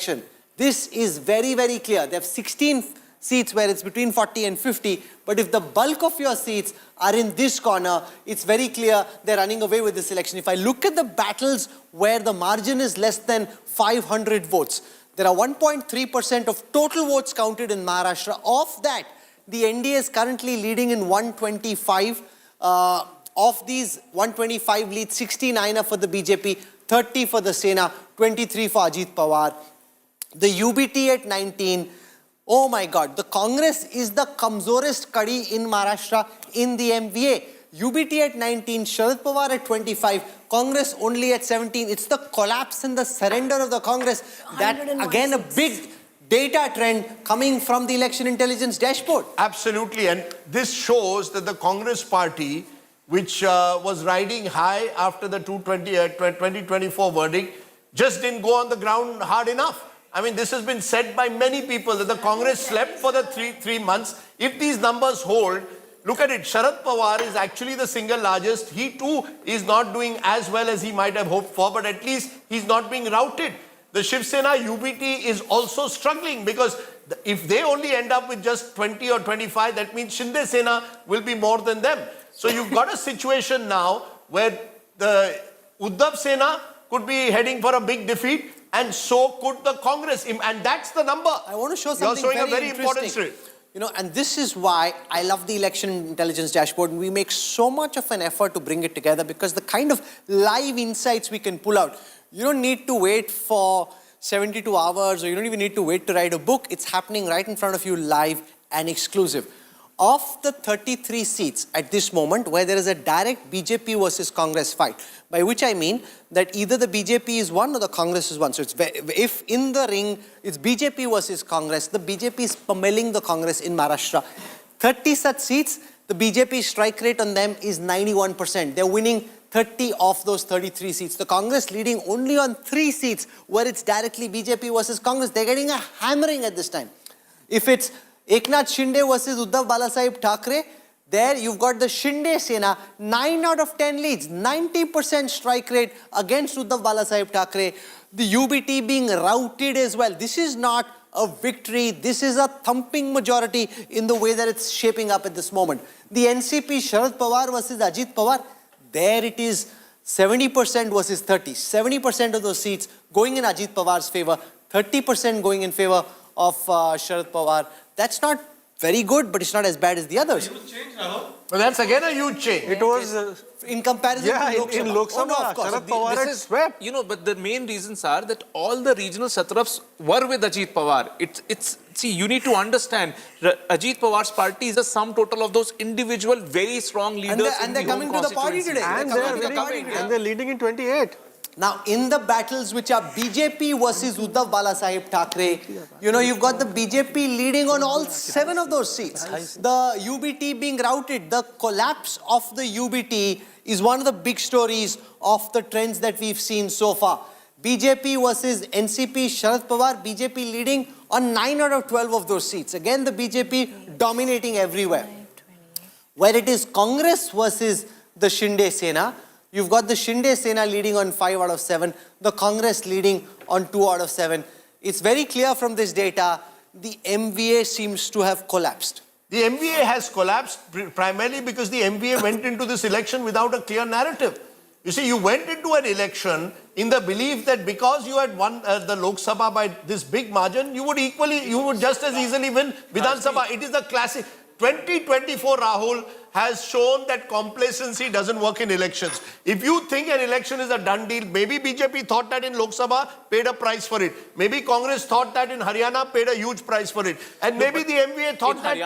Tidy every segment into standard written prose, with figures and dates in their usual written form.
election. This is very, very clear. They have 16 seats where it's between 40 and 50. But if the bulk of your seats are in this corner, it's very clear they're running away with this election. If I look at the battles where the margin is less than 500 votes, there are 1.3% of total votes counted in Maharashtra. Of that, the NDA is currently leading in 125. Of these 125 leads, 69 are for the BJP, 30 for the Sena, 23 for Ajit Pawar. The UBT at 19. Oh my God, the Congress is the kamzorest kadi in Maharashtra in the MVA. UBT at 19, Sharad Pawar at 25, Congress only at 17. It's the collapse and the surrender of the Congress. That, again, a big data trend coming from the election intelligence dashboard. Absolutely, and this shows that the Congress party, which was riding high after the 2024 verdict, just didn't go on the ground hard enough. I mean, this has been said by many people that the Congress slept for the three months. If these numbers hold, look at it. Sharad Pawar is actually the single largest. He too is not doing as well as he might have hoped for, but at least he's not being routed. The Shiv Sena UBT is also struggling because if they only end up with just 20 or 25, that means Shinde Sena will be more than them. So you've got a situation now where the Uddhav Sena could be heading for a big defeat, and so could the Congress. And that's the number. I want to show something very interesting. Very important straight. You know, and this is why I love the election intelligence dashboard. And we make so much of an effort to bring it together because the kind of live insights we can pull out. You don't need to wait for 72 hours, or you don't even need to wait to write a book. It's happening right in front of you, live and exclusive. Of the 33 seats at this moment where there is a direct BJP versus Congress fight, by which I mean that either the BJP is one or the Congress is one. So if in the ring it's BJP versus Congress, the BJP is pummeling the Congress in Maharashtra. 30 such seats, the BJP strike rate on them is 91%. They're winning 30 of those 33 seats. The Congress leading only on 3 seats where it's directly BJP versus Congress. They're getting a hammering at this time. If it's Eknath Shinde versus Uddhav Balasaheb Thackeray, there you've got the Shinde Sena, 9 out of 10 leads, 90% strike rate against Uddhav Balasaheb Thackeray. The UBT being routed as well. This is not a victory. This is a thumping majority in the way that it's shaping up at this moment. The NCP Sharad Pawar versus Ajit Pawar, there it is 70% versus 30. 70% of those seats going in Ajit Pawar's favor, 30% going in favor of Sharad Pawar. That's not very good, but it's not as bad as the others. Huge change, Rahul. Well, that's again a huge change. It was in comparison to Lok Sabha. In Lok Sabha, no, of course. Sharad Pawar had swept. You know, but the main reasons are that all the regional satraps were with Ajit Pawar. See, you need to understand, Ajit Pawar's party is a sum total of those individual, very strong leaders. And they're coming to the party today. And they're leading in 28. Now, in the battles which are BJP versus Uddhav Balasaheb Thackeray, you know, you've got the BJP leading on all 7 of those seats. The UBT being routed, the collapse of the UBT is one of the big stories of the trends that we've seen so far. BJP versus NCP, Sharad Pawar, BJP leading on 9 out of 12 of those seats. Again, the BJP dominating everywhere. Where it is Congress versus the Shinde Sena, you've got the Shinde Sena leading on 5 out of 7, the Congress leading on 2 out of 7. It's very clear from this data, the MVA seems to have collapsed. The MVA has collapsed primarily because the MVA went into this election without a clear narrative. You see, you went into an election in the belief that because you had won the Lok Sabha by this big margin, you would just as easily win Vidhan Sabha. It is the classic. 2024, Rahul, has shown that complacency doesn't work in elections. If you think an election is a done deal, maybe BJP thought that in Lok Sabha, paid a price for it. Maybe Congress thought that in Haryana, paid a huge price for it. And maybe the MVA thought that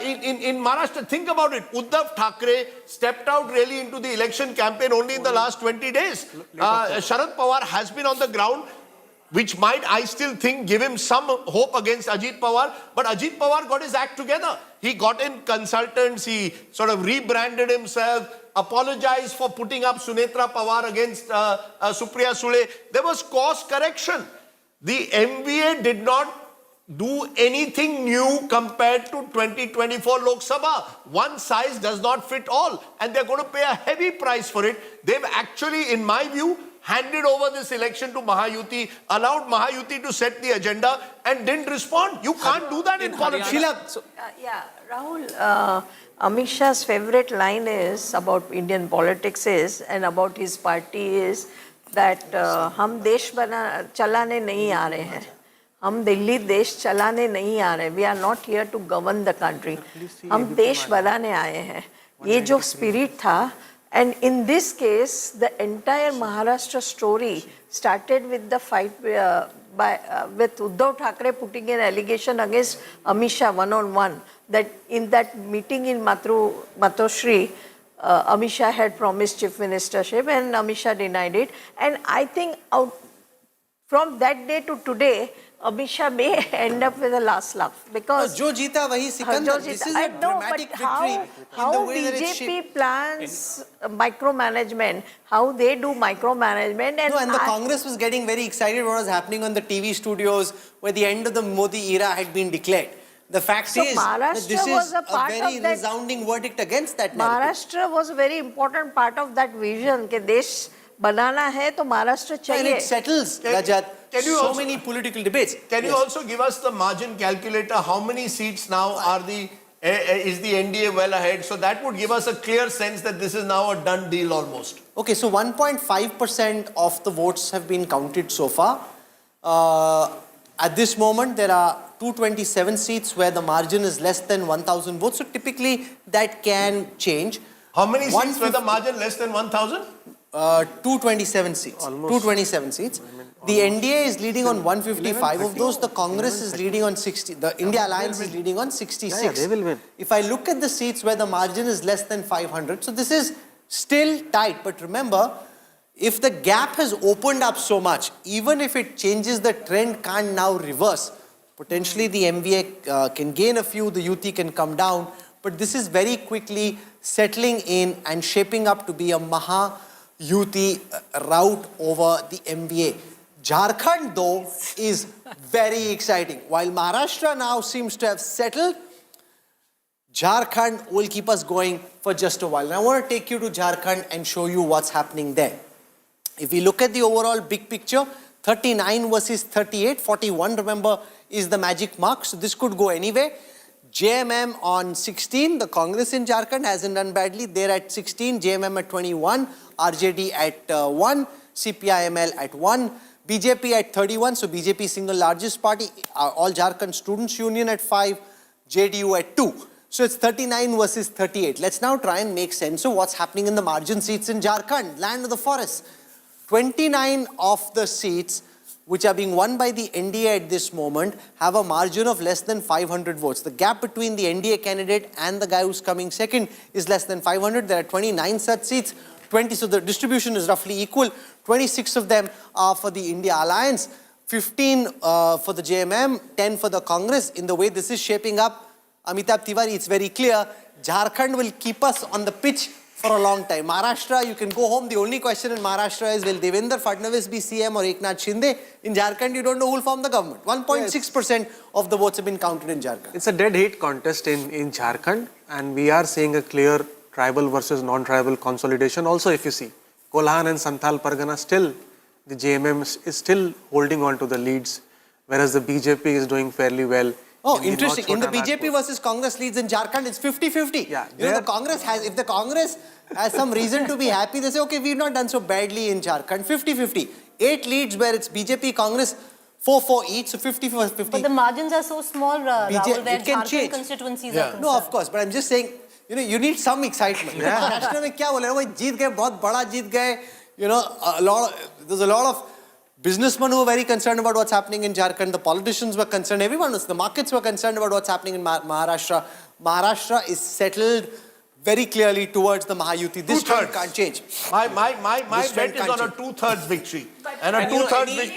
in Maharashtra, think about it. Uddhav Thackeray stepped out really into the election campaign only in the last 20 days. Sharad Pawar has been on the ground, which might, I still think, give him some hope against Ajit Pawar. But Ajit Pawar got his act together. He got in consultants, he sort of rebranded himself, apologized for putting up Sunetra Pawar against Supriya Sule. There was course correction. The MVA did not do anything new compared to 2024 Lok Sabha. One size does not fit all. And they're going to pay a heavy price for it. They've actually, in my view, handed over this election to Mahayuti, allowed Mahayuti to set the agenda and didn't respond. You can't do that in politics. Sheila, Yeah, Rahul, Amit Shah's favorite line is about Indian politics is and about his party is that हम देश चलाने नहीं आ रहे हैं, हम दिल्ली देश चलाने नहीं आ रहे. We are not here to govern the country. हम देश बनाने आए हैं. ये जो spirit था. And in this case, the entire Maharashtra story started with the fight with Uddhav Thackeray putting an allegation against Amit Shah one-on-one, that in that meeting in Matoshri, Amit Shah had promised chief ministership and Amit Shah denied it. And I think from that day to today, Amit Shah may end up with a last laugh because Jo Jeeta Wahi Sikandar. This is a dramatic victory in the way that it's BJP shaped. plans micromanagement, how they do micromanagement, and, No, and the Congress was getting very excited what was happening on the TV studios where the end of the Modi era had been declared. The fact So is that Maharashtra this was is a a part very of that- resounding verdict against that narrative. Maharashtra was a very important part of that vision कि देश बनाना है तो Maharashtra And चाहिए. it settles, Rajat, can you so also- many political debates. Can you Yes. also give us the margin calculator? How many seats now are is the NDA well ahead? So that would give us a clear sense that this is now a done deal almost. Okay, so 1.5% of the votes have been counted so far. At this moment, there are 227 seats where the margin is less than 1,000 votes. So typically, that can change. How many seats where the 150 margin less than 1,000? 227 seats. 227 seats. The NDA is leading on 155 of those. The Congress is leading on 60. The India Alliance is leading on 66. Yeah, they will win. If I look at the seats where the margin is less than 500, so this is still tight. But remember, if the gap has opened up so much, even if it changes, the trend can't now reverse. Potentially the MVA can gain a few, the UT can come down. But this is very quickly settling in and shaping up to be a Maha-UT route over the MVA. Jharkhand, though, is very exciting. While Maharashtra now seems to have settled, Jharkhand will keep us going for just a while. And I want to take you to Jharkhand and show you what's happening there. If we look at the overall big picture, 39 versus 38, 41, remember, is the magic mark. So this could go anywhere. JMM on 16, the Congress in Jharkhand hasn't done badly. They're at 16, JMM at 21, RJD at 1, CPIML at 1, BJP at 31, so BJP single largest party, All Jharkhand Students Union at 5, JDU at 2. So it's 39 versus 38. Let's now try and make sense of what's happening in the margin seats in Jharkhand, land of the forest. 29 of the seats which are being won by the NDA at this moment have a margin of less than 500 votes. The gap between the NDA candidate and the guy who's coming second is less than 500. There are 29 such seats. 20, so the distribution is roughly equal. 26 of them are for the India Alliance, 15 for the JMM, 10 for the Congress. In the way this is shaping up, Amitabh Tiwari, it's very clear, Jharkhand will keep us on the pitch for a long time. Maharashtra, you can go home. The only question in Maharashtra is, will Devendra Fadnavis be CM or Eknath Shinde? In Jharkhand, you don't know who will form the government. 1.6% of the votes have been counted in Jharkhand. It's a dead heat contest in Jharkhand, and we are seeing a clear tribal versus non-tribal consolidation. Also, if you see, Kolhan and Santhal Pargana still, the JMM is still holding on to the leads, whereas the BJP is doing fairly well. Oh, in the interesting. In the North Chota BJP versus Congress leads in Jharkhand, it's 50-50. Yeah, you know, the Congress has, if the Congress has some reason to be happy, they say, okay, we've not done so badly in Jharkhand. 50-50. 8 leads where it's BJP, Congress, 4-4 each, so 50-50. But the margins are so small, Rahul, where it can Jharkhand change. constituencies are concerned. No, of course, but I'm just saying, you know, you need some excitement. Maharashtra में क्या बोले ना, भाई जीत गए, बहुत बड़ा जीत गए. You know, there's a lot of businessmen who were very concerned about what's happening in Jharkhand. The politicians were concerned. Everyone was. The markets were concerned about what's happening in Maharashtra. Maharashtra is settled very clearly towards the Mahayuti. This trend can't change. My This bet trend is can't on a change. 2/3 victory. And a And you know, two-thirds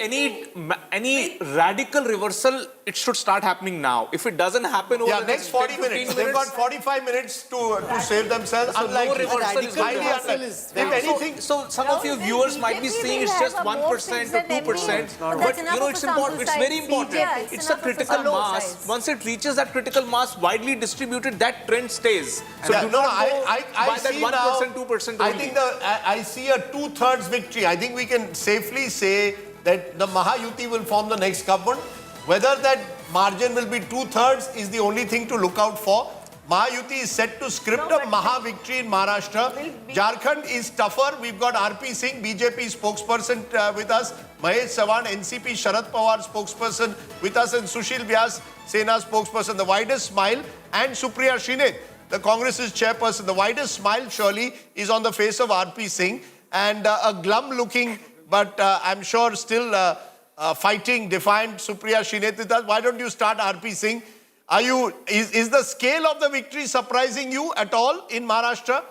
any radical reversal, it should start happening now. If it doesn't happen over Yeah, the next 10, 40 15 minutes. They've got 45 minutes to save themselves. So no Unlikely. reversal is Highly going to happen. unlikely. If anything, So some of your viewers might be saying it's just 1% or 2%, but you know it's important. It's very important. Yeah, It's a critical mass. Once it reaches that critical mass, widely distributed, that trend stays. So yeah, do not go I by that see 1%, now, 2% I only. think I see a two-thirds victory. I think we can safely say that the Mahayuti will form the next government. Whether that margin will be two-thirds is the only thing to look out for. Mahayuti is set to script a Maha victory in Maharashtra. Jharkhand is tougher. We've got RP Singh, BJP spokesperson with us. Mahesh Sawan, NCP Sharad Pawar spokesperson with us. And Sushil Vyas, Sena spokesperson. The widest smile. And Supriya Shine, the Congress's chairperson. The widest smile surely is on the face of RP Singh. And a glum looking, but I'm sure still fighting, defiant Supriya Shine with us. Why don't you start, RP Singh? Is the scale of the victory surprising you at all in Maharashtra?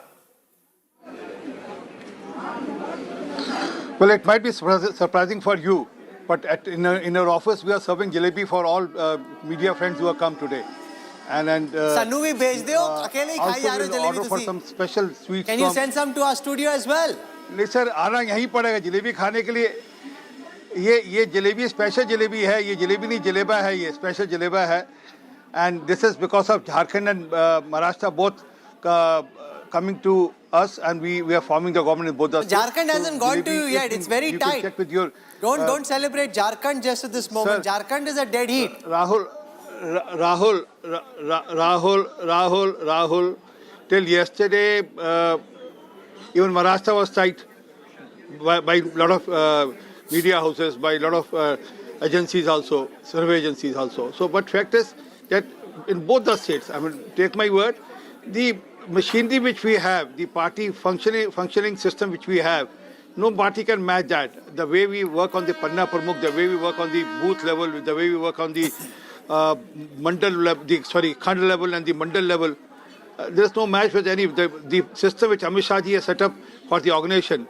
Well, it might be surprising for you, but in our office we are serving jalebi for all media friends who have come today. And Sanu bhi bhej deo, akele hi khai ja rahe ho also we'll jalebi order for tusi. some special sweets. Can you send some to our studio as well? नहीं sir, आना यहीं पड़ेगा जलेबी खाने के लिए. ये jalebi special jalebi है, ये जलेबी नहीं जलेबा है, ये स्पेशल जलेबा है. And this is because of Jharkhand and Maharashtra both coming to us, and we are forming the government in both the states. Jharkhand hasn't gone to you yet. It's very you tight. Can check with your, Don't celebrate Jharkhand just at this moment. Sir, Jharkhand is a dead heat. Rahul. Till yesterday, even Maharashtra was tight by a lot of media houses, by a lot of agencies also, survey agencies also. So, but fact is that in both the states, I mean, take my word, the machinery which we have, the party functioning system which we have, no party can match that. The way we work on the Panna Pramukh, the way we work on the booth level, the way we work on the Mandal level, Khand level and the Mandal level, there is no match with any. The system which Amit Shah ji has set up for the organization,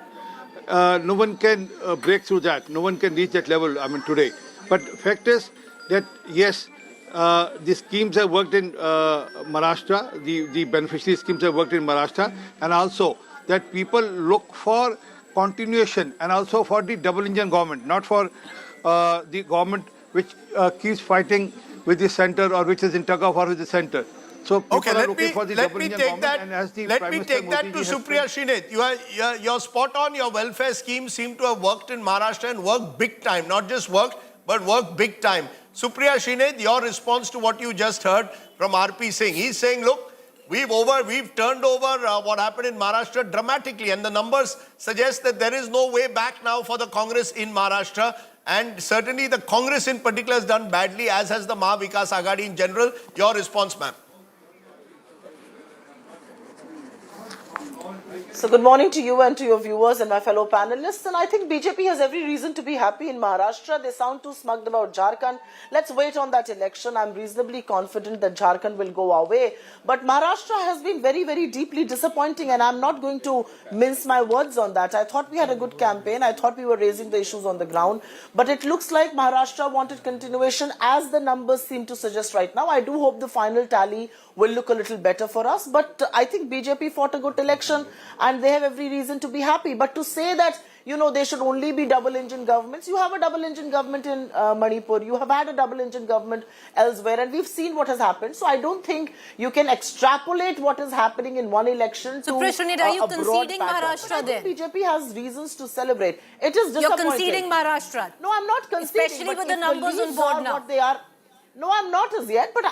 no one can break through that. No one can reach that level, I mean, today. But fact is that, yes, the schemes have worked in Maharashtra, the beneficiary schemes have worked in Maharashtra, and also that people look for continuation and also for the double engine government, not for the government which keeps fighting with the center or which is in tug of war with the center. So people Okay, are looking for the let double me engine take government, that. and as the Let Prime me Minister take that Modi to ji has Supriya Shine. You're spot on. Your welfare schemes seem to have worked in Maharashtra and worked big time. Not just worked, but worked big time. Supriya Shine, your response to what you just heard from RP Singh. He's saying, look, we've turned over what happened in Maharashtra dramatically, and the numbers suggest that there is no way back now for the Congress in Maharashtra. And certainly the Congress in particular has done badly, as has the Maha Vikas Aghadi in general. Your response, ma'am. So good morning to you and to your viewers and my fellow panelists. And I think BJP has every reason to be happy in Maharashtra. They sound too smug about Jharkhand. Let's wait on that election. I'm reasonably confident that Jharkhand will go our way. But Maharashtra has been very, very deeply disappointing, and I'm not going to mince my words on that. I thought we had a good campaign. I thought we were raising the issues on the ground. But it looks like Maharashtra wanted continuation, as the numbers seem to suggest right now. I do hope the final tally will look a little better for us. But I think BJP fought a good election and they have every reason to be happy. But to say that, you know, they should only be double-engine governments, you have a double-engine government in Manipur, you have had a double-engine government elsewhere, and we've seen what has happened. So I don't think you can extrapolate what is happening in one election to Supriya, are you a broad conceding pattern. Maharashtra I then? think BJP has reasons to celebrate. It is You're disappointing. conceding Maharashtra. No, I'm not conceding. Especially but with the if numbers on leads board are now. What they are, no, I'm not as yet, but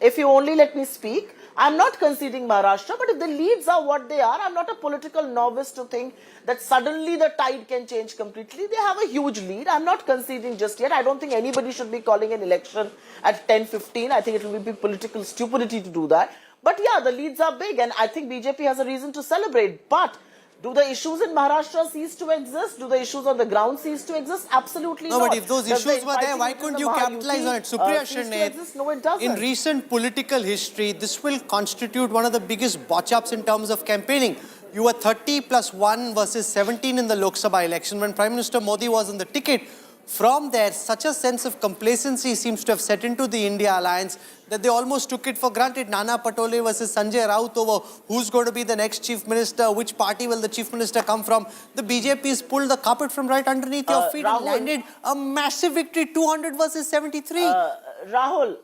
if you only let me speak, I'm not conceding Maharashtra, but if the leads are what they are, I'm not a political novice to think that suddenly the tide can change completely. They have a huge lead. I'm not conceding just yet. I don't think anybody should be calling an election at 10:15. I think it will be political stupidity to do that. But yeah, the leads are big, and I think BJP has a reason to celebrate. But do the issues in Maharashtra cease to exist? Do the issues on the ground cease to exist? Absolutely No, not. but if those Does the issues were there, infighting why within couldn't the you Mahayuti, capitalize on it? Supriya cease to Shine, exist? No, it doesn't. in recent political history, this will constitute one of the biggest botch-ups in terms of campaigning. You were 30 plus 1 versus 17 in the Lok Sabha election. When Prime Minister Modi was on the ticket, from there, such a sense of complacency seems to have set into the India alliance that they almost took it for granted. Nana Patole versus Sanjay Raut over who's going to be the next chief minister, which party will the chief minister come from. The BJP's pulled the carpet from right underneath your feet and Rahul, landed a massive victory, 200 versus 73. Rahul,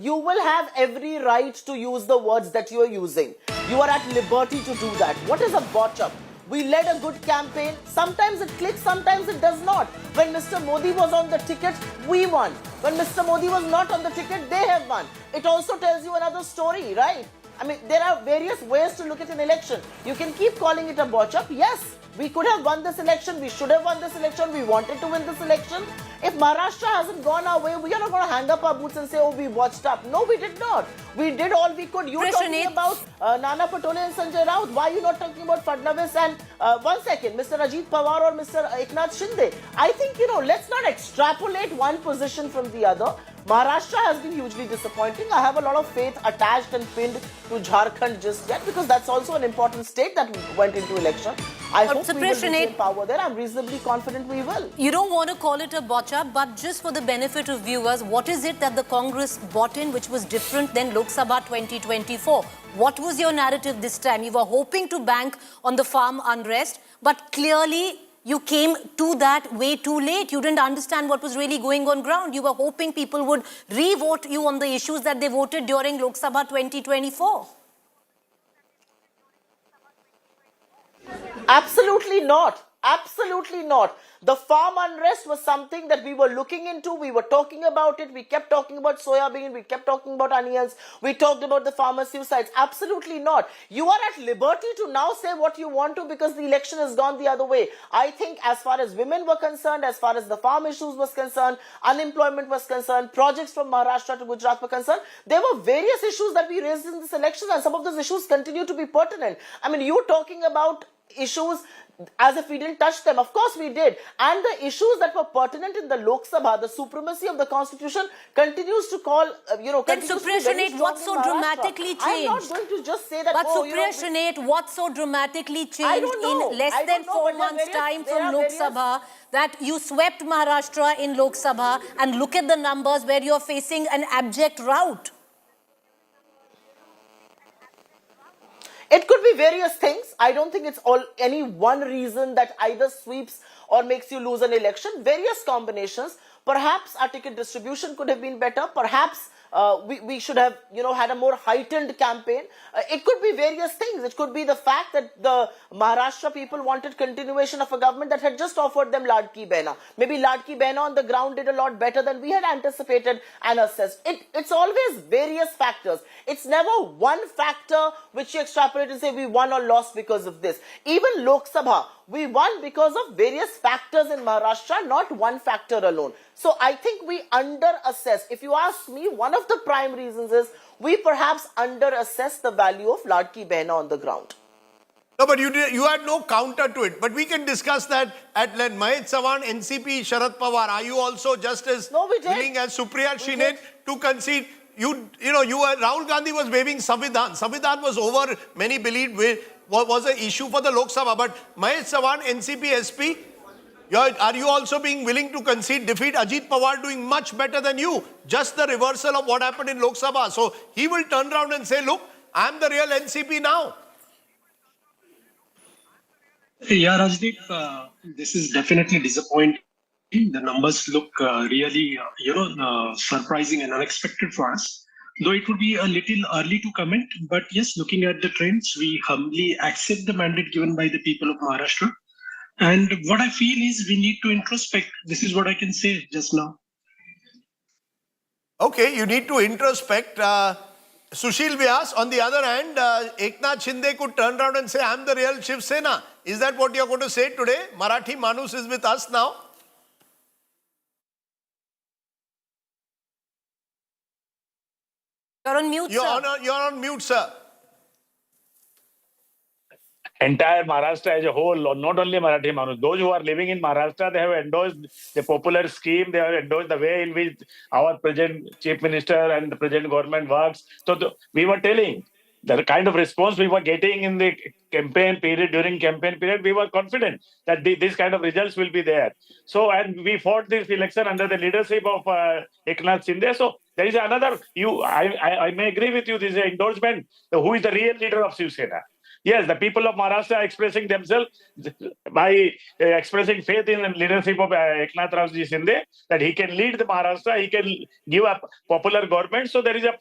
you will have every right to use the words that you are using. You are at liberty to do that. What is a botch-up? We led a good campaign. Sometimes it clicks, sometimes it does not. When Mr. Modi was on the ticket, we won. When Mr. Modi was not on the ticket, they have won. It also tells you another story, right? I mean, there are various ways to look at an election. You can keep calling it a botch-up. Yes, we could have won this election. We should have won this election. We wanted to win this election. If Maharashtra hasn't gone our way, we are not going to hang up our boots and say, oh, we watched up. No, we did not. We did all we could. You're talking about Nana Patole and Sanjay Raut. Why are you not talking about Fadnavis and, one second, Mr. Ajit Pawar or Mr. Eknath Shinde? I think, let's not extrapolate one position from the other. Maharashtra has been hugely disappointing. I have a lot of faith attached and pinned to Jharkhand just yet because that's also an important state that went into election. I hope we will retain power there. I'm reasonably confident we will. You don't want to call it a botch-up, but just for the benefit of viewers, what is it that the Congress bought in which was different than Lok Sabha 2024? What was your narrative this time? You were hoping to bank on the farm unrest, but clearly you came to that way too late. You didn't understand what was really going on ground. You were hoping people would re-vote you on the issues that they voted during Lok Sabha 2024. Absolutely not. Absolutely not. The farm unrest was something that we were looking into. We were talking about it. We kept talking about soya bean. We kept talking about onions. We talked about the farmer suicides. Absolutely not. You are at liberty to now say what you want to because the election has gone the other way. I think as far as women were concerned, as far as the farm issues was concerned, unemployment was concerned, projects from Maharashtra to Gujarat were concerned, there were various issues that we raised in this election and some of those issues continue to be pertinent. I mean, you're talking about issues as if we didn't touch them. Of course we did. And the issues that were pertinent in the Lok Sabha, the supremacy of the constitution continues to call, Then Supriya Shenate, what so dramatically changed? I'm not going to just say that, but Supriya Shenate, what so dramatically changed in less than 4 months' time from Lok Sabha that you swept Maharashtra in Lok Sabha and look at the numbers where you're facing an abject rout? It could be various things. I don't think it's any one reason that either sweeps or makes you lose an election. Various combinations. Perhaps our ticket distribution could have been better. Perhaps we should have, had a more heightened campaign. It could be various things. It could be the fact that the Maharashtra people wanted continuation of a government that had just offered them Ladki Behna. Maybe Ladki Behna on the ground did a lot better than we had anticipated and assessed. It's always various factors. It's never one factor which you extrapolate and say we won or lost because of this. Even Lok Sabha, we won because of various factors in Maharashtra, not one factor alone. So I think we underassess. If you ask me, one of the prime reasons is we perhaps underassess the value of Ladki Behna on the ground. No, but you had no counter to it. But we can discuss that at length. Mahit Sawan, NCP, Sharad Pawar, are you also just as willing as Supriya Shenate to concede? Rahul Gandhi was waving Samvidhan. Samvidhan was over, many believed, was an issue for the Lok Sabha. But Mahit Sawan, NCP, SP, are you also being willing to concede defeat? Ajit Pawar doing much better than you. Just the reversal of what happened in Lok Sabha. So he will turn around and say, look, I'm the real NCP now. Yeah, Rajdeep, this is definitely disappointing. The numbers look really, surprising and unexpected for us. Though it would be a little early to comment, but yes, looking at the trends, we humbly accept the mandate given by the people of Maharashtra. And what I feel is we need to introspect. This is what I can say just now. Okay, you need to introspect. Sushil Vyas, on the other hand, Eknath Shinde could turn around and say, I'm the real Shiv Sena. Is that what you're going to say today? Marathi Manus is with us now. You're on mute, sir. You're on mute, sir. Entire Maharashtra as a whole, not only Marathi Manus, those who are living in Maharashtra, they have endorsed the popular scheme, they have endorsed the way in which our present Chief Minister and the present government works. So we were telling the kind of response we were getting in the campaign period, during campaign period, we were confident that this kind of results will be there. So, and we fought this election under the leadership of Eknath Shinde. So, there is another, I may agree with you, this is an endorsement. Who is the real leader of Shiv Sena? Yes, the people of Maharashtra are expressing themselves by expressing faith in the leadership of Eknath Rauji Shinde, that he can lead the Maharashtra, he can give a popular government. So there is a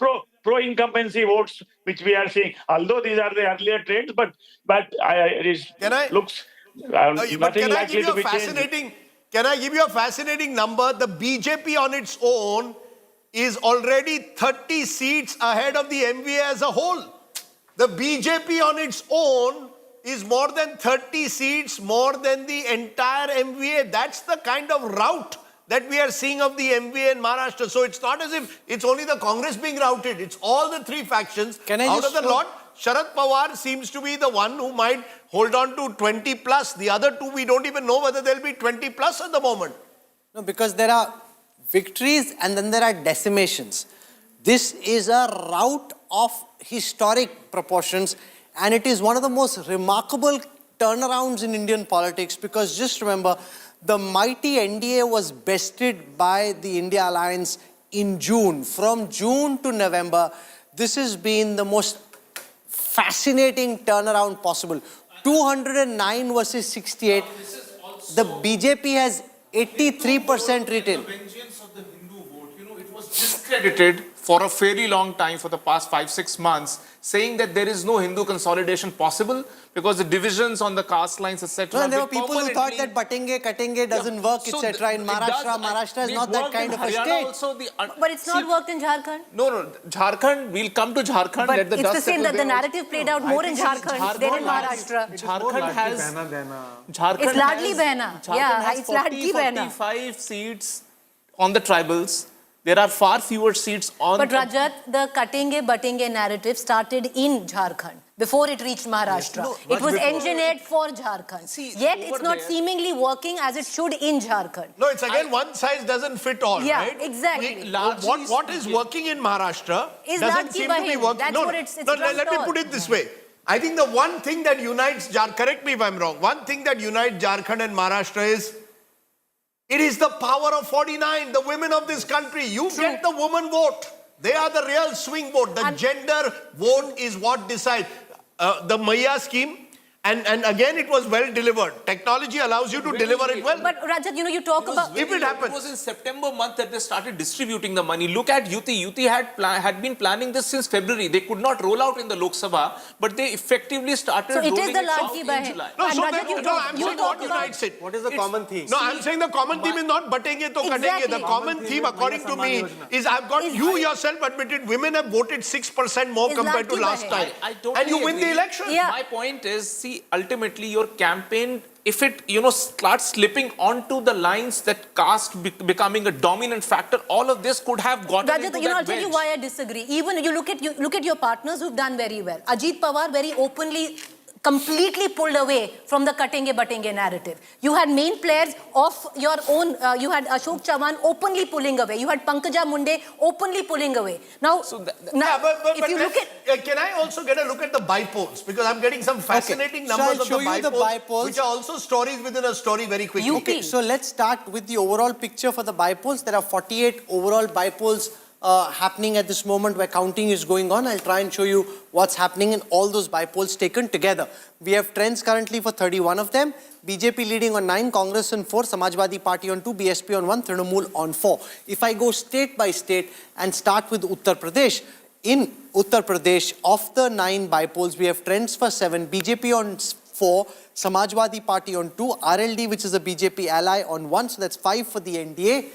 pro-incumbency votes which we are seeing. Although these are the earlier trends, but it looks nothing likely to be changed. Can I give you a fascinating number? The BJP on its own is already 30 seats ahead of the MVA as a whole. The BJP on its own is more than 30 seats more than the entire MVA. That's the kind of rout that we are seeing of the MVA in Maharashtra. So it's not as if it's only the Congress being routed. It's all the three factions. Out of the lot, Sharad Pawar seems to be the one who might hold on to 20 plus. The other two, we don't even know whether they'll be 20 plus at the moment. No, because there are victories and then there are decimations. This is a rout of historic proportions, and it is one of the most remarkable turnarounds in Indian politics, because just remember, the mighty NDA was bested by the India Alliance in June. From June to November, this has been the most fascinating turnaround possible. 209 versus 68. The BJP has 83% retail. The vengeance of the Hindu vote, you know, it was discredited for a very long time, for the past 5-6 months, saying that there is no Hindu consolidation possible because the divisions on the caste lines, etc. No, there were people who thought that Katenge doesn't work, So etc. In Maharashtra, Maharashtra is not that kind of a state. Also But it's not worked in Jharkhand. No, Jharkhand, we'll come to Jharkhand. But let the it's dust the same, settle that the there narrative played out more in Jharkhand than in Maharashtra. Jharkhand has... It's largely Behna. Yeah, it's largely Behna. 45 seats on the tribals. There are far fewer seats on... But Rajat, the Katenge-Batenge narrative started in Jharkhand before it reached Maharashtra. No, it was engineered for Jharkhand. Yet it's not seemingly working as it should in Jharkhand. No, it's again one size doesn't fit all, Yeah, right? exactly. What is working in Maharashtra doesn't seem to be working. That's what it's Let me put it this way. I think the one thing that unites Jharkhand, correct me if I'm wrong, one thing that unites Jharkhand and Maharashtra is it is the power of 49, the women of this country. You get the woman vote. They are the real swing vote. The gender vote is what decides. The Maya scheme, and again it was well delivered. Technology allows you to deliver it well. But Rajat, you know, you talk about... If it happens. It was in September month that they started distributing the money. Look at UT. UT had been planning this since February. They could not roll out in the Lok Sabha, but they effectively started rolling it is the it out Ladki in Bahin. July. No, And so Rajat, you I'm saying what unites it. What is the common theme? No, I'm saying the common theme is not batenge to katenge. Exactly. The common theme, according to me, is I've got you yourself admitted women have voted 6% more compared to last time. I totally And you win the agree. election. Yeah. My point is, see, ultimately your campaign, if it, you know, starts slipping onto the lines that caste becoming a dominant factor, all of this could have gotten Rajat, into you know, that I'll tell you wedge. why I disagree. Even you look at your partners who've done very well. Ajit Pawar very openly, completely pulled away from the Katenge-Batenge narrative. You had main players of your own, you had Ashok Chavan openly pulling away. You had Pankaja Munde openly pulling away. Now, if you look at... Can I also get a look at the bypolls? Because I'm getting some fascinating numbers of the bypolls, which are also stories within a story very quickly. Okay, so let's start with the overall picture for the bypolls. There are 48 overall bypolls happening at this moment where counting is going on. I'll try and show you what's happening in all those bypolls taken together. We have trends currently for 31 of them. BJP leading on 9, Congress on 4, Samajwadi Party on 2, BSP on 1, Trinamool on 4. If I go state by state and start with Uttar Pradesh, in Uttar Pradesh, of the 9 bypolls, we have trends for 7, BJP on 4, Samajwadi Party on 2, RLD, which is a BJP ally, on 1, so that's 5 for the NDA.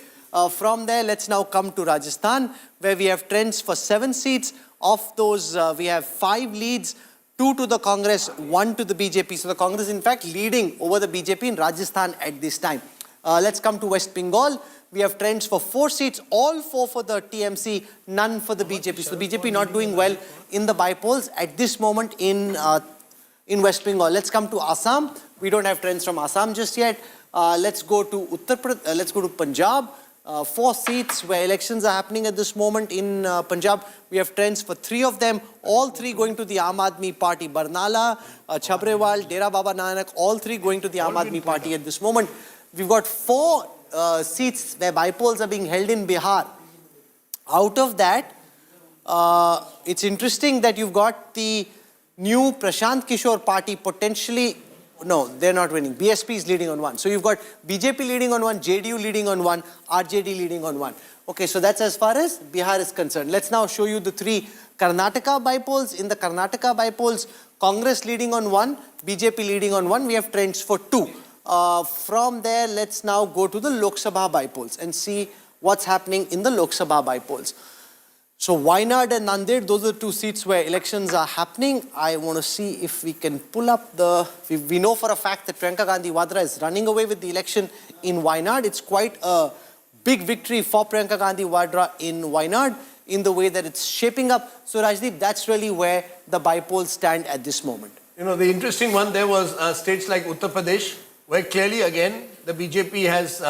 From there, let's now come to Rajasthan, where we have trends for 7 seats. Of those, we have 5 leads, 2 to the Congress, 1 to the BJP. So the Congress, in fact, leading over the BJP in Rajasthan at this time. Let's come to West Bengal. We have trends for 4 seats, all 4 for the TMC, none for the BJP. So the BJP not doing well in the bypolls at this moment in West Bengal. Let's come to Assam. We don't have trends from Assam just yet. Let's go to let's go to Punjab. 4 seats where elections are happening at this moment in Punjab. We have trends for 3 of them, all 3 going to the Aam Aadmi Party. Barnala, Chhabrewal, Dera Baba Nanak, all 3 going to the Aam Aadmi Party at this moment. We've got 4 seats where bypolls are being held in Bihar. Out of that, it's interesting that you've got the new Prashant Kishore party potentially. No, they're not winning. BSP is leading on 1. So you've got BJP leading on 1, JDU leading on 1, RJD leading on 1. Okay, so that's as far as Bihar is concerned. Let's now show you the 3 Karnataka bypolls. In the Karnataka bypolls, Congress leading on 1, BJP leading on 1. We have trends for 2. From there, let's now go to the Lok Sabha bypolls and see what's happening in the Lok Sabha bypolls. So Wayanad and Nanded, those are 2 seats where elections are happening. I want to see if we can pull up the... We know for a fact that Priyanka Gandhi Vadra is running away with the election in Wayanad. It's quite a big victory for Priyanka Gandhi Vadra in Wayanad in the way that it's shaping up. So Rajdeep, that's really where the bypolls stand at this moment. You know, the interesting one there was states like Uttar Pradesh, where clearly again the BJP has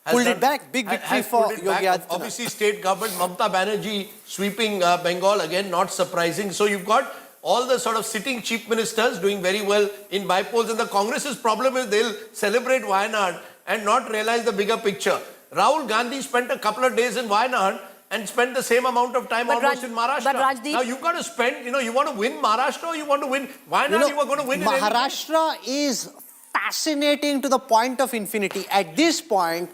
pulled it back. Big victory for Yogi Adityanath. Obviously, state government, Mamata Banerjee sweeping Bengal, again, not surprising. So you've got all the sort of sitting chief ministers doing very well in bypolls. And the Congress's problem is they'll celebrate Wayanad and not realize the bigger picture. Rahul Gandhi spent a couple of days in Wayanad and spent the same amount of time almost in Maharashtra. But Rajdeep, now you've got to spend, you want to win Maharashtra or you want to win Wayanad, you are going to win Maharashtra is fascinating to the point of infinity. At this point,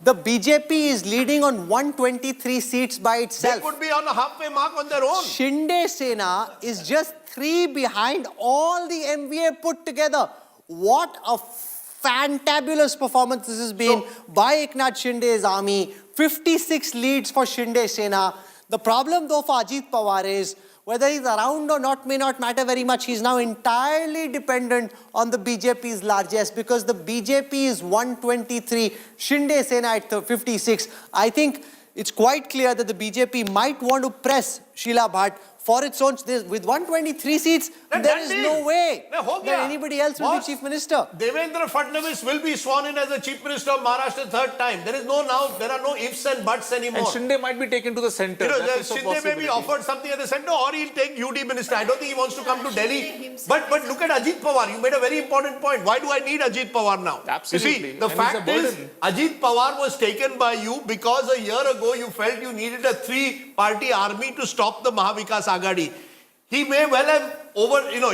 the BJP is leading on 123 seats by itself. They could be on a halfway mark on their own. Shinde Sena is just 3 behind all the MVA put together. What a fantabulous performance this has been by Eknath Shinde's army. 56 leads for Shinde Sena. The problem though for Ajit Pawar is whether he's around or not may not matter very much. He's now entirely dependent on the BJP's largesse because the BJP is 123, Shinde Sena at 56. I think it's quite clear that the BJP might want to press Sheila Bhatt for its own. With 123 seats, there is no way that anybody else will be Chief Minister. Devendra Fadnavis will be sworn in as the Chief Minister of Maharashtra 3rd time. There are no ifs and buts anymore. And Shinde might be taken to the centre. Shinde may be offered something at the centre or he'll take UD Minister. I don't think he wants to come to Delhi. But look at Ajit Pawar. You made a very important point. Why do I need Ajit Pawar now? Absolutely. You see, the fact is, Ajit Pawar was taken by you because a year ago you felt you needed a 3-party army to stop the Mahavikas Agadi. He may well have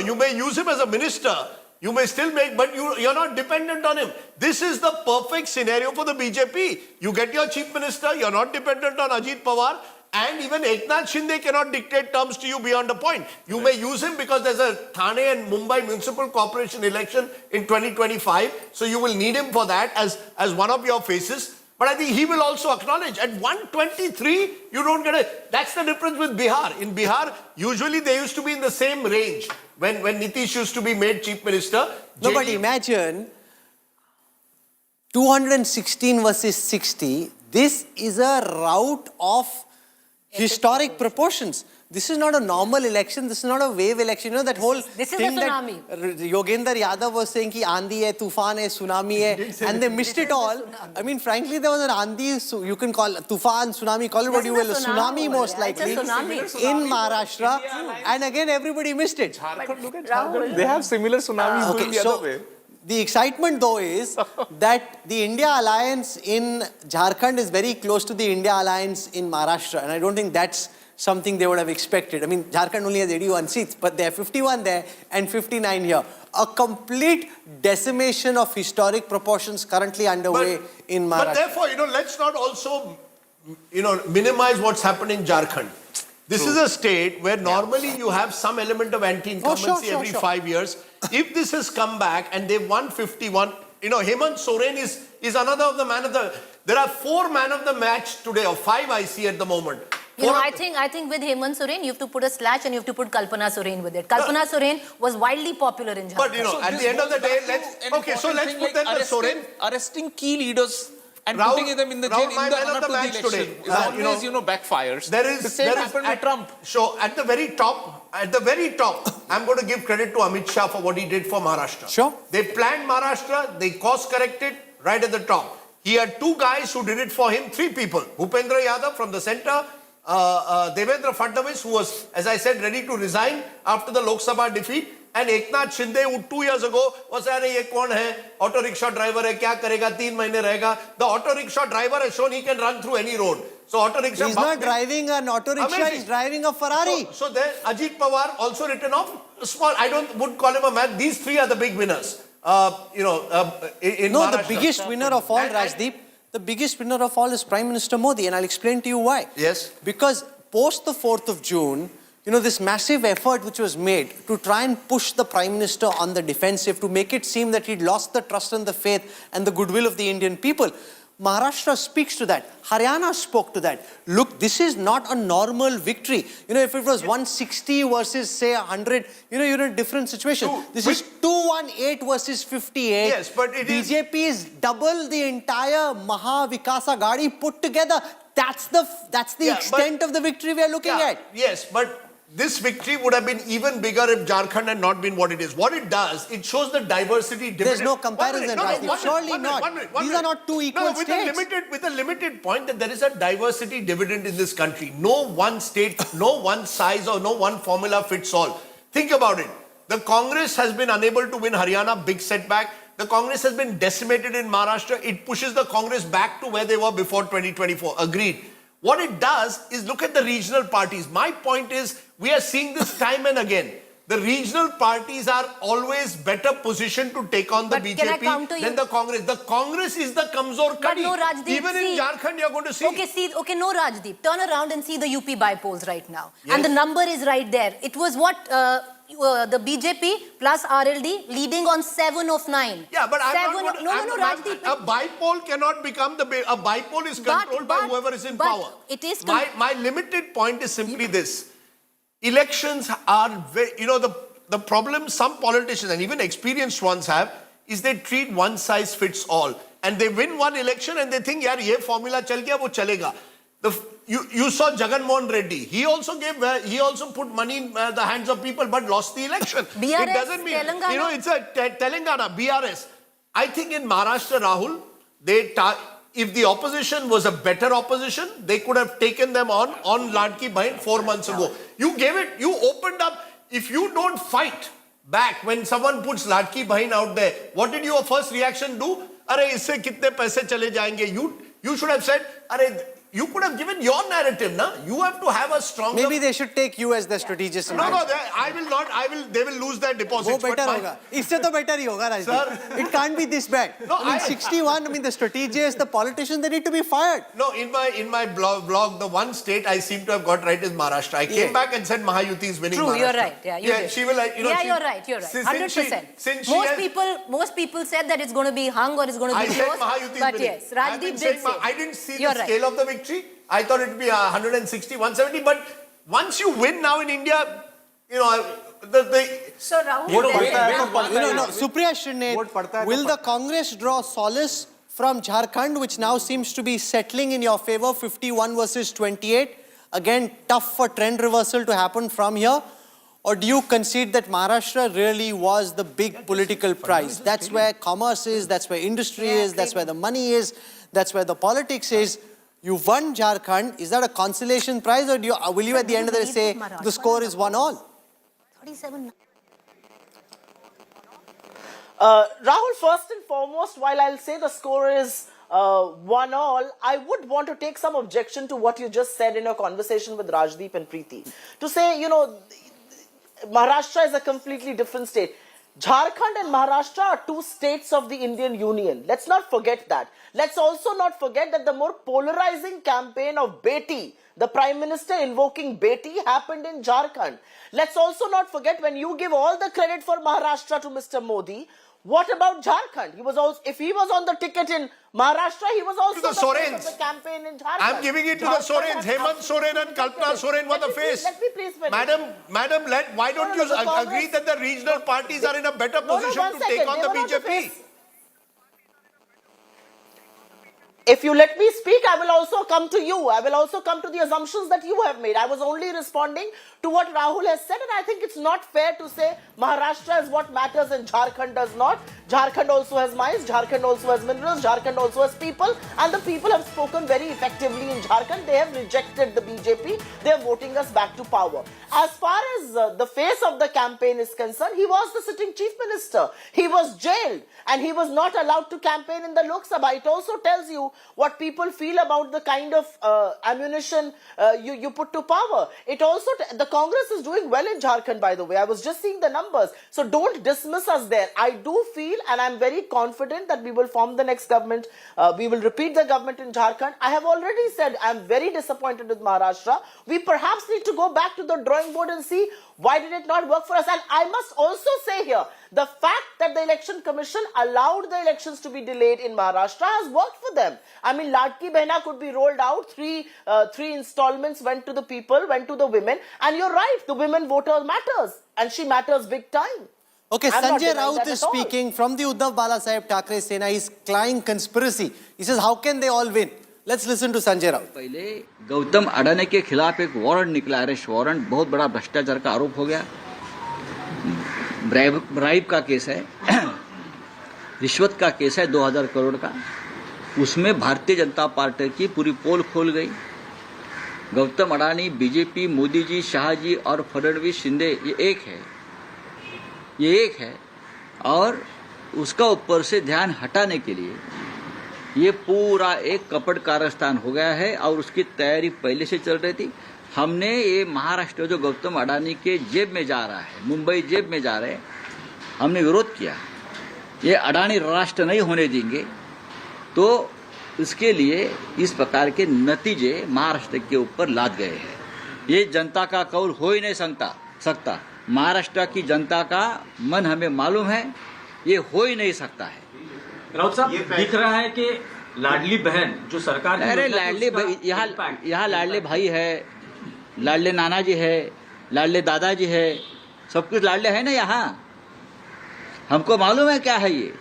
you may use him as a minister, you may still make, but you're not dependent on him. This is the perfect scenario for the BJP. You get your chief minister, you're not dependent on Ajit Pawar, and even Eknath Shinde cannot dictate terms to you beyond a point. You may use him because there's a Thane and Mumbai Municipal Corporation election in 2025, so you will need him for that as one of your faces. But I think he will also acknowledge at 123, you don't get it. That's the difference with Bihar. In Bihar, usually they used to be in the same range when Nitish used to be made chief minister. No, but imagine 216 versus 60. This is a rout of historic proportions. This is not a normal election. This is not a wave election. You know that whole this thing is a tsunami. that Yogendra Yadav was saying ki Aandhi hai, Tufan hai, Tsunami hai, and they missed it all. I mean, frankly, there was an Aandhi, so you can call Tufan, Tsunami, call it what you will, a tsunami most likely in Maharashtra. And again, everybody missed it. Jharkhand, look at Jharkhand. They have similar tsunamis going the other way. The excitement though is that the India alliance in Jharkhand is very close to the India alliance in Maharashtra, and I don't think that's something they would have expected. I mean, Jharkhand only has 81 seats, but there are 51 there and 59 here. A complete decimation of historic proportions currently underway in Maharashtra. But therefore, let's not also, minimize what's happened in Jharkhand. This is a state where normally you have some element of anti-incumbency every 5 years. If this has come back and they've won 51, Hemant Soren is another of the man of the... There are 4 man of the match today, or 5 I see at the moment. I think with Hemant Soren, you have to put a slash and you have to put Kalpana Soren with it. Kalpana Soren was wildly popular in Jharkhand. But, at the end of the day, let's put them the Soren. Arresting key leaders and putting them in the jail in the run-up to the election today. is always, backfires. The same happened with Trump. So, at the very top, I'm going to give credit to Amit Shah for what he did for Maharashtra. Sure. They planned Maharashtra, they course-corrected right at the top. He had two guys who did it for him, three people. Bhupendra Yadav from the center, Devendra Fadnavis, who was, as I said, ready to resign after the Lok Sabha defeat, and Eknath Shinde, who 2 years ago was saying, "Ye kaun hai? Auto rickshaw driver hai, kya karega? 3 mahine rahega." The auto rickshaw driver has shown he can run through any road. So auto rickshaw. He's not driving an auto rickshaw, Amazing. he's driving a Ferrari. So then Ajit Pawar also written off. Small, would call him a man. These three are the big winners. In No, the Maharashtra. biggest winner of all, Rajdeep, the biggest winner of all is Prime Minister Modi, and I'll explain to you why. Yes. Because post the 4th of June, this massive effort which was made to try and push the Prime Minister on the defensive, to make it seem that he'd lost the trust and the faith and the goodwill of the Indian people. Maharashtra speaks to that. Haryana spoke to that. Look, this is not a normal victory. If it was 160 versus, say, 100, you're in a different situation. This is 218 versus 58. Yes, but it is... BJP is double the entire Maha Vikasa Ghadi put together. That's the extent of the victory we are looking at. Yes, but this victory would have been even bigger if Jharkhand had not been what it is. What it does, it shows the diversity. There's no comparison, Rajdeep. Surely not. These are not two equal states. With a limited point that there is a diversity dividend in this country. No one state, no one size or no one formula fits all. Think about it. The Congress has been unable to win Haryana, big setback. The Congress has been decimated in Maharashtra. It pushes the Congress back to where they were before 2024. Agreed. What it does is look at the regional parties. My point is, we are seeing this time and again. The regional parties are always better positioned to take on the BJP than the Congress. The Congress is the Kamzor Kadi. No, Rajdeep, even in Jharkhand, you're going to see. Okay, no, Rajdeep. Turn around and see the UP by-polls right now. Yes. And the number is right there. It was what... the BJP plus RLD leading on 7 of 9. Yeah, but Rajdeep. A bypoll cannot become a bypoll is controlled by whoever is in power. It is my limited point is simply this. Elections are very, the problem some politicians and even experienced ones have is they treat one size fits all. And they win one election and they think, yaar, ye formula chal gaya, wo chalega. You saw Jagan Mohan Reddy. He also put money in the hands of people but lost the election. BRS, it doesn't mean, Telangana. It's a Telangana, BRS. I think in Maharashtra, Rahul, if the opposition was a better opposition, they could have taken them on Ladki Bahin 4 months ago. You opened up. If you don't fight back when someone puts Ladki Bahin out there, what did your first reaction do? Arey, isse kitne paise chale jayenge? You should have said, arey, you could have given your narrative, na? You have to have a stronger... Maybe they should take you as the strategist. No, I will not. They will lose their deposits. वो better होगा. इससे तो better ही होगा, Rajdeep. Sir, it can't be this bad. No, 61. The strategists, the politicians, they need to be fired. No, in my blog, the one state I seem to have got right is Maharashtra. I came back and said Mahayuti is winning. True, Maharashtra. You're right. Yeah, you did. She will. You're right. 100%. Most people said that it's going to be hung or it's going to be close. I said Mahayuti is but winning. yes, Rajdeep did say. I didn't see the scale of the victory. I thought it would be 160, 170. But once you win now in India, So Rahul, Supriya Shrinate, will the Congress draw solace from Jharkhand, which now seems to be settling in your favor, 51 versus 28? Again, tough for trend reversal to happen from here. Or do you concede that Maharashtra really was the big political prize? That's where commerce is, that's where industry is, that's where the money is, that's where the politics is. You won Jharkhand. Is that a consolation prize, or will you at the end of the day say the score is 1-all? 37. Rahul, first and foremost, while I'll say the score is 1-all, I would want to take some objection to what you just said in your conversation with Rajdeep and Preeti. To say, Maharashtra is a completely different state. Jharkhand and Maharashtra are two states of the Indian Union. Let's not forget that. Let's also not forget that the more polarizing campaign of Beti, the Prime Minister invoking Beti, happened in Jharkhand. Let's also not forget, when you give all the credit for Maharashtra to Mr. Modi, what about Jharkhand? If he was on the ticket in Maharashtra, he was also the face of the campaign in Jharkhand. I'm giving it to the Sorens. Hemant Soren and Kalpana Soren were the face. Let me please finish. Madam, why don't you agree that the regional parties are in a better position to take on the BJP? If you let me speak, I will also come to you. I will also come to the assumptions that you have made. I was only responding to what Rahul has said, and I think it's not fair to say Maharashtra is what matters and Jharkhand does not. Jharkhand also has mines, Jharkhand also has minerals, Jharkhand also has people, and the people have spoken very effectively in Jharkhand. They have rejected the BJP. They are voting us back to power. As far as the face of the campaign is concerned, he was the sitting chief minister. He was jailed and he was not allowed to campaign in the Lok Sabha. It also tells you what people feel about the kind of ammunition you put to power. It also, the Congress is doing well in Jharkhand, by the way. I was just seeing the numbers. So don't dismiss us there. I do feel, and I'm very confident that we will form the next government. We will repeat the government in Jharkhand. I have already said I'm very disappointed with Maharashtra. We perhaps need to go back to the drawing board and see why did it not work for us. And I must also say here, the fact that the Election Commission allowed the elections to be delayed in Maharashtra has worked for them. I mean, Ladki Behna could be rolled out. Three installments went to the people, went to the women. And you're right, the women voter matters. And she matters big time. Okay, I'm not Sanjay denying Raut that is at all. speaking from the Uddhav Balasaheb Thackeray Sena. He's crying conspiracy. He says, how can they all win? Let's listen to Sanjay Raut. पहले गौतम अडानी के खिलाफ एक warrant निकला, arrest warrant, बहुत बड़ा भ्रष्टाचार का आरोप हो गया, ब्राइब का केस है, रिश्वत का केस है 2000 करोड़ का, उसमें भारतीय जनता पार्टी की पूरी पोल खोल गई। गौतम अडानी, बीजेपी, मोदी जी, शाह जी और फडणवीस, शिंदे, ये एक है और उसका ऊपर से ध्यान हटाने के लिए ये पूरा एक कपट कारस्तान हो गया है और उसकी तैयारी पहले से चल रही थी। हमने ये महाराष्ट्र जो गौतम अडानी के जेब में जा रहा है, मुंबई जेब में जा रहे हैं, हमने विरोध किया। ये अडानी राष्ट्र नहीं होने देंगे, तो इसके लिए इस प्रकार के नतीजे महाराष्ट्र के ऊपर लाद गए हैं। ये जनता का कौल हो ही नहीं सकता। महाराष्ट्र की जनता का मन हमें मालूम है, ये हो ही नहीं सकता है। राउत साहब, दिख रहा है कि लाडली बहन जो सरकार, अरे लाडली भाई, यहाँ लाडले भाई है, लाडले नाना जी है, लाडले दादाजी है, सब कुछ लाडले है ना यहाँ। हमको मालूम है क्या है ये।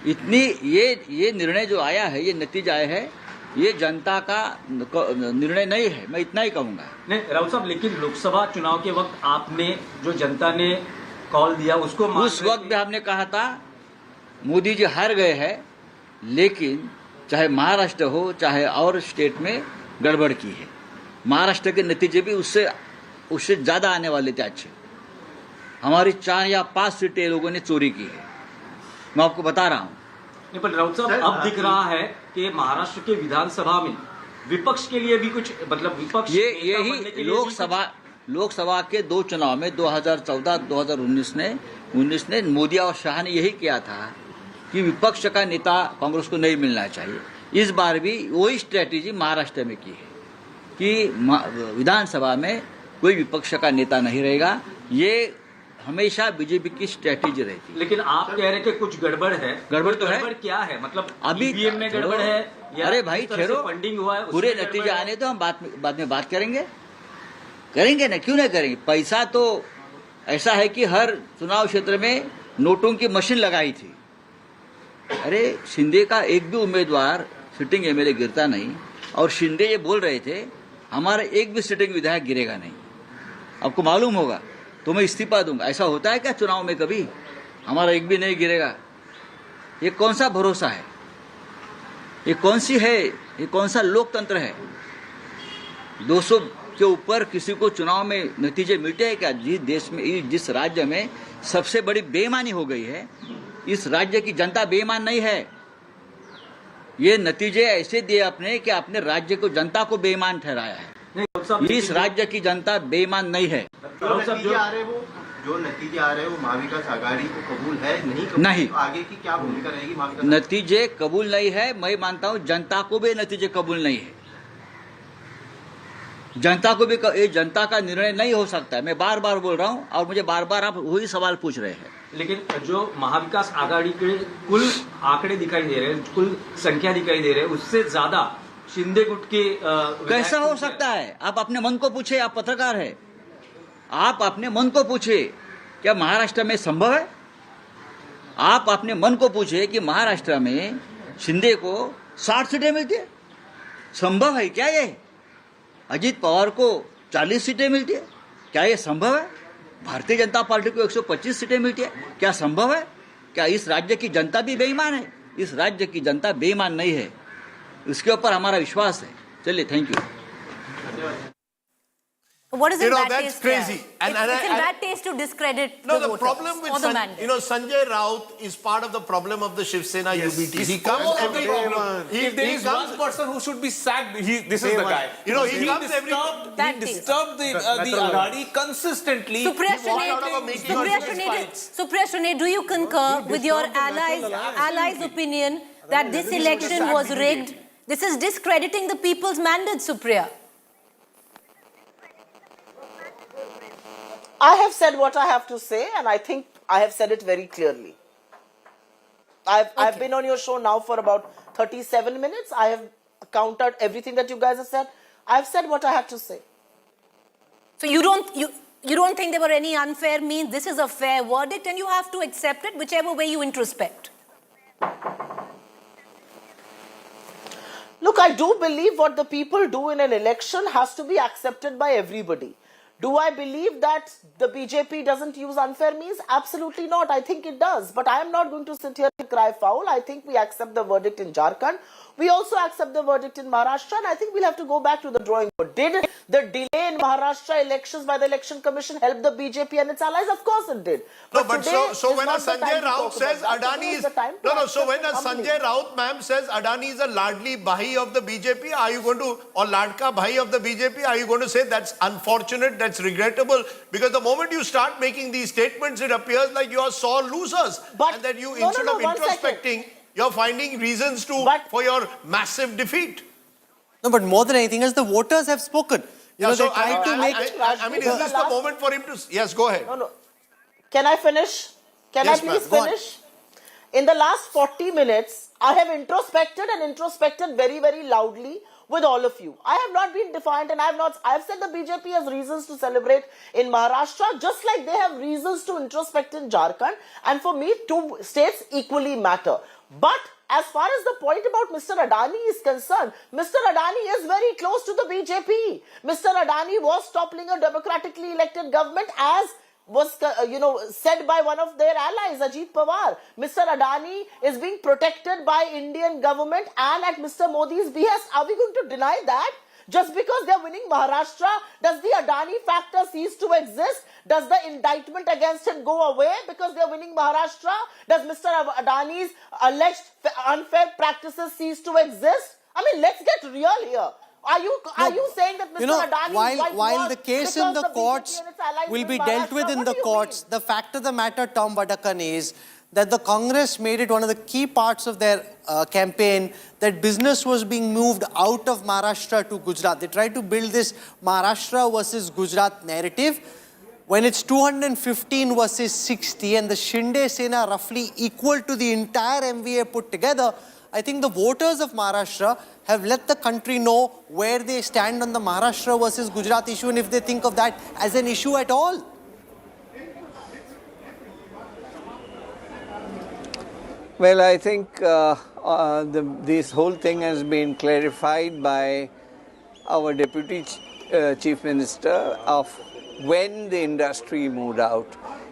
इतनी ये निर्णय जो आया है, ये नतीजा आया है, ये जनता का निर्णय नहीं है, मैं इतना ही कहूंगा। नहीं राउत साहब, लेकिन लोकसभा चुनाव के वक्त आपने जो जनता ने कॉल दिया उसको उस वक्त भी हमने कहा था मोदी जी हार गए हैं, लेकिन चाहे महाराष्ट्र हो चाहे और स्टेट में गड़बड़ की है। महाराष्ट्र के नतीजे भी उससे ज्यादा आने वाले थे अच्छे। हमारी 4 या 5 सीटें लोगों ने चोरी की है, मैं आपको बता रहा हूँ। नहीं, पर राउत साहब, अब दिख रहा है कि महाराष्ट्र के विधानसभा में विपक्ष के लिए भी कुछ, मतलब विपक्ष यही लोकसभा के 2 चुनाव में 2014-2019 में मोदी और शाह ने यही किया था कि विपक्ष का नेता कांग्रेस को नहीं मिलना चाहिए। इस बार भी वही स्ट्रेटेजी महाराष्ट्र में की है कि विधानसभा में कोई विपक्ष का नेता नहीं रहेगा। ये हमेशा बीजेपी की स्ट्रेटेजी रहती है। लेकिन आप कह रहे हैं कि कुछ गड़बड़ है। गड़बड़ तो है। गड़बड़ क्या है? मतलब अभी ईवीएम में गड़बड़ है या अरे भाई ठहरो, फंडिंग हुआ है, पूरे नतीजे आने तो हम बाद में बात करेंगे ना, क्यों नहीं करेंगे। पैसा तो ऐसा है कि हर चुनाव क्षेत्र में नोटों की मशीन लगाई थी। अरे शिंदे का एक भी उम्मीदवार सिटिंग एमएलए गिरता नहीं, और शिंदे ये बोल रहे थे हमारा एक भी सिटिंग विधायक गिरेगा नहीं। आपको मालूम होगा तो मैं इस्तीफा दूंगा। ऐसा होता है क्या चुनाव में कभी? हमारा एक भी नहीं गिरेगा। ये कौन सा भरोसा है? ये कौन सा लोकतंत्र है? 200 के ऊपर किसी को चुनाव में नतीजे मिलते हैं क्या? जिस देश में, जिस राज्य में सबसे बड़ी बेईमानी हो गई है, इस राज्य की जनता बेईमान नहीं है। ये नतीजे ऐसे दिए आपने कि अपने राज्य को, जनता को बेईमान ठहराया है। इस राज्य की जनता बेईमान नहीं है। जो नतीजे आ रहे हैं वो महाविकास आघाड़ी को कबूल है नहीं, तो आगे की क्या भूमिका रहेगी महाविकास? नतीजे कबूल नहीं है, मैं मानता हूं जनता को भी नतीजे कबूल नहीं है। जनता को भी ये जनता का निर्णय नहीं हो सकता है। मैं बार बार बोल रहा हूं और मुझे बार बार आप वही सवाल पूछ रहे हैं। लेकिन जो महाविकास आघाड़ी के कुल आंकड़े दिखाई दे रहे हैं, कुल संख्या दिखाई दे रहे हैं, उससे ज्यादा शिंदे गुट के कैसा हो सकता है? आप अपने मन को पूछे, आप पत्रकार है, आप अपने मन को पूछे क्या महाराष्ट्र में संभव है? आप अपने मन को पूछे कि महाराष्ट्र में शिंदे को 60 सीटें मिलती है? संभव है क्या ये? अजीत पवार को 40 सीटें मिलती है, क्या ये संभव है? भारतीय जनता पार्टी को 125 सीटें मिलती है, क्या संभव है? क्या इस राज्य की जनता भी बेईमान है? इस राज्य की जनता बेईमान नहीं है, उसके ऊपर हमारा विश्वास है. चलिए, thank you. What is in bad that's taste crazy. there? It's in bad taste to discredit No, the the voters problem with or the mandate. Sanjay Raut is part of the problem of the Shiv Sena UBT. He comes every If there is one person who should be sacked, this is the guy. He comes every. He disturbed the Adani consistently. Supriya Shane, do you concur with your allies' opinion that this election was rigged? This is discrediting the people's mandate, Supriya. I have said what I have to say, and I think I have said it very clearly. I've been on your show now for about 37 minutes. I have countered everything that you guys have said. I've said what I have to say. So you don't think there were any unfair means? This is a fair verdict, and you have to accept it whichever way you introspect. Look, I do believe what the people do in an election has to be accepted by everybody. Do I believe that the BJP doesn't use unfair means? Absolutely not. I think it does. But I am not going to sit here and cry foul. I think we accept the verdict in Jharkhand. We also accept the verdict in Maharashtra, and I think we'll have to go back to the drawing board. Did the delay in Maharashtra elections by the Election Commission help the BJP and its allies? Of course it did. No, but so when a Sanjay Raut says Adani is so when a Sanjay Raut ma'am says Adani is a ladli bhai of the BJP, are you going to, or ladka bhai of the BJP, are you going to say that's unfortunate, that's regrettable? Because the moment you start making these statements, it appears like you are sore losers, and that you instead of introspecting, you're finding reasons for your massive defeat. No, but more than anything else, the voters have spoken. They tried to make. I mean, is this the moment for him to? Yes, go ahead. No. Can I finish? Can I please finish? In the last 40 minutes, I have introspected very, very loudly with all of you. I have not been defiant, and I have said the BJP has reasons to celebrate in Maharashtra, just like they have reasons to introspect in Jharkhand. And for me, two states equally matter. But as far as the point about Mr. Adani is concerned, Mr. Adani is very close to the BJP. Mr. Adani was toppling a democratically elected government, as was said by one of their allies, Ajit Pawar. Mr. Adani is being protected by Indian government and at Mr. Modi's behest. Are we going to deny that? Just because they are winning Maharashtra, does the Adani factor cease to exist? Does the indictment against him go away because they are winning Maharashtra? Does Mr. Adani's alleged unfair practices cease to exist? I mean, let's get real here. Are you saying that Mr. Adani while the case in the courts will be dealt with in the courts, the fact of the matter, Tom Vadakan, is that the Congress made it one of the key parts of their campaign that business was being moved out of Maharashtra to Gujarat. They tried to build this Maharashtra versus Gujarat narrative. When it's 215 versus 60 and the Shinde Sena roughly equal to the entire MVA put together, I think the voters of Maharashtra have let the country know where they stand on the Maharashtra versus Gujarat issue, and if they think of that as an issue at all. Well, I think this whole thing has been clarified by our Deputy Chief Minister of when the industry moved out.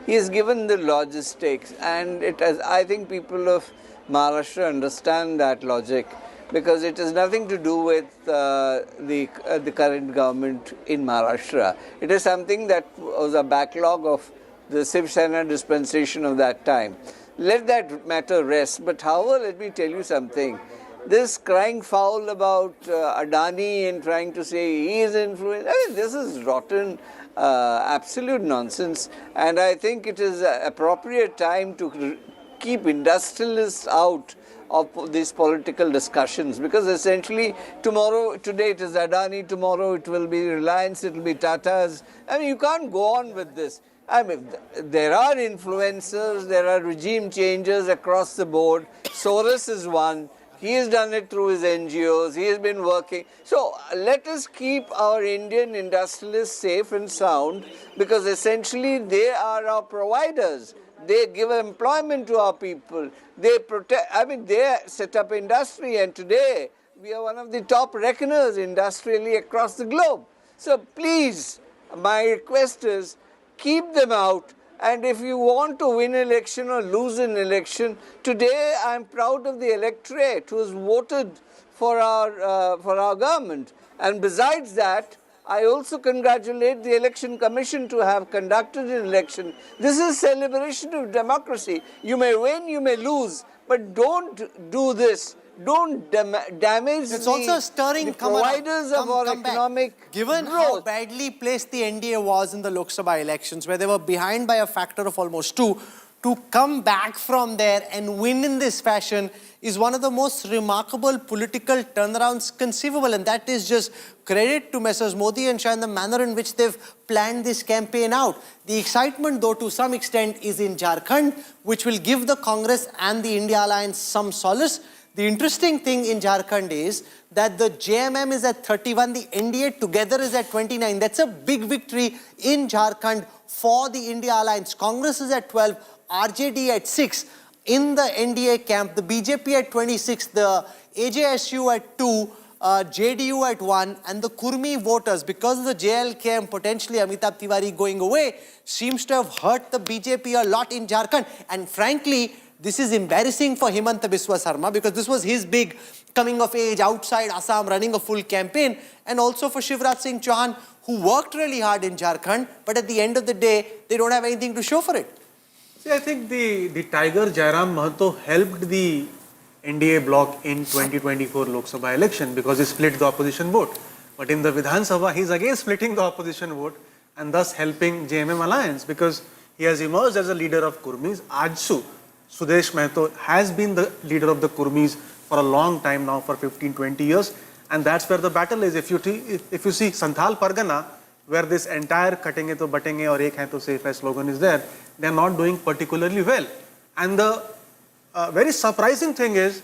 He has given the logistics, and I think people of Maharashtra understand that logic, because it has nothing to do with the current government in Maharashtra. It is something that was a backlog of the Shiv Sena dispensation of that time. Let that matter rest. But however, let me tell you something. This crying foul about Adani and trying to say he is influenced, I mean, this is rotten, absolute nonsense. And I think it is an appropriate time to keep industrialists out of these political discussions, because essentially today it is Adani, tomorrow it will be Reliance, it will be Tata's. I mean, you can't go on with this. I mean, there are influencers, there are regime changers across the board. Soros is one. He has done it through his NGOs. He has been working. So let us keep our Indian industrialists safe and sound, because essentially they are our providers. They give employment to our people. They protect, I mean, they set up industry, and today we are one of the top reckoners industrially across the globe. So please, my request is keep them out. And if you want to win an election or lose an election, today I'm proud of the electorate who has voted for our government. And besides that, I also congratulate the Election Commission to have conducted an election. This is a celebration of democracy. You may win, you may lose, but don't do this. Don't damage It's also stirring the providers of our economic Given growth. how badly placed the NDA was in the Lok Sabha elections, where they were behind by a factor of almost 2, to come back from there and win in this fashion is one of the most remarkable political turnarounds conceivable. And that is just credit to Messrs. Modi and Shah in the manner in which they've planned this campaign out. The excitement, though, to some extent is in Jharkhand, which will give the Congress and the India alliance some solace. The interesting thing in Jharkhand is that the JMM is at 31, the NDA together is at 29. That's a big victory in Jharkhand for the India alliance. Congress is at 12, RJD at 6. In the NDA camp, the BJP at 26, the AJSU at 2, JDU at 1, and the Kurmi voters, because of the JLK and potentially Amitabh Tiwari going away, seems to have hurt the BJP a lot in Jharkhand. And frankly, this is embarrassing for Himanta Biswa Sarma, because this was his big coming of age outside Assam, running a full campaign, and also for Shivraj Singh Chauhan, who worked really hard in Jharkhand, but at the end of the day, they don't have anything to show for it. See, I think the Tiger Jairam Mahato helped the NDA bloc in 2024 Lok Sabha election because he split the opposition vote. But in the Vidhan Sabha, he is again splitting the opposition vote and thus helping JMM alliance, because he has emerged as a leader of Kurmis. Ajsu, Sudesh Mahto has been the leader of the Kurmis for a long time now, for 15-20 years, and that's where the battle is. If you see Santhal Pargana, where this entire "Katenge to batenge or ek hai to safe hai" slogan is there, they are not doing particularly well. And the very surprising thing is,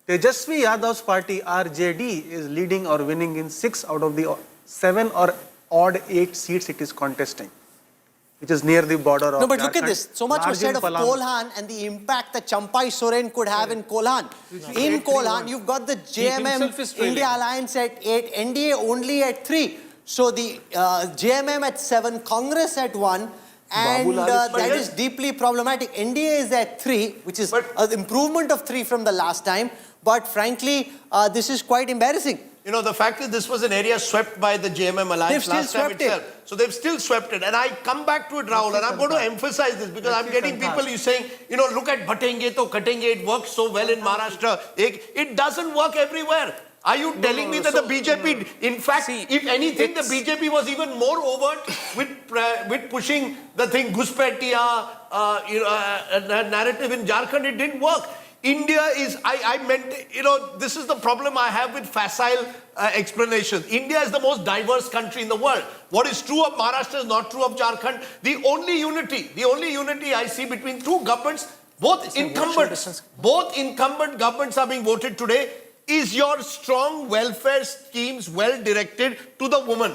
Tejasvi Yadav's party RJD is leading or winning in 6 out of the 7 or odd 8 seats it is contesting, which is near the border of No, but Jharkhand. look at this. So much was said of Kolhan and the impact that Champai Soren could have in Kolhan. In Kolhan, you've got the JMM India alliance at 8, NDA only at 3. So the JMM at 7, Congress at 1, and that is deeply problematic. NDA is at 3, which is an improvement of 3 from the last time. But frankly, this is quite embarrassing. You know, the fact is this was an area swept by the JMM alliance last time itself. So they've still swept it. And I come back to it, Rahul, and I'm going to emphasize this because I'm getting people you saying, you know, look at Bhatenge to Katenge, it works so well in Maharashtra. It doesn't work everywhere. Are you telling me that the BJP, in fact, if anything, the BJP was even more overt with pushing the thing, Guspetiya narrative in Jharkhand? It didn't work. India is, I meant, you know, this is the problem I have with facile explanations. India is the most diverse country in the world. What is true of Maharashtra is not true of Jharkhand. The only unity I see between two governments, both incumbent governments are being voted today, is your strong welfare schemes well directed to the woman.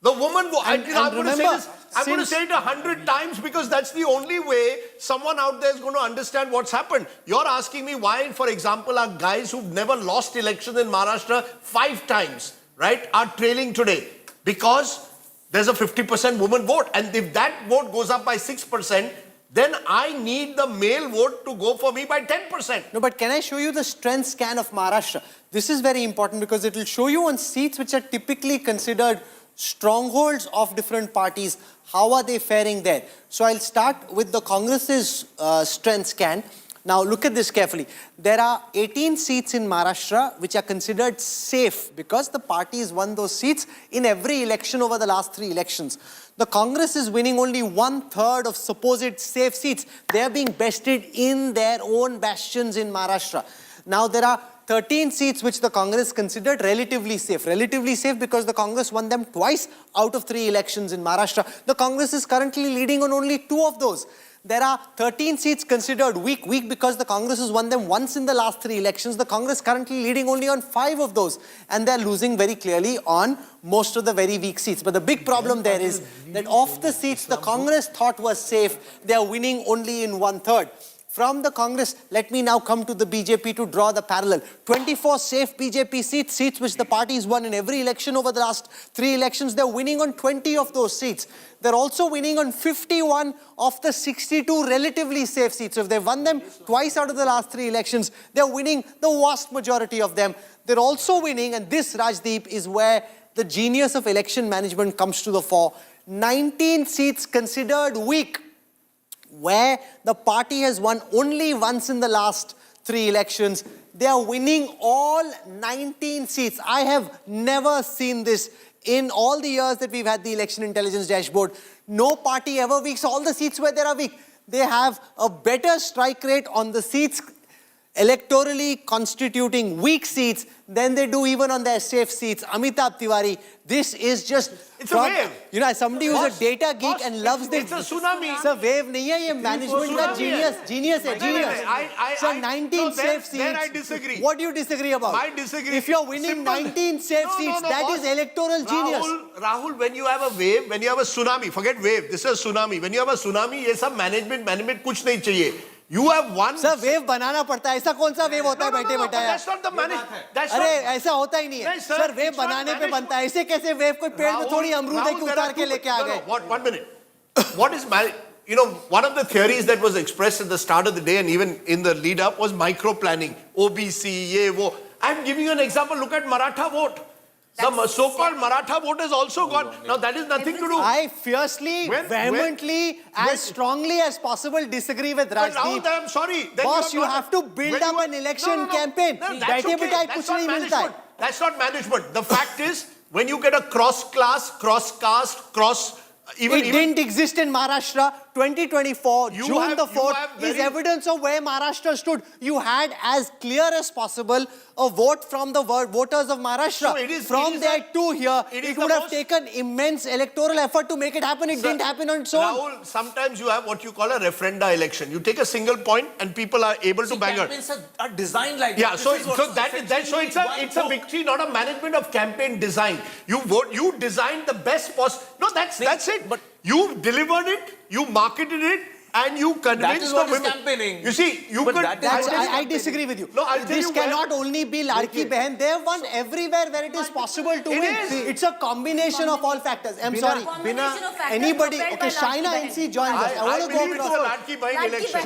The woman, I'm going to say this, I'm going to say it 100 times because that's the only way someone out there is going to understand what's happened. You're asking me why, for example, our guys who've never lost elections in Maharashtra 5 times, right, are trailing today. Because there's a 50% woman vote. And if that vote goes up by 6%, then I need the male vote to go for me by 10%. No, but can I show you the strength scan of Maharashtra? This is very important because it will show you on seats which are typically considered strongholds of different parties. How are they faring there? So I'll start with the Congress's strength scan. Now look at this carefully. There are 18 seats in Maharashtra which are considered safe because the party has won those seats in every election over the last 3 elections. The Congress is winning only 1/3 of supposed safe seats. They are being bested in their own bastions in Maharashtra. Now there are 13 seats which the Congress considered relatively safe. Relatively safe because the Congress won them twice out of 3 elections in Maharashtra. The Congress is currently leading on only 2 of those. There are 13 seats considered weak because the Congress has won them once in the last 3 elections. The Congress currently leading only on 5 of those. And they're losing very clearly on most of the very weak seats. But the big problem there is that of the seats the Congress thought was safe, they are winning only in 1/3. From the Congress, let me now come to the BJP to draw the parallel. 24 safe BJP seats which the party has won in every election over the last 3 elections. They're winning on 20 of those seats. They're also winning on 51 of the 62 relatively safe seats. So if they've won them twice out of the last 3 elections, they're winning the vast majority of them. They're also winning, and this, Rajdeep, is where the genius of election management comes to the fore. 19 seats considered weak, where the party has won only once in the last 3 elections. They are winning all 19 seats. I have never seen this in all the years that we've had the election intelligence dashboard. No party ever weaks all the seats where they are weak. They have a better strike rate on the seats electorally constituting weak seats than they do even on their safe seats. Amitabh Tiwari, this is just... It's a wave. You know, as somebody who's a data geek and loves this... It's a tsunami. It's a wave. नहीं है ये management का genius है, genius. So 19 safe seats. There I disagree. What do you disagree about? I disagree. If you're winning 19 safe seats, that is electoral genius. Rahul, when you have a wave, when you have a tsunami, forget wave, this is a tsunami. When you have a tsunami, ये सब management कुछ नहीं चाहिए. You have one. Sir, wave बनाना पड़ता है. ऐसा कौन सा wave होता है बैठे बैठे? That's not the management. अरे ऐसा होता ही नहीं है. Sir, wave बनाने पे बनता है. ऐसे कैसे wave कोई पेड़ में थोड़ी अमरूद है कि उतार के लेके आ गए? One minute. What is you know, one of the theories that was expressed at the start of the day and even in the lead up was micro planning. OBC, ye wo. I'm giving you an example. Look at Maratha vote. The so-called Maratha vote has also gone. Now that is nothing to do. I fiercely, vehemently, as strongly as possible disagree with Rajdeep. I'm sorry. Boss, you have to build up an election campaign. That's okay. That's not management. The fact is, when you get a cross-class, cross-caste, it didn't exist in Maharashtra. 2024, June the 4th is evidence of where Maharashtra stood. You had as clear as possible a vote from the voters of Maharashtra. So from there to here, it would have taken immense electoral effort to make it happen. It didn't happen on its own. Rahul, sometimes you have what you call a referenda election. You take a single point and people are able to bang it. Campaigns are designed like that. So it's a victory, not a management of campaign design. You vote, you designed the best possible. No, that's it. But you delivered it, you marketed it, and you convinced the women. Campaigning. You see, I disagree with you. No, I'll tell this you cannot only be Ladki Behan. They have won everywhere where it is possible to win. It's a combination of all factors. I'm sorry. Anybody. Okay, Shaina NC joins us. I want to go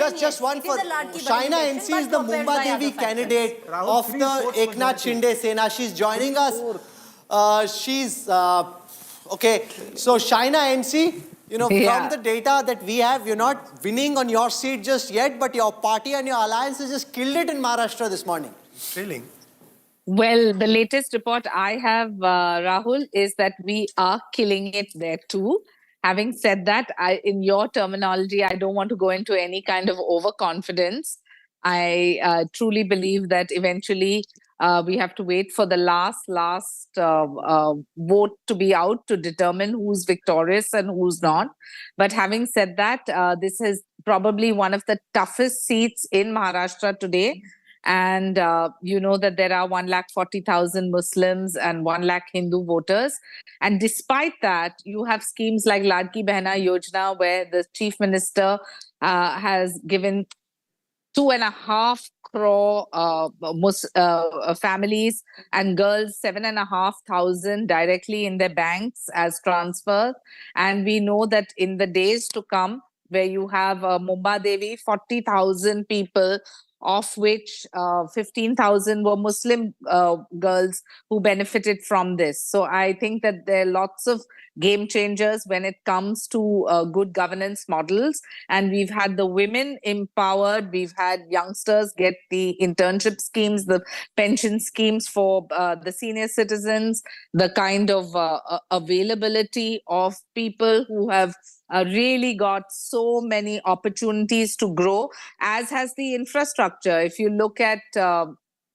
across. Just one for Shaina NC is the Mumba Devi candidate of the Eknath Shinde Sena. She's joining us. She's okay. So Shaina NC. You know, from the data that we have, you're not winning on your seat just yet, but your party and your alliance has just killed it in Maharashtra this morning. Really? Well, the latest report I have, Rahul, is that we are killing it there too. Having said that, in your terminology, I don't want to go into any kind of overconfidence. I truly believe that eventually we have to wait for the last vote to be out to determine who's victorious and who's not. But having said that, this is probably one of the toughest seats in Maharashtra today. And you know that there are 140,000 Muslims and 1 lakh Hindu voters. And despite that, you have schemes like Ladki Behna Yojana, where the chief minister has given 2.5 crore families and girls 7,500 directly in their banks as transfers. And we know that in the days to come, where you have Mumba Devi, 40,000 people, of which 15,000 were Muslim girls who benefited from this. So I think that there are lots of game changers when it comes to good governance models. And we've had the women empowered. We've had youngsters get the internship schemes, the pension schemes for the senior citizens, the kind of availability of people who have really got so many opportunities to grow, as has the infrastructure. If you look at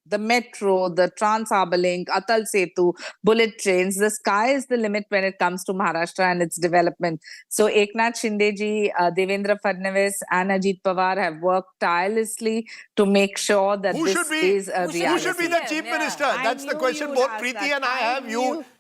the metro, the Trans-Harbour Link, Atal Setu, bullet trains. The sky is the limit when it comes to Maharashtra and its development. So Eknath Shinde ji, Devendra Fadnavis and Ajit Pawar have worked tirelessly to make sure that Who this should be, is a reality. who should be the chief minister? That's the question both Preeti and I have.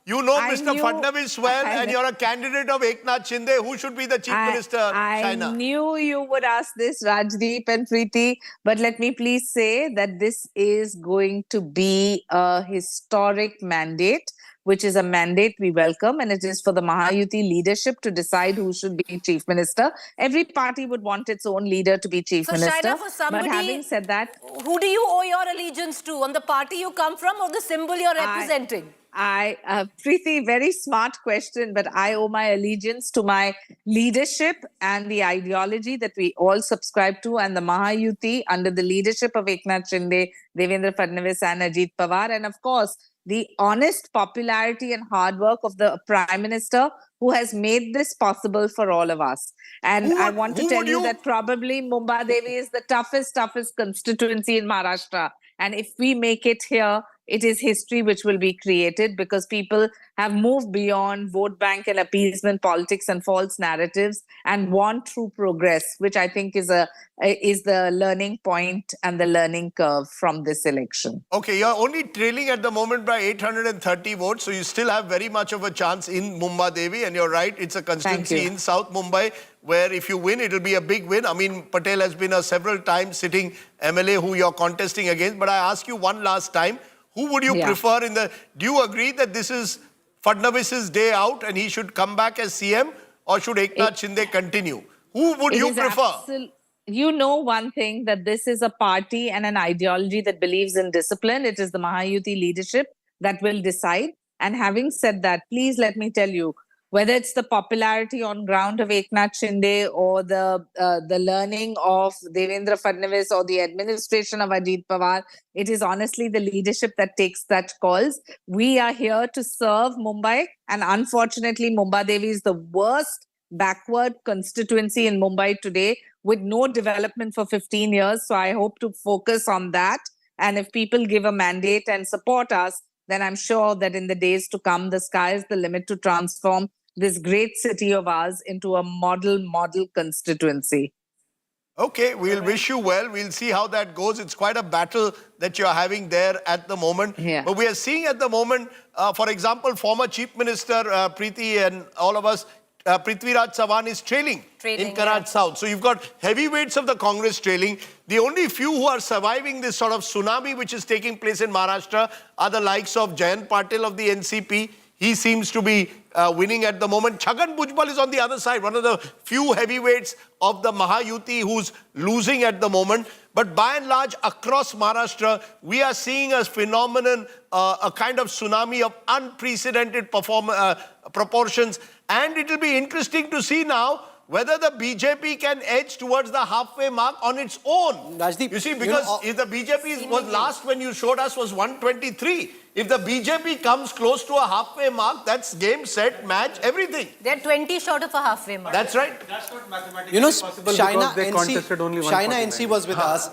You know Mr. Fadnavis well, and you're a candidate of Eknath Shinde. Who should be the chief minister, China? I knew you would ask this, Rajdeep and Preeti, but let me please say that this is going to be a historic mandate, which is a mandate we welcome, and it is for the Mahayuti leadership to decide who should be chief minister. Every party would want its own leader to be chief minister. Shaina, for somebody, but having said that, who do you owe your allegiance to? On the party you come from or the symbol you're representing? Preeti, very smart question, but I owe my allegiance to my leadership and the ideology that we all subscribe to, and the Mahayuti under the leadership of Eknath Shinde, Devendra Fadnavis and Ajit Pawar, and of course, the honest popularity and hard work of the Prime Minister who has made this possible for all of us. And I want to tell you that probably Mumbai Devi is the toughest constituency in Maharashtra. And if we make it here, it is history which will be created, because people have moved beyond vote bank and appeasement politics and false narratives and want true progress, which I think is the learning point and the learning curve from this election. Okay, you're only trailing at the moment by 830 votes, so you still have very much of a chance in Mumbai Devi, and you're right, it's a constituency in South Mumbai where if you win, it'll be a big win. Amin Patel has been a several times sitting MLA who you're contesting against, but I ask you one last time, who would you prefer do you agree that this is Fadnavis's day out and he should come back as CM, or should Eknath Shinde continue? Who would you prefer? You know one thing, that this is a party and an ideology that believes in discipline. It is the Mahayuti leadership that will decide. And having said that, please let me tell you, whether it's the popularity on ground of Eknath Shinde or the learning of Devendra Fadnavis or the administration of Ajit Pawar, it is honestly the leadership that takes such calls. We are here to serve Mumbai, and unfortunately, Mumbai Devi is the worst backward constituency in Mumbai today, with no development for 15 years. So I hope to focus on that. And if people give a mandate and support us, then I'm sure that in the days to come, the sky is the limit to transform this great city of ours into a model constituency. Okay, we'll wish you well. We'll see how that goes. It's quite a battle that you're having there at the moment. Yeah. But we are seeing at the moment, for example, former Chief Minister Preeti and all of us, Prithviraj Chavan is trailing in Karaj South. So you've got heavyweights of the Congress trailing. The only few who are surviving this sort of tsunami which is taking place in Maharashtra are the likes of Jayant Patil of the NCP. He seems to be winning at the moment. Chhagan Bhujbal is on the other side, one of the few heavyweights of the Mahayuti who's losing at the moment. But by and large, across Maharashtra, we are seeing a phenomenon, a kind of tsunami of unprecedented proportions. And it will be interesting to see now whether the BJP can edge towards the halfway mark on its own. Rajdeep, you see, because if the BJP was last when you showed us was 123, if the BJP comes close to a halfway mark, that's game, set, match, everything. They're 20 short of a halfway mark. That's right. That's not mathematically You know, possible. Shaina they contested only NC was with us.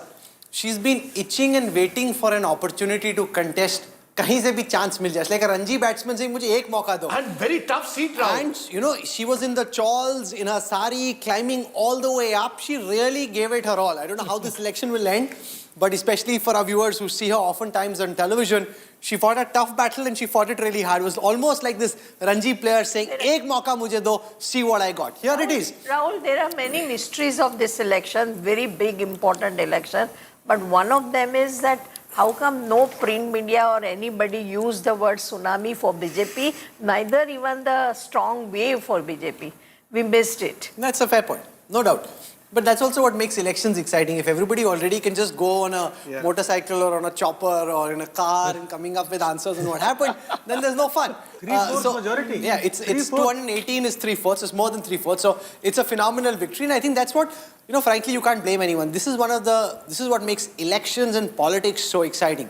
She's been itching and waiting for an opportunity to contest. कहीं से भी chance मिल जाए. Like a Ranji batsman saying, मुझे एक मौका दो. And very tough seat round. And you know, she was in the chawls, in her sari, climbing all the way up. She really gave it her all. I don't know how this election will end, but especially for our viewers who see her oftentimes on television, she fought a tough battle and she fought it really hard. It was almost like this Ranji player saying, ek mauka mujhe do, see what I got. Here it is. Rahul, there are many mysteries of this election, very big, important election. But one of them is that how come no print media or anybody used the word tsunami for BJP, neither even the strong wave for BJP? We missed it. That's a fair point, no doubt. But that's also what makes elections exciting. If everybody already can just go on a motorcycle or on a chopper or in a car and coming up with answers on what happened, then there's no fun. 3/4 majority. Yeah, it's 218 is 3/4. It's more than 3/4. So it's a phenomenal victory, and I think that's what, you know, frankly, you can't blame anyone. This is what makes elections and politics so exciting.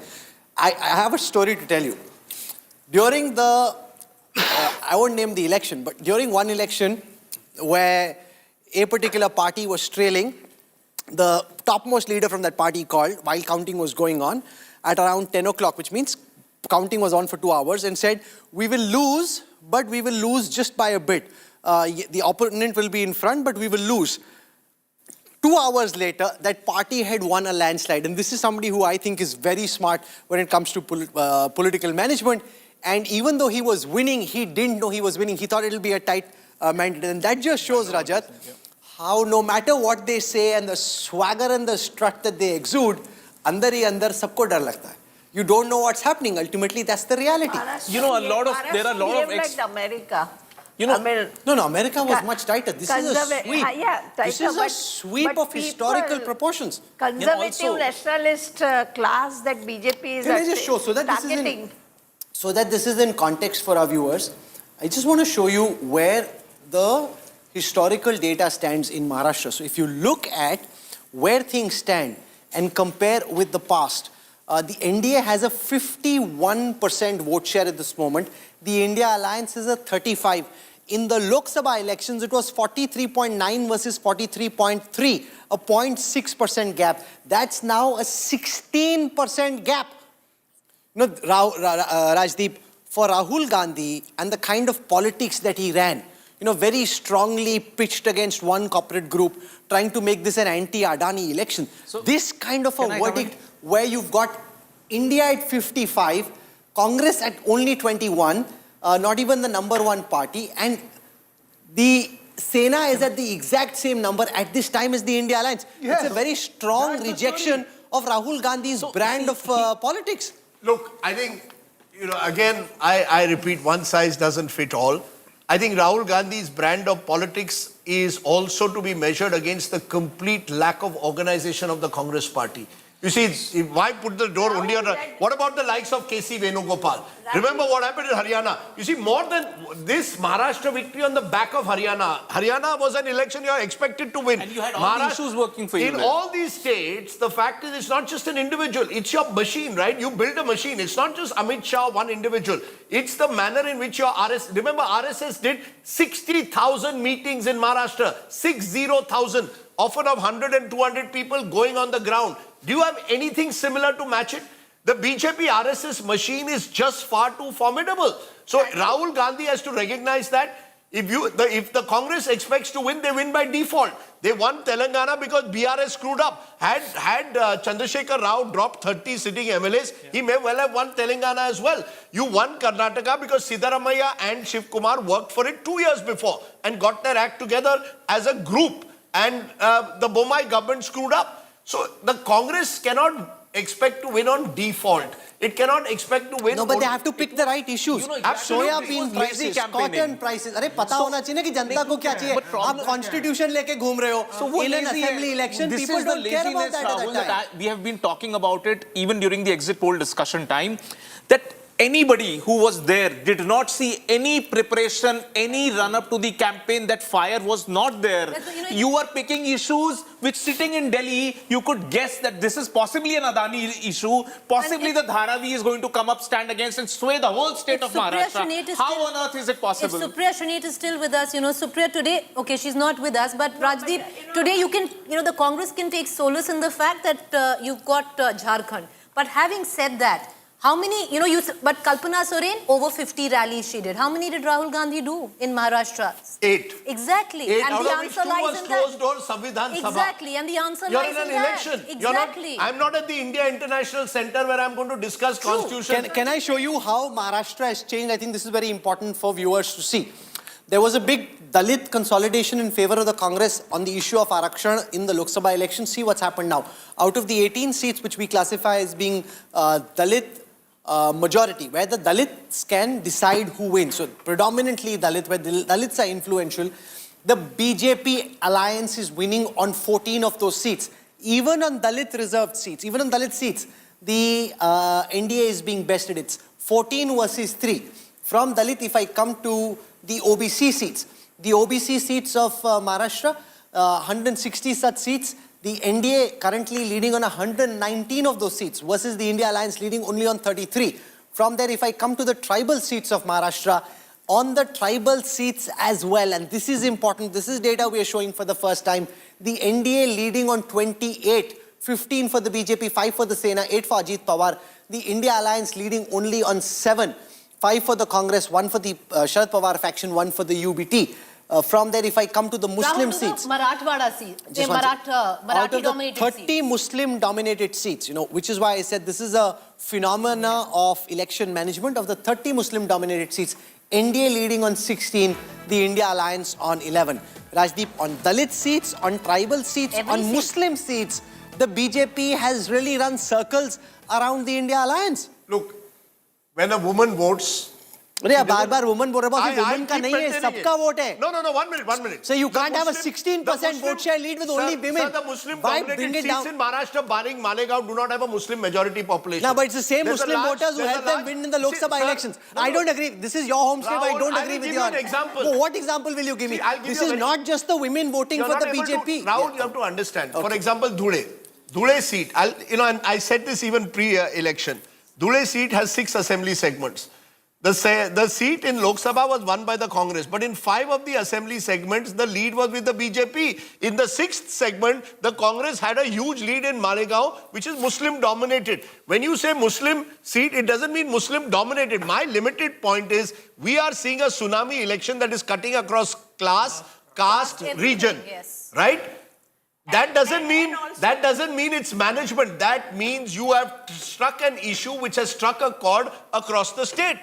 I have a story to tell you. During the, I won't name the election, but during one election where a particular party was trailing, the topmost leader from that party called while counting was going on, at around 10 o'clock, which means counting was on for 2 hours, and said, we will lose, but we will lose just by a bit. The opponent will be in front, but we will lose. 2 hours later, that party had won a landslide. And this is somebody who I think is very smart when it comes to political management. And even though he was winning, he didn't know he was winning. He thought it'll be a tight mandate. And that just shows, Rajat, how no matter what they say and the swagger and the strut that they exude, andar hi andar sabko dar lagta hai. You don't know what's happening. Ultimately, that's the reality. You know, there are a lot of like America. You know, I mean, no, America was much tighter. This is a sweep. This is a sweep of historical proportions. Conservative nationalist class that BJP is Can I just show so that targeting. this is in context for our viewers? I just want to show you where the historical data stands in Maharashtra. So if you look at where things stand and compare with the past, the NDA has a 51% vote share at this moment. The India Alliance is a 35%. In the Lok Sabha elections, it was 43.9 versus 43.3, a 0.6% gap. That's now a 16% gap. You know, Rajdeep, for Rahul Gandhi and the kind of politics that he ran, you know, very strongly pitched against one corporate group, trying to make this an anti-Adani election. So this kind of a verdict where you've got India at 55, Congress at only 21, not even the number one party, and the Sena is at the exact same number at this time as the India Alliance. Yes. It's a very strong rejection of Rahul Gandhi's brand of politics. Look, I think, you know, again, I repeat, one size doesn't fit all. I think Rahul Gandhi's brand of politics is also to be measured against the complete lack of organization of the Congress party. You see, why put the door only on... What about the likes of K.C. Venugopal? Remember what happened in Haryana? You see, more than this Maharashtra victory on the back of Haryana. Haryana was an election you are expected to win. And you had all the issues working for you. In all these states, the fact is it's not just an individual. It's your machine, right? You build a machine. It's not just Amit Shah, one individual. It's the manner in which your RSS... Remember, RSS did 60,000 meetings in Maharashtra. 60,000. Often of 100 and 200 people going on the ground. Do you have anything similar to match it? The BJP RSS machine is just far too formidable. So Rahul Gandhi has to recognize that if the Congress expects to win, they win by default. They won Telangana because BRS screwed up. Had Chandrasekhar Rao dropped 30 sitting MLAs, he may well have won Telangana as well. You won Karnataka because Siddaramaiah and Shiv Kumar worked for it 2 years before and got their act together as a group. And the Bommai government screwed up. So the Congress cannot expect to win on default. It cannot expect to win. No, but they have to pick the right issues. Soya bean prices, cotton prices. अरे पता होना चाहिए ना कि जनता को क्या चाहिए. आप constitution लेके घूम रहे हो. In an assembly election, people don't care about that at that time. We have been talking about it even during the exit poll discussion time, that anybody who was there did not see any preparation, any run-up to the campaign. That fire was not there. You were picking issues which, sitting in Delhi, you could guess that this is possibly an Adani issue. Possibly the Dharavi is going to come up, stand against and sway the whole state of Maharashtra. How on earth is it possible? If Supriya Shunit is still with us, you know, Supriya today, okay, she's not with us, but Rajdeep, today you can, you know, the Congress can take solace in the fact that you've got Jharkhand. But having said that, how many, you know, but Kalpana Soren, over 50 rallies she did. How many did Rahul Gandhi do in Maharashtra? 8. Exactly. 8, and out the of answer which 2 lies was in closed that. door Samvidhan Sabha. Exactly. And the answer You're lies in an in election. that. Exactly. I'm not at the India International Center where I'm going to discuss constitution. Can I show you how Maharashtra has changed? I think this is very important for viewers to see. There was a big Dalit consolidation in favor of the Congress on the issue of Arakshan in the Lok Sabha election. See what's happened now. Out of the 18 seats which we classify as being Dalit majority, where the Dalits can decide who wins. So predominantly Dalit, where the Dalits are influential, the BJP alliance is winning on 14 of those seats. Even on Dalit reserved seats, even on Dalit seats, the NDA is being bested. It's 14 versus 3. From Dalit, if I come to the OBC seats of Maharashtra, 160 such seats, the NDA currently leading on 119 of those seats versus the India Alliance leading only on 33. From there, if I come to the tribal seats of Maharashtra, on the tribal seats as well, and this is important, this is data we are showing for the first time, the NDA leading on 28 15 for the BJP, 5 for the Sena, 8 for Ajit Pawar. The India Alliance leading only on 7. 5 for the Congress, 1 for the Sharad Pawar faction, 1 for the UBT. From there, if I come to the Muslim seats, Marathwada seats, out of the Marathi-dominated 30 Muslim-dominated seats, which is why I said this is a phenomena of election management. Of the 30 Muslim-dominated seats, NDA leading on 16, the India Alliance on 11. Rajdeep, on Dalit seats, on tribal seats, on Muslim seats, the BJP has really run circles around the India Alliance. Look, when a woman votes, अरे बार-बार woman बोल रहे हैं, woman का नहीं है, सबका vote है. No, 1 minute. So you can't have a 16% vote share lead with only women. Sir, the Muslim Why dominated bring it seats down? in Maharashtra, barring Malegaon, do not have a Muslim majority population. No, but it's the same There's a Muslim large- voters who there's a helped them large- win in the Lok See, Sabha sir, elections. no, I don't agree. This is your home state. I Rahul, don't I agree will with give you. you an example. No, what example will you give me? See, I'll give This you a is very- not just the women voting You're for not the able to- BJP. Rahul, you have to understand. For example, Dhule seat. And I said this even pre-election. Dhule seat has 6 assembly segments. The seat in Lok Sabha was won by the Congress, but in 5 of the assembly segments, the lead was with the BJP. In the 6th segment, the Congress had a huge lead in Malegaon, which is Muslim dominated. When you say Muslim seat, it doesn't mean Muslim dominated. My limited point is, we are seeing a tsunami election that is cutting across class, caste, region, right? That doesn't mean it's management. That means you have struck an issue which has struck a chord across the state.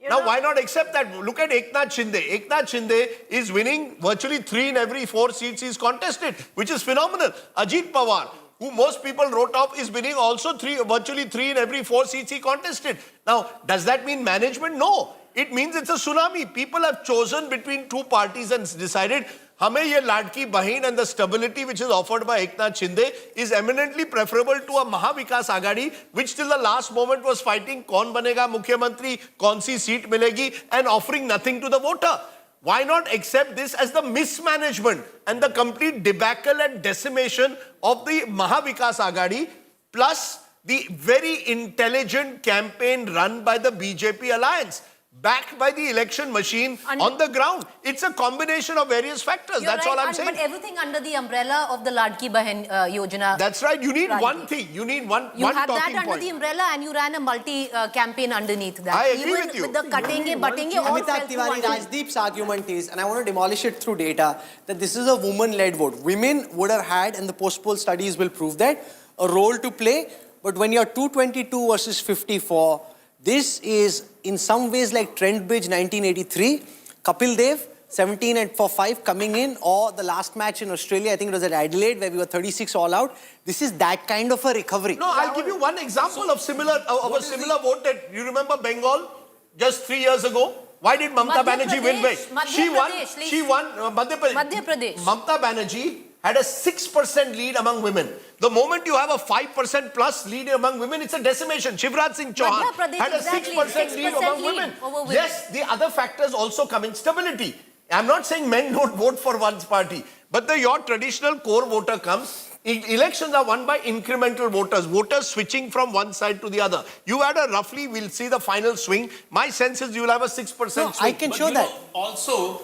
Now, why not accept that? Look at Eknath Shinde. Eknath Shinde is winning virtually 3 in every 4 seats he's contested, which is phenomenal. Ajit Pawar, who most people wrote off, is winning also virtually 3 in every 4 seats he contested. Now, does that mean management? No. It means it's a tsunami. People have chosen between 2 parties and decided, हमें ये लाडकी बहन and the stability which is offered by Eknath Shinde is eminently preferable to a Mahavikas Agadi, which till the last moment was fighting कौन बनेगा मुख्यमंत्री, कौन सी seat मिलेगी, and offering nothing to the voter. Why not accept this as the mismanagement and the complete debacle and decimation of the Mahavikas Agadi, plus the very intelligent campaign run by the BJP alliance, backed by the election machine on the ground. It's a combination of various factors. That's all I'm saying. But everything under the umbrella of the Ladki Bahen Yojana. That's right. You need one thing. You need one You had talking that under the umbrella and you ran a multi-campaign underneath that. I agree Even with you. with the cutenge, butting, all Amitabh fell through Tiwari, under- Rajdeep's argument is, and I want to demolish it through data, that this is a woman-led vote. Women would have had, and the post-poll studies will prove that, a role to play. But when you're 222 versus 54, this is in some ways like Trent Bridge 1983, Kapil Dev 17 for 5 coming in, or the last match in Australia, I think it was at Adelaide, where we were 36 all out. This is that kind of a recovery. No, I'll give you one example of a similar vote that you remember Bengal just 3 years ago. Why did Mamata Banerjee win big? She won Madhya Pradesh. Mamata Banerjee had a 6% lead among women. The moment you have a 5% plus lead among women, it's a decimation. Shivraj Singh Chauhan Madhya Pradesh, had a exactly, 6% lead among women. over women. Yes, the other factors also come in. Stability. I'm not saying men don't vote for one's party, but your traditional core voter comes. Elections are won by incremental voters switching from one side to the other. You had a roughly, we'll see the final swing. My sense is you'll have a 6% swing. I can show that. Also,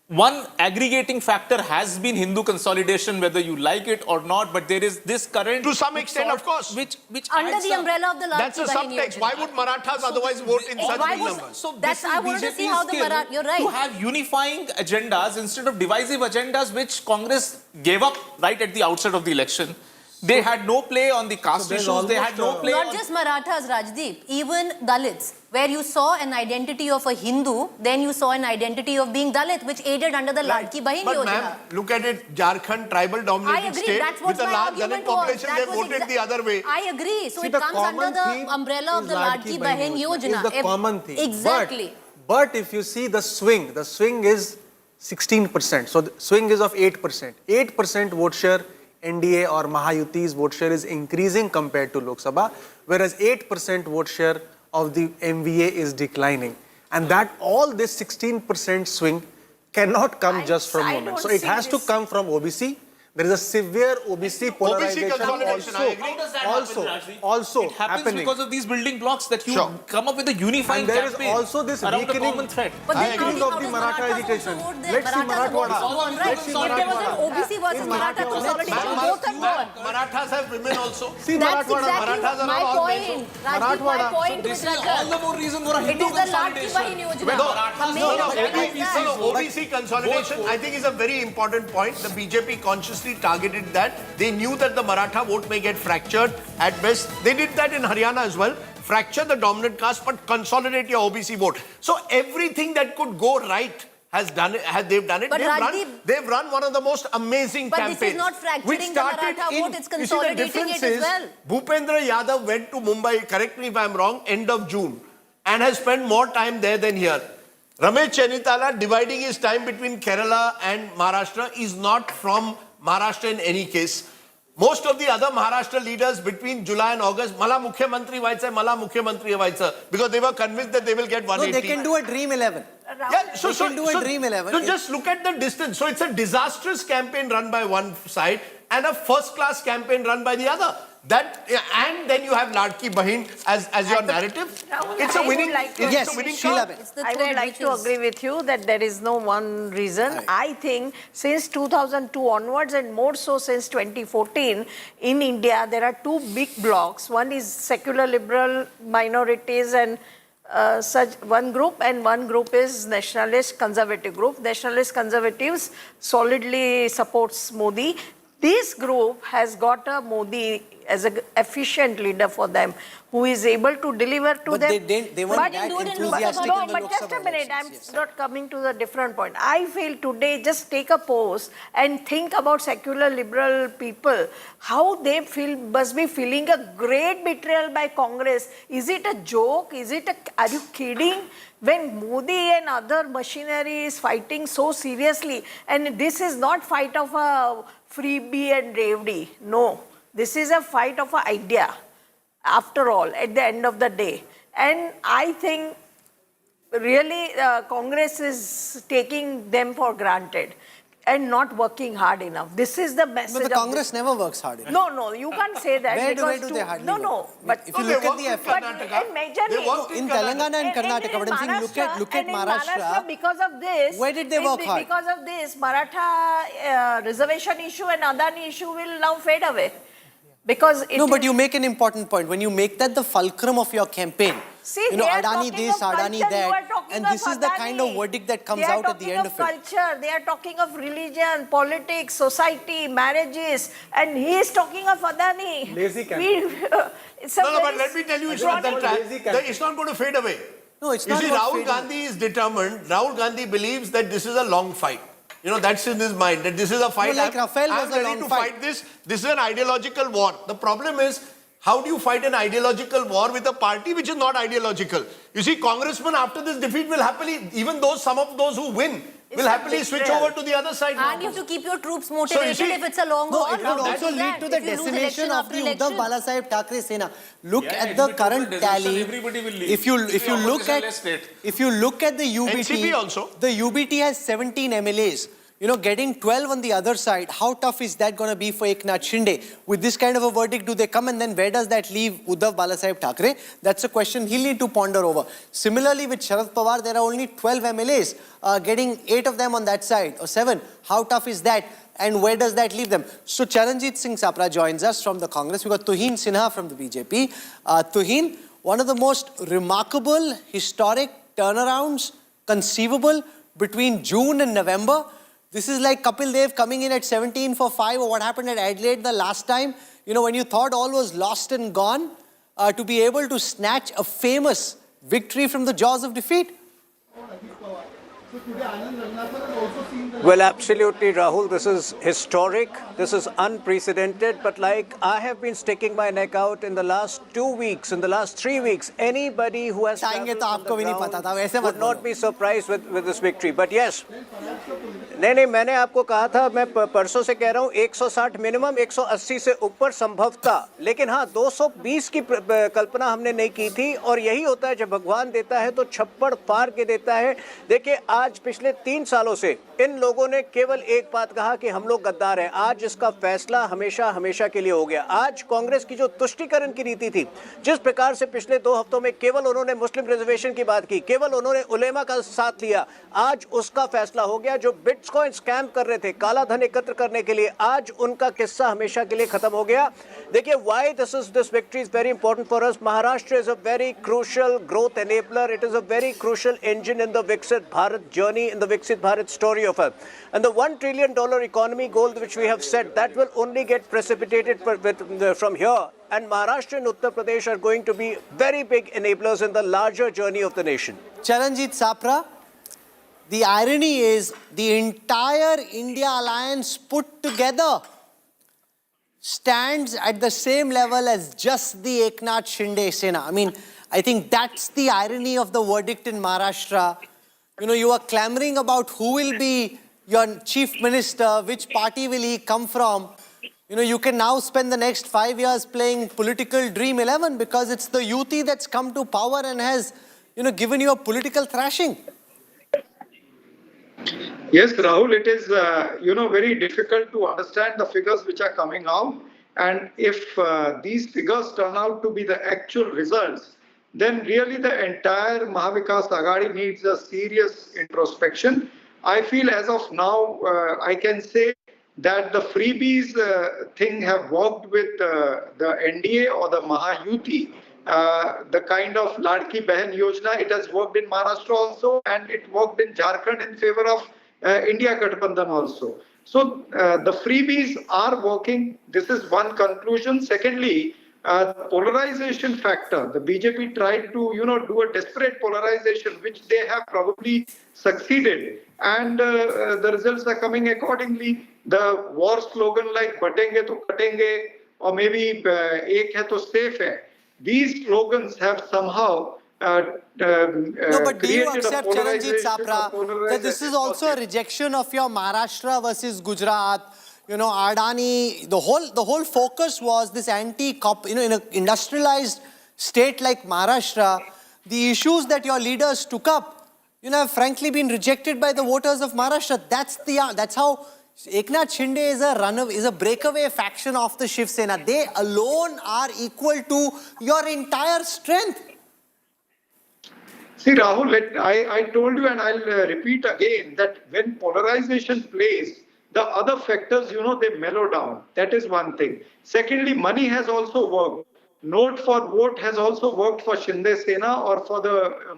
one aggregating factor has been Hindu consolidation, whether you like it or not, but there is this current... To some extent, of course. Which Under adds the up. umbrella of the Ladki That's a Bahen subtext. Yojana. Why would Marathas otherwise vote in such why big would- numbers? So That's- this I is wanted to see BJP's how the skill you're right. to have unifying agendas instead of divisive agendas, which Congress gave up right at the outset of the election. They had no play on the caste issues. They had no play Not on... just Marathas, Rajdeep, even Dalits, where you saw an identity of a Hindu, then you saw an identity of being Dalit, which aided under the Ladki Bahen But Yojana. ma'am, look at it, Jharkhand, tribal I dominated agree, state, that's what with a my large Dalit argument was. population, That they was voted the other way. I agree. So See, it the comes common under theme the umbrella of is the Ladki Bahen Yojana. Is the common theme. Exactly. But if you see the swing is 16%. So the swing is of 8%. 8% vote share, NDA or Mahayuti's vote share is increasing compared to Lok Sabha, whereas 8% vote share of the MVA is declining. And that all this 16% swing cannot come just from women. So it has to come from OBC. There is a severe OBC polarization consolidation, I agree. How does that happen, Rajdeep? also It happens happening. because of these building blocks that you Sure. come up with a unifying And there is campaign also this around a weakening, common thread. But then weakening how of the does Maratha Marathas agitation. also vote there? Let's see Marathas vote Marathwada. gone, right? Let's see If there was an Marathwada. OBC versus Maratha consolidation, both have gone. Marathas have women also. See That's Marathwada. exactly Marathas are my all men, point. so- Rajdeep, my Marathwada. point This with is all the Rajat. more reason for a It Hindu is the Ladki consolidation. Bahin Yojana. No, The main agenda is that. OBC consolidation, I think, is a very important point. The BJP consciously targeted that. They knew that the Maratha vote may get fractured at best. They did that in Haryana as well. Fracture the dominant caste, but consolidate your OBC vote. So everything that could go right has done it. They've done it. But They've run one of the most amazing But campaigns. this is not fracturing which the started Maratha vote, it's you see, the consolidating difference it as is well. Bhupendra Yadav went to Mumbai, correct me if I'm wrong, end of June, and has spent more time there than here. Ramesh Chennitala, dividing his time between Kerala and Maharashtra, is not from Maharashtra in any case. Most of the other Maharashtra leaders between July and August, Mala Mukhyamantri व्हायचं, because they were convinced that they will get 180. No, they can do a Dream 11. Yeah, so, They can do a Dream 11. So just look at the distance. So it's a disastrous campaign run by one side and a first-class campaign run by the other. And then you have Ladki Bahin as your narrative. It's a winning. Yes, Sheila. I would like to agree with you that there is no one reason. Right. I think since 2002 onwards and more so since 2014, in India there are two big blocks. One is secular liberal minorities and such one group, and one group is nationalist conservative group. Nationalist conservatives solidly supports Modi. This group has got a Modi as an efficient leader for them, who is able to deliver to But them. they weren't that enthusiastic in the But Lok just Sabha a minute, I'm elections. Yes. not coming to the different point. I feel today, just take a pause and think about secular liberal people, how they feel, must be feeling a great betrayal by Congress. Is it a joke? Are you kidding? When Modi and other machinery is fighting so seriously, and this is not fight of a freebie and Revdi. No, this is a fight of an idea, after all, at the end of the day. And I think really Congress is taking them for granted and not working hard enough. This is the message. But the of Congress never works hard enough. No, you can't say that. Where because do they hardly No, work? but If you look at the effort, and majorly, in Telangana and Karnataka, but I'm saying look at Maharashtra. Because of this, Where did they work hard? Because of this, Maratha reservation issue and Adani issue will now fade away. Because No, but you make an important point. When you make that the fulcrum of your campaign, See, you know, they are Adani talking this, of Adani culture, you are that, talking and of this is the kind of Adani. verdict that comes They are out at the end of it. They are talking of culture, they are talking of religion, politics, society, marriages, and he is talking of Adani. Lazy campaign. It's a No, very but let me tell you, it's broad- it's not going to fade away. No, it's You not see, about Rahul fading. Gandhi is determined. Rahul Gandhi believes that this is a long fight. You know, that's in his mind, that this is a fight. No, like Rafale I'm was a ready long to fight. fight this. This is an ideological war. The problem is, how do you fight an ideological war with a party which is not ideological? You see, congressmen after this defeat will happily, even those, some of those who win, will a happily switch betrayal. over to the other side. And you have to keep your troops So motivated you see- if it's a long No, war. it would How also do you lead do to that the if you lose decimation election of after the election? Uddhav Balasaheb Thackeray Sena. Look Yeah, at the if current we put a tally. resolution, everybody will leave. If you look opposition, at let's state. if you look at the UBT, NCP also. the UBT has 17 MLAs. You know, getting 12 on the other side, how tough is that going to be for Eknath Shinde? With this kind of a verdict, do they come, and then where does that leave Uddhav Balasaheb Thackeray? That's a question he'll need to ponder over. Similarly, with Sharad Pawar, there are only 12 MLAs, getting 8 of them on that side, or 7. How tough is that? And where does that leave them? So Charanjit Singh Sapra joins us from the Congress. We've got Tuhin Sinha from the BJP. Tuhin, one of the most remarkable, historic turnarounds conceivable between June and November. This is like Kapil Dev coming in at 17 for 5, or what happened at Adelaide the last time. You know, when you thought all was lost and gone, to be able to snatch a famous victory from the jaws of defeat. Well, absolutely, Rahul. This is historic. This is unprecedented. But like I have been sticking my neck out in the last 2 weeks, in the last 3 weeks, anybody who has चाहेंगे तो traveled आपको on भी the नहीं पता था, ground वैसे मत would not बोलो। be surprised with this victory. But yes, नहीं, मैंने आपको कहा था, मैं परसों से कह रहा हूँ 160 मिनिमम, 180 से ऊपर संभवतः, लेकिन हाँ 220 की कल्पना हमने नहीं की थी। और यही होता है, जब भगवान देता है तो छप्पड़ फाड़ के देता है। देखिए आज पिछले 3 सालों से इन लोगों ने केवल एक बात कहा कि हम लोग गद्दार हैं। आज इसका फैसला हमेशा हमेशा के लिए हो गया। आज कांग्रेस की जो तुष्टीकरण की नीति थी, जिस प्रकार से पिछले 2 हफ्तों में केवल उन्होंने मुस्लिम रिजर्वेशन की बात की, केवल उन्होंने उलेमा का साथ लिया, आज उसका फैसला हो गया। जो बिटकॉइन स्कैम कर रहे थे, काला धन एकत्र करने के लिए, आज उनका किस्सा हमेशा के लिए खत्म हो गया। देखिए, why this victory is very important for us. Maharashtra is a very crucial growth enabler. It is a very crucial engine in the Viksit Bharat journey, in the Viksit Bharat story of us. And the $1 trillion economy goal which we have set, that will only get precipitated from here. And Maharashtra and Uttar Pradesh are going to be very big enablers in the larger journey of the nation. Charanjit Sapra, the irony is the entire India alliance put together stands at the same level as just the Eknath Shinde Sena. I mean, I think that's the irony of the verdict in Maharashtra. You know, you are clamoring about who will be your chief minister, which party will he come from. You know, you can now spend the next 5 years playing political dream 11 because it's the Yuti that's come to power and has, you know, given you a political thrashing. Yes, Rahul, it is, very difficult to understand the figures which are coming out. And if these figures turn out to be the actual results, then really the entire Mahavikas Aghadi needs a serious introspection. I feel as of now, I can say that the freebies thing have worked with the NDA or the Mahayuti. The kind of Ladki Behan Yojana, it has worked in Maharashtra also, and it worked in Jharkhand in favor of India Gathbandhan also. So the freebies are working. This is one conclusion. Secondly, polarization factor. The BJP tried to, do a desperate polarization, which they have probably succeeded. And the results are coming accordingly. The war slogan like "Batenge to katenge" or maybe "Ek hai to safe hai." These slogans have somehow No, but do you accept, Charanjit Sapra, that this is also a rejection of your Maharashtra versus Gujarat? You know, Adani, the whole focus was this anti-cop, in an industrialized state like Maharashtra, the issues that your leaders took up, have frankly been rejected by the voters of Maharashtra. That's how Eknath Shinde is a breakaway faction of the Shiv Sena. They alone are equal to your entire strength. See, Rahul, I told you and I'll repeat again that when polarization plays, the other factors, they mellow down. That is one thing. Secondly, money has also worked. Note for vote has also worked for Shinde Sena or for the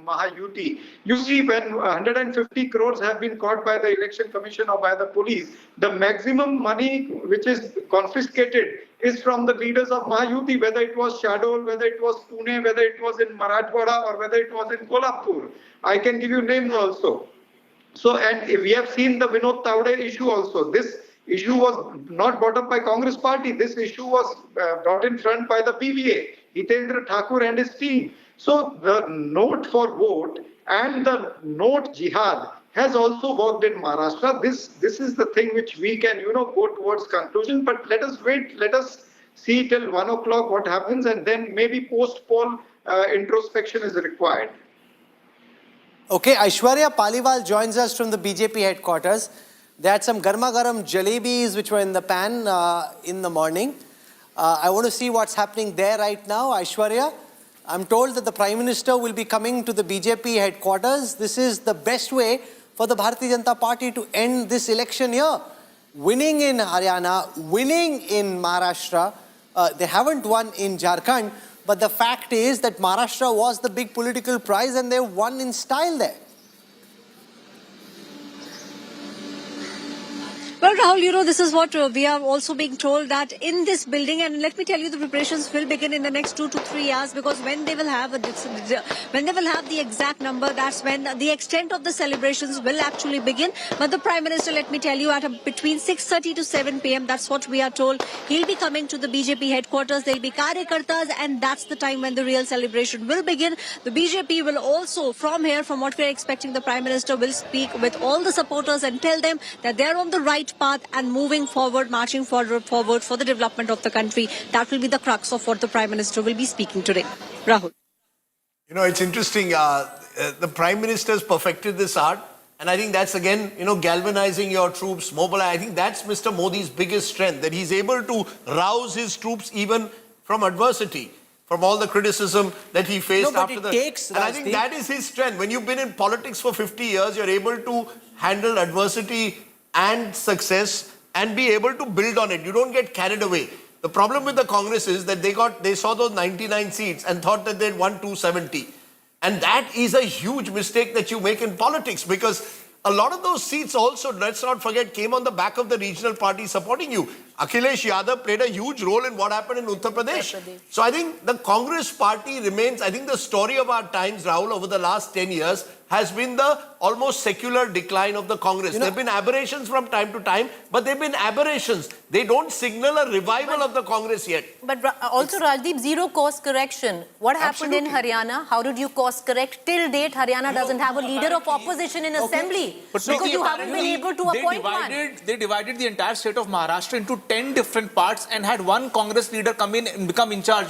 Mahayuti. You see, when 150 crores have been caught by the election commission or by the police, the maximum money which is confiscated is from the leaders of Mahayuti, whether it was Shadol, whether it was Pune, whether it was in Marathwada or whether it was in Kolhapur. I can give you names also. So, and we have seen the Vinod Tavade issue also. This issue was not brought up by Congress party. This issue was brought in front by the PVA, Hitendra Thakur and his team. So the note for vote and the note jihad has also worked in Maharashtra. This is the thing which we can, go towards conclusion. But let us wait. Let us see till 1 o'clock what happens, and then maybe post-poll introspection is required. Okay, Aishwarya Paliwal joins us from the BJP headquarters. They had some garma garam jalebis which were in the pan in the morning. I want to see what's happening there right now. Aishwarya, I'm told that the Prime Minister will be coming to the BJP headquarters. This is the best way for the Bharatiya Janata Party to end this election here. Winning in Haryana, winning in Maharashtra. They haven't won in Jharkhand. But the fact is that Maharashtra was the big political prize and they won in style there. Well, Rahul, this is what we are also being told, that in this building, and let me tell you, the preparations will begin in the next 2 to 3 hours, because when they will have the exact number, that's when the extent of the celebrations will actually begin. But the Prime Minister, let me tell you, between 6:30 to 7 p.m., that's what we are told, he'll be coming to the BJP headquarters. There'll be karyakartas, and that's the time when the real celebration will begin. The BJP will also, from here, from what we're expecting, the Prime Minister will speak with all the supporters and tell them that they're on the right path and moving forward, marching forward for the development of the country. That will be the crux of what the Prime Minister will be speaking today. Rahul. It's interesting. The Prime Minister has perfected this art, And I think that's again, galvanizing your troops, mobilize. I think that's Mr. Modi's biggest strength, that he's able to rouse his troops even from adversity, from all the criticism that he faced but after it the... takes, and I think Rajdeep. that is his strength. When you've been in politics for 50 years, you're able to handle adversity and success and be able to build on it. You don't get carried away. The problem with the Congress is that they saw those 99 seats and thought that they'd won 270. And that is a huge mistake that you make in politics, because a lot of those seats also, let's not forget, came on the back of the regional party supporting you. Akhilesh Yadav played a huge role in what happened in Uttar Pradesh. So I think the Congress party remains, I think the story of our times, Rahul, over the last 10 years has been the almost secular decline of the Congress. There have been aberrations from time to time, but they've been aberrations. They don't signal a revival of the Congress yet. But also, Rajdeep, zero course correction. What happened in Haryana? How did you course correct? Till date, Haryana doesn't have a leader of opposition in assembly. But because you haven't been able to appoint one. They divided the entire state of Maharashtra into 10 different parts and had one Congress leader come in and become in charge.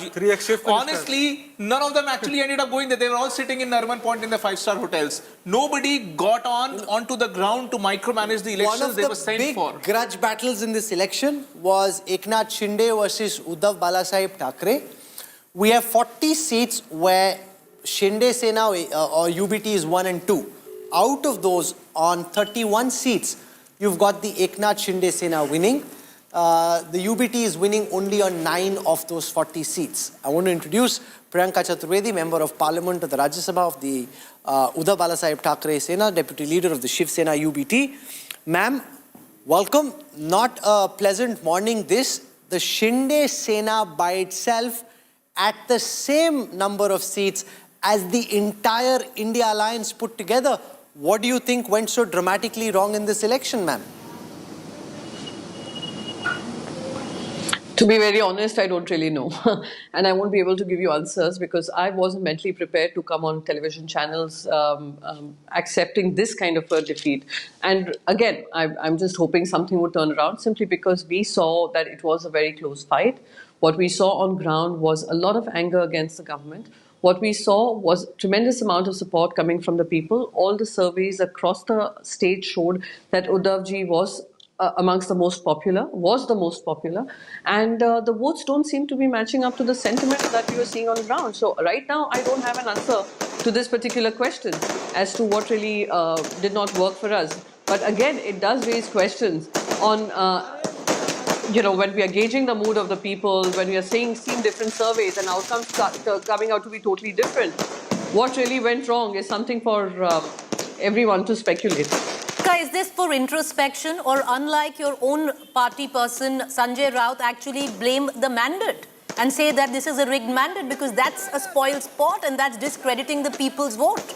Honestly, none of them actually ended up going there. They were all sitting in Narman Point in the 5-star hotels. Nobody got onto the ground to micromanage the elections they were sent for. One of the big grudge battles in this election was Eknath Shinde versus Uddhav Balasaheb Thackeray. We have 40 seats where Shinde Sena or UBT is 1 and 2. Out of those, on 31 seats, you've got the Eknath Shinde Sena winning. The UBT is winning only on 9 of those 40 seats. I want to introduce Priyanka Chaturvedi, Member of Parliament of the Rajya Sabha of the Uddhav Balasaheb Thackeray Sena, Deputy Leader of the Shiv Sena UBT. Ma'am, welcome. Not a pleasant morning this. The Shinde Sena by itself at the same number of seats as the entire India alliance put together. What do you think went so dramatically wrong in this election, ma'am? To be very honest, I don't really know. And I won't be able to give you answers because I wasn't mentally prepared to come on television channels accepting this kind of a defeat. And again, I'm just hoping something would turn around simply because we saw that it was a very close fight. What we saw on ground was a lot of anger against the government. What we saw was tremendous amount of support coming from the people. All the surveys across the state showed that Uddhavji was amongst the most popular, and the votes don't seem to be matching up to the sentiment that we were seeing on the ground. So right now, I don't have an answer to this particular question as to what really did not work for us. But again, it does raise questions on, when we are gauging the mood of the people, when we are seeing different surveys and outcomes coming out to be totally different. What really went wrong is something for everyone to speculate. Is this for introspection, or unlike your own party person, Sanjay Raut, actually blame the mandate and say that this is a rigged mandate because that's a spoiled sport and that's discrediting the people's vote?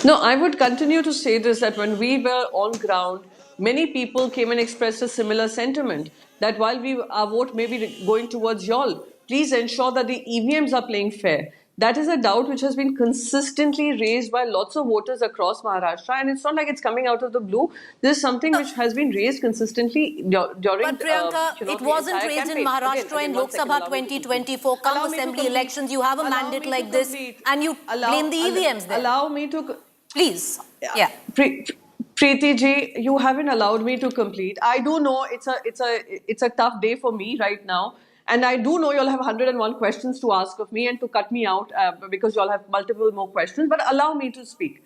No, I would continue to say this, that when we were on ground, many people came and expressed a similar sentiment, that while our vote may be going towards y'all, please ensure that the EVMs are playing fair. That is a doubt which has been consistently raised by lots of voters across Maharashtra, and it's not like it's coming out of the blue. This is something which has been raised consistently during. But Priyanka, it wasn't raised in Maharashtra in Lok Sabha 2024. Come assembly elections, you have a mandate like this, and you blame the EVMs there. Allow me to, please. Yeah. Preeti ji, you haven't allowed me to complete. I do know it's a tough day for me right now. And I do know you'll have 101 questions to ask of me and to cut me out because you'll have multiple more questions, but allow me to speak.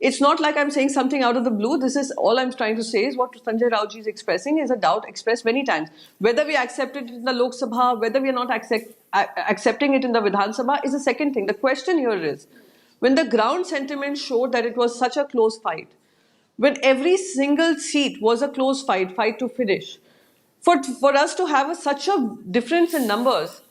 It's not like I'm saying something out of the blue. This is all I'm trying to say is what Sanjay Rautji is expressing is a doubt expressed many times. Whether we accept it in the Lok Sabha, whether we are not accepting it in the Vidhan Sabha is the second thing. The question here is, when the ground sentiment showed that it was such a close fight, when every single seat was a close fight to finish, for us to have such a difference in numbers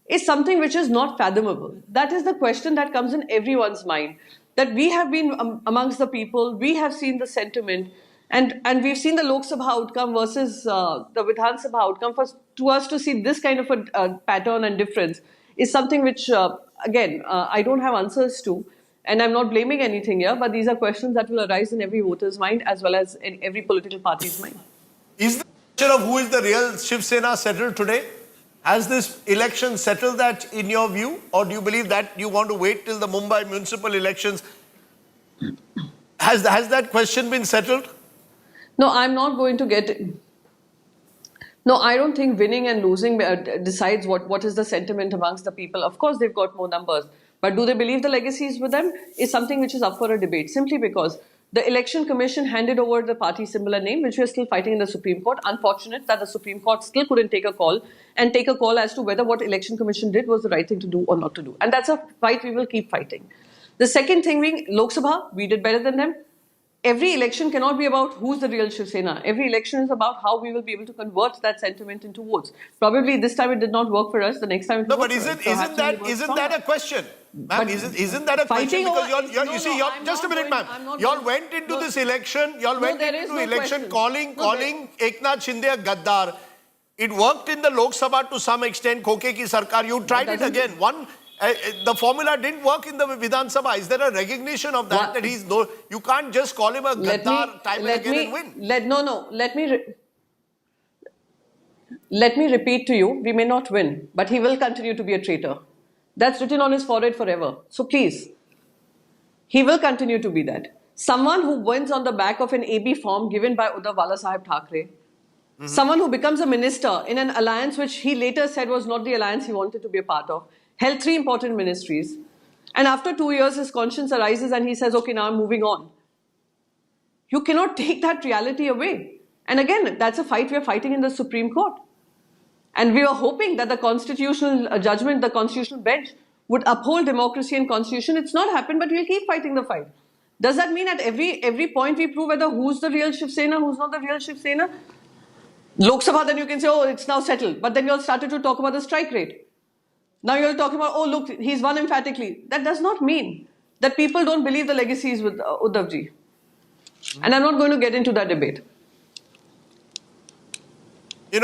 is something which is not fathomable. That is the question that comes in everyone's mind. That we have been amongst the people, we have seen the sentiment, and we've seen the Lok Sabha outcome versus the Vidhan Sabha outcome. To us to see this kind of a pattern and difference is something which, again, I don't have answers to. And I'm not blaming anything here, but these are questions that will arise in every voter's mind as well as in every political party's mind. Is the question of who is the real Shiv Sena settled today? Has this election settled that in your view? Or do you believe that you want to wait till the Mumbai municipal elections? Has that question been settled? No, I'm not going to get. No, I don't think winning and losing decides what is the sentiment amongst the people. Of course, they've got more numbers. But do they believe the legacy is with them is something which is up for a debate. Simply because the Election Commission handed over the party symbol and name, which we are still fighting in the Supreme Court. Unfortunate that the Supreme Court still couldn't take a call as to whether what Election Commission did was the right thing to do or not to do. And that's a fight we will keep fighting. The second thing being Lok Sabha, we did better than them. Every election cannot be about who's the real Shiv Sena. Every election is about how we will be able to convert that sentiment into votes. Probably this time it did not work for us. The next time it will work for us. Isn't that a question? Ma'am, isn't that a question? Because just a minute, ma'am. Y'all went into this election, calling Eknath Shinde a Gaddar. It worked in the Lok Sabha to some extent, Khoke ki Sarkar. You tried it again. The formula didn't work in the Vidhan Sabha. Is there a recognition of that? That he's no, you can't just call him a Gaddar time and again and win. Let me repeat to you, we may not win, but he will continue to be a traitor. That's written on his forehead forever. So please, he will continue to be that. Someone who wins on the back of an AB form given by Uddhav Balasaheb Thackeray, someone who becomes a minister in an alliance which he later said was not the alliance he wanted to be a part of, held 3 important ministries, and after 2 years his conscience arises and he says, okay, now I'm moving on. You cannot take that reality away. And again, that's a fight we are fighting in the Supreme Court. And we were hoping that the constitutional judgment, the constitutional bench would uphold democracy and constitution. It's not happened, but we'll keep fighting the fight. Does that mean at every point we prove whether who's the real Shiv Sena, who's not the real Shiv Sena? Lok Sabha, then you can say, oh, it's now settled. But then you all started to talk about the strike rate. Now you're talking about, oh, look, he's won emphatically. That does not mean that people don't believe the legacy is with Uddhavji. And I'm not going to get into that debate. The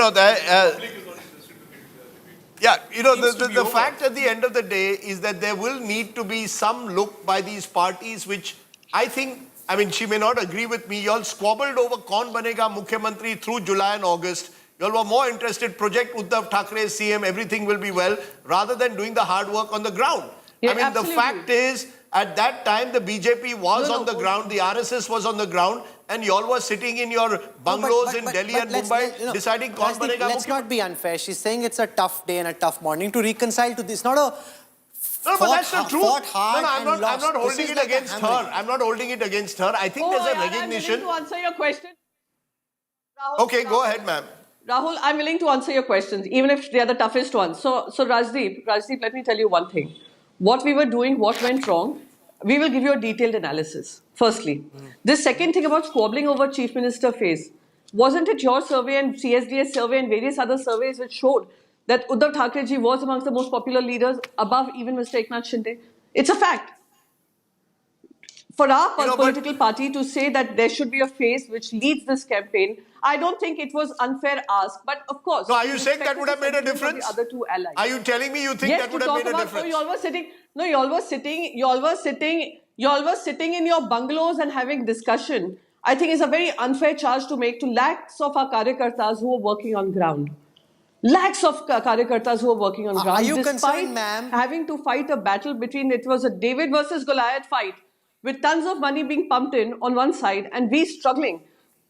fact at the end of the day is that there will need to be some look by these parties, which I think, she may not agree with me. You all squabbled over Kaun Banega Mukhyamantri through July and August. You all were more interested, project Uddhav Thackeray CM, everything will be well, rather than doing the hard work on the ground. Yeah, the fact is, at that time, the BJP was on the ground, the RSS was on the ground, and you all were sitting in your bungalows in Delhi and Mumbai deciding Kaun Banega Mukhyamantri. Let's not be unfair. She's saying it's a tough day and a tough morning to reconcile to this. Not a No, but that's the truth. I'm not holding it against her. I'm not holding it against her. I think there's a recognition. I'm willing to answer your question. Okay, go ahead, ma'am. Rahul, I'm willing to answer your questions, even if they are the toughest ones. So Rajdeep, let me tell you one thing. What we were doing, what went wrong, we will give you a detailed analysis, firstly. This second thing about squabbling over Chief Minister phase, wasn't it your survey and CSDS survey and various other surveys which showed that Uddhav Thackeray ji was amongst the most popular leaders above even Mr. Eknath Shinde? It's a fact. For our political party to say that there should be a phase which leads this campaign, I don't think it was unfair ask. But of course, no, are you saying that would have made a difference? The other two allies. Are you telling me you think that would have made a difference? You all were sitting in your bungalows and having discussion. I think it's a very unfair charge to make to lakhs of our karyakartas who are working on ground. Lakhs of karyakartas who are working on ground. Are you concerned, ma'am? Having to fight a battle between, it was a David versus Goliath fight, with tons of money being pumped in on one side and we struggling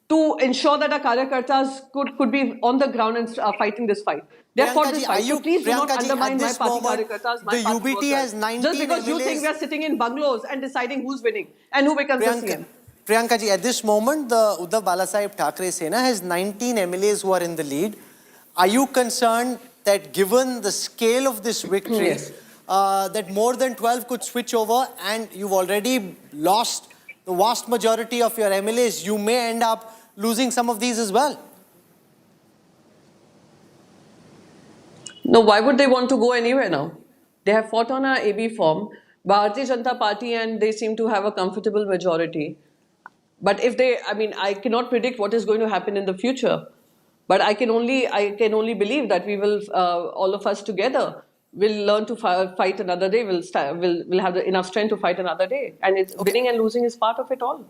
to ensure that our karyakartas could be on the ground and fighting this fight. They have fought this fight. So please do not undermine my party karyakartas, my party UBT has 19 just because you think we are sitting in bungalows and deciding who's winning and who becomes the CM. Priyanka ji, at this moment, the Uddhav Balasaheb Thackeray Sena has 19 MLAs who are in the lead. Are you concerned that given the scale of this victory, that more than 12 could switch over and you've already lost the vast majority of your MLAs, you may end up losing some of these as well? No, why would they want to go anywhere now? They have fought on our AB form, Bharatiya Janata Party, and they seem to have a comfortable majority. But if they, I cannot predict what is going to happen in the future. But I can only believe that we will, all of us together, will learn to fight another day. We'll have enough strength to fight another day. And winning and losing is part of it all.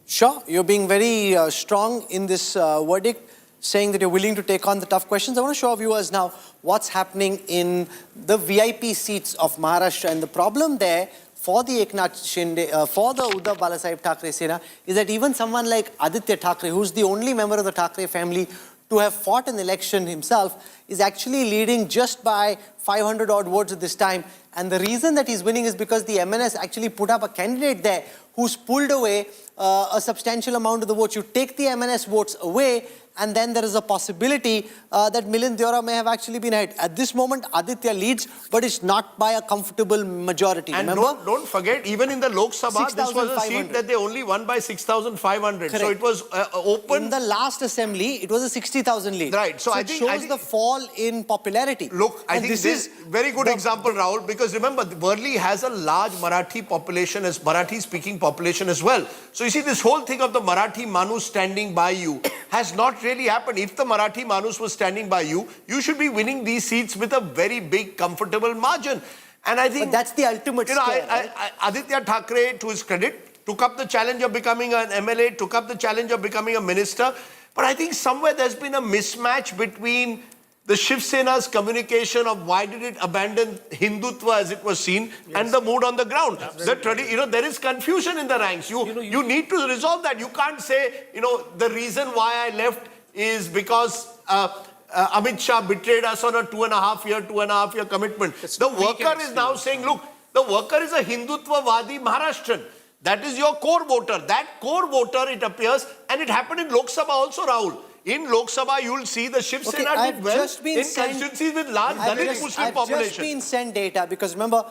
Sure, you're being very strong in this verdict. saying that you're willing to take on the tough questions. I want to show our viewers now what's happening in the VIP seats of Maharashtra. And the problem there for the Eknath Shinde, for the Uddhav Balasaheb Thackeray Sena, is that even someone like Aditya Thackeray, who's the only member of the Thackeray family to have fought an election himself, is actually leading just by 500 odd votes at this time. And the reason that he's winning is because the MNS actually put up a candidate there who's pulled away a substantial amount of the votes. You take the MNS votes away, and then there is a possibility that Milind Deora may have actually been ahead. At this moment, Aditya leads, but it's not by a comfortable majority. And remember? don't forget, even in the Lok Sabha, this was a seat that they only won by 6,500. So it was open. In the last assembly, it was a 60,000 lead. Right. So I it shows the fall in popularity. Look, I think this is very good example, Rahul, because remember, Worli has a large Marathi population, as Marathi-speaking population as well. So you see, this whole thing of the Marathi Manus standing by you has not really happened. If the Marathi Manus was standing by you, you should be winning these seats with a very big, comfortable margin. And I think but that's the ultimate scare, right? Aditya Thackeray, to his credit, took up the challenge of becoming an MLA, took up the challenge of becoming a minister. But I think somewhere there's been a mismatch between the Shiv Sena's communication of why did it abandon Hindutva as it was seen, and the mood on the ground. There is confusion in the ranks. You need to resolve that. You can't say, the reason why I left is because Amit Shah betrayed us on a 2.5 year commitment. The worker is now saying, look, the worker is a Hindutva-Vadi Maharashtrian. That is your core voter. That core voter, it appears, and it happened in Lok Sabha also, Rahul. In Lok Sabha, you will see the Shiv Sena did well in constituencies with large Dalit Muslim population. I've just been sent data because remember,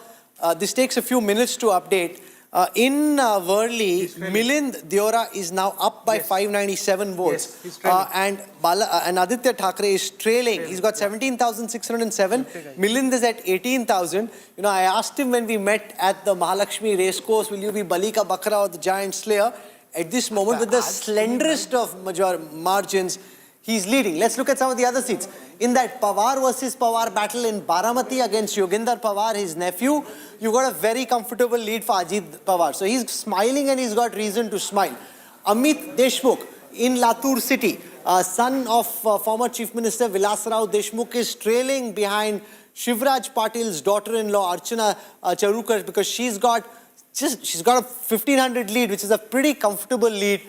this takes a few minutes to update. In Worli, Milind Deora is now up by 597 votes. Yes, and Aditya Thackeray is trailing. He's got 17,607. Milind is at 18,000. I asked him when we met at the Mahalakshmi racecourse, will you be Balika Bakra or the Giant Slayer? At this moment, with the slenderest of margins, he's leading. Let's look at some of the other seats. In that Pawar versus Pawar battle in Baramati against Yoginder Pawar, his nephew, you got a very comfortable lead for Ajit Pawar. So he's smiling and he's got reason to smile. Amit Deshmukh in Latur city, son of former Chief Minister Vilasrao Deshmukh, is trailing behind Shivraj Patil's daughter-in-law Archana Charukar because she's got a 1,500 lead, which is a pretty comfortable lead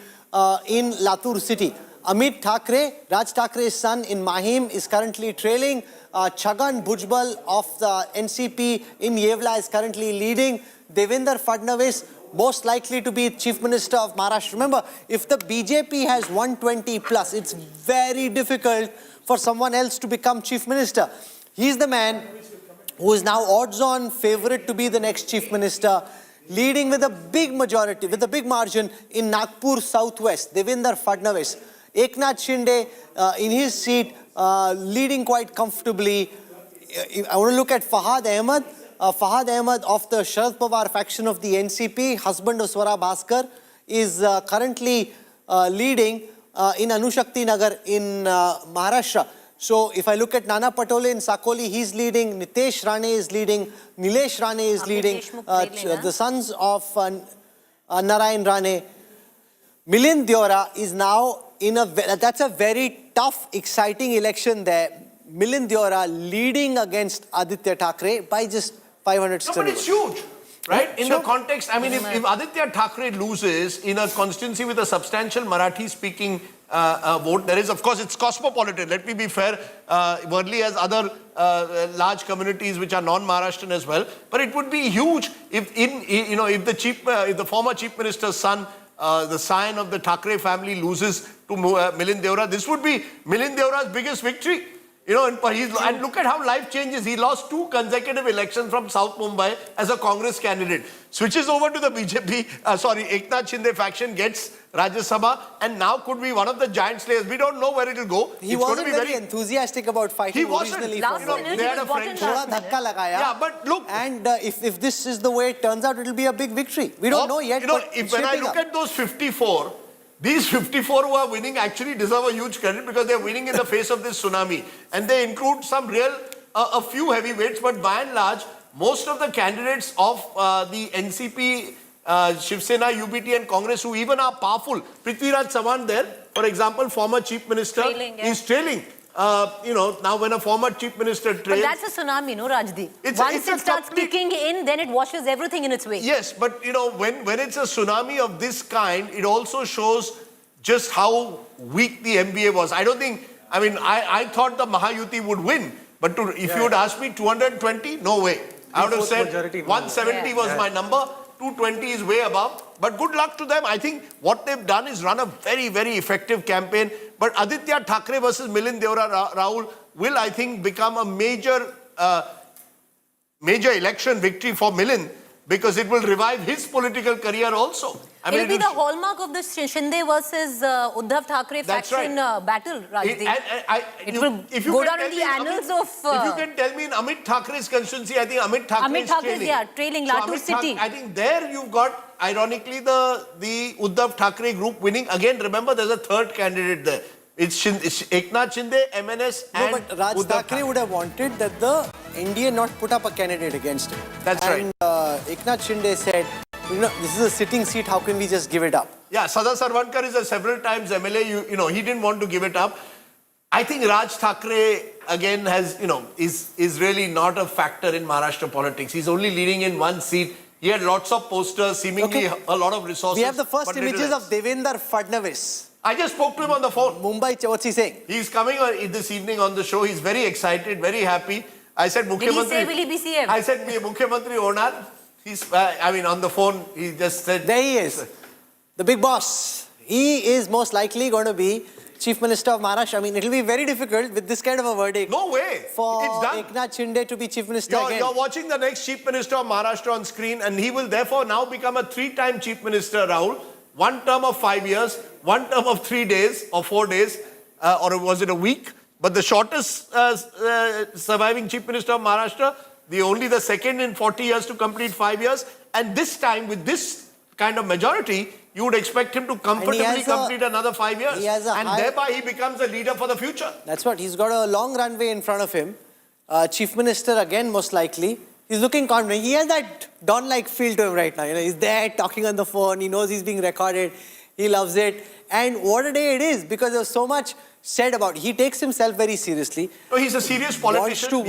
in Latur city. Amit Thackeray, Raj Thackeray's son in Mahim, is currently trailing. Chhagan Bhujbal of the NCP in Yevla is currently leading. Devendra Fadnavis, most likely to be Chief Minister of Maharashtra. Remember, if the BJP has 120 plus, it's very difficult for someone else to become Chief Minister. He's the man who is now odds-on favorite to be the next Chief Minister, leading with a big majority, with a big margin in Nagpur Southwest, Devendra Fadnavis. Eknath Shinde in his seat, leading quite comfortably. I want to look at Fahad Ahmed. Fahad Ahmed of the Sharad Pawar faction of the NCP, husband of Swara Bhaskar, is currently leading in Anushakti Nagar in Maharashtra. So if I look at Nana Patole in Sakoli, he's leading. Nitesh Rane is leading. Nilesh Rane is leading. The sons of Narayan Rane. Milind Deora is now in that's a very tough, exciting election there. Milind Deora leading against Aditya Thackeray by just 500. No, but it's huge, right? In the context, I mean, if Aditya Thackeray loses in a constituency with a substantial Marathi-speaking vote, there is, of course, it's cosmopolitan. Let me be fair. Worli has other large communities which are non-Maharashtrian as well. But it would be huge if if the former Chief Minister's son, the scion of the Thackeray family, loses to Milind Deora. This would be Milind Deora's biggest victory. And look at how life changes. He lost 2 consecutive elections from South Mumbai as a Congress candidate. Switches over to the BJP, Eknath Shinde faction, gets Rajya Sabha, and now could be one of the giant slayers. We don't know where it will go. He wasn't very enthusiastic about fighting. He wasn't. Originally. They had a friendship. Yeah, but look. And if this is the way it turns out, it will be a big victory. We don't know yet. When I look at those 54, these 54 who are winning actually deserve a huge credit because they're winning in the face of this tsunami. And they include some a few heavyweights, but by and large, most of the candidates of the NCP, Shiv Sena, UBT and Congress who even are powerful, Prithviraj Sawan there, For example, former chief minister is trailing. Now when a former chief minister trails... But that's a tsunami, no, Rajdeep? Once it starts kicking in, then it washes everything in its way. Yes, but when it's a tsunami of this kind, it also shows just how weak the MBA was. I don't think, I thought the Mahayuti would win, but if you would ask me 220, no way. I would have said 170 was my number, 220 is way above. But good luck to them. I think what they've done is run a very, very effective campaign. But Aditya Thackeray versus Milind Deora Rahul will, I think, become a major election victory for Milind, because it will revive his political career also. It will be the hallmark of the Shinde versus Uddhav Thackeray faction battle, Rajdeep. It will go down in the annals of... If you can tell me in Amit Thackeray's constituency, I think Amit Thackeray is trailing. Trailing Latur City. I think there you've got, ironically, the Uddhav Thackeray group winning. Again, remember, there's a third candidate there. It's Eknath Shinde, MNS and but Raj Thackeray would have wanted that the NDA not put up a candidate against him. That's right. And Eknath Shinde said, this is a sitting seat, how can we just give it up? Yeah, Sada Sarvankar is a several times MLA, he didn't want to give it up. I think Raj Thackeray, again, has, is really not a factor in Maharashtra politics. He's only leading in one seat. He had lots of posters, seemingly a lot of resources. We have the first images of Devendra Fadnavis. I just spoke to him on the phone. Mumbai, what's he saying? He's coming this evening on the show. He's very excited, very happy. I said, Did he say, will he be CM? I said, Mukhyamantri Onar. He's, on the phone, he just said... There he is. The big boss. He is most likely going to be Chief Minister of Maharashtra. It will be very difficult with this kind of a verdict. No way. For it's done. Eknath Shinde to be Chief Minister again. You're watching the next Chief Minister of Maharashtra on screen, and he will therefore now become a 3-time Chief Minister, Rahul. 1 term of 5 years, 1 term of 3 days or 4 days, or was it a week? But the shortest surviving Chief Minister of Maharashtra, only the second in 40 years to complete 5 years. And this time, with this kind of majority, you would expect him to comfortably complete another 5 years. And thereby he becomes a leader for the future. That's what, he's got a long runway in front of him. Chief Minister again, most likely. He's looking confident. He has that Don-like feel to him right now. He's there talking on the phone. He knows he's being recorded. He loves it. And what a day it is, because there's so much said about it. He takes himself very seriously. No, he's a serious politician.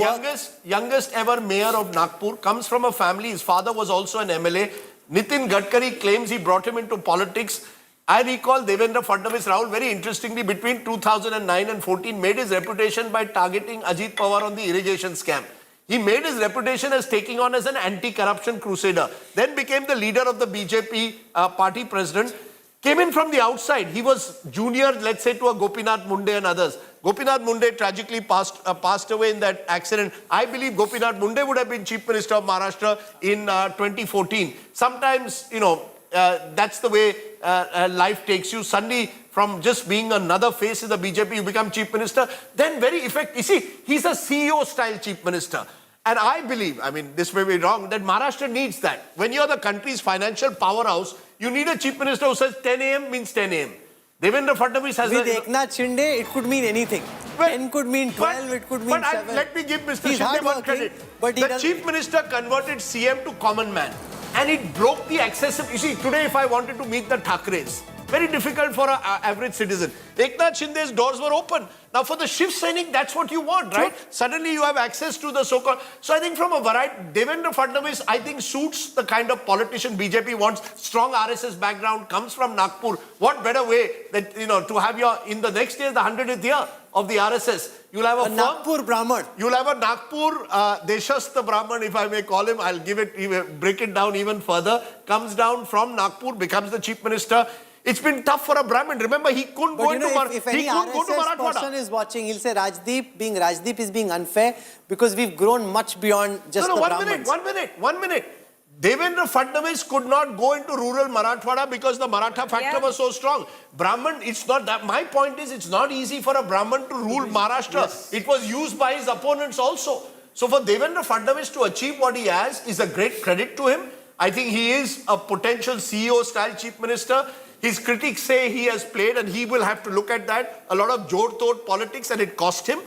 Youngest ever mayor of Nagpur. Comes from a family. His father was also an MLA. Nitin Gadkari claims he brought him into politics. I recall Devendra Fadnavis, Rahul, very interestingly, between 2009 and 14, made his reputation by targeting Ajit Pawar on the irrigation scam. He made his reputation as taking on as an anti-corruption crusader. Then became the leader of the BJP party president. Came in from the outside. He was junior, let's say, to a Gopinath Munde and others. Gopinath Munde tragically passed away in that accident. I believe Gopinath Munde would have been Chief Minister of Maharashtra in 2014. Sometimes, that's the way life takes you. Suddenly, from just being another face in the BJP, you become Chief Minister. Then very effective. You see, he's a CEO-style Chief Minister. And I believe, this may be wrong, that Maharashtra needs that. When you're the country's financial powerhouse, you need a Chief Minister who says 10 a.m. means 10 a.m. Devendra Fadnavis has... With Eknath Shinde, it could mean anything. 10 could mean 12, it could mean 7. Let me give Mr. Shinde one credit. But the Chief Minister converted CM to common man. And it broke the accessibility. You see, today if I wanted to meet the Thackeray's, very difficult for an average citizen. Eknath Shinde's doors were open. Now for the Shiv Sainik, that's what you want, right? Suddenly you have access to the so-called... So I think from a variety, Devendra Fadnavis, I think suits the kind of politician BJP wants. Strong RSS background, comes from Nagpur. What better way that, to have in the next year, the 100th year of the RSS. You'll have a Nagpur Brahman. You'll have a Nagpur Deshastha Brahman, if I may call him. I'll break it down even further. Comes down from Nagpur, becomes the Chief Minister. It's been tough for a Brahmin. Remember, he couldn't go into Marathwada. If any RSS person is watching, he'll say being Rajdeep is being unfair because we've grown much beyond just the Brahmins. One minute. Devendra Fadnavis could not go into rural Marathwada because the Maratha factor was so strong. Brahman, it's not that. My point is, it's not easy for a Brahman to rule Maharashtra. Yes. It was used by his opponents also. So for Devendra Fadnavis to achieve what he has is a great credit to him. I think he is a potential CEO-style Chief Minister. His critics say he has played, and he will have to look at that, a lot of jod-tod politics, and it cost him.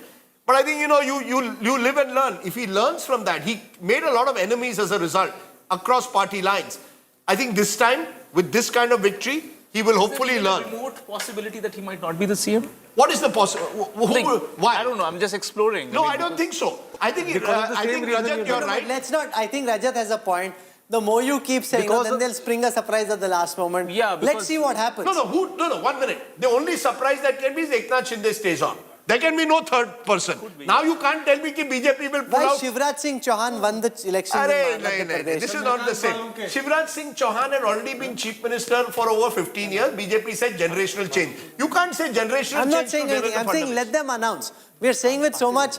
But I think, you live and learn. If he learns from that, he made a lot of enemies as a result across party lines. I think this time, with this kind of victory, he will hopefully learn. Remote possibility that he might not be the CM? What is the possibility? Why? I don't know. I'm just exploring. No, I don't think so. I think, Rajat, you're right. Let's not. I think Rajat has a point. The more you keep saying, then they'll spring a surprise at the last moment. Yeah, let's see what happens. No, 1 minute. The only surprise that can be is Eknath Shinde stays on. There can be no third person. Now you can't tell me that BJP will pull Why out. Shivraj Singh Chauhan won the election in Madhya Pradesh? This is not the same. Shivraj Singh Chauhan had already been chief minister for over 15 years. BJP said generational change. You can't say generational change. I'm not saying anything. I'm saying let them announce. We are saying with so much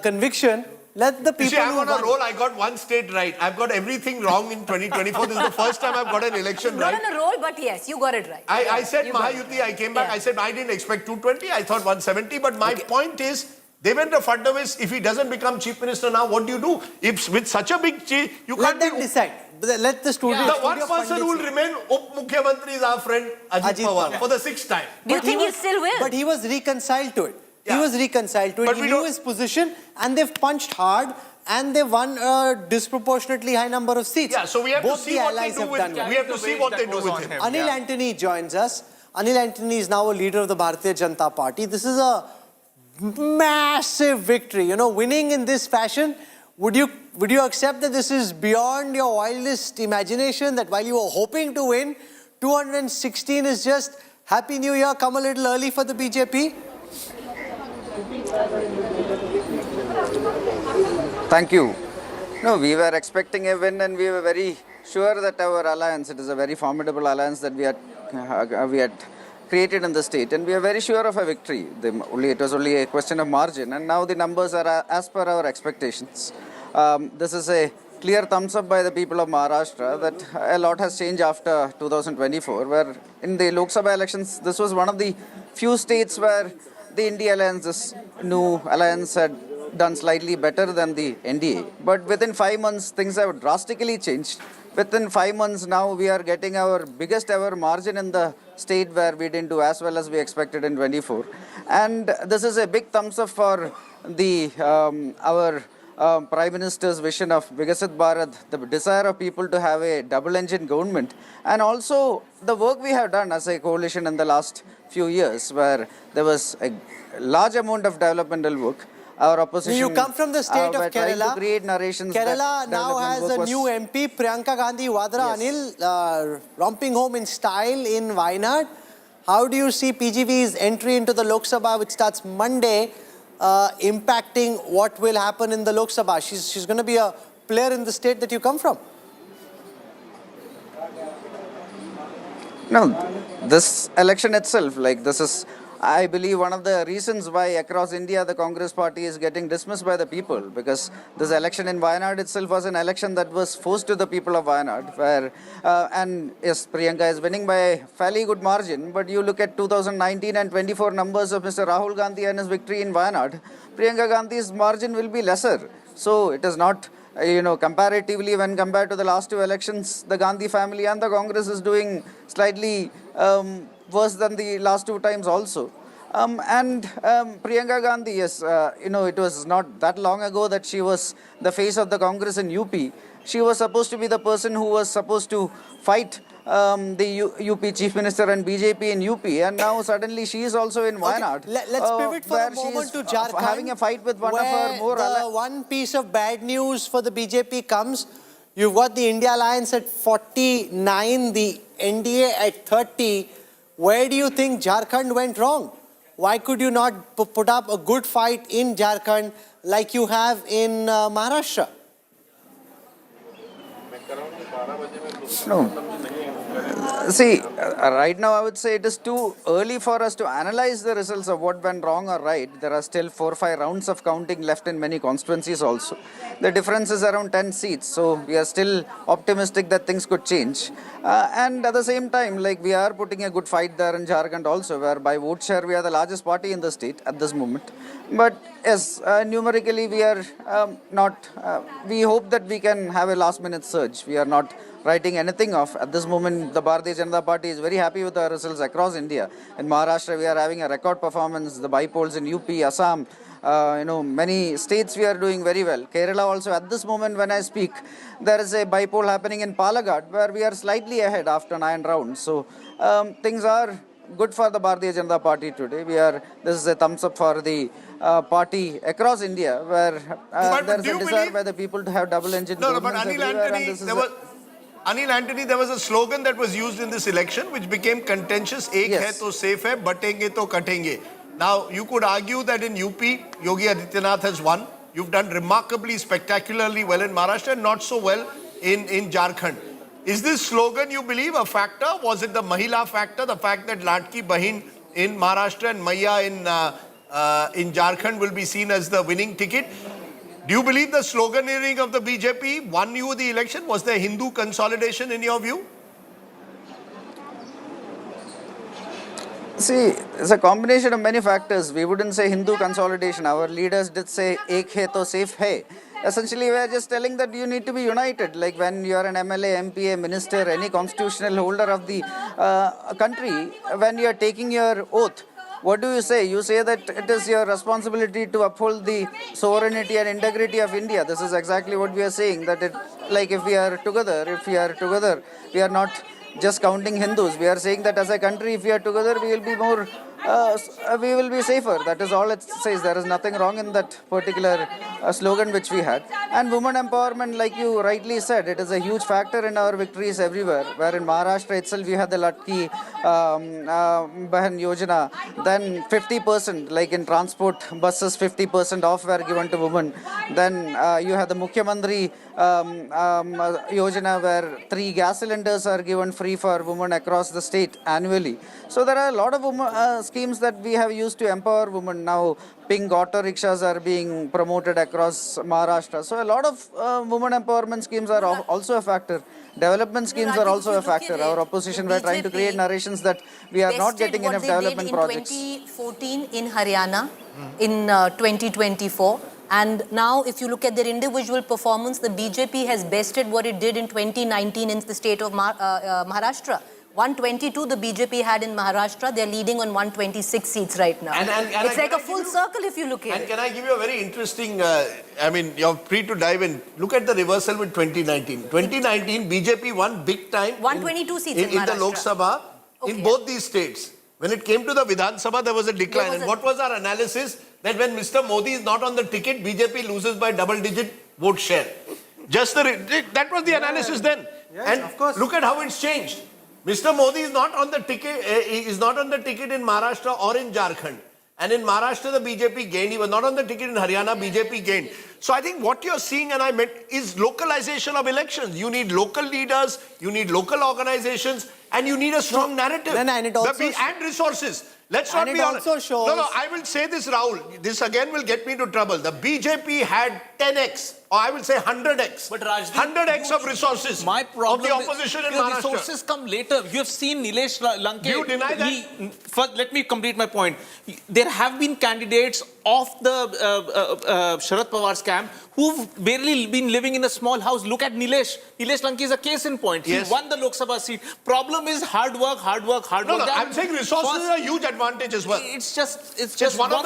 conviction. Let the people. You see, I'm on a roll. I got one state right. I've got everything wrong in 2024. This is the first time I've got an election right. Not on a roll, but yes, you got it right. I said Mahayuti. I came back. I said I didn't expect 220. I thought 170. But my point is, Devendra Fadnavis, if he doesn't become chief minister now, what do you do? If with such a big change, you can't. Let them decide. Let the studio. The one person who will remain Up Mukhyamantri is our friend Ajit Pawar for the 6th time. Do you think he still will? But he was reconciled to it. He was reconciled to it. He knew his position, and they've punched hard. And they won a disproportionately high number of seats. Yeah, so we have to see what they do with him. We have to see what they do with him. Anil Antony joins us. Anil Antony is now a leader of the Bharatiya Janata Party. This is a massive victory. You know, winning in this fashion, would you accept that this is beyond your wildest imagination, that while you were hoping to win, 216 is just Happy New Year, come a little early for the BJP? Thank you. No, we were expecting a win and we were very sure that our alliance, it is a very formidable alliance that we had created in the state, and we are very sure of a victory. It was only a question of margin, and now the numbers are as per our expectations. This is a clear thumbs up by the people of Maharashtra that a lot has changed after 2024, where in the Lok Sabha elections, this was one of the few states where the India alliance, this new alliance, had done slightly better than the NDA. But within 5 months, things have drastically changed. Within 5 months now, we are getting our biggest ever margin in the state, where we didn't do as well as we expected in 24. And this is a big thumbs up for the our Prime Minister's vision of Vikasit Bharat, the desire of people to have a double-engine government, and also the work we have done as a coalition in the last few years, where there was a large amount of developmental work. Our opposition. You come from the state of Kerala. To create narrations. Kerala now has a new MP, Priyanka Gandhi Vadra. Yes. Anil, romping home in style in Wayanad. How do you see PGV's entry into the Lok Sabha, which starts Monday, impacting what will happen in the Lok Sabha? She's going to be a player in the state that you come from. No, this election itself, this is, I believe, one of the reasons why across India the Congress party is getting dismissed by the people, because this election in Wayanad itself was an election that was forced to the people of Wayanad, where, and yes, Priyanka is winning by a fairly good margin, but you look at 2019 and 24 numbers of Mr. Rahul Gandhi and his victory in Wayanad, Priyanka Gandhi's margin will be lesser. So it is not, comparatively, when compared to the last two elections, the Gandhi family and the Congress is doing slightly worse than the last two times also. Priyanka Gandhi, yes, it was not that long ago that she was the face of the Congress in UP. She was supposed to be the person who was supposed to fight the UP Chief Minister and BJP in UP, and now suddenly she is also in Wayanad. Let's pivot for a moment to Jharkhand, having a fight with one of her more... one piece of bad news for the BJP comes. You've got the India Alliance at 49, the NDA at 30. Where do you think Jharkhand went wrong? Why could you not put up a good fight in Jharkhand like you have in Maharashtra? No. See, right now I would say it is too early for us to analyze the results of what went wrong or right. There are still 4 or 5 rounds of counting left in many constituencies also. The difference is around 10 seats, so we are still optimistic that things could change. And at the same time, we are putting a good fight there in Jharkhand also, where by vote share we are the largest party in the state at this moment. But yes, numerically we are not, we hope that we can have a last minute surge. We are not writing anything off. At this moment, the Bharatiya Janata Party is very happy with our results across India. In Maharashtra, we are having a record performance. The by-polls in UP, Assam, many states we are doing very well. Kerala also, at this moment when I speak, there is a by-poll happening in Palakkad where we are slightly ahead after 9 rounds. So things are good for the Bharatiya Janata Party today. This is a thumbs up for the party across India, where there is a desire by the people to have double engine governments everywhere. Anil Antony, there was a slogan that was used in this election which became contentious. Ek hai to safe hai, batenge to katenge. Now, you could argue that in UP, Yogi Adityanath has won. You've done remarkably, spectacularly well in Maharashtra and not so well in Jharkhand. Is this slogan, you believe, a factor? Was it the Mahila factor, the fact that Latki Bahin in Maharashtra and Maya in Jharkhand will be seen as the winning ticket? Do you believe the sloganeering of the BJP won you the election? Was there Hindu consolidation in your view? See, it's a combination of many factors. We wouldn't say Hindu consolidation. Our leaders did say ek hai to safe hai. Essentially, we are just telling that you need to be united. Like when you are an MLA, MP, a minister, any constitutional holder of the country, when you are taking your oath, what do you say? You say that it is your responsibility to uphold the sovereignty and integrity of India. This is exactly what we are saying. That if we are together, we are not just counting Hindus. We are saying that as a country, if we are together, we will be more, we will be safer. That is all it says. There is nothing wrong in that particular slogan which we had. And women empowerment, like you rightly said, it is a huge factor in our victories everywhere. Where in Maharashtra itself, we had the Latki Bahan Yojana. Then 50%, like in transport buses, 50% off were given to women. Then you had the Mukhyamantri Yojana, where 3 gas cylinders are given free for women across the state annually. So there are a lot of schemes that we have used to empower women. Now pink auto rickshaws are being promoted across Maharashtra. So a lot of women empowerment schemes are also a factor. Development schemes are also a factor. Our opposition were trying to create narrations that we are not getting enough development projects. In 2014 in Haryana, in 2024. And now, if you look at their individual performance, the BJP has bested what it did in 2019 in the state of Maharashtra. 122 the BJP had in Maharashtra. They're leading on 126 seats right now. It's like a full circle if you look at it. And can I give you a very interesting, you're free to dive in. Look at the reversal with 2019. 2019, BJP won big time. 122 seats in the Lok Sabha in both these states. When it came to the Vidhan Sabha, there was a decline. And what was our analysis? That when Mr. Modi is not on the ticket, BJP loses by double-digit vote share. That was the analysis then. And of course, look at how it's changed. Mr. Modi is not on the ticket. Is not on the ticket in Maharashtra or in Jharkhand. And in Maharashtra, the BJP gained. He was not on the ticket in Haryana. BJP gained. So I think what you're seeing, and I meant, is localization of elections. You need local leaders. You need local organizations. And you need a strong narrative. And it also and resources. Let's not be honest. No, I will say this, Rahul. This again will get me into trouble. The BJP had 10x, or I will say 100x. But Rajdeep, 100x of resources my problem of the opposition in Maharashtra. Resources come later. You have seen Nilesh Lanke. Do you deny that? First, let me complete my point. There have been candidates of the Sharad Pawar's camp who've barely been living in a small house. Look at Nilesh. Nilesh Lanke is a case in point. Yes. He won the Lok Sabha seat. Problem is hard work. No, I'm saying resources are a huge advantage as well. It's just one of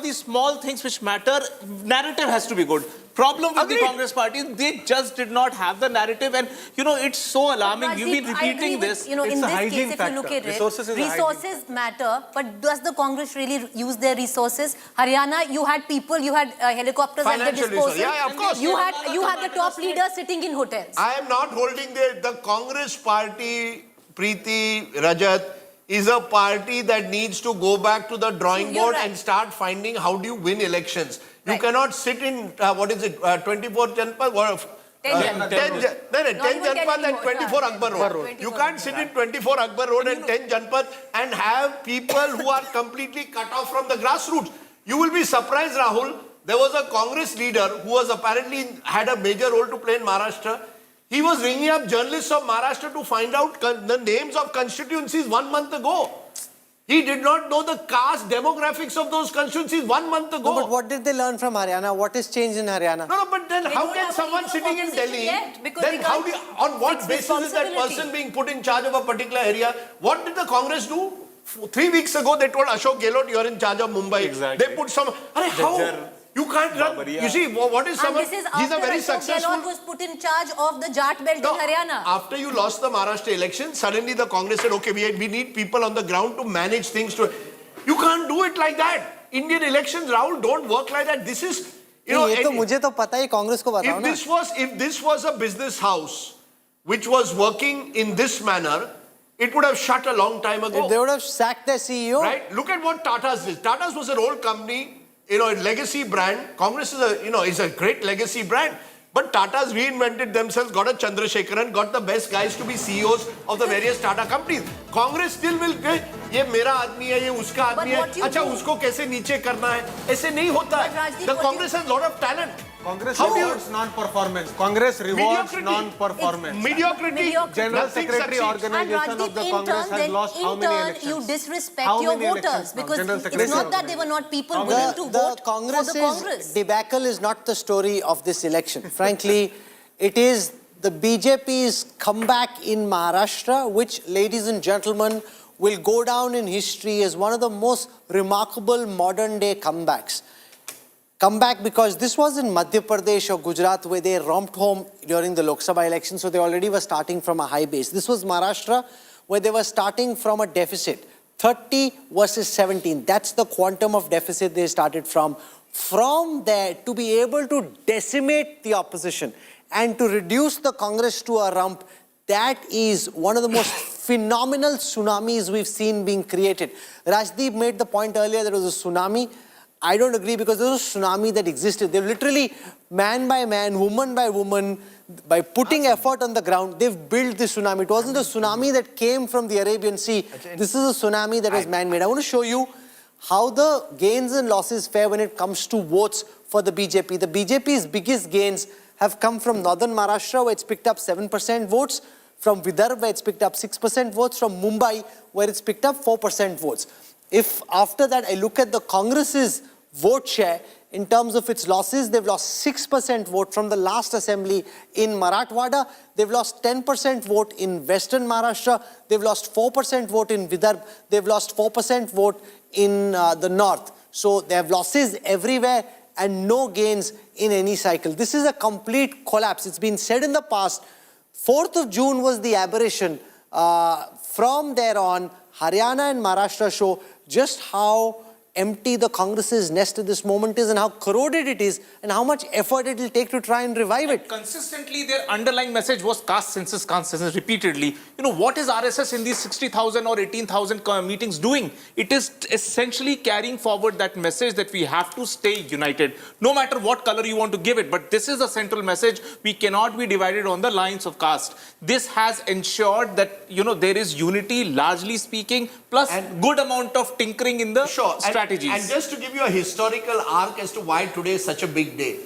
the small things which matter. Narrative has to be good. Problem with the Congress party, they just did not have the narrative, and it's so alarming. You've been repeating this. In this case, if you look at it, resources matter, but does the Congress really use their resources? Haryana, you had people, you had helicopters at their disposal. Yeah, of course. You had the top leaders sitting in hotels. I am not holding the Congress party, Preeti, Rajat, is a party that needs to go back to the drawing board and start finding how do you win elections. You cannot sit in, 24 Janpad? 10 Janpad and 24 Akbar Road. You can't sit in 24 Akbar Road and 10 Janpad and have people who are completely cut off from the grassroots. You will be surprised, Rahul. There was a Congress leader who was apparently had a major role to play in Maharashtra. He was ringing up journalists of Maharashtra to find out the names of constituencies 1 month ago. He did not know the caste demographics of those constituencies 1 month ago. No, but what did they learn from Haryana? What has changed in Haryana? No, but then how can someone sitting in Delhi, then how do you, on what basis is that person being put in charge of a particular area? What did the Congress do? 3 weeks ago, they told Ashok Gehlot, you're in charge of Mumbai. Exactly. They put some, how? You can't run. You see, what is someone, And this is he's a after very Ashok successful. Gehlot was put in charge of the Jat belt in Haryana. After you lost the Maharashtra election, suddenly the Congress said, okay, we need people on the ground to manage things. You can't do it like that. Indian elections, Rahul, don't work like that. This is, you know, मुझे तो पता ही कांग्रेस को बताओ ना. if this was a business house which was working in this manner, it would have shut a long time ago. They would have sacked their CEO. Right? Look at what Tata's did. Tata's was an old company, you know, a legacy brand. Congress is is a great legacy brand. But Tata's reinvented themselves, got a Chandrasekharan, got the best guys to be CEOs of the various Tata companies. Congress still will say, ये मेरा आदमी है, ये उसका आदमी है, अच्छा उसको कैसे नीचे करना है, ऐसे नहीं होता है. The Congress has a lot of talent. Congress rewards non-performance. Congress rewards non-performance. Mediocrity. General Secretary organization of the Congress has lost how many elections? You disrespect your voters because it's not that there were not people willing to vote for the Congress. Debacle is not the story of this election. Frankly, it is the BJP's comeback in Maharashtra, which, ladies and gentlemen, will go down in history as one of the most remarkable modern-day comebacks. Comeback because this was in Madhya Pradesh or Gujarat where they romped home during the Lok Sabha election, so they already were starting from a high base. This was Maharashtra where they were starting from a deficit. 30 versus 17, that's the quantum of deficit they started from. From there, to be able to decimate the opposition and to reduce the Congress to a rump, that is one of the most phenomenal tsunamis we've seen being created. Rajdeep made the point earlier that it was a tsunami. I don't agree because there was a tsunami that existed. They've literally, man by man, woman by woman, by putting effort on the ground, they've built this tsunami. It wasn't a tsunami that came from the Arabian Sea. This is a tsunami that was man-made. I want to show you how the gains and losses fare when it comes to votes for the BJP. The BJP's biggest gains have come from northern Maharashtra, where it's picked up 7% votes, from Vidarbha, where it's picked up 6% votes, from Mumbai, where it's picked up 4% votes. If after that I look at the Congress's vote share in terms of its losses, they've lost 6% vote from the last assembly in Marathwada. They've lost 10% vote in Western Maharashtra. They've lost 4% vote in Vidarbha. They've lost 4% vote in the north. So they have losses everywhere and no gains in any cycle. This is a complete collapse. It's been said in the past, 4th of June was the aberration. From there on, Haryana and Maharashtra show just how empty the Congress's nest at this moment is and how corroded it is and how much effort it will take to try and revive it. Consistently, their underlying message was caste census repeatedly. You know, what is RSS in these 60,000 or 18,000 meetings doing? It is essentially carrying forward that message that we have to stay united, no matter what color you want to give it. But this is a central message. We cannot be divided on the lines of caste. This has ensured that, you know, there is unity, largely speaking, plus good amount of tinkering in the strategies. And just to give you a historical arc as to why today is such a big day.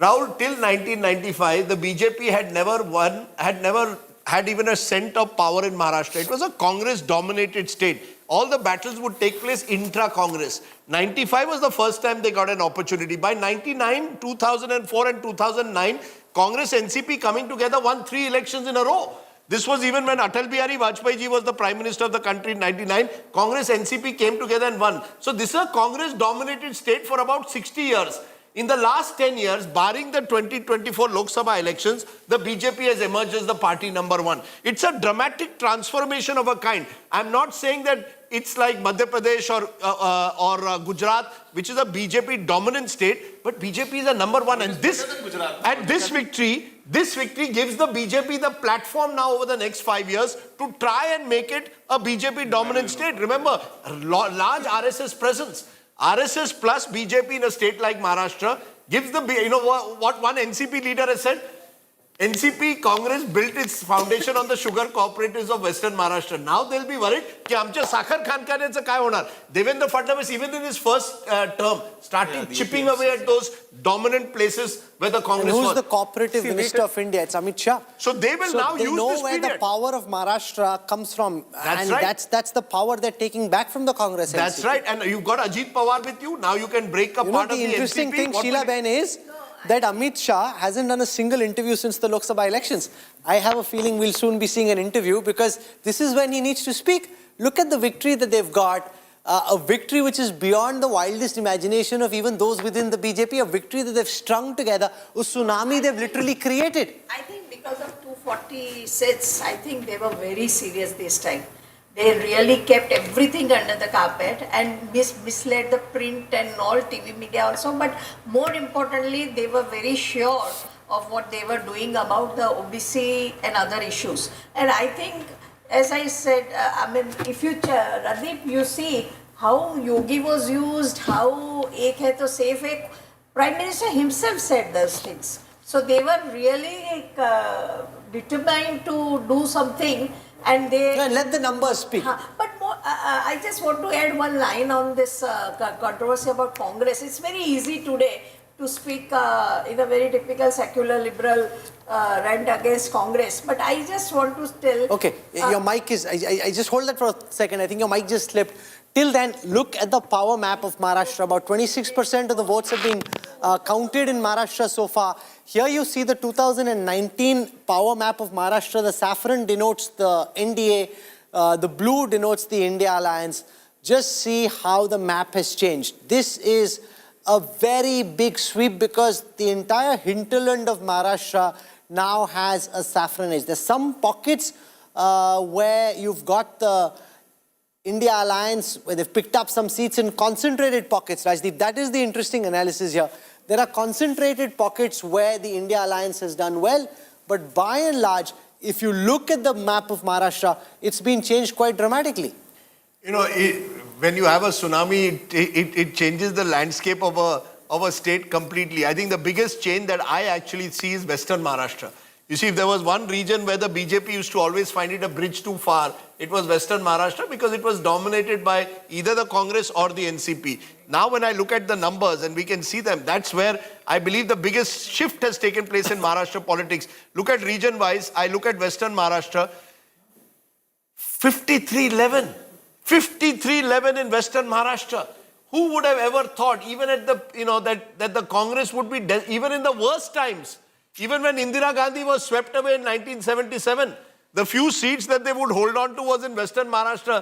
Rahul, till 1995, the BJP had never had even a cent of power in Maharashtra. It was a Congress-dominated state. All the battles would take place intra-Congress. 95 was the first time they got an opportunity. By 99, 2004 and 2009, Congress NCP coming together won 3 elections in a row. This was even when Atal Bihari Vajpayee ji was the Prime Minister of the country in 99. Congress NCP came together and won. So this is a Congress-dominated state for about 60 years. In the last 10 years, barring the 2024 Lok Sabha elections, the BJP has emerged as the party number 1. It's a dramatic transformation of a kind. I'm not saying that it's like Madhya Pradesh or Gujarat, which is a BJP dominant state, but BJP is a number 1. And this victory gives the BJP the platform now over the next 5 years to try and make it a BJP dominant state. Remember, large RSS presence. RSS plus BJP in a state like Maharashtra gives the, you know what one NCP leader has said? NCP Congress built its foundation on the sugar cooperatives of Western Maharashtra. Now they'll be worried कि आमच्या साखर कारखान्याचं काय होणार? Devendra Fadnavis, even in his first term, started chipping away at those dominant places where the Congress and who's was. the cooperative minister of India? It's Amit Shah. So they will now use know this where period. the power of Maharashtra comes from. That's and right. that's the power they're taking back from the Congress. That's NCP. right. And you've got Ajit Pawar with you. Now you can break a part of the the interesting NCP. thing, What Sheila will- Ben, is that Amit Shah hasn't done a single interview since the Lok Sabha elections. I have a feeling we'll soon be seeing an interview because this is when he needs to speak. Look at the victory that they've got. A victory which is beyond the wildest imagination of even those within the BJP. A victory that they've strung together. A tsunami they've literally created. I think because of 240 seats, I think they were very serious this time. They really kept everything under the carpet and misled the print and all TV media also. But more importantly, they were very sure of what they were doing about the OBC and other issues. And I think, as I said, I mean, if you, Radip, you see how Yogi was used, how ek hai to safe hai. Prime Minister himself said those things. So they were really determined to do something. And they let the numbers speak. But more, I just want to add one line on this controversy about Congress. It's very easy today to speak in a very typical secular liberal rant against Congress. But I just want to tell... Okay, your mic is... I just hold that for a second. I think your mic just slipped. Till then, look at the power map of Maharashtra. About 26% of the votes have been counted in Maharashtra so far. Here you see the 2019 power map of Maharashtra. The saffron denotes the NDA. The blue denotes the India alliance. Just see how the map has changed. This is a very big sweep because the entire hinterland of Maharashtra now has a saffron edge. There's some pockets where you've got the India alliance, where they've picked up some seats in concentrated pockets, Rajdeep. That is the interesting analysis here. There are concentrated pockets where the India alliance has done well, but by and large, if you look at the map of Maharashtra, it's been changed quite dramatically. You know, when you have a tsunami, it changes the landscape of a state completely. I think the biggest change that I actually see is Western Maharashtra. You see, if there was one region where the BJP used to always find it a bridge too far, it was Western Maharashtra because it was dominated by either the Congress or the NCP. Now when I look at the numbers and we can see them, that's where I believe the biggest shift has taken place in Maharashtra politics. Look at region-wise, I look at Western Maharashtra, 53-11. 53-11 in Western Maharashtra. Who would have ever thought, even at the, that the Congress would be, even in the worst times, even when Indira Gandhi was swept away in 1977, the few seats that they would hold on to was in Western Maharashtra,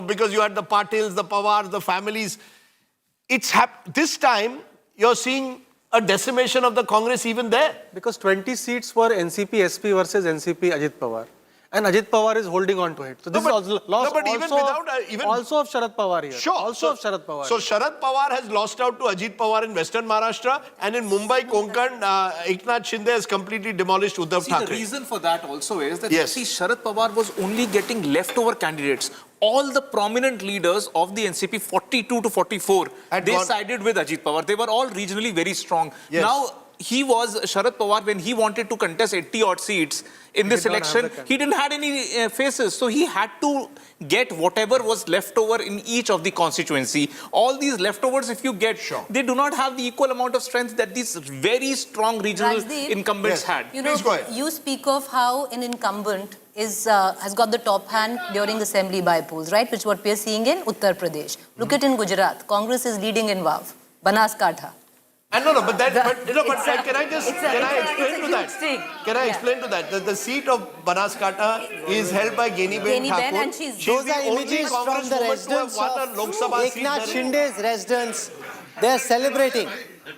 because you had the Patils, the Pawars, the families. This time, you're seeing a decimation of the Congress even there. Because 20 seats were NCP SP versus NCP Ajit Pawar. And Ajit Pawar is holding on to it. So this is also loss also of Sharad Pawar here. Sure. Also of Sharad Pawar. So Sharad Pawar has lost out to Ajit Pawar in Western Maharashtra, and in Mumbai, Konkan, Eknath Shinde has completely demolished Uddhav Thackeray. The reason for that also is that Yes. Sharad Pawar was only getting leftover candidates. All the prominent leaders of the NCP, 42 to 44, they sided with Ajit Pawar. They were all regionally very strong. Yes. Now, Sharad Pawar, when he wanted to contest 80 odd seats in this election, he didn't have any faces. So he had to get whatever was left over in each of the constituency. All these leftovers, if you get, they do not have the equal amount of strength that these very strong regional Rajdeep, incumbents had. You know, you speak of how an incumbent has got the top hand during assembly by polls, right? Which is what we are seeing in Uttar Pradesh. Look at in Gujarat, Congress is leading in Vav, Banaskantha. And can I explain to that? Can I explain to that? The seat of Banaskantha is held by Geni Ben Thakur. And She's Those the are only images from Congress the woman to have residents won a Lok Sabha of seat Eknath there. Shinde's residents. They are celebrating.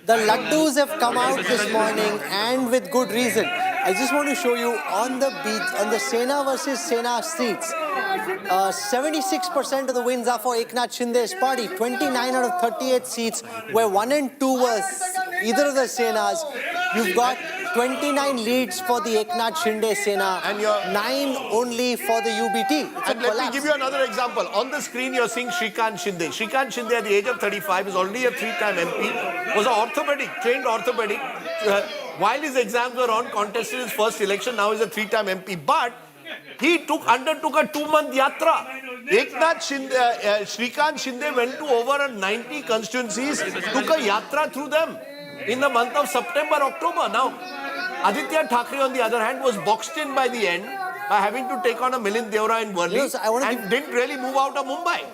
The laddus have come out this morning, and with good reason. I just want to show you on the beach, on the Sena versus Sena seats. 76% of the wins are for Eknath Shinde's party. 29 out of 38 seats, where 1 and 2 was either of the Senas. You've got 29 leads for the Eknath Shinde Sena, and 9 only for the UBT. And let me give you another example. On the screen, you're seeing Shrikant Shinde. Shrikant Shinde, at the age of 35, is already a 3-time MP, was an orthopedic, trained orthopedic. while his exams were on, contested his first election. Now he's a 3-time MP. But he undertook a 2-month yatra. Shrikant Shinde went to over 90 constituencies, took a yatra through them in the month of September, October. Now, Aditya Thackeray, on the other hand, was boxed in by the end by having to take on a Milind Deora in Worli and didn't really move out of Mumbai.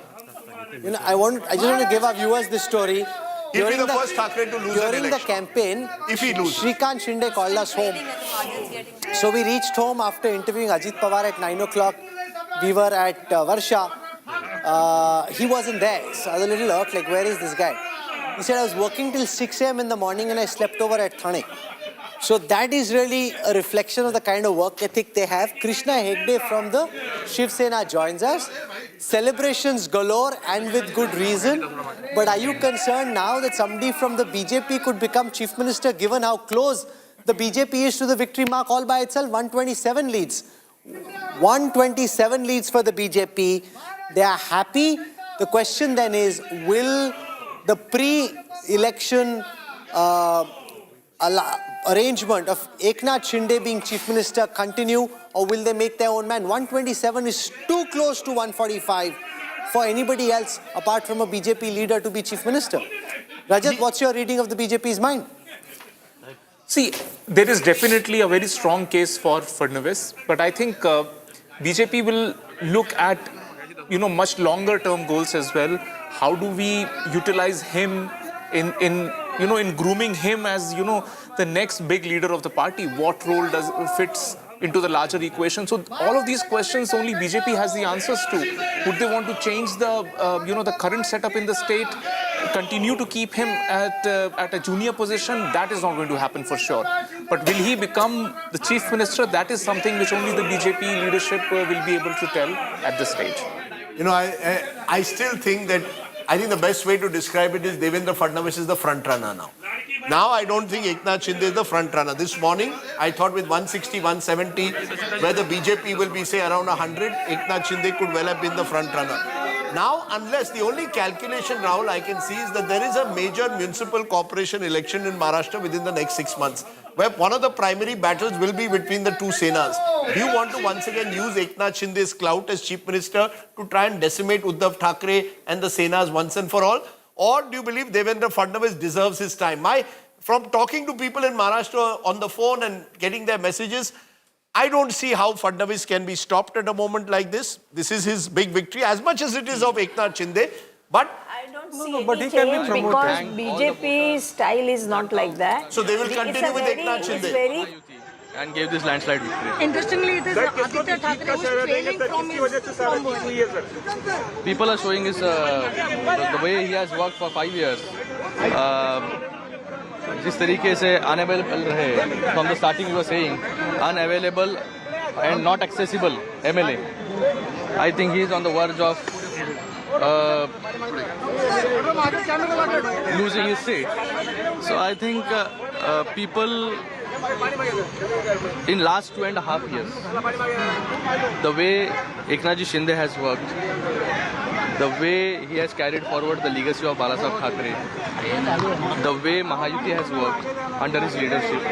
I just want to give our viewers this story. He'll be the first Thackeray to lose an During the election. campaign, If he loses. Shrikant Shinde called us home. So we reached home after interviewing Ajit Pawar at 9 o'clock. We were at Varsha. He wasn't there. So I was a little irked, like, where is this guy? He said, I was working till 6 a.m. in the morning and I slept over at Thane. So that is really a reflection of the kind of work ethic they have. Krishna Hegde from the Shiv Sena joins us. Celebrations galore and with good reason. But are you concerned now that somebody from the BJP could become chief minister given how close the BJP is to the victory mark all by itself? 127 leads. 127 leads for the BJP. They are happy. The question then is, will the pre-election arrangement of Eknath Shinde being chief minister continue, or will they make their own man? 127 is too close to 145 for anybody else apart from a BJP leader to be chief minister. Rajat, what's your reading of the BJP's mind? See, there is definitely a very strong case for Fadnavis, but I think BJP will look at, much longer term goals as well. How do we utilize him in grooming him as, the next big leader of the party? What role fits into the larger equation? So all of these questions only BJP has the answers to. Would they want to change the current setup in the state, continue to keep him at a junior position? That is not going to happen for sure. But will he become the chief minister? That is something which only the BJP leadership will be able to tell at this stage. I still think that, I think the best way to describe it is Devendra Fadnavis is the front runner now. Now I don't think Eknath Shinde is the front runner. This morning, I thought with 160, 170, where the BJP will be, say, around 100, Eknath Shinde could well have been the front runner. Now, unless the only calculation, Rahul, I can see is that there is a major municipal corporation election in Maharashtra within the next 6 months, where one of the primary battles will be between the two Senas. Do you want to once again use Eknath Shinde's clout as chief minister to try and decimate Uddhav Thackeray and the Senas once and for all? Or do you believe Devendra Fadnavis deserves his time? From talking to people in Maharashtra on the phone and getting their messages, I don't see how Fadnavis can be stopped at a moment like this. This is his big victory, as much as it is of Eknath Shinde. But I don't see any change because BJP's style is not like that. So they will continue with Eknath Shinde. And gave this landslide victory. Interestingly, it is Aditya Thackeray who is trailing from Worli. People are showing his the way he has worked for 5 years. जिस तरीके से unavailable रहे, from the starting we were saying, unavailable and not accessible MLA. I think he is on the verge of losing his seat. So I think people in last 2.5 years, the way Eknath Shinde has worked, the way he has carried forward the legacy of Balasaheb Thackeray, the way Mahayuti has worked under his leadership,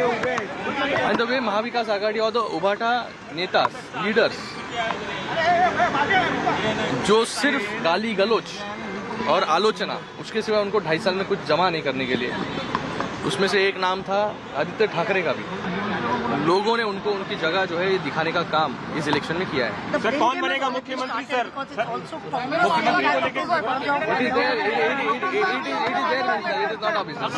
and the way Mahavikas Aghadi or the Ubhata netas, leaders, जो सिर्फ गाली गलोच और आलोचना, उसके सिवा उनको 2.5 साल में कुछ जमा नहीं करने के लिए, उसमें से एक नाम था आदित्य ठाकरे का भी. लोगों ने उनको उनकी जगह जो है दिखाने का काम इस इलेक्शन में किया है. सर कौन बनेगा मुख्यमंत्री सर? मुख्यमंत्री को लेकर it is not our business.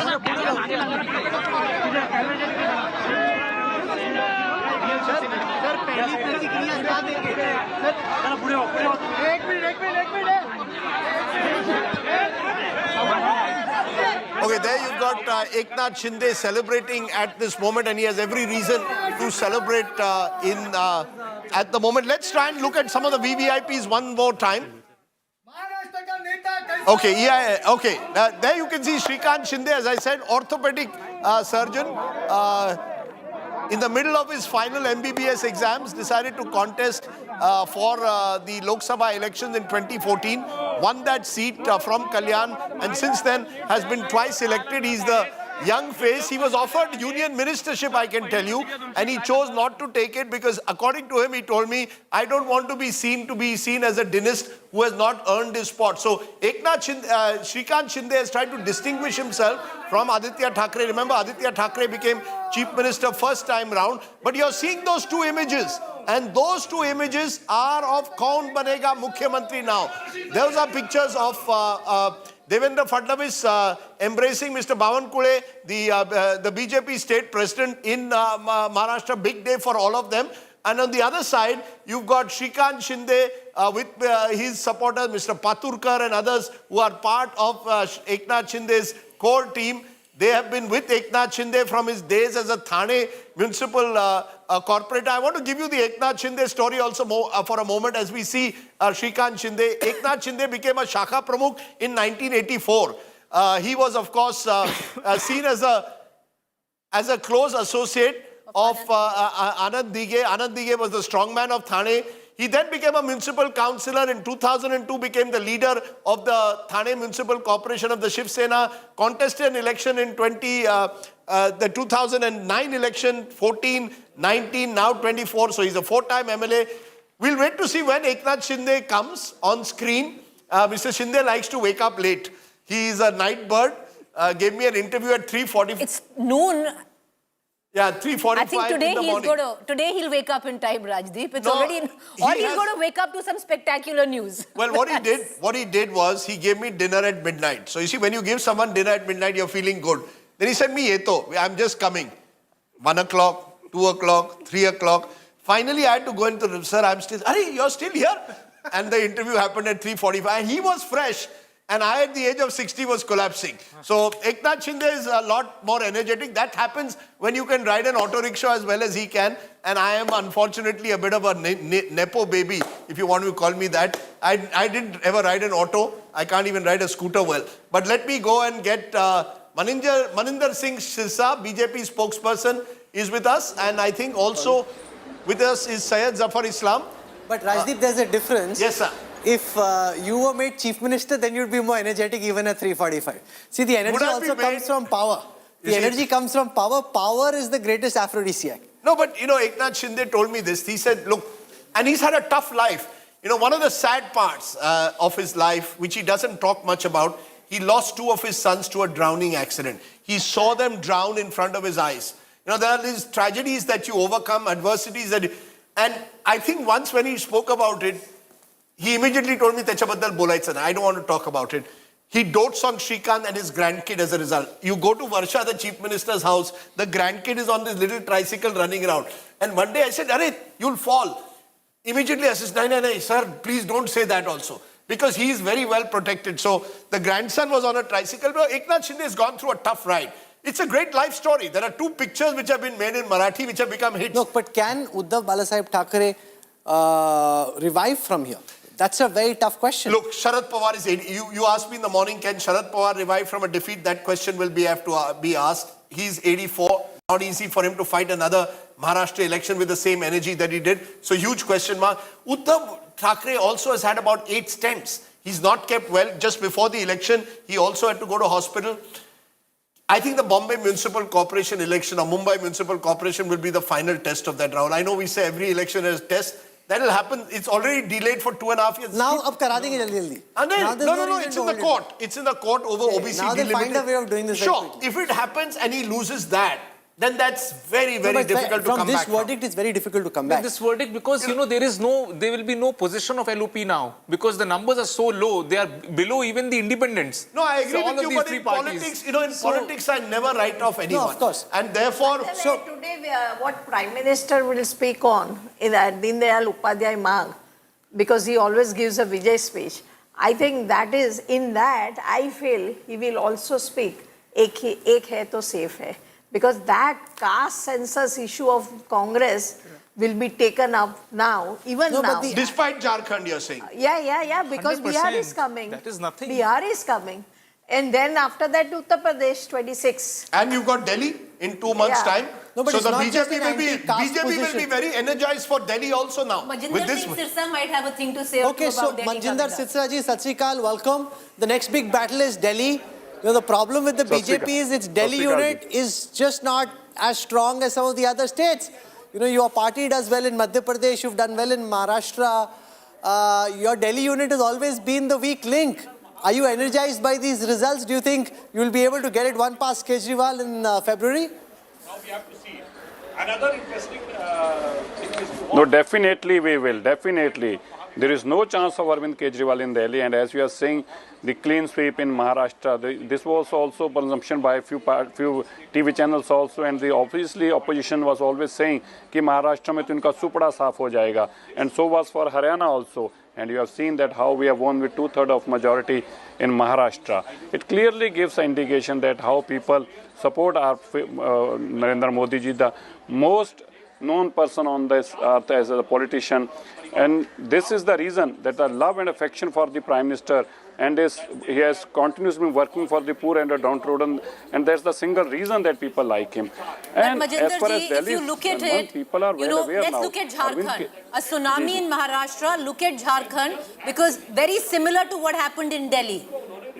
Sir पहली प्रतिक्रिया क्या देंगे? सर पूरे एक minute Okay, there you've got Eknath Shinde celebrating at this moment, and he has every reason to celebrate at the moment. Let's try and look at some of the VVIPs one more time. Okay, yeah, okay. There you can see Shrikant Shinde, as I said, orthopedic surgeon. In the middle of his final MBBS exams, decided to contest for the Lok Sabha elections in 2014, won that seat from Kalyan, and since then has been twice elected. He's the young face. He was offered union ministership, I can tell you, and he chose not to take it because according to him, he told me, I don't want to be seen as a dynast who has not earned his spot. So Shrikant Shinde has tried to distinguish himself from Aditya Thackeray. Remember, Aditya Thackeray became chief minister first time round, but you're seeing those two images. And those two images are of Kaun Banega Mukhyamantri now. Those are pictures of Devendra Fadnavis embracing Mr. Bawankule, the BJP state president in Maharashtra. Big day for all of them. And on the other side, you've got Shrikant Shinde with his supporters, Mr. Paturkar and others who are part of Eknath Shinde's core team. They have been with Eknath Shinde from his days as a Thane municipal corporator. I want to give you the Eknath Shinde story also for a moment as we see Shrikant Shinde. Eknath Shinde became a Shakha Pramukh in 1984. He was, of course, seen as a close associate of Anand Dige. Anand Dige was the strongman of Thane. He then became a municipal councillor. In 2002, became the leader of the Thane Municipal Corporation of the Shiv Sena. Contested an election in the 2009 election, 14, 19, now 24. So he's a four-time MLA. We'll wait to see when Eknath Shinde comes on screen. Mr. Shinde likes to wake up late. He is a night bird. Gave me an interview at 3:45. It's noon. Yeah, 3:45 I think today in the morning. Today he'll wake up in time, Rajdeep. It's No, already or he's going to wake up to some spectacular news. Well, what he did was he gave me dinner at midnight. So you see, when you give someone dinner at midnight, you're feeling good. Then he said, I'm just coming. 1 o'clock, 2 o'clock, 3 o'clock. Finally, I had to go into, sir, you're still here? And the interview happened at 3:45. And he was fresh. And I, at the age of 60, was collapsing. So Eknath Shinde is a lot more energetic. That happens when you can ride an auto rickshaw as well as he can. And I am unfortunately a bit of a nepo baby, if you want to call me that. I didn't ever ride an auto. I can't even ride a scooter well. But let me go and get Maninder Singh Sirsa, BJP spokesperson, is with us. And I think also with us is Syed Zafar Islam. But Rajdeep, there's a difference. Yes, sir. If you were made chief minister, then you'd be more energetic even at 3:45. See, the energy also comes from power. The energy comes from power. Power is the greatest aphrodisiac. No, but Eknath Shinde told me this. He said, look, and he's had a tough life. One of the sad parts of his life, which he doesn't talk much about, he lost 2 of his sons to a drowning accident. He saw them drown in front of his eyes. There are these tragedies that you overcome, adversities and I think once when he spoke about it, he immediately told me, Techabaddal bolaitsa na. I don't want to talk about it. He dotes on Shrikant and his grandkid as a result. You go to Varsha, the chief minister's house, the grandkid is on this little tricycle running around. And one day I said, Arey, you'll fall. Immediately I said, no, sir, please don't say that also. Because he is very well protected. So the grandson was on a tricycle. But Eknath Shinde has gone through a tough ride. It's a great life story. There are 2 pictures which have been made in Marathi which have become hits. Look, but can Uddhav Balasaheb Thackeray revive from here? That's a very tough question. Look, Sharad Pawar is 80. You asked me in the morning, can Sharad Pawar revive from a defeat? That question will have to be asked. He's 84. Not easy for him to fight another Maharashtra election with the same energy that he did. So huge question mark. Uddhav Thackeray also has had about 8 stents. He's not kept well. Just before the election, he also had to go to hospital. I think the Bombay Municipal Corporation election or Mumbai Municipal Corporation will be the final test of that, Rahul. I know we say every election has a test. That will happen. It's already delayed for 2.5 years. Now, ab kara denge jaldi. No. It's in the court. It's in the court over OBC. Now they'll find a way of doing this. Sure. If it happens and he loses that, then that's very, very difficult to come back. From this verdict, it's very difficult to come back. This verdict, because there will be no position of LOP now, because the numbers are so low, they are below even the independents. No, I agree with you, but in politics, politics I never write off anyone. No, of course. And therefore, today what Prime Minister will speak on in Deen Dayal Upadhyay Marg, because he always gives a Vijay speech. I think I feel he will also speak ek hai to safe hai. Because that caste census issue of Congress will be taken up now, now. Despite Jharkhand, you're saying? Yeah, because 100%. Bihar is coming. That is nothing. Bihar is coming. And then after that, Uttar Pradesh, 26. And you've got Delhi in 2 months' time. No, but so it's the not just BJP will be very energized for Delhi also now. Manjinder Singh Sirsa might have a thing to say Okay, so about Delhi. Manjinder Sirsa ji, Sat Sri Akal, welcome. The next big battle is Delhi. The problem with the BJP is its Delhi unit is just not as strong as some of the other states. Your party does well in Madhya Pradesh, you've done well in Maharashtra. Your Delhi unit has always been the weak link. Are you energized by these results? Do you think you will be able to get it one past Kejriwal in February? Now we have to see. Another interesting thing is to watch. No, definitely we will. Definitely. There is no chance of Arvind Kejriwal in Delhi, and as you are saying, the clean sweep in Maharashtra, this was also consumption by a few TV channels also, and obviously opposition was always saying that Maharashtra mein to inka supada saaf ho jayega, and so was for Haryana also. And you have seen that how we have won with 2/3 of majority in Maharashtra. It clearly gives an indication that how people support our Narendra Modi ji, the most known person on this earth as a politician. And this is the reason that the love and affection for the Prime Minister, and he has continuously been working for the poor and the downtrodden, and that's the single reason that people like him. And as far as Delhi, if you look at it, people are well aware let's now. look at Jharkhand. A tsunami in Maharashtra, look at Jharkhand, because very similar to what happened in Delhi.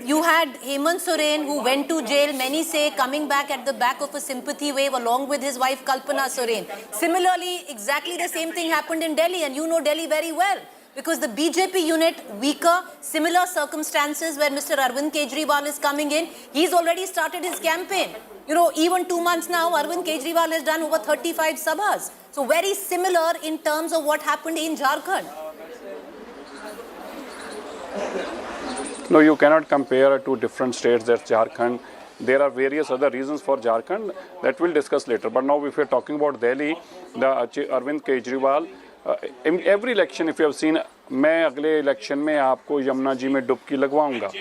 You had Hemant Soren, who went to jail, many say, coming back at the back of a sympathy wave along with his wife Kalpana Soren. Similarly, exactly the same thing happened in Delhi, and you know Delhi very well. Because the BJP unit, weaker, similar circumstances where Mr. Arvind Kejriwal is coming in, he's already started his campaign. Even 2 months now, Arvind Kejriwal has done over 35 sabhas. So very similar in terms of what happened in Jharkhand. No, you cannot compare two different states. That's Jharkhand. There are various other reasons for Jharkhand that we'll discuss later. But now if we're talking about Delhi, the Arvind Kejriwal, in every election, if you have seen, मैं अगले election में आपको यमुना जी में डुबकी लगवाऊंगा.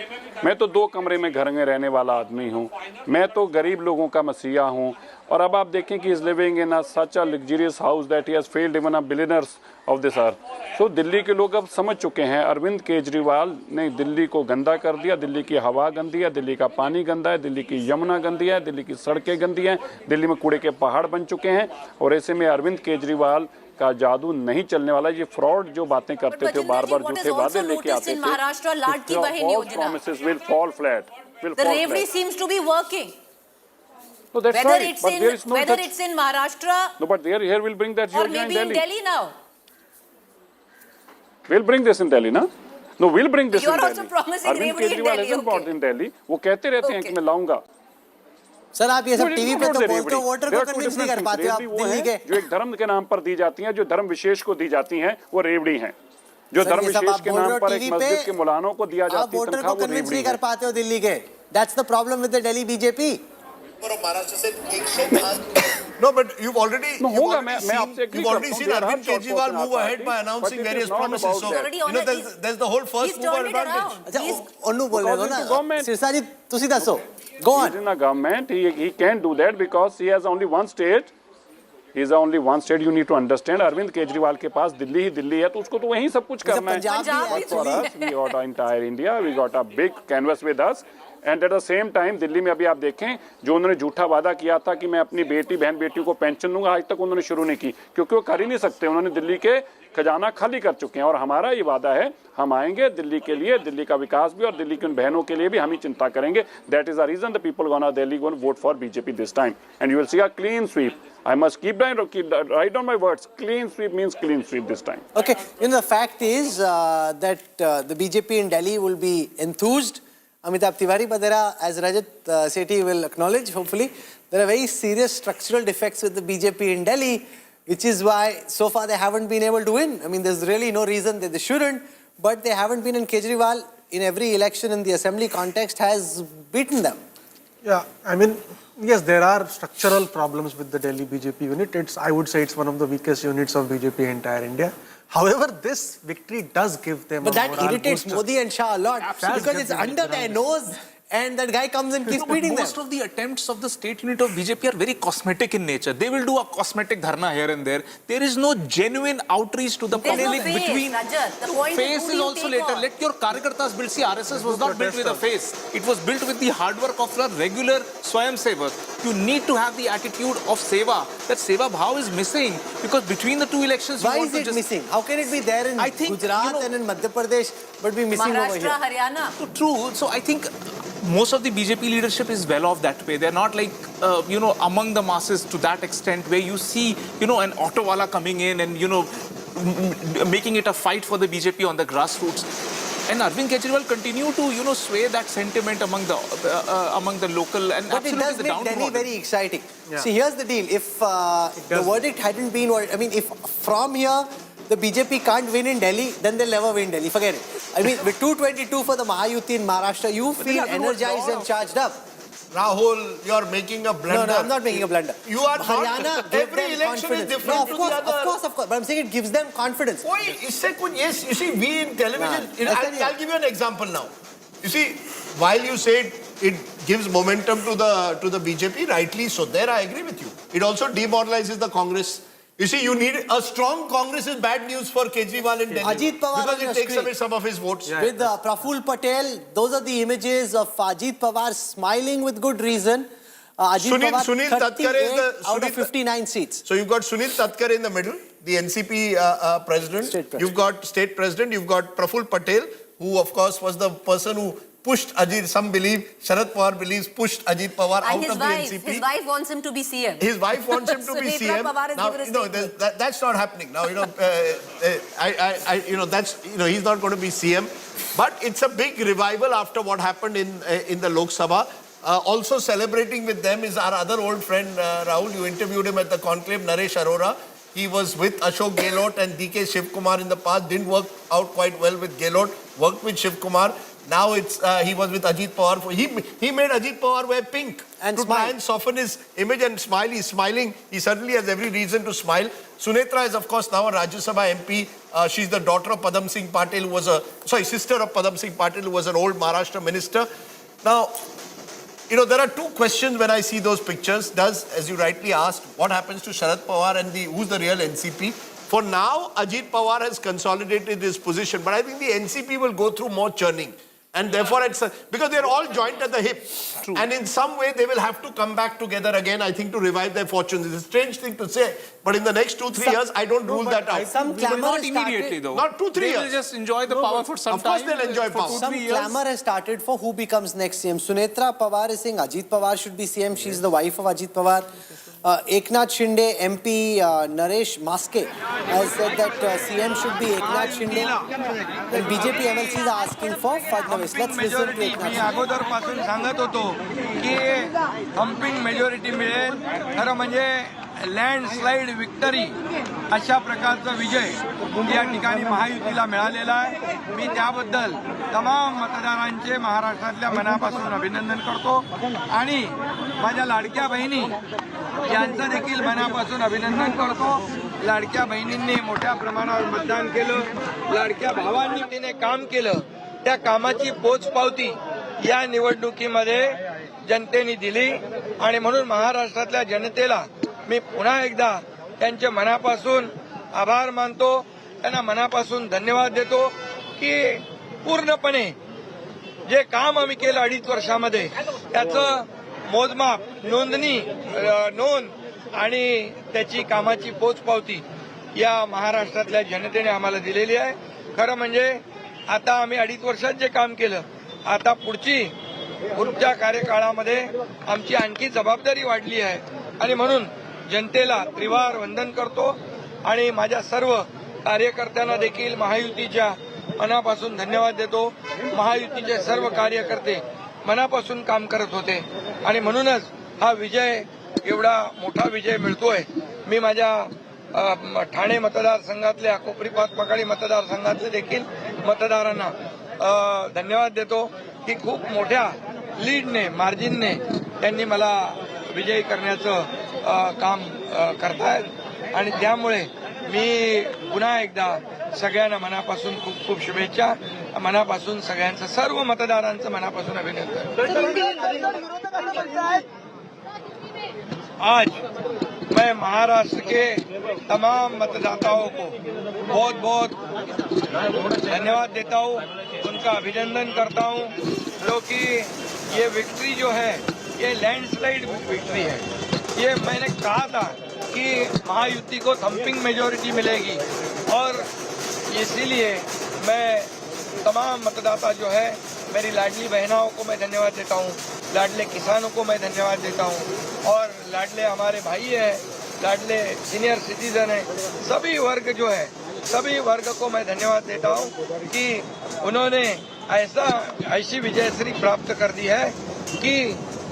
मैं तो 2 कमरे में घर में रहने वाला आदमी हूँ. मैं तो गरीब लोगों का मसीहा हूँ. और अब आप देखें कि is living in a such a luxurious house that he has failed even a billionaires of this earth. So Delhi के लोग अब समझ चुके हैं अरविंद केजरीवाल ने दिल्ली को गंदा कर दिया. दिल्ली की हवा गंदी है, दिल्ली का पानी गंदा है, दिल्ली की यमुना गंदी है, दिल्ली की सड़कें गंदी हैं, दिल्ली में कूड़े के पहाड़ बन चुके हैं. और ऐसे में अरविंद केजरीवाल का जादू नहीं चलने वाला. ये फ्रॉड जो बातें करते थे, बार-बार झूठे वादे लेके आते थे. Maharashtra, लाड की बहन योजना. Promises will fall flat. The bravery seems to be working. No, that's whether right. it's But in there is no whether such... it's in Maharashtra, No, but here we'll bring that or yoga maybe in Delhi now. We'll bring this in Delhi, na? No, we'll bring this You in are Delhi. also promising Arvind bravery in Kejriwal Delhi. hasn't brought in Delhi. वो कहते रहते हैं कि मैं लाऊंगा. Sir आप ये सब No, टीवी it's पे not तो the बोलते हो, bravery. वोटर There को are two कन्विंस नहीं कर different पाते हो आप things. वो दिल्ली हैं के. जो एक धर्म के नाम पर दी जाती हैं, जो धर्म विशेष को दी जाती हैं, वो रेवड़ी हैं. जो सर, धर्म ये सब विशेष आप के बोल रहे नाम हो पर एक टीवी मस्जिद पे, के मौलानों को दिया आप जाती है वोटर तनख्वाह, को वो कन्विंस रेवड़ी नहीं कर है. पाते हो दिल्ली के. That's the problem with the Delhi BJP. No, but you've already you've already seen Arvind Kejriwal move ahead by announcing various promises. So there's the whole first mover advantage. अच्छा ओनू बोल रहे हो ना सिरसा जी तुसी दसो. Go on. He's in a government. He can't do that because he has only one state. He is only one state. You need to understand. Arvind Kejriwal के पास दिल्ली ही दिल्ली है, तो उसको तो वहीं सब कुछ करना है. But for us, we got our entire India. We got a big canvas with us. And at the same time Delhi में अभी आप देखें जो उन्होंने झूठा वादा किया था कि मैं अपनी बहन बेटियों को पेंशन दूंगा, आज तक उन्होंने शुरू नहीं की क्योंकि वो कर ही नहीं सकते. उन्होंने दिल्ली के खजाना खाली कर चुके हैं. और हमारा ये वादा है, हम आएंगे दिल्ली के लिए, दिल्ली का विकास भी और दिल्ली की उन बहनों के लिए भी हम ही चिंता करेंगे. That is the reason the people gonna Delhi gonna vote for BJP this time and you will see a clean sweep. I must write down my words. Clean sweep means clean sweep this time. Okay, the fact is that the BJP in Delhi will be enthused. Amitabh Tiwari, but there are, as Rajat Sethi will acknowledge, hopefully, there are very serious structural defects with the BJP in Delhi, which is why so far they haven't been able to win. I mean, there's really no reason that they shouldn't, but they haven't been, in Kejriwal in every election in the assembly context has beaten them. Yeah, I mean, yes, there are structural problems with the Delhi BJP unit. I would say it's one of the weakest units of BJP in entire India. However, this victory does give them but a that morale irritates booster. Modi and Shah a lot. Absolutely. Because it's under their nose and that guy comes and keeps beating them. Most of the attempts of the state unit of BJP are very cosmetic in nature. They will do a cosmetic dharna here and there. There is no genuine outreach to the public face, between... Rajat. The point face is is also later. Let your Karyakartas build. See, RSS was not built with a face. It was built with the hard work of a regular Swayam Sevak. You need to have the attitude of Seva. That Seva Bhav is missing because between the two elections... Why is it missing? How can it be there in Gujarat and in Madhya Pradesh but be missing over here? Maharashtra, Haryana. True. So I think most of the BJP leadership is well off that way. They're not like, among the masses to that extent where you see, an auto wala coming in and, making it a fight for the BJP on the grassroots. And Arvind Kejriwal continue to, sway that sentiment among the local and but it does the make Delhi very exciting. Yeah. See, here's the deal. If the verdict hadn't been, if from here the BJP can't win in Delhi, then they'll never win Delhi. Forget it. I mean, with 222 for the Mahayuti in Maharashtra, you feel energized and charged up. Rahul, you're making a blunder. No, I'm not making a blunder. You are Haryana not. gave Every them election confidence. is different No, of to course, the other. of course. But I'm saying it gives them confidence. Yes, you see, we in television, Nah, I'll give you an example now. You see, while you say it gives momentum to the BJP, rightly so, there I agree with you. It also demoralizes the Congress. You see, you need a strong Congress is bad news for Kejriwal in Delhi. Ajit Pawar because on it takes screen. away some of his votes. With Praful Patel, those are the images of Ajit Pawar smiling with good reason. Ajit Pawar, Sunil 38 Tatkar is the out of 59 seats. So you've got Sunil Tatkar in the middle, the NCP president. You've got state president. You've got Praful Patel, who of course was the person who pushed Ajit. Some believe, Sharad Pawar believes, pushed Ajit Pawar out of the NCP. His wife wants him to be CM. His wife wants him to be CM. Now, that's not happening. Now, he's not going to be CM. But it's a big revival after what happened in the Lok Sabha. Also celebrating with them is our other old friend, Rahul. You interviewed him at the conclave, Naresh Arora. He was with Ashok Gehlot and DK Shivkumar in the past. Didn't work out quite well with Gehlot. Worked with Shivkumar. Now he was with Ajit Pawar. He made Ajit Pawar wear pink and to try and soften his image and smile. He's smiling. He certainly has every reason to smile. Sunetra is, of course, now a Rajya Sabha MP. She's the daughter of Padam Singh Patil, sister of Padam Singh Patil, who was an old Maharashtra minister. Now, there are two questions when I see those pictures. As you rightly asked, what happens to Sharad Pawar and who's the real NCP? For now, Ajit Pawar has consolidated his position, but I think the NCP will go through more churning. And therefore, because they're all joined at the hip. True. And in some way, they will have to come back together again, I think, to revive their fortunes. It's a strange thing to say, but in the next 2-3 years, I don't rule that out. Some clamor not immediately, though. Not 2-3 years. They will just enjoy the power for some time. Of course, they'll enjoy power. Some clamor has started for who becomes next CM. Sunetra Pawar is saying Ajit Pawar should be CM. She's the wife of Ajit Pawar. Eknath Shinde, MP Naresh Maske has said that CM should be Eknath Shinde. And BJP MLCs are asking for Fadnavis. Let's listen to Eknath Shinde. अगोदरपासून सांगत होतो की humping majority मिळेल खरं म्हणजे landslide victory अशा प्रकारचा विजय या ठिकाणी महायुतीला मिळालेला आहे मी त्याबद्दल तमाम मतदारांचे महाराष्ट्रातल्या मनापासून अभिनंदन करतो आणि माझ्या लाडक्या बहिणी यांचं देखील मनापासून अभिनंदन करतो लाडक्या बहिणींनी मोठ्या प्रमाणावर मतदान केलं लाडक्या भावांनी तिने काम केलं त्या कामाची पोचपावती या निवडणुकीमध्ये जनतेने दिली आणि म्हणून महाराष्ट्रातल्या जनतेला मी पुन्हा एकदा त्यांच्या मनापासून आभार मानतो त्यांना मनापासून धन्यवाद देतो की पूर्णपणे जे काम आम्ही केलं 2.5 वर्षामध्ये त्याचं मोजमाप नोंद आणि त्याची कामाची पोचपावती या महाराष्ट्रातल्या जनतेने आम्हाला दिलेली आहे खरं म्हणजे आता आम्ही 2.5 वर्षात जे काम केलं आता पुढच्या कार्यकाळामध्ये आमची आणखी जबाबदारी वाढली आहे आणि म्हणून जनतेला त्रिवार वंदन करतो आणि माझ्या सर्व कार्यकर्त्यांना देखील महायुतीच्या मनापासून धन्यवाद देतो महायुतीचे सर्व कार्यकर्ते मनापासून काम करत होते आणि म्हणूनच हा विजय एवढा मोठा विजय मिळतोय मी माझ्या ठाणे मतदारसंघातल्या कोपरीपात पकाडी मतदारसंघातले देखील मतदारांना धन्यवाद देतो की खूप मोठ्या लीडने मार्जिनने त्यांनी मला विजयी करण्याचं काम करतायत आणि त्यामुळे मी पुन्हा एकदा सगळ्यांना मनापासून खूप खूप शुभेच्छा मनापासून सगळ्यांचं सर्व मतदारांचं मनापासून अभिनंदन आज मैं महाराष्ट्र के तमाम मतदाताओं को बहुत बहुत धन्यवाद देता हूँ उनका अभिनंदन करता हूँ क्योंकि ये विक्ट्री जो है ये लैंडस्लाइड विक्ट्री है ये मैंने कहा था कि महायुति को थम्पिंग मेजॉरिटी मिलेगी और इसीलिए मैं तमाम मतदाता जो है मेरी लाडली बहनाओं को मैं धन्यवाद देता हूँ, लाडले किसानों को मैं धन्यवाद देता हूँ और लाडले हमारे भाई हैं, लाडले सीनियर सिटीजन हैं, सभी वर्ग जो है सभी वर्ग को मैं धन्यवाद देता हूँ कि उन्होंने ऐसी विजयश्री प्राप्त कर दी है कि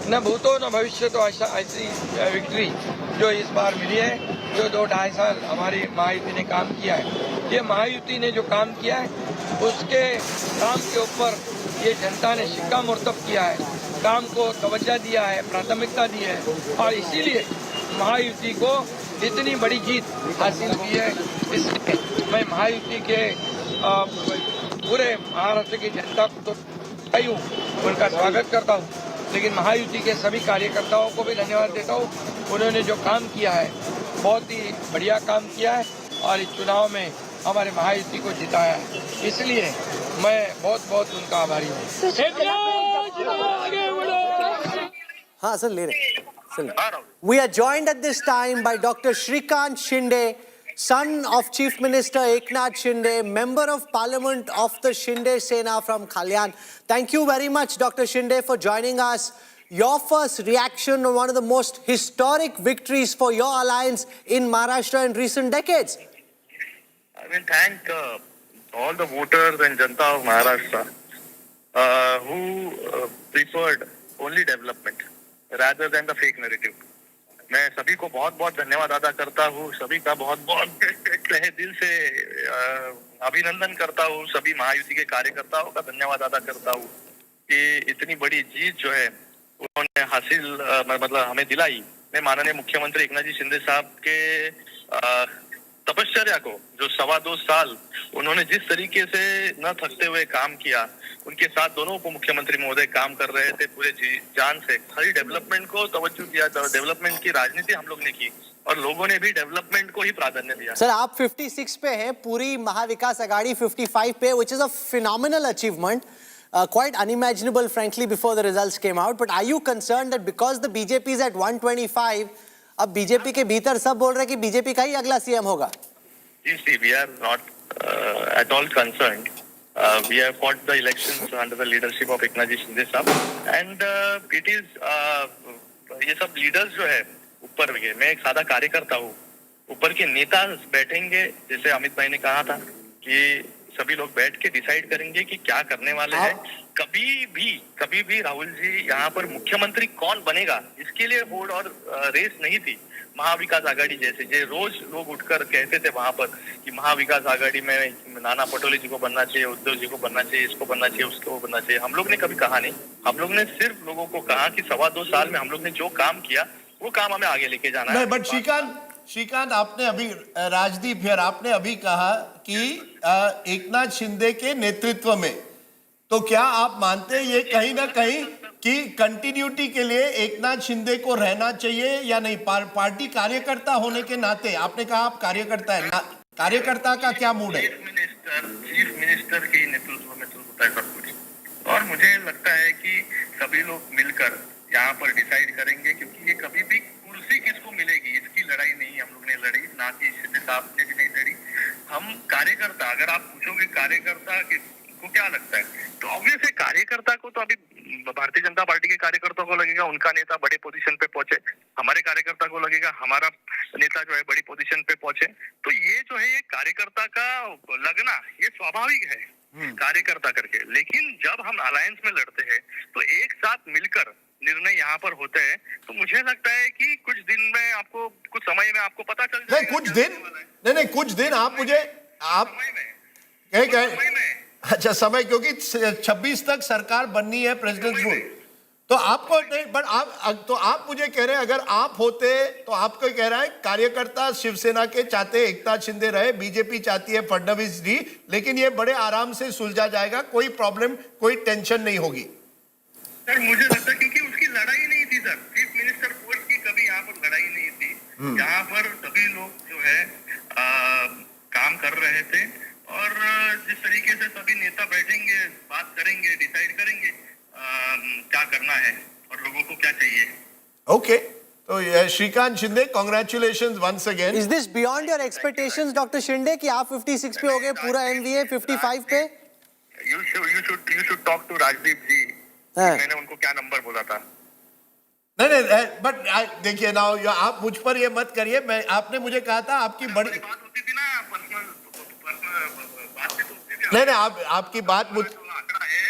न भूतो न भविष्य तो ऐसी विक्ट्री जो इस बार मिली है, जो 2-2.5 साल हमारी महायुति ने काम किया है। ये महायुति ने जो काम किया है उसके काम के ऊपर ये जनता ने शिक्कामोर्तब किया है, काम को तवज्जो दिया है, प्राथमिकता दी है और इसीलिए महायुति को इतनी बड़ी जीत हासिल हुई है। इसलिए मैं महायुति के पूरे महाराष्ट्र की जनता को तो हूँ, उनका स्वागत करता हूँ, लेकिन महायुति के सभी कार्यकर्ताओं को भी धन्यवाद देता हूँ। उन्होंने जो काम किया है बहुत ही बढ़िया काम किया है और इस चुनाव में हमारे महायुति को जिताया है, इसलिए मैं बहुत बहुत उनका आभारी हूँ। हाँ सर, ले रहे। We are joined at this time by Dr. Shrikant Shinde, son of Chief Minister Eknath Shinde, Member of Parliament of the Shinde Sena from Kalyan. Thank you very much, Dr. Shinde, for joining us. Your first reaction on one of the most historic victories for your alliance in Maharashtra in recent decades. I mean, thank all the voters and Janta of Maharashtra who preferred only development rather than the fake narrative. मैं सभी को बहुत बहुत धन्यवाद अदा करता हूँ, सभी का बहुत बहुत तहे दिल से अभिनंदन करता हूँ, सभी महायुति के कार्यकर्ताओं का धन्यवाद अदा करता हूँ कि इतनी बड़ी जीत जो है उन्होंने हासिल मतलब हमें दिलाई। मैं माननीय मुख्यमंत्री एकनाथ जी शिंदे साहब के तपश्चर्या को, जो 2.25 साल उन्होंने जिस तरीके से न थकते हुए काम किया, उनके साथ दोनों उप मुख्यमंत्री महोदय काम कर रहे थे पूरे जान से, खाली डेवलपमेंट को तवज्जो दिया, डेवलपमेंट की राजनीति हम लोग ने की और लोगों ने भी डेवलपमेंट को ही प्राधान्य दिया। सर, आप 56 पे हैं, पूरी महाविकास आघाड़ी 55 पे, which is a phenomenal achievement. Quite unimaginable, frankly, before the results came out. But are you concerned that because the BJP is at 125, अब बीजेपी के भीतर सब बोल रहे हैं कि बीजेपी का ही अगला सीएम होगा? We are not at all concerned. We have fought the elections under the leadership of Eknath ji Shinde sahab, and it is ये सब लीडर्स जो है ऊपर के, मैं एक सादा कार्यकर्ता हूँ, ऊपर के नेता बैठेंगे, जैसे अमित भाई ने कहा था कि सभी लोग बैठ के डिसाइड करेंगे कि क्या करने वाले हैं। कभी भी राहुल जी यहाँ पर मुख्यमंत्री कौन बनेगा इसके लिए वोट और रेस नहीं थी। महाविकास आघाड़ी जैसे जो रोज लोग उठकर कहते थे वहां पर कि महाविकास आघाड़ी में नाना पटोले जी को बनना चाहिए, उद्धव जी को बनना चाहिए, इसको बनना चाहिए, उसको बनना चाहिए, हम लोग ने कभी कहा नहीं। हम लोग ने सिर्फ लोगों को कहा कि 2.25 साल में हम लोग ने जो काम किया वो काम हमें आगे लेके जाना है। बट श्रीकांत, आपने अभी राजदीप यार, आपने अभी कहा कि एकनाथ शिंदे के नेतृत्व में, तो क्या आप मानते हैं ये कहीं ना कहीं कि कंटिन्यूटी के लिए एकनाथ शिंदे को रहना चाहिए या नहीं? पार्टी कार्यकर्ता होने के नाते, आपने कहा आप कार्यकर्ता है, कार्यकर्ता का क्या मूड है? चीफ मिनिस्टर के नेतृत्व में तो होता है सब कुछ, और मुझे लगता है कि सभी लोग मिलकर यहाँ पर डिसाइड करेंगे, क्योंकि ये कभी भी कुर्सी किसको मिलेगी इसकी लड़ाई नहीं हम लोग ने लड़ी, ना कि शिंदे साहब ने भी नहीं लड़ी। हम कार्यकर्ता, अगर आप पूछोगे कार्यकर्ता को क्या लगता है, तो ऑब्वियस है कार्यकर्ता को तो अभी भारतीय जनता पार्टी के कार्यकर्ताओं को लगेगा उनका नेता बड़े पोजीशन पे पहुंचे, हमारे कार्यकर्ता को लगेगा हमारा नेता जो है बड़ी पोजीशन पे पहुंचे। तो ये जो है ये कार्यकर्ता का लगना ये स्वाभाविक है कार्यकर्ता करके, लेकिन जब हम अलायंस में लड़ते हैं तो एक साथ मिलकर निर्णय यहाँ पर होते हैं, तो मुझे लगता है कि कुछ दिन में आपको, कुछ समय में आपको पता चल जाएगा। कुछ दिन आप मुझे अच्छा समय, क्योंकि 26 तक सरकार बननी है प्रेसिडेंट रूल, तो आपको नहीं, बट आप मुझे कह रहे हैं अगर आप होते तो आपको कह रहा है कार्यकर्ता शिवसेना के चाहते एकनाथ शिंदे रहे, बीजेपी चाहती है फडणवीस जी, लेकिन ये बड़े आराम से सुलझा जाएगा, कोई प्रॉब्लम कोई टेंशन नहीं होगी। सर मुझे लगता है क्योंकि उसकी लड़ाई नहीं थी सर, चीफ मिनिस्टर पोस्ट की कभी यहाँ पर लड़ाई नहीं थी, यहाँ पर सभी लोग जो है काम कर रहे थे और जिस तरीके से सभी नेता बैठेंगे, बात करेंगे, डिसाइड करेंगे क्या करना है और लोगों को क्या चाहिए। ओके, तो Shrikant Shinde, congratulations once again. Is this beyond your expectations doctor Shinde कि आप 56 पे हो गए, पूरा एमवीए 55 पे? You should talk to Rajdeep ji. मैंने उनको क्या नंबर बोला था? नहीं, बट देखिए ना, आप मुझ पर ये मत करिए। मैं आपने मुझे कहा था आपकी बड़ी बात होती थी ना, पर्सनल बात भी तो होती थी। नहीं, आपकी बात मुझ आंकड़ा है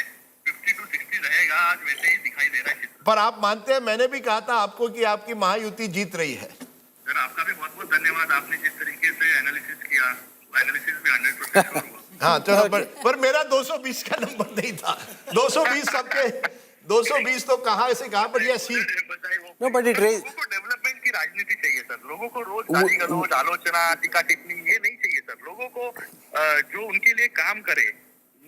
50 to 60 रहेगा, आज वैसे ही दिखाई दे रहा है। पर आप मानते हैं, मैंने भी कहा था आपको कि आपकी महायुति जीत रही है। सर, आपका भी बहुत बहुत धन्यवाद। आपने जिस तरीके से एनालिसिस किया, एनालिसिस भी 100% हुआ। हाँ, चलो, पर मेरा 220 का नंबर नहीं था। 220 सबके 220 तो कहाँ से कहाँ पर यह seat. No, but it raised. लोगों को डेवलपमेंट की राजनीति चाहिए सर। लोगों को रोज गाली गलौज, आलोचना, टीका टिप्पणी ये नहीं चाहिए सर। लोगों को जो उनके लिए काम करे,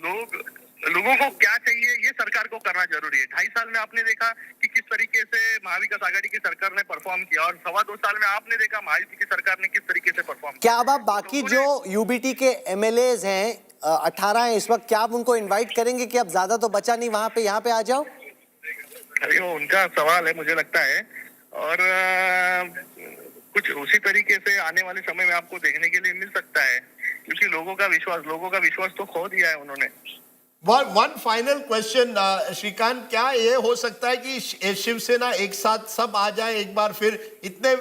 लोगों को क्या चाहिए ये सरकार को करना जरूरी है। 2.5 साल में आपने देखा कि किस तरीके से महाविकास आघाड़ी की सरकार ने परफॉर्म किया, और 2.25 साल में आपने देखा महायुति की सरकार ने किस तरीके से परफॉर्म किया। क्या अब आप बाकी जो यूबीटी के एमएलएज हैं 18 हैं इस वक्त, क्या आप उनको इनवाइट करेंगे कि अब ज्यादा तो बचा नहीं वहां पे, यहाँ पे आ जाओ? अरे वो उनका सवाल है, मुझे लगता है। और कुछ उसी तरीके से आने वाले समय में आपको देखने के लिए मिल सकता है, क्योंकि लोगों का विश्वास तो खो दिया है उन्होंने। वन फाइनल क्वेश्चन श्रीकांत, क्या ये हो सकता है कि शिवसेना एक साथ सब आ जाए एक बार फिर? इतने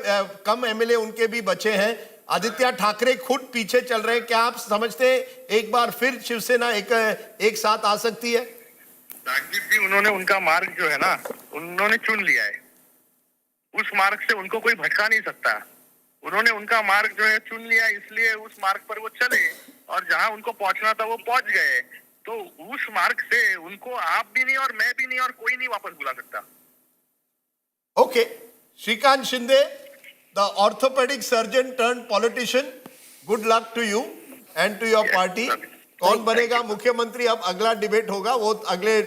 कम एमएलए उनके भी बचे हैं, आदित्य ठाकरे खुद पीछे चल रहे हैं। क्या आप समझते हैं एक बार फिर शिवसेना एक साथ आ सकती है? राजदीप जी, उन्होंने उनका मार्ग जो है ना, उन्होंने चुन लिया है। उस मार्ग से उनको कोई भटका नहीं सकता। उन्होंने उनका मार्ग जो है चुन लिया, इसलिए उस मार्ग पर वो चले, और जहां उनको पहुंचना था वो पहुंच गए। तो उस मार्ग से उनको आप भी नहीं और मैं भी नहीं और कोई नहीं वापस बुला सकता। Okay, Shrikant Shinde, the orthopedic surgeon turn politician, good luck to you and to your party. कौन बनेगा मुख्यमंत्री, अब अगला डिबेट होगा, वो अगले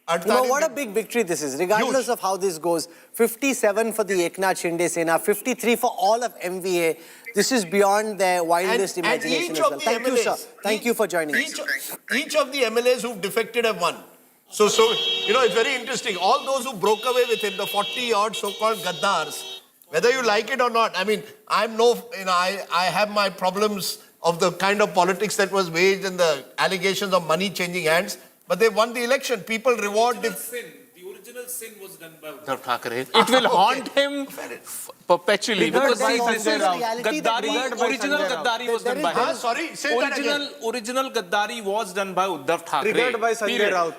48 what a big victory this is, regardless of how this goes. 57 for the Eknath Shinde Sena, 53 for all of MVA. This is beyond their wildest imagination as well. Thank you, sir. Thank you for joining us. Each of the MLAs who've defected have won. So it's very interesting. All those who broke away with him, the 40-odd so-called gaddars, whether you like it or not, I mean, I have my problems of the kind of politics that was waged and the allegations of money changing hands, but they won the election. People reward the original sin was done by Uddhav Thackeray. It will haunt him perpetually, because see, this is Gaddari. Original Gaddari was done by him. Sorry, say that again. Original Gaddari was done by Uddhav Thackeray. Triggered by Sanjay Raut.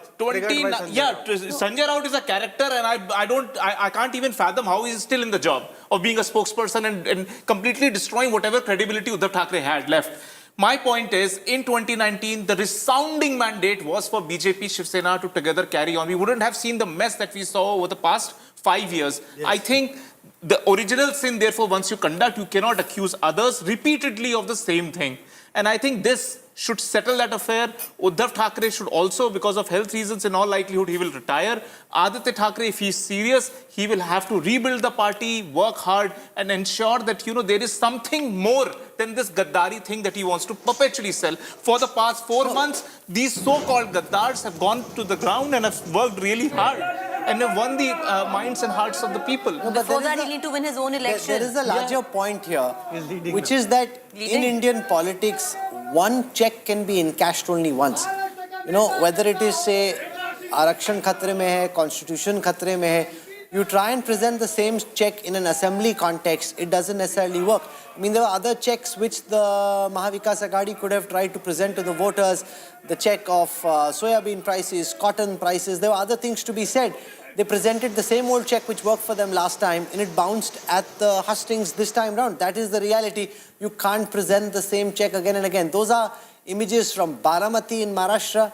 Sanjay Raut is a character, and I can't even fathom how he is still in the job of being a spokesperson and completely destroying whatever credibility Uddhav Thackeray had left. My point is, in 2019, the resounding mandate was for BJP, Shiv Sena to together carry on. We wouldn't have seen the mess that we saw over the past 5 years. Yes. I think the original sin, therefore, once you conduct, you cannot accuse others repeatedly of the same thing. And I think this should settle that affair. Uddhav Thackeray should also, because of health reasons, in all likelihood, he will retire. Aditya Thackeray, if he's serious, he will have to rebuild the party, work hard, and ensure that, there is something more than this Gaddari thing that he wants to perpetually sell. For the past 4 months, these so-called Gaddars have gone to the ground and have worked really hard and have won the minds and hearts of the people. No, before that, he'll need to win his own election. There is a larger point here, which is that in Indian politics, one check can be encashed only once. Whether it is, say, Arakshan khatre mein hai, Constitution khatre mein hai, you try and present the same check in an assembly context, it doesn't necessarily work. I mean, there were other checks which the Mahavikas Aghadi could have tried to present to the voters, the check of soybean prices, cotton prices, there were other things to be said. They presented the same old check which worked for them last time, and it bounced at the hustings this time round. That is the reality. You can't present the same check again and again. Those are images from Baramati in Maharashtra,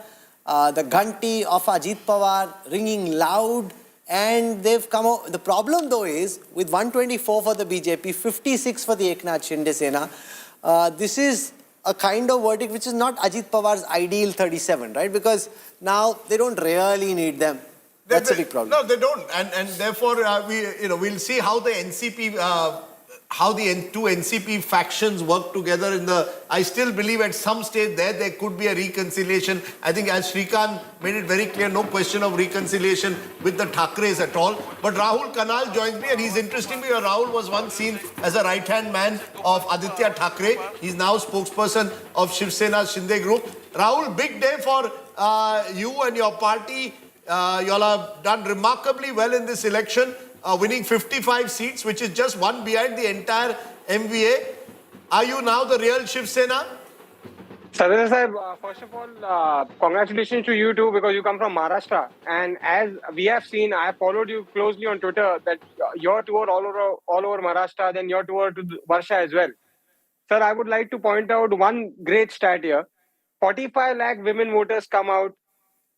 the Ghanti of Ajit Pawar ringing loud, and they've come out. The problem though is, with 124 for the BJP, 56 for the Eknath Shinde Sena, this is a kind of verdict which is not Ajit Pawar's ideal 37, right? Because now they don't really need them. That's a big problem. No, they don't, and therefore we'll see how the NCP, how the two NCP factions work together. I still believe at some stage there could be a reconciliation. I think as Shrikant made it very clear, no question of reconciliation with the Thackeray's at all. But Rahul Kanal joins me, and he's interesting because Rahul was once seen as a right-hand man of Aditya Thackeray. He's now spokesperson of Shiv Sena's Shinde Group. Rahul, big day for you and your party, you all have done remarkably well in this election, winning 55 seats, which is just one behind the entire MVA. Are you now the real Shiv Sena? Sadhana Sahib, first of all, congratulations to you too, because you come from Maharashtra. And as we have seen, I have followed you closely on Twitter, that your tour all over Maharashtra, then your tour to Varsha as well. Sir, I would like to point out one great stat here. 45 lakh women voters come out,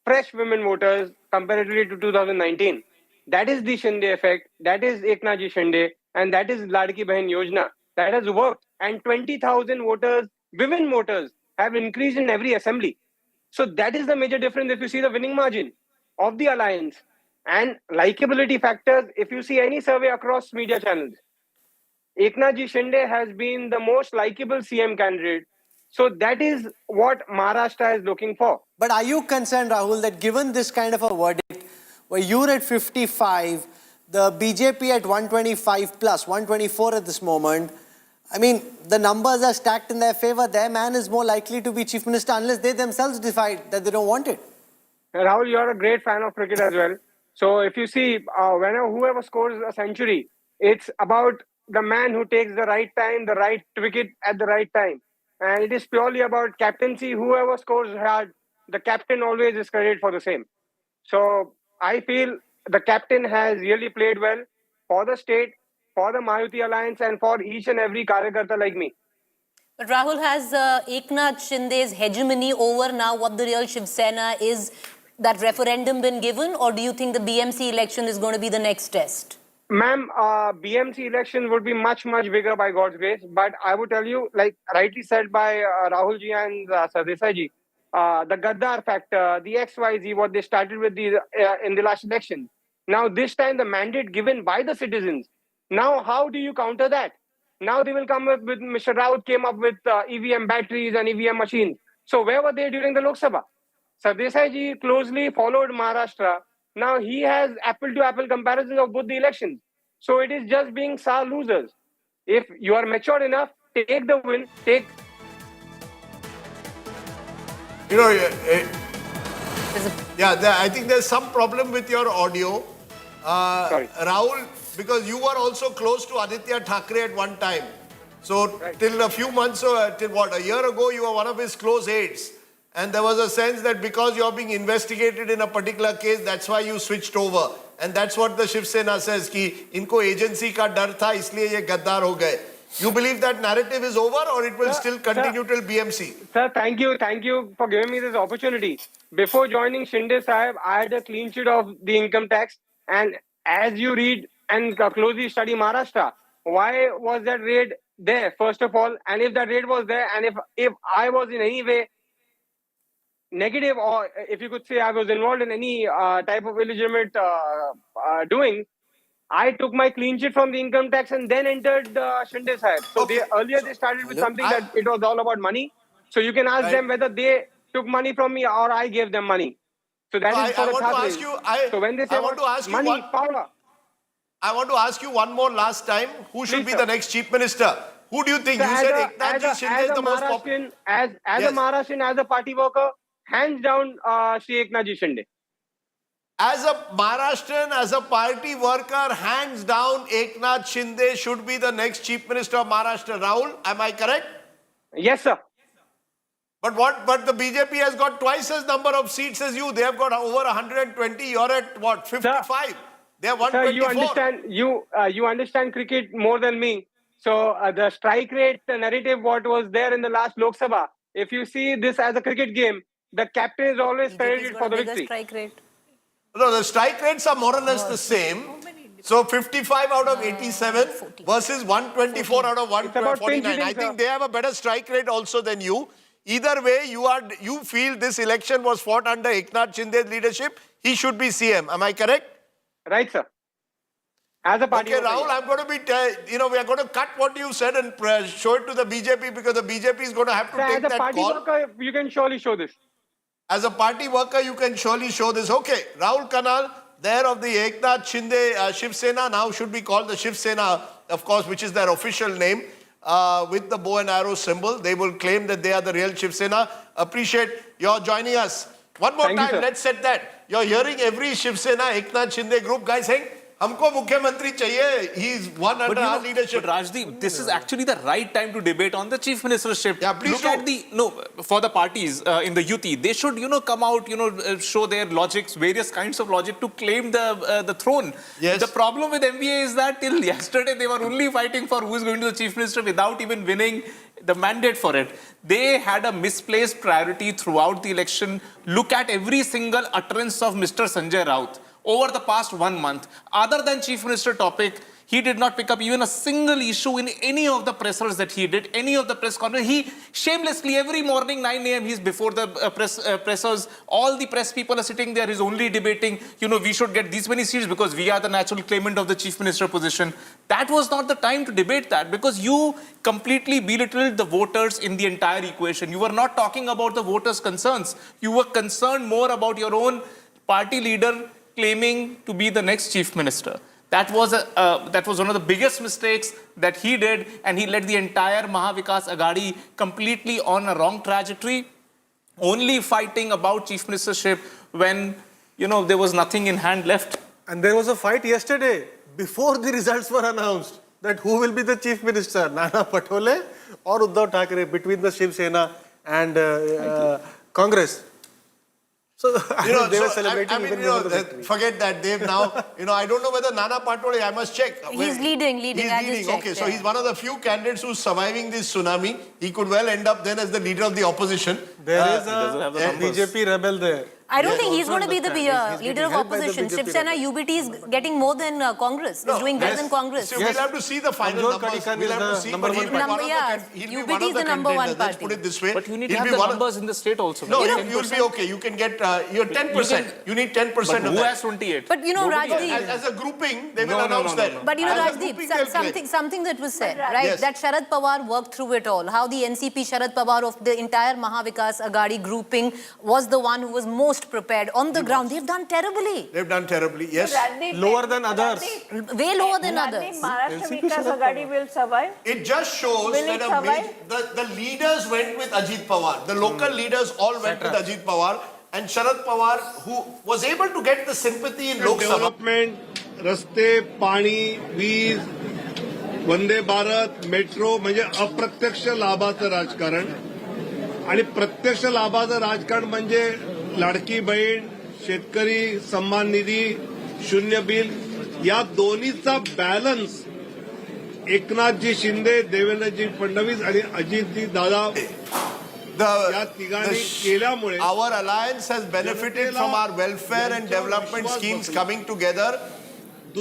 fresh women voters comparatively to 2019. That is the Shinde effect, that is Eknath Shinde, and that is Ladki Bahin Yojana. That has worked. And 20,000 voters, women voters, have increased in every assembly. So that is the major difference if you see the winning margin of the alliance. And likability factors, if you see any survey across media channels, Eknath Shinde has been the most likable CM candidate. So that is what Maharashtra is looking for. But are you concerned, Rahul, that given this kind of a verdict, where you're at 55, the BJP at 125 plus, 124 at this moment, I mean, the numbers are stacked in their favor. Their man is more likely to be chief minister unless they themselves decide that they don't want it. Rahul, you're a great fan of cricket as well. So if you see, whoever scores a century, it's about the man who takes the right time, the right wicket at the right time. And it is purely about captaincy. Whoever scores hard, the captain always is credited for the same. So I feel the captain has really played well for the state, for the Mayuti Alliance, and for each and every Karyakarta like me. But Rahul, has Eknath Shinde's hegemony over now what the real Shiv Sena is, that referendum been given, or do you think the BMC election is going to be the next test? Ma'am, BMC election would be much, much bigger by God's grace. But I would tell you, like rightly said by Rahul ji and Sardesai ji, the Gaddar factor, the XYZ, what they started with in the last election. Now, this time, the mandate given by the citizens. Now, how do you counter that? Now they will come up with, Mr. Raut came up with EVM batteries and EVM machines. So where were they during the Lok Sabha? Sardesai ji closely followed Maharashtra. Now he has apple-to-apple comparisons of both the elections. So it is just being sour losers. If you are mature enough, take the win, take... You know, I think there's some problem with your audio. Rahul, because you were also close to Aditya Thackeray at one time. So till a few months, till what, a year ago, you were one of his close aides. And there was a sense that because you're being investigated in a particular case, that's why you switched over. And that's what the Shiv Sena says, ki inko agency ka dar tha, isliye ye gaddar ho gaye. You believe that narrative is over, or it will still continue till BMC? Sir, thank you for giving me this opportunity. Before joining Shinde Sahib, I had a clean sheet of the income tax. And as you read and closely study Maharashtra, why was that raid there, first of all? And if that raid was there, and if I was in any way negative, or if you could say I was involved in any type of illegitimate doing, I took my clean sheet from the income tax and then entered Shinde Sahib. So earlier they started with something that it was all about money. So you can ask them whether they took money from me or I gave them money. So that is for the Thackeray. So when they say money, power. I want to ask you one more last time. Who should be the next chief minister? Who do you think? You said Eknath Shinde is the most popular. As a Maharashtrian, as a party worker, hands down, Shri Eknath Shinde. As a Maharashtrian, as a party worker, hands down, Eknath Shinde should be the next chief minister of Maharashtra. Rahul, am I correct? Yes, sir. But the BJP has got twice as number of seats as you. They have got over 120. You're at what, 55? Sir, they have 124. Sir, you understand cricket more than me. So the strike rate narrative, what was there in the last Lok Sabha, if you see this as a cricket game, the captain is always credited for the victory. Strike rate. No, the strike rates are more or less the same. So 55 out of 87 versus 124 out of 149. I think they have a better strike rate also than you. Either way, you feel this election was fought under Eknath Shinde's leadership. He should be CM. Am I correct? Right, sir. As a party. Okay, Rahul, I'm going to be, we are going to cut what you said and show it to the BJP, because the BJP is going to have to take that call. As a party worker, you can surely show this. As a party worker, you can surely show this. Okay, Rahul Kanal, there of the Eknath Shinde Shiv Sena, now should be called the Shiv Sena, of course, which is their official name, with the bow and arrow symbol. They will claim that they are the real Shiv Sena. Appreciate your joining us. One more Thank you, time, sir. let's set that. You're hearing every Shiv Sena, Eknath Shinde group guy saying, हमको मुख्यमंत्री चाहिए. He's one under our leadership. But Rajdeep, this is actually the right time to debate on the chief ministership. Yeah, please Look do. at the for the parties in the Yuti, they should come out, show their logics, various kinds of logic to claim the throne. Yes. The problem with MVA is that till yesterday they were only fighting for who is going to the chief minister without even winning the mandate for it. They had a misplaced priority throughout the election. Look at every single utterance of Mr. Sanjay Raut over the past 1 month. Other than chief minister topic, he did not pick up even a single issue in any of the pressers that he did, any of the press conference. He shamelessly, every morning, 9 a.m., he's before the pressers. All the press people are sitting there. He's only debating, we should get these many seats because we are the natural claimant of the chief minister position. That was not the time to debate that because you completely belittled the voters in the entire equation. You were not talking about the voters' concerns. You were concerned more about your own party leader claiming to be the next chief minister. That was one of the biggest mistakes that he did, and he led the entire Mahavikas Aghadi completely on a wrong trajectory, only fighting about chief ministership when, there was nothing in hand left. And there was a fight yesterday before the results were announced that who will be the chief minister, Nana Patole or Uddhav Thackeray, between the Shiv Sena and Congress. So they were celebrating even before the victory. Forget that. They've now, I don't know whether Nana Patole, I must check. He's leading. He's I just leading. checked, Okay, so yeah. he's one of the few candidates who's surviving this tsunami. He could well end up then as the leader of the opposition. There is a BJP rebel there. I don't think he's going to be the leader of opposition. Shiv Sena UBT is getting more than Congress. He's doing better than Congress. So we'll have to see the final numbers. We'll have to see, but he'll be one of UBT is the number one Let's party. put it this way. But you need to have the numbers in the state also. No, you'll be okay. You can get your 10%. You need 10% But of who that. has 28? But Rajdeep, as a grouping, they will announce that. But As a Rajdeep, grouping, they'll claim. something that was said, right? Yes. That Sharad Pawar worked through it all. How the NCP Sharad Pawar of the entire Mahavikas Aghadi grouping was the one who was most prepared on the ground. They've done terribly. They've done terribly, yes. Lower than others. Way lower than others. Maharashtra Vikas Aghadi will survive. It just shows Will it that the leaders went with Ajit Pawar. The local leaders all went with Ajit Pawar. And Sharad Pawar, who was able to get the sympathy in Lok Sabha. Development, रस्ते, पाणी, वीज, Vande Bharat, metro म्हणजे अप्रत्यक्ष लाभाचं राजकारण आणि प्रत्यक्ष लाभाचं राजकारण म्हणजे लाडकी बहीण, शेतकरी सन्मान निधी, शून्य बिल या दोन्हीचा बॅलन्स एकनाथजी शिंदे, देवेंद्रजी फडणवीस आणि अजितजी दादा Our alliance has benefited from our welfare and development schemes coming together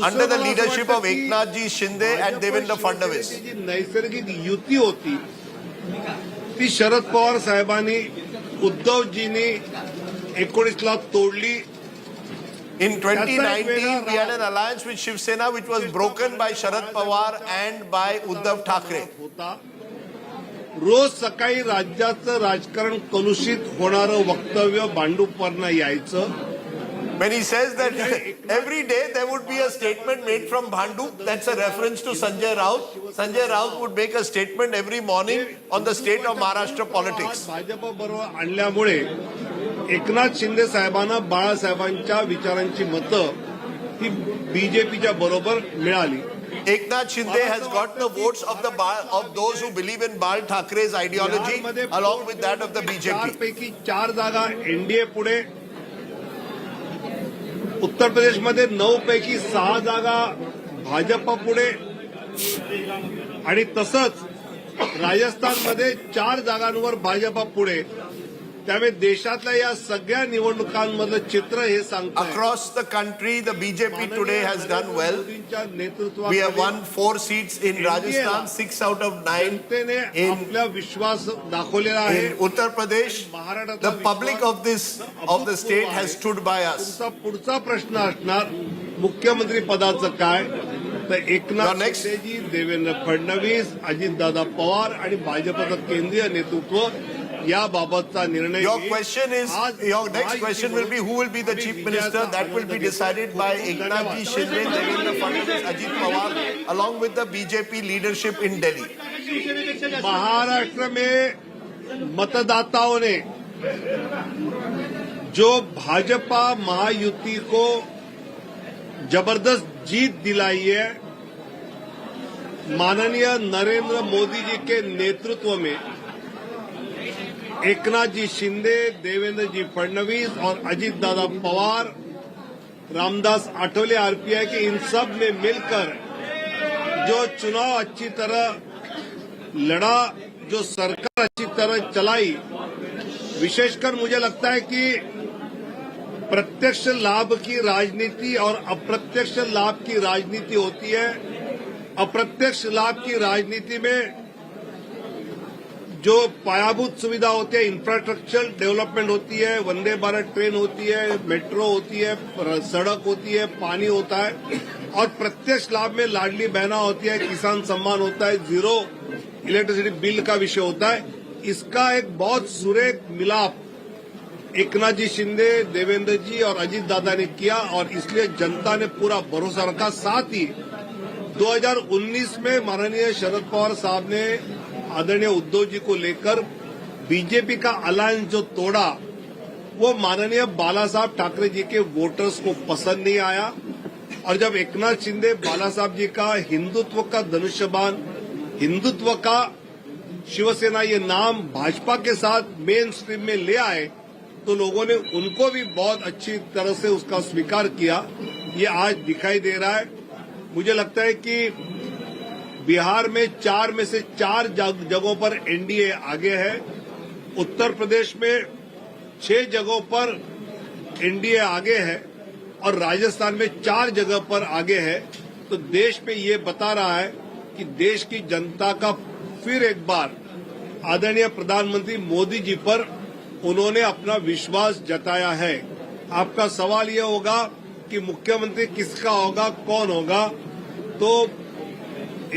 under the leadership of Eknathji Shinde and Devendra Fadnavis. जी नैसर्गिक युती होती ती शरद पवार साहेबांनी उद्धवजींनी 19 ला तोडली. In 2019, we had an alliance with Shiv Sena which was broken by Sharad Pawar and by Uddhav Thackeray. रोज सकाळी राज्याचं राजकारण कलुषित होणारं वक्तव्य भांडूपवरनं यायचं. When he says that every day there would be a statement made from Bhandu, that's a reference to Sanjay Raut. Sanjay Raut would make a statement every morning on the state of Maharashtra politics. Bhajap बरोबर आणल्यामुळे एकनाथ शिंदे साहेबांना बाळासाहेबांच्या विचारांची मतं ही बीजेपीच्या बरोबर मिळाली. Eknath Shinde has got the votes of those who believe in Bal Thackeray's ideology along with that of the BJP. पैकी 4 जागा NDA पुढे, उत्तर प्रदेशमध्ये 9 पैकी 6 जागा भाजप पुढे आणि तसंच राजस्थानमध्ये 4 जागांवर भाजप पुढे. त्यामुळे देशातल्या या सगळ्या निवडणुकांमधलं चित्र हे सांगतं. Across the country, the BJP today has done well. We have won 4 seats in Rajasthan, 6 out of 9 आपला विश्वास दाखवलेला आहे. in Uttar Pradesh. The public of the state has stood by us. पुढचा प्रश्न असणार मुख्यमंत्री पदाचं काय, तर एकनाथ शिंदेजी, देवेंद्र फडणवीस, अजितदादा पवार आणि भाजपचं केंद्रीय नेतृत्व याबाबतचा निर्णय. Your next question will be who will be the chief minister. That will be decided by Eknathji Shinde, Devendra Fadnavis, Ajit Pawar, along with the BJP leadership in Delhi. Maharashtra में मतदाताओं ने जो भाजपा महायुति को जबरदस्त जीत दिलाई है, माननीय नरेंद्र मोदी जी के नेतृत्व में एकनाथ जी शिंदे, देवेंद्र जी फडणवीस और अजित दादा पवार, रामदास आठवले आरपीआई के इन सब ने मिलकर जो चुनाव अच्छी तरह लड़ा, जो सरकार अच्छी तरह चलाई, विशेषकर मुझे लगता है कि प्रत्यक्ष लाभ की राजनीति और अप्रत्यक्ष लाभ की राजनीति होती है। अप्रत्यक्ष लाभ की राजनीति में जो पायाभूत सुविधा होती है, इंफ्रास्ट्रक्चर डेवलपमेंट होती है, वंदे भारत ट्रेन होती है, मेट्रो होती है, सड़क होती है, पानी होता है, और प्रत्यक्ष लाभ में लाडली बहना होती है, किसान सम्मान होता है, जीरो इलेक्ट्रिसिटी बिल का विषय होता है। इसका एक बहुत सुरेख मिलाप एकनाथ जी शिंदे, देवेंद्र जी और अजित दादा ने किया, और इसलिए जनता ने पूरा भरोसा रखा। साथ ही 2019 में माननीय शरद पवार साहब ने आदरणीय उद्धव जी को लेकर बीजेपी का अलायंस जो तोड़ा, वो माननीय बाला साहब ठाकरे जी के वोटर्स को पसंद नहीं आया। और जब एकनाथ शिंदे बाला साहब जी का हिंदुत्व का धनुष्यबाण, हिंदुत्व का शिवसेना ये नाम भाजपा के साथ मेन स्ट्रीम में ले आए, तो लोगों ने उनको भी बहुत अच्छी तरह से उसका स्वीकार किया। ये आज दिखाई दे रहा है। मुझे लगता है कि बिहार में 4 में से 4 जगहों पर एनडीए आगे है, उत्तर प्रदेश में 6 जगहों पर एनडीए आगे है, और राजस्थान में 4 जगह पर आगे है। तो देश में ये बता रहा है कि देश की जनता का फिर एक बार आदरणीय प्रधानमंत्री मोदी जी पर उन्होंने अपना विश्वास जताया है। आपका सवाल ये होगा कि मुख्यमंत्री किसका होगा, कौन होगा, तो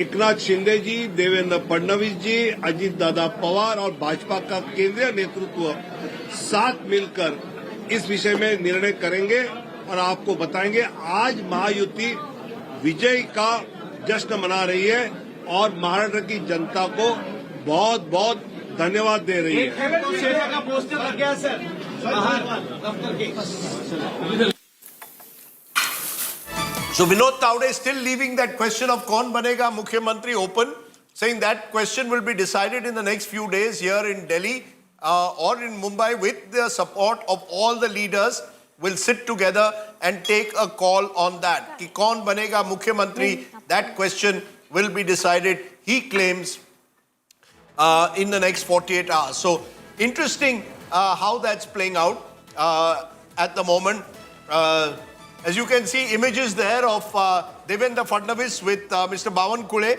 एकनाथ शिंदे जी, देवेंद्र फडणवीस जी, अजित दादा पवार और भाजपा का केंद्रीय नेतृत्व साथ मिलकर इस विषय में निर्णय करेंगे और आपको बताएंगे। आज महायुति विजय का जश्न मना रही है और महाराष्ट्र की जनता को बहुत बहुत धन्यवाद दे रही है। So Vinod Tawde is still leaving that question of kaun banega Mukhyamantri open, saying that question will be decided in the next few days here in Delhi or in Mumbai with the support of all the leaders. Will sit together and take a call on that. Ki kaun banega Mukhyamantri, that question will be decided, he claims, in the next 48 hours. So interesting how that's playing out at the moment. As you can see, images there of Devendra Fadnavis with Mr. Bhavan Kule,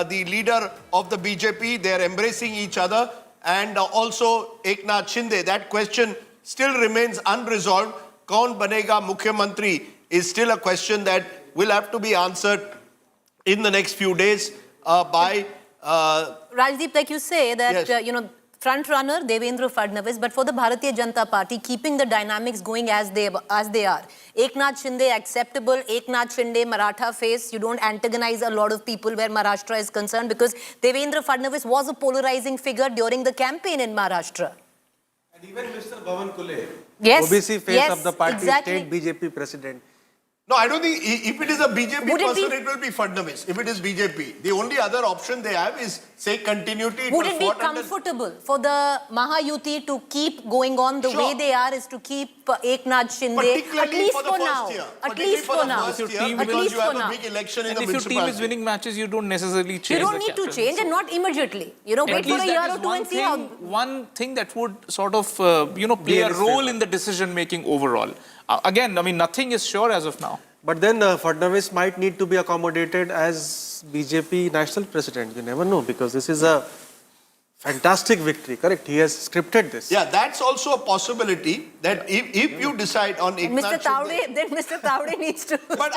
the leader of the BJP. They are embracing each other. And also Eknath Shinde. That question still remains unresolved. Kaun banega Mukhyamantri is still a question that will have to be answered in the next few days by... Rajdeep, like you say, that, yes. Front runner Devendra Fadnavis, but for the Bharatiya Janata Party, keeping the dynamics going as they are. Eknath Shinde acceptable, Eknath Shinde Maratha face, you don't antagonize a lot of people where Maharashtra is concerned, because Devendra Fadnavis was a polarizing figure during the campaign in Maharashtra. And even Mr. Bhavan Kule, yes, OBC face yes, of the party, exactly. state BJP president. No, I don't think, if it is a BJP person, it will be Fadnavis. If it is BJP, the only other option they have is, say, continuity. Would it be comfortable for the Mahayuti to keep going on the way they are, is to keep Eknath Shinde, at least for now. At least for now. Because you have a big election in the municipality. And if your team is winning matches, you don't necessarily change. You don't need to change, and not immediately. Wait for a year or two and see how. One thing that would sort of, play a role in the decision making overall. Again, I mean, nothing is sure as of now. But then Fadnavis might need to be accommodated as BJP national president. You never know, because this is a fantastic victory, correct? He has scripted this. Yeah, that's also a possibility that if you decide on Eknath Shinde, then Mr. Tawde needs to. But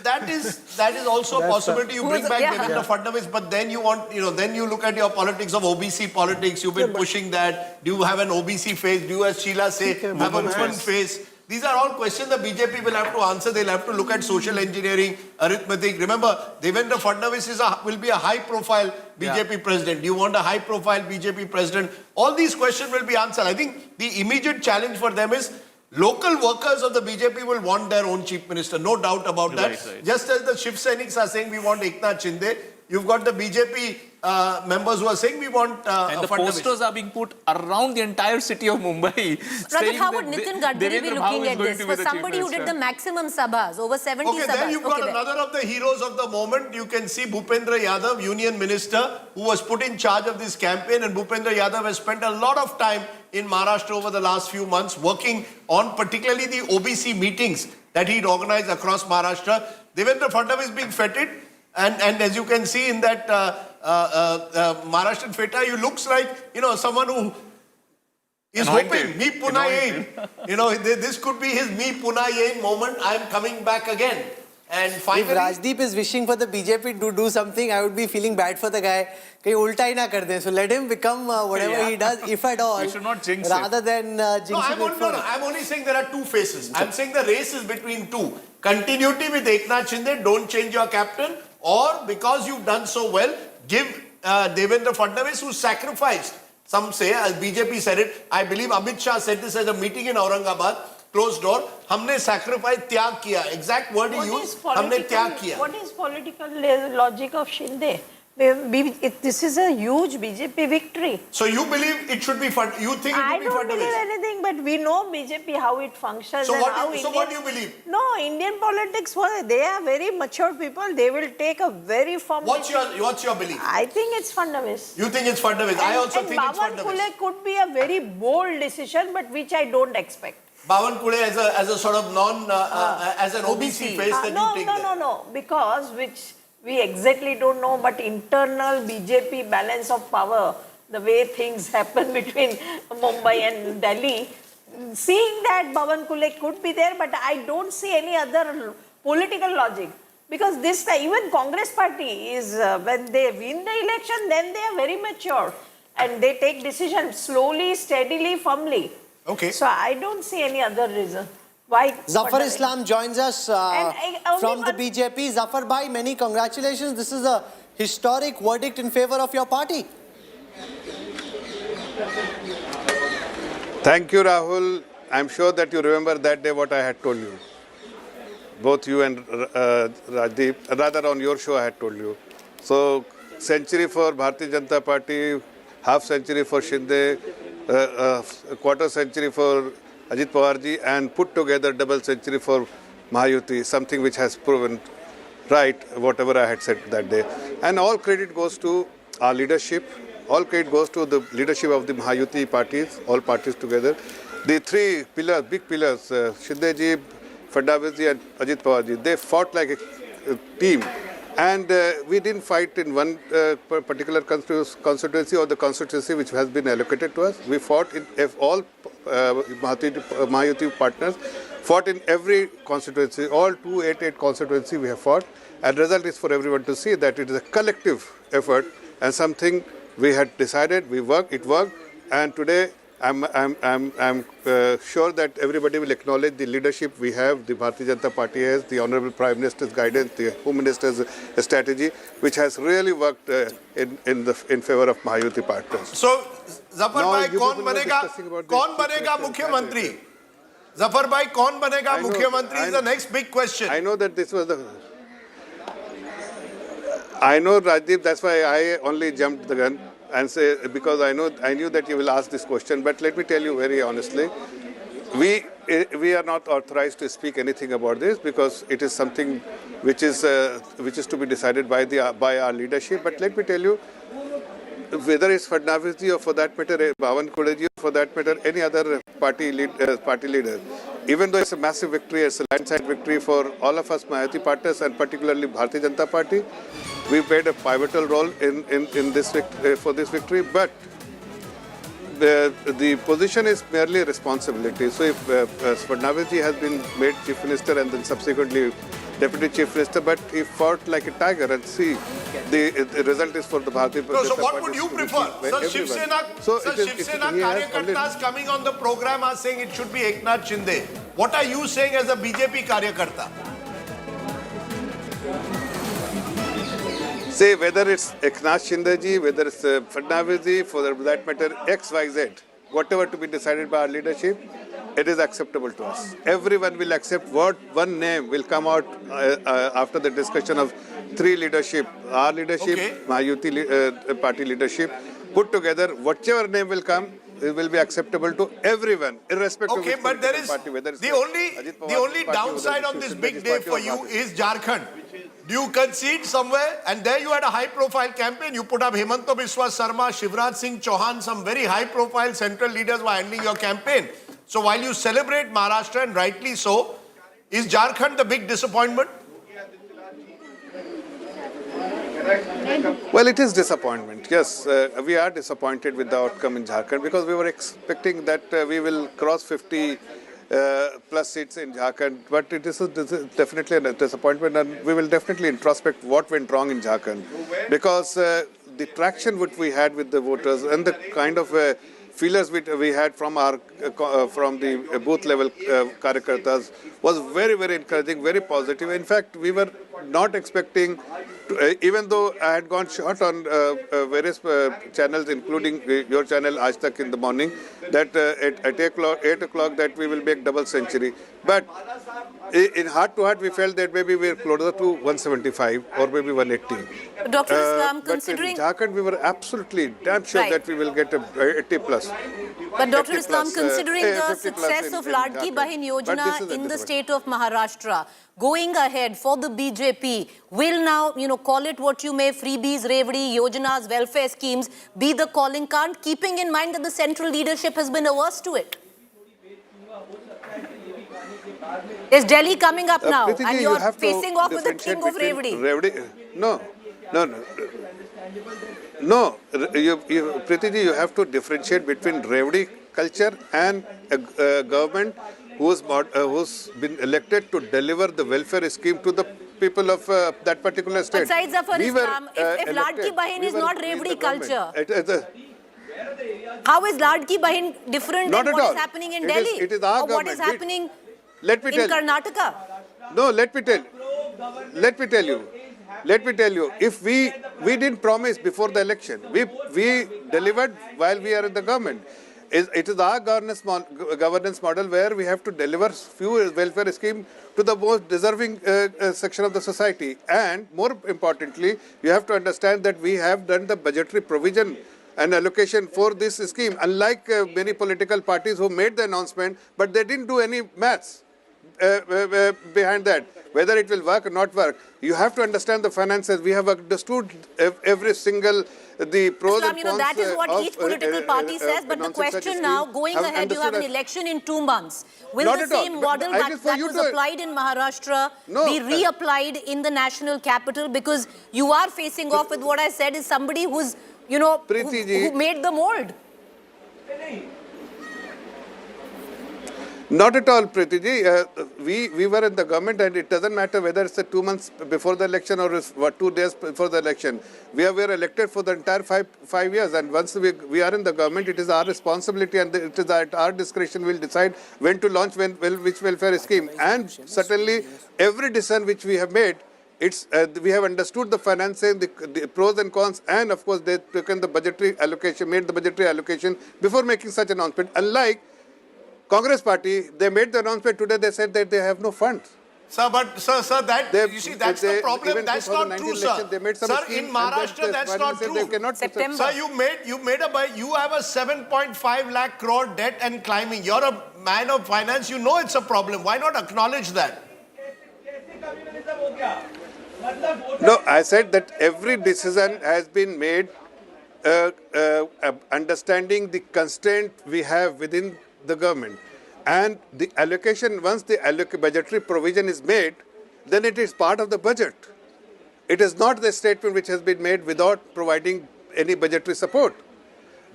that is also a possibility. You bring back Devendra Fadnavis, but then you want, then you look at your politics of OBC politics. You've been pushing that. Do you have an OBC face? Do you, as Sheila say, have a woman face? These are all questions the BJP will have to answer. They'll have to look at social engineering, arithmetic. Remember, Devendra Fadnavis will be a high-profile BJP president. Do you want a high-profile BJP president? All these questions will be answered. I think the immediate challenge for them is local workers of the BJP will want their own chief minister. No doubt about that. Right. Just as the Shiv Sainiks are saying we want Eknath Shinde, you've got the BJP members who are saying we want and the Fadnavis. posters are being put around the entire city of Mumbai. Rajat, how would Nitin Gadkari be looking at this? For somebody who did the maximum sabhas, over 70 sabhas. Then you've got another of the heroes of the moment. You can see Bhupendra Yadav, Union Minister, who was put in charge of this campaign. And Bhupendra Yadav has spent a lot of time in Maharashtra over the last few months working on particularly the OBC meetings that he'd organized across Maharashtra. Devendra Fadnavis being feted. And as you can see in that Maharashtrian feta, he looks like, someone who is hoping, me puna yein. This could be his me puna yein moment. I'm coming back again. And finally, if Rajdeep is wishing for the BJP to do something, I would be feeling bad for the guy. Kahin ulta hi na kar de. So let him become whatever he does, if at all. We should not jinx rather than jinxing it for I'm only saying there are two faces. I'm saying the race is between two. Continuity with Eknath Shinde, don't change your captain. Or because you've done so well, give Devendra Fadnavis, who sacrificed. Some say, as BJP said it, I believe Amit Shah said this at a meeting in Aurangabad, closed door, हमने sacrifice त्याग किया. Exact word he used, हमने त्याग किया. What is political logic of Shinde? This is a huge BJP victory. So you believe it should be Fadnavis? You think it I should be don't Fadnavis? believe anything, but we know BJP how it functions. So and what do you believe? No, Indian politics, they are very mature people. They will take a very firm. What's your belief? I think it's Fadnavis. You think it's Fadnavis? I also think it's Baban Fadnavis. Kule could be a very bold decision, but which I don't expect. Baban Kule as a sort of as an OBC face that you take there. No, because we exactly don't know, but internal BJP balance of power, the way things happen between Mumbai and Delhi, seeing that Baban Kule could be there, but I don't see any other political logic. Because this time, even Congress party is, when they win the election, then they are very mature. And they take decisions slowly, steadily, firmly. Okay. So I don't see any other reason. Why? Zafar Islam joins us from the BJP. Zafar bhai, many congratulations. This is a historic verdict in favor of your party. Thank you, Rahul. I'm sure that you remember that day what I had told you. Both you and Rajdeep, rather on your show I had told you. So, century for Bharatiya Janata Party, half century for Shinde, quarter century for Ajit Pawarji, and put together double century for Mahayuti, something which has proven right whatever I had said that day. And all credit goes to our leadership, all credit goes to the leadership of the Mahayuti parties, all parties together. The three pillars, big pillars, Shindeji, Fadnavis and Ajit Pawarji, they fought like a team. And we didn't fight in one particular constituency or the constituency which has been allocated to us. We fought in all Mahayuti partners, fought in every constituency, all 288 constituency we have fought. And the result is for everyone to see that it is a collective effort and something we had decided, it worked. And today I'm sure that everybody will acknowledge the leadership we have, the Bharatiya Janata Party has, the Honorable Prime Minister's guidance, the Home Minister's strategy, which has really worked in favor of Mahayuti partners. So, Zafar bhai, kaun banega Mukhyamantri? Zafar bhai, kaun banega Mukhyamantri is the next big question. I know that this was I know, Rajdeep, that's why I only jumped the gun. And say, because I knew that you will ask this question, but let me tell you very honestly, we are not authorized to speak anything about this because it is something which is to be decided by our leadership. But let me tell you, whether it's Fadnavis ji or for that matter Baban Kule ji or for that matter any other party leader, even though it's a massive victory, it's a landslide victory for all of us Mahayuti partners and particularly Bharatiya Janata Party. We played a pivotal role in this for this victory, but the position is merely a responsibility. So if Fadnavis ji has been made Chief Minister and then subsequently Deputy Chief Minister, but he fought like a tiger. And see, the result is for the Bharatiya No, Janata so what Party would you to prefer? be Sir, everyone. Shiv Sena, So Sir, it is- Shiv it- Sena he has Karyakartas already- coming on the program are saying it should be Eknath Shinde. What are you saying as a BJP Karyakarta? Say whether it's Eknath Shinde ji, whether it's Fadnavis ji, for that matter X, Y, Z, whatever to be decided by our leadership, it is acceptable to us. Everyone will accept what one name will come out after the discussion of three leadership, our leadership, Mahayuti party leadership, put together, whichever name will come, it will be acceptable to everyone, irrespective Okay, of but there is party, whether it's the only Ajit Pawar's party, downside whether on it's this Shiv big Sena's day party for or you Bharatiya. is Jharkhand. Do you concede somewhere? And there you had a high-profile campaign. You put up Hemanta Biswa Sarma, Shivraj Singh Chauhan, some very high-profile central leaders were handling your campaign. So while you celebrate Maharashtra, and rightly so, is Jharkhand the big disappointment? Well, it is disappointment. Yes, we are disappointed with the outcome in Jharkhand because we were expecting that we will cross 50 plus seats in Jharkhand. But this is definitely a disappointment, and we will definitely introspect what went wrong in Jharkhand because the traction which we had with the voters and the kind of feelers we had from our from the booth level karyakartas was very, very encouraging, very positive. In fact, we were not expecting, even though I had gone short on various channels, including your channel Aaj Tak in the morning, that at 8 o'clock that we will make double century. But in heart to heart, we felt that maybe we are closer to 175 or maybe 180. Dr. Islam, But in considering... Jharkhand, we were absolutely damn sure Right. that we will get a 80 plus. But Dr. 80 Islam, plus, considering the 50 plus success of in Ladki Jharkhand. Bahin But this Yojana is a in the disappointment. state of Maharashtra, going ahead for the BJP, will now, call it what you may, freebies, Revdi, Yojanas, welfare schemes, be the calling card, keeping in mind that the central leadership has been averse to it? Is Delhi coming up now Preeti ji, and you you're have to facing off with the differentiate king of between Revdi? No. Preeti ji, you have to differentiate between Revdi culture and a government who's been elected to deliver the welfare scheme to the people of that particular state. But Said Zafar We were, Islam, if elected. Ladki Bahin We is were not in Revdi the government. culture, how is Ladki Bahin different Not than at what all. is happening in It Delhi? is- it is our or what is government. happening Let me in tell you. Karnataka? No, let me tell you. If we didn't promise before the election, we delivered while we are in the government. It is our governance model where we have to deliver few welfare schemes to the most deserving section of the society. And more importantly, you have to understand that we have done the budgetary provision and allocation for this scheme, unlike many political parties who made the announcement, but they didn't do any maths behind that, whether it will work or not work. You have to understand the finances. We have understood every single the pros Islam, and cons. that is what each political party says, but the announcing such a question scheme. now, going Have ahead, you have an understood election in 2 months. Will Not the at all. same But model I that guess for you was to- applied in Maharashtra No, be reapplied in the national capital? Because you are facing off with what I said is somebody who's, Preeti ji. who made the mold. Not at all, Preeti ji. We were in the government, and it doesn't matter whether it's 2 months before the election or 2 days before the election. We were elected for the entire five years, and once we are in the government, it is our responsibility, and it is at our discretion. We'll decide when to launch which welfare scheme. And certainly, every decision which we have made, we have understood the financing, the pros and cons, and of course they've taken the budgetary allocation, made the budgetary allocation before making such announcement. Unlike Congress party, they made the announcement today, they said that they have no funds. Sir, but sir, that you see, that's the problem. That's not true, sir. They made some Sir, scheme in Maharashtra, that's not true. Sir, you have a 7.5 lakh crore debt and climbing. You're a man of finance. You know it's a problem. Why not acknowledge that? No, I said that every decision has been made understanding the constraint we have within the government. And the allocation, once the budgetary provision is made, then it is part of the budget. It is not the statement which has been made without providing any budgetary support.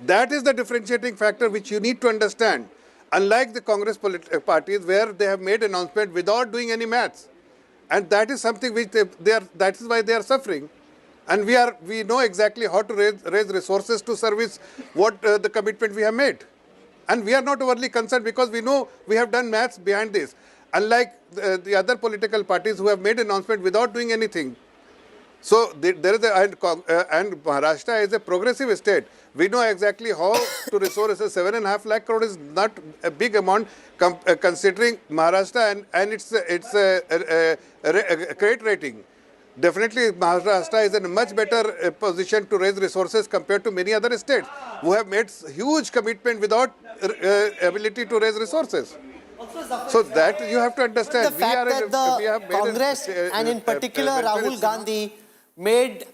That is the differentiating factor which you need to understand. Unlike the Congress parties where they have made announcement without doing any maths. And that is something which that is why they are suffering. And we know exactly how to raise resources to service what the commitment we have made. And we are not overly concerned because we know we have done maths behind this. Unlike the other political parties who have made an announcement without doing anything. So there is and Maharashtra is a progressive state. We know exactly how to restore 7.5 lakh crore is not a big amount considering Maharashtra and its credit rating. Definitely, Maharashtra is in a much better position to raise resources compared to many other states who have made huge commitment without ability to raise resources. So that you have to understand. The fact that the Congress and in particular Rahul Gandhi made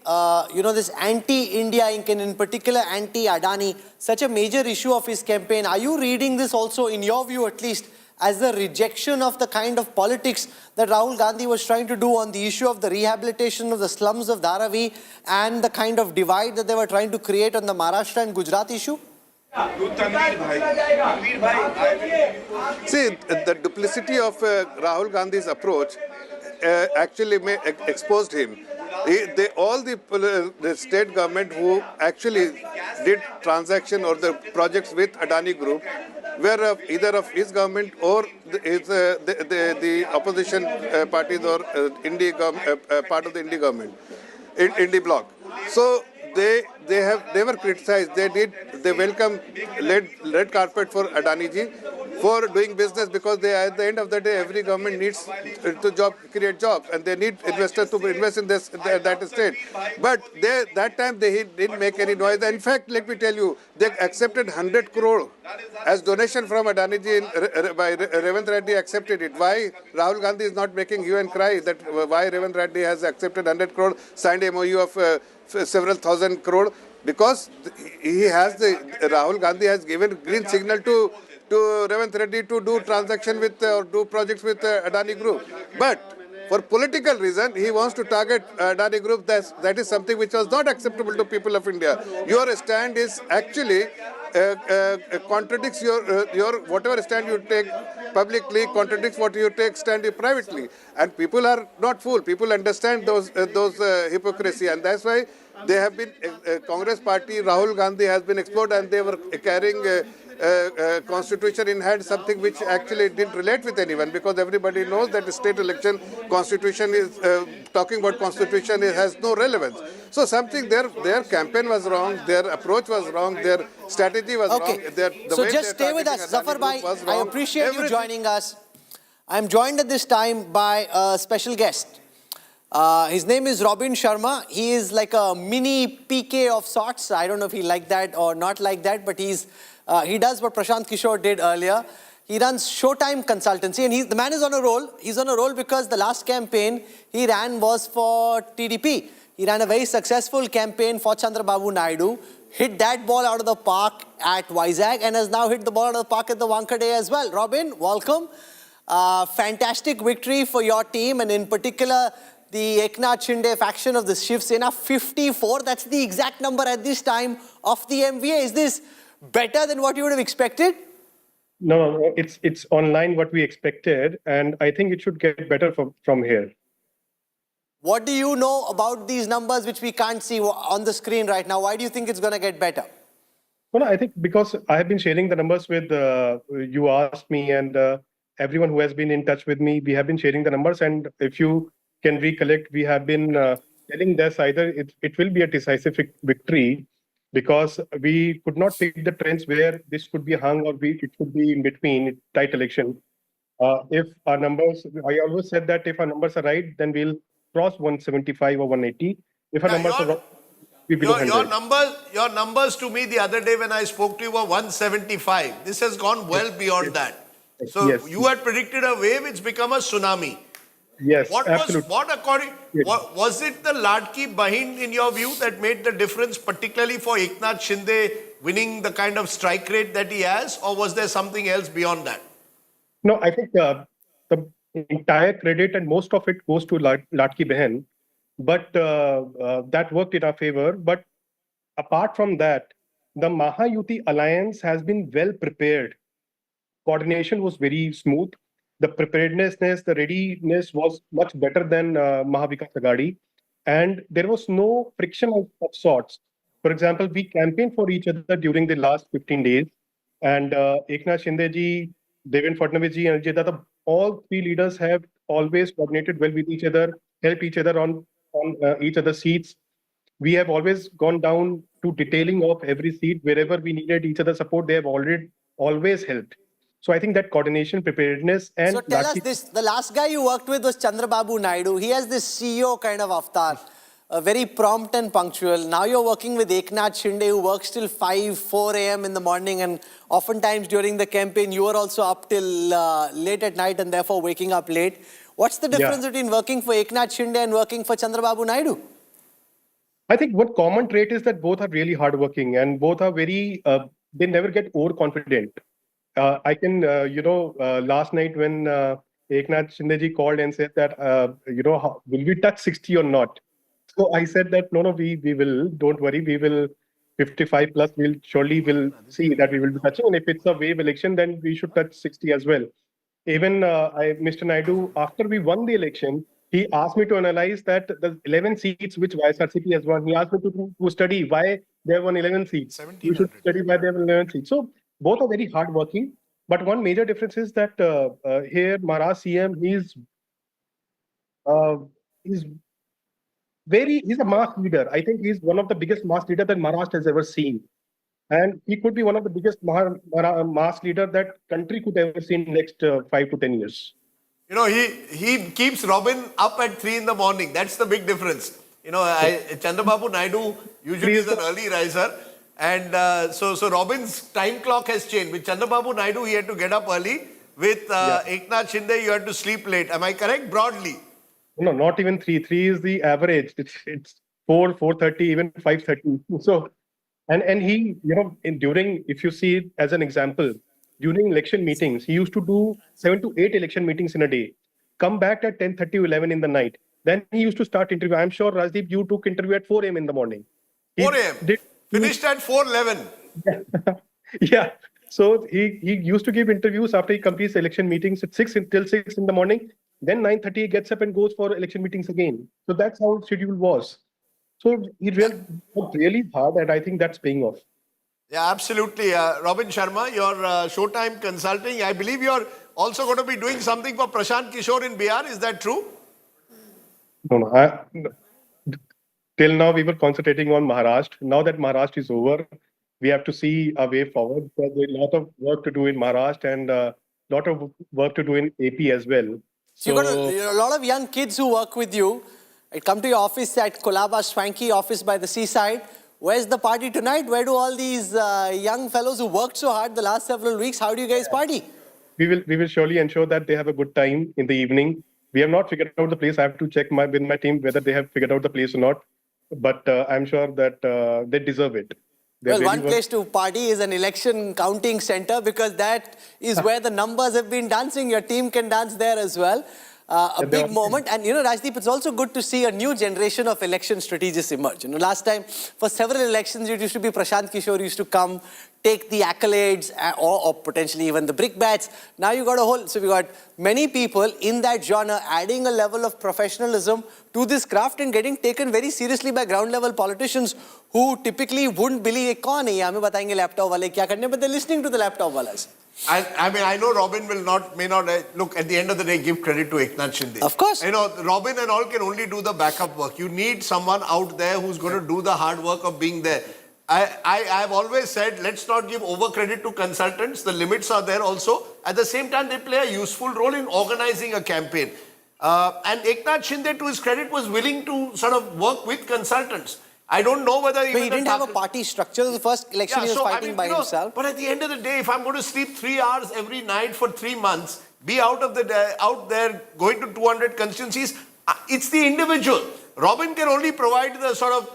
this anti-India ink and in particular anti-Adani such a major issue of his campaign. Are you reading this also, in your view at least, as the rejection of the kind of politics that Rahul Gandhi was trying to do on the issue of the rehabilitation of the slums of Dharavi and the kind of divide that they were trying to create on the Maharashtra and Gujarat issue? See, the duplicity of Rahul Gandhi's approach actually exposed him. All the state government who actually did transaction or the projects with Adani Group were either of his government or the opposition parties or part of the India government, India bloc. So they were criticized. They welcomed red carpet for Adani ji for doing business because at the end of the day every government needs to create jobs and they need investors to invest in that state. But that time they didn't make any noise. In fact, let me tell you, they accepted 100 crore as donation from Adani ji by Revanth Reddy accepted it. Why Rahul Gandhi is not making hue and cry that why Revanth Reddy has accepted 100 crore, signed MOU of several thousand crore? Because Rahul Gandhi has given green signal to Revanth Reddy to do transaction with or do projects with Adani Group. But for political reason, he wants to target Adani Group. That is something which was not acceptable to people of India. Your stand is actually contradicts your whatever stand you take publicly contradicts what you stand privately. And people are not fool. People understand those hypocrisy, and that's why they have been Congress party. Rahul Gandhi has been explored, and they were carrying constitution in hand, something which actually didn't relate with anyone because everybody knows that the state election constitution is talking about constitution has no relevance. So something their campaign was wrong, their approach was wrong, their strategy was wrong. So just stay with us, Zafar Bhai. I appreciate you joining us. I'm joined at this time by a special guest. His name is Robin Sharma. He is like a mini PK of sorts. I don't know if he like that or not like that, but he does what Prashant Kishore did earlier. He runs Showtime Consultancy, and the man is on a roll. He's on a roll because the last campaign he ran was for TDP. He ran a very successful campaign for Chandrababu Naidu, hit that ball out of the park at Vizag, and has now hit the ball out of the park at the Wankhede as well. Robin, welcome. Fantastic victory for your team, and in particular, the Eknath Shinde faction of the Shiv Sena, 54. That's the exact number at this time of the MVA. Is this better than what you would have expected? No, it's online what we expected, and I think it should get better from here. What do you know about these numbers which we can't see on the screen right now? Why do you think it's going to get better? Well, I think because I have been sharing the numbers with you asked me and everyone who has been in touch with me. We have been sharing the numbers, and if you can recollect, we have been telling this either it will be a decisive victory because we could not pick the trends where this could be hung or it could be in between tight election. If our numbers, I always said that if our numbers are right, then we'll cross 175 or 180. If our numbers are wrong, we'll be below 100. Your numbers to me the other day when I spoke to you were 175. This has gone well beyond that. So you had predicted a wave, it's become a tsunami. Yes, absolutely. Was it the Ladki Bahin in your view that made the difference, particularly for Eknath Shinde winning the kind of strike rate that he has, or was there something else beyond that? No, I think the entire credit and most of it goes to Ladki Bahin, but that worked in our favor. But apart from that, the Mahayuti alliance has been well prepared. Coordination was very smooth. the preparedness, the readiness was much better than Mahavikas Agadi, and there was no friction of sorts. For example, we campaigned for each other during the last 15 days, and Eknath Shinde ji, Devendra Fadnavis ji, and Ajay Datta, all three leaders have always coordinated well with each other, helped each other on each other's seats. We have always gone down to detailing of every seat wherever we needed each other's support. They have already always helped. So I think that coordination, preparedness, and So tell us this, the last guy you worked with was Chandrababu Naidu. He has this CEO kind of avatar, very prompt and punctual. Now you're working with Eknath Shinde, who works till 4 a.m. in the morning, and oftentimes during the campaign you are also up till late at night and therefore waking up late. What's the difference between working for Eknath Shinde and working for Chandrababu Naidu? I think what common trait is that both are really hardworking and both are very, they never get overconfident. I can, last night when Eknath Shinde ji called and said that, will we touch 60 or not? So I said that, no, we will, don't worry, we will 55 plus, we'll surely will see that we will be touching. And if it's a wave election, then we should touch 60 as well. Even Mr. Naidu, after we won the election, he asked me to analyze that the 11 seats which YSRCP has won. He asked me to study why they have won 11 seats. You should study why they have 11 seats. So both are very hardworking. But one major difference is that here, Maharashtra CM, he's a mass leader. I think he's one of the biggest mass leader that Maharashtra has ever seen. And he could be one of the biggest mass leader that country could ever see in next 5 to 10 years. You know, he keeps Robin up at 3 in the morning. That's the big difference. You know, Chandrababu Naidu usually is an early riser. And so Robin's time clock has changed. With Chandrababu Naidu, he had to get up early. With Eknath Shinde, you had to sleep late. Am I correct? Broadly. No, not even 3. 3 is the average. It's 4, 4:30, even 5:30. So, and he, during, if you see it as an example, during election meetings, he used to do 7 to 8 election meetings in a day. Come back at 10:30, 11 in the night. Then he used to start interview. I'm sure, Rajdeep, you took interview at 4 a.m. in the morning. 4 a.m. Finished at 4:11. Yeah. So he used to give interviews after he completes election meetings at 6 until 6 in the morning. Then 9:30 he gets up and goes for election meetings again. So that's how his schedule was. So he worked really hard, and I think that's paying off. Yeah, absolutely. Robin Sharma, your Showtime Consulting, I believe you're also going to be doing something for Prashant Kishore in Bihar. Is that true? No. Till now, we were concentrating on Maharashtra. Now that Maharashtra is over, we have to see a way forward. There's a lot of work to do in Maharashtra and a lot of work to do in AP as well. So you've got a lot of young kids who work with you. I come to your office at Kolaba, swanky office by the seaside. Where's the party tonight? Where do all these young fellows who worked so hard the last several weeks, how do you guys party? We will surely ensure that they have a good time in the evening. We have not figured out the place. I have to check with my team whether they have figured out the place or not. But I'm sure that they deserve it. Well, one place to party is an election counting center, because that is where the numbers have been dancing. Your team can dance there as well. A big moment. And Rajdeep, it's also good to see a new generation of election strategists emerge. Last time, for several elections, it used to be Prashant Kishore used to come, take the accolades, or potentially even the brickbats. Now you got we got many people in that genre adding a level of professionalism to this craft and getting taken very seriously by ground level politicians who typically wouldn't believe, kaun hai, hame batayenge laptop wale kya karne, but they're listening to the laptop walas. I mean, I know Robin may not, look, at the end of the day, give credit to Eknath Shinde. Of course. Robin and all can only do the backup work. You need someone out there who's going to do the hard work of being there. I've always said, let's not give over credit to consultants. The limits are there also. At the same time, they play a useful role in organizing a campaign. And Eknath Shinde, to his credit, was willing to sort of work with consultants. I don't know whether But he didn't have a party structure. The first election he was fighting by himself. But at the end of the day, if I'm going to sleep 3 hours every night for 3 months, be out there going to 200 constituencies, it's the individual. Robin can only provide the sort of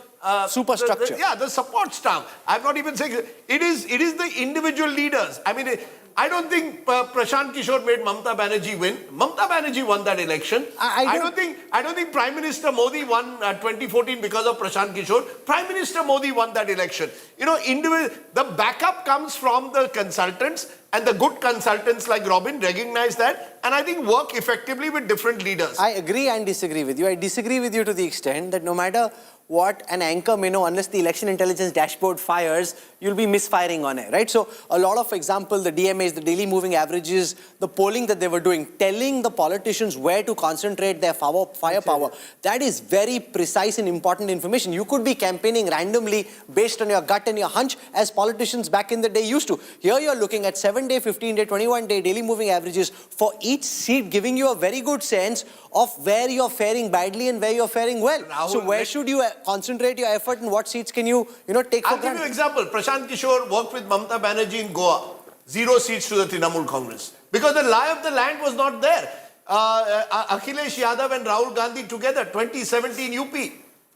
superstructure. The support staff. I'm not even saying it is the individual leaders. I mean, I don't think Prashant Kishore made Mamata Banerjee win. Mamata Banerjee won that election. I don't think Prime Minister Modi won 2014 because of Prashant Kishore. Prime Minister Modi won that election. You know, the backup comes from the consultants, and the good consultants like Robin recognize that, and I think work effectively with different leaders. I agree and disagree with you. I disagree with you to the extent that no matter what an anchor may know, unless the election intelligence dashboard fires, you'll be misfiring on it, right? So a lot of example, the DMAs, the daily moving averages, the polling that they were doing, telling the politicians where to concentrate their firepower, that is very precise and important information. You could be campaigning randomly based on your gut and your hunch, as politicians back in the day used to. Here you're looking at 7-day, 15-day, 21-day daily moving averages for each seat, giving you a very good sense of where you're faring badly and where you're faring well. Rahul, so where should you concentrate your effort, and what seats can you, take for granted? I'll give you an example. Prashant Kishore worked with Mamata Banerjee in Goa. 0 seats to the Trinamool Congress. Because the lie of the land was not there. Akhilesh Yadav and Rahul Gandhi together, 2017 UP,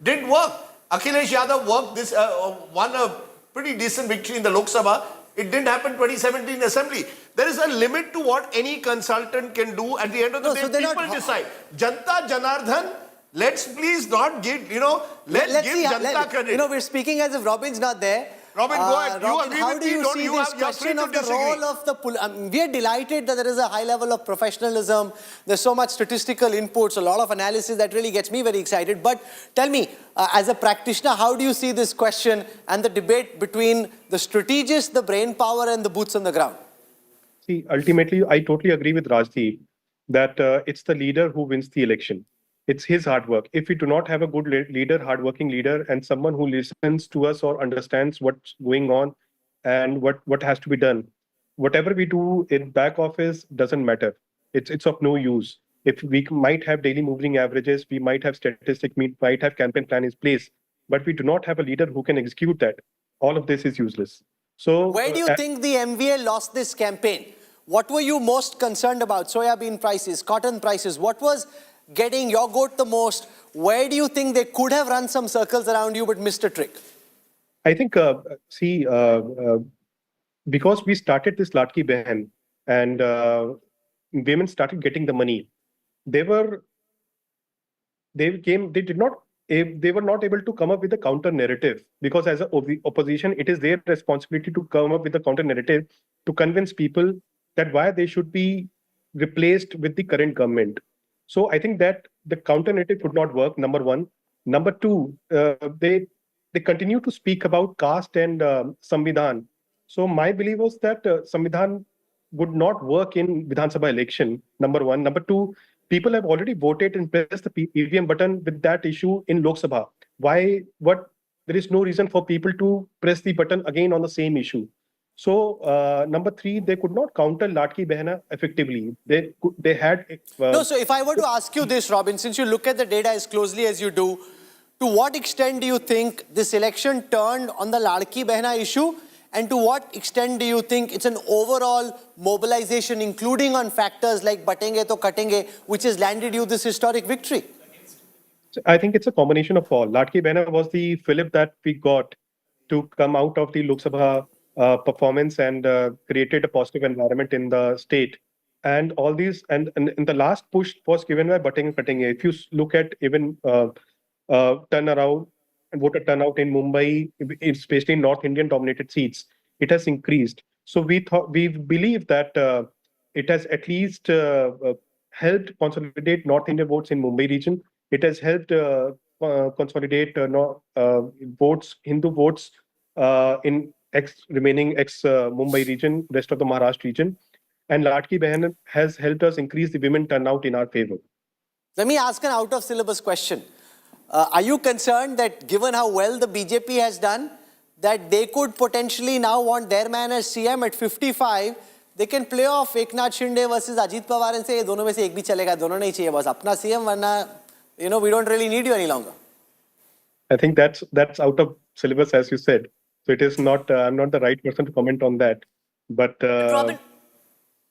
didn't work. Akhilesh Yadav won a pretty decent victory in the Lok Sabha. It didn't happen 2017 Assembly. There is a limit to what any consultant can do. At the end of the day, people decide. Janta Janardhan, let's please not give, let's give Janta credit. We're speaking as if Robin's not there. Robin, go ahead. Robin, how do you see this question of the role of the... we are delighted that there is a high level of professionalism. There's so much statistical inputs, a lot of analysis that really gets me very excited. But tell me, as a practitioner, how do you see this question and the debate between the strategist, the brain power, and the boots on the ground? See, ultimately, I totally agree with Rajdeep that it's the leader who wins the election. It's his hard work. If we do not have a good leader, hardworking leader, and someone who listens to us or understands what's going on and what has to be done, whatever we do in back office doesn't matter. It's of no use. If we might have daily moving averages, we might have statistics, we might have campaign plan in place, but we do not have a leader who can execute that. All of this is useless. So where do you think the MVA lost this campaign? What were you most concerned about? Soybean prices, cotton prices. What was getting your goat the most? Where do you think they could have run some circles around you but missed a trick? I think, because we started this Latki Behan and women started getting the money, they were not able to come up with a counter narrative, because as an opposition, it is their responsibility to come up with a counter narrative to convince people that why they should be replaced with the current government. So I think that the counter narrative could not work, number one. Number two, they continue to speak about caste and Samvidhan. So my belief was that Samvidhan would not work in Vidhan Sabha election, number one. Number two, people have already voted and pressed the EVM button with that issue in Lok Sabha. There is no reason for people to press the button again on the same issue. So number three, they could not counter Latki Behna effectively. They had... No, so if I were to ask you this, Robin, since you look at the data as closely as you do, to what extent do you think this election turned on the Latki Behna issue? And to what extent do you think it's an overall mobilization, including on factors like Batenge to Katenge, which has landed you this historic victory? I think it's a combination of all. Latki Behna was the fillip that we got to come out of the Lok Sabha performance and created a positive environment in the state. And all these, and the last push was given by Batenge Katenge. If you look at even turnaround and voter turnout in Mumbai, especially in North Indian dominated seats, it has increased. So we believe that it has at least helped consolidate North Indian votes in Mumbai region. It has helped consolidate votes, Hindu votes in remaining Mumbai region, rest of the Maharashtra region. And Latki Behan has helped us increase the women turnout in our favor. Let me ask an out-of-syllabus question. Are you concerned that given how well the BJP has done, that they could potentially now want their man as CM at 55, they can play off Eknath Shinde versus Ajit Pawar and say, dono mein se ek bhi chalega, dono nahi chahiye, boss. Apna CM, varna, we don't really need you any longer. I think that's out of syllabus, as you said. So it is not, I'm not the right person to comment on that. But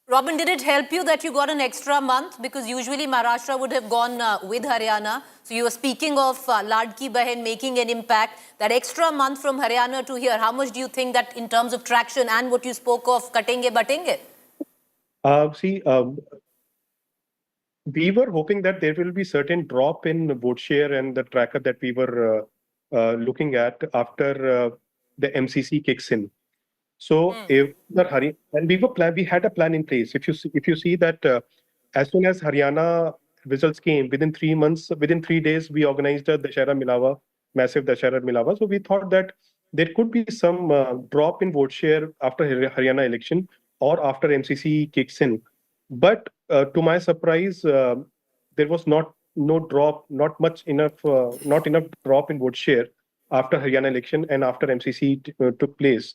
Robin, did it help you that you got an extra month? Because usually Maharashtra would have gone with Haryana. So you were speaking of Ladki Bahen making an impact. That extra month from Haryana to here, how much do you think that in terms of traction and what you spoke of, Katenge Batenge? See, we were hoping that there will be certain drop in vote share and the tracker that we were looking at after the MCC kicks in. So if and we had a plan in place. If you see that as soon as Haryana results came within 3 months, within 3 days, we organized a Dashera Milawa, massive Dashera Milawa. So we thought that there could be some drop in vote share after Haryana election or after MCC kicks in. But to my surprise, there was no drop, not enough drop in vote share after Haryana election and after MCC took place,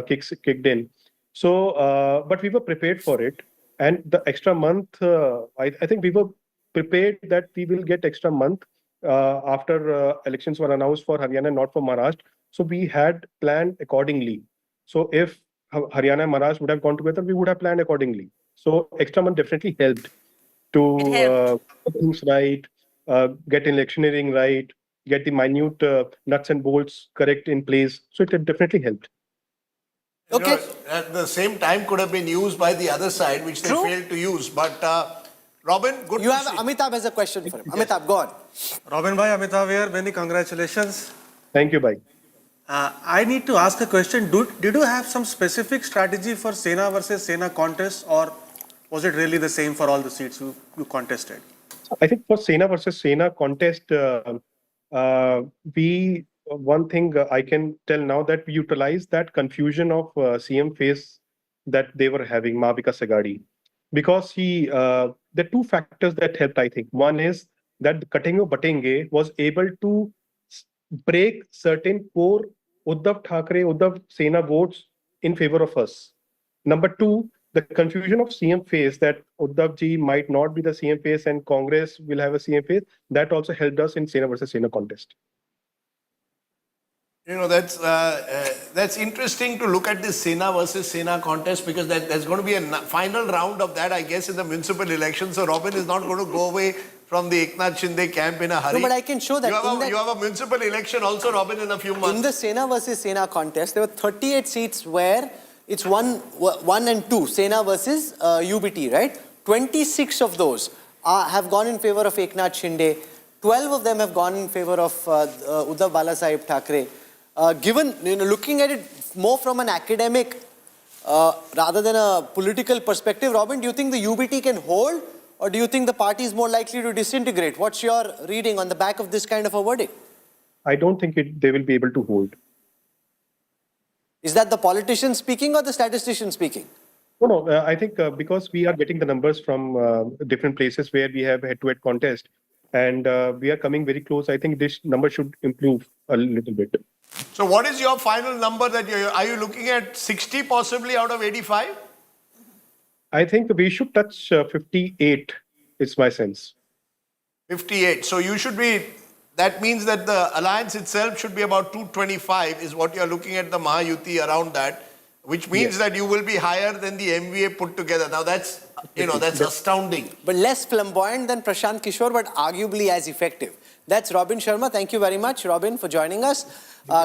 kicked in. So, but we were prepared for it, and the extra month, I think we were prepared that we will get extra month after elections were announced for Haryana, not for Maharashtra. So we had planned accordingly. So if Haryana and Maharashtra would have gone together, we would have planned accordingly. So extra month definitely helped to get things right, get electioneering right, get the minute nuts and bolts correct in place. So it definitely helped. Okay. At the same time could have been used by the other side, which they failed to use. But Robin, good You have Amitabh has a question for him. Amitabh, go on. Robin bhai, Amitav here, many congratulations. Thank you, bhai. I need to ask a question. Did you have some specific strategy for Sena versus Sena contest, or was it really the same for all the seats you contested? I think for Sena versus Sena contest, one thing I can tell now that we utilized that confusion of CM face that they were having, Mavika Sagadi, because there are two factors that helped, I think. One is that Katengo Batenge was able to break certain core Uddhav Thackeray, Uddhav Sena votes in favor of us. Number two, the confusion of CM face, that Uddhav ji might not be the CM face and Congress will have a CM face, that also helped us in Sena versus Sena contest. You know, that's interesting to look at this Sena versus Sena contest, because there's going to be a final round of that, I guess, in the municipal election. So Robin is not going to go away from the Eknath Shinde camp in a hurry. No, but I can show that. You have a municipal election also, Robin, in a few months. In the Sena versus Sena contest, there were 38 seats where it's 1 and 2, Sena versus UBT, right? 26 of those have gone in favor of Eknath Shinde. 12 of them have gone in favor of Uddhav Balasaheb Thackeray. Given, looking at it more from an academic rather than a political perspective, Robin, do you think the UBT can hold, or do you think the party is more likely to disintegrate? What's your reading on the back of this kind of a verdict? I don't think they will be able to hold. Is that the politician speaking or the statistician speaking? No, I think because we are getting the numbers from different places where we have head-to-head contest, and we are coming very close, I think this number should improve a little bit. So what is your final number that are you looking at 60 possibly out of 85? I think we should touch 58, it's my sense. 58. So you should be, that means that the alliance itself should be about 225 is what you're looking at, the Mahayuti around that, which means that you will be higher than the MVA put together. Now that's, that's astounding. But less flamboyant than Prashant Kishore, but arguably as effective. That's Robin Sharma. Thank you very much, Robin, for joining us.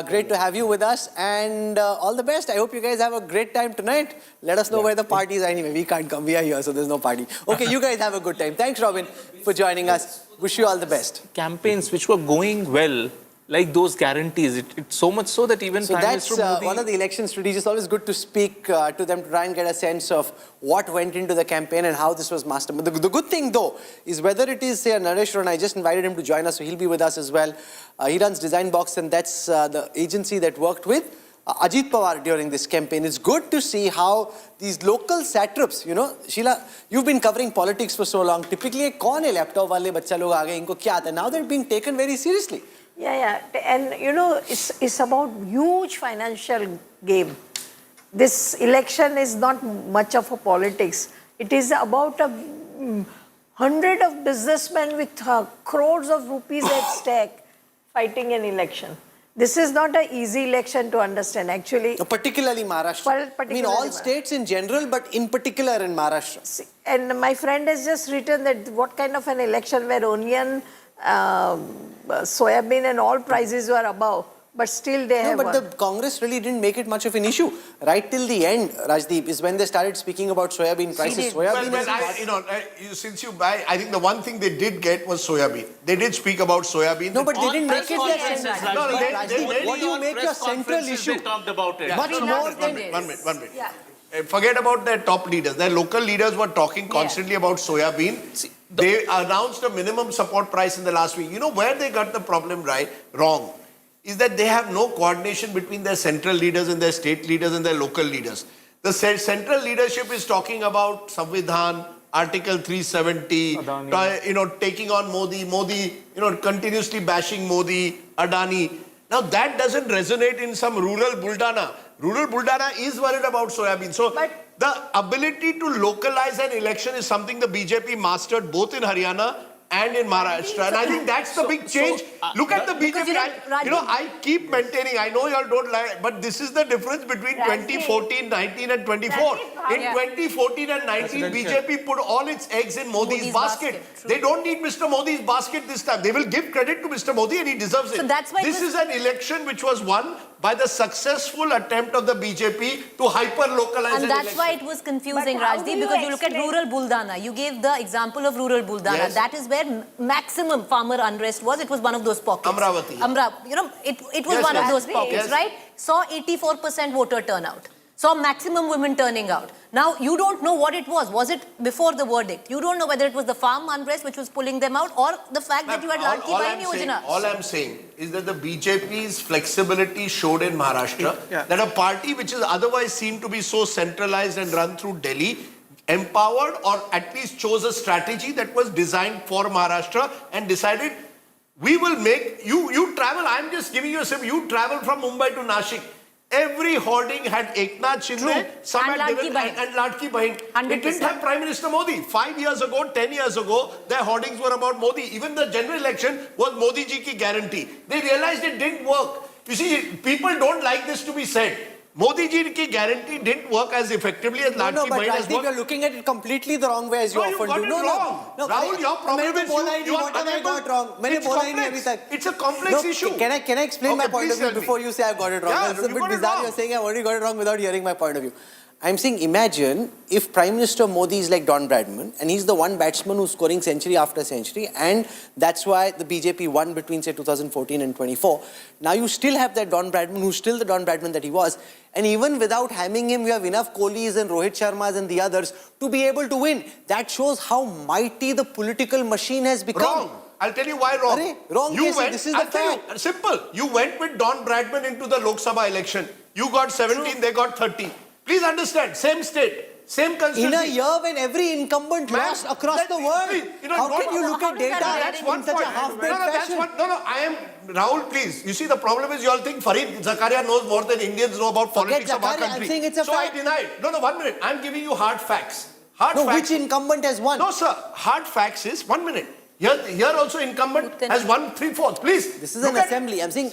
Great to have you with us, and all the best. I hope you guys have a great time tonight. Let us know where the parties are. Anyway, we can't come. We are here, so there's no party. Okay, you guys have a good time. Thanks, Robin, for joining us. Wish you all the best. Campaigns which were going well, like those guarantees, it's so much so that even so Prime that's Minister Modi, one of the election strategies. Always good to speak to them to try and get a sense of what went into the campaign and how this was mastered. But the good thing though is whether it is say Naresh Ron, I just invited him to join us, so he'll be with us as well. He runs Design Box, and that's the agency that worked with Ajit Pawar during this campaign. It's good to see how these local satraps, Sheila, you've been covering politics for so long. Typically, kaun hai laptop wale bachcha log aa gaye, inko kya aata hai? Now they're being taken very seriously. Yeah. And it's about huge financial game. This election is not much of a politics. It is about 100 of businessmen with crores of rupees at stake fighting an election. This is not an easy election to understand, actually. Particularly Maharashtra. I mean, all states in general, but in particular in Maharashtra. See, and my friend has just written that what kind of an election where onion, soybean and all prices were above. But still they have but won. the Congress really didn't make it much of an issue. Right till the end, Rajdeep, is when they started speaking about soybean prices. Soybean I think the one thing they did get was soybean. They did speak about soybean. No, but they didn't make it their central. No, they what do you make your central issue? They talked about it. Much more than... One minute. Forget about their top leaders. Their local leaders were talking constantly about soybean. They announced a minimum support price in the last week. You know where they got the problem wrong? Is that they have no coordination between their central leaders and their state leaders and their local leaders. The central leadership is talking about Samvidhan, Article 370, taking on Modi, continuously bashing Modi, Adani. Now that doesn't resonate in some rural Buldana. Rural Buldana is worried about soybean. So the ability to localize an election is something the BJP mastered both in Haryana and in Maharashtra. And I think that's the big change. Look at the BJP. I keep maintaining, I know you all don't like, but this is the difference between 2014, 19 and 24. In 2014 and 19, BJP put all its eggs in Modi's basket. They don't need Mr. Modi's basket this time. They will give credit to Mr. Modi and he deserves it. So that's why this is an election which was won by the successful attempt of the BJP to hyper-localize And that's why it was confusing, Rajdeep, because you look at rural Buldana. You gave the example of rural Buldana. Yes. That is where maximum farmer unrest was. It was one of those pockets. Amravati. It was one of those pockets, right? Saw 84% voter turnout. Saw maximum women turning out. Now, you don't know what it was. Was it before the verdict? You don't know whether it was the farm unrest which was pulling them out or the fact that you had Ladki Bahini Yojana. All I'm saying is that the BJP's flexibility showed in Maharashtra that a party which is otherwise seen to be so centralized and run through Delhi empowered or at least chose a strategy that was designed for Maharashtra and decided we will make you travel. I'm just giving you a simple. You travel from Mumbai to Nashik. Every hoarding had Eknath Shinde, some had and Ladki Bahin. It didn't have Prime Minister Modi. 5 years ago, 10 years ago, their hoardings were about Modi. Even the general election was Modi ji ki guarantee. They realized it didn't work. You see, people don't like this to be said. Modi ji ki guarantee didn't work as effectively as Ladki Bahin has worked. You're looking at it completely the wrong way as you often do. No, Rahul, your problem is you are unable. It's a complex issue. Can I explain my point of view before you say I've got it wrong? Yeah, it's a bit bizarre. You're saying I've already got it wrong without hearing my point of view. I'm saying imagine if Prime Minister Modi is like Don Bradman and he's the one batsman who's scoring century after century and that's why the BJP won between say 2014 and 24. Now you still have that Don Bradman who's still the Don Bradman that he was and even without having him you have enough Kohlis and Rohit Sharmas and the others to be able to win. That shows how mighty the political machine has become. Wrong. I'll tell you why wrong. Wrong you case, went, this is the fact. Simple. You went with Don Bradman into the Lok Sabha election. You got 17, they got 30. Please understand, same state, same constituency. In a year when every incumbent lost across the world, how can you look at data in such a half-baked fashion? Rahul, please. You see, the problem is you all think Farid Zakaria knows more than Indians know about politics of our country. I'm saying it's a fact. I denied. No, 1 minute. I'm giving you hard facts. Which incumbent has won? No, sir. Hard facts is, 1 minute. Here also incumbent has won 3/4. Please. This is an assembly. I'm saying...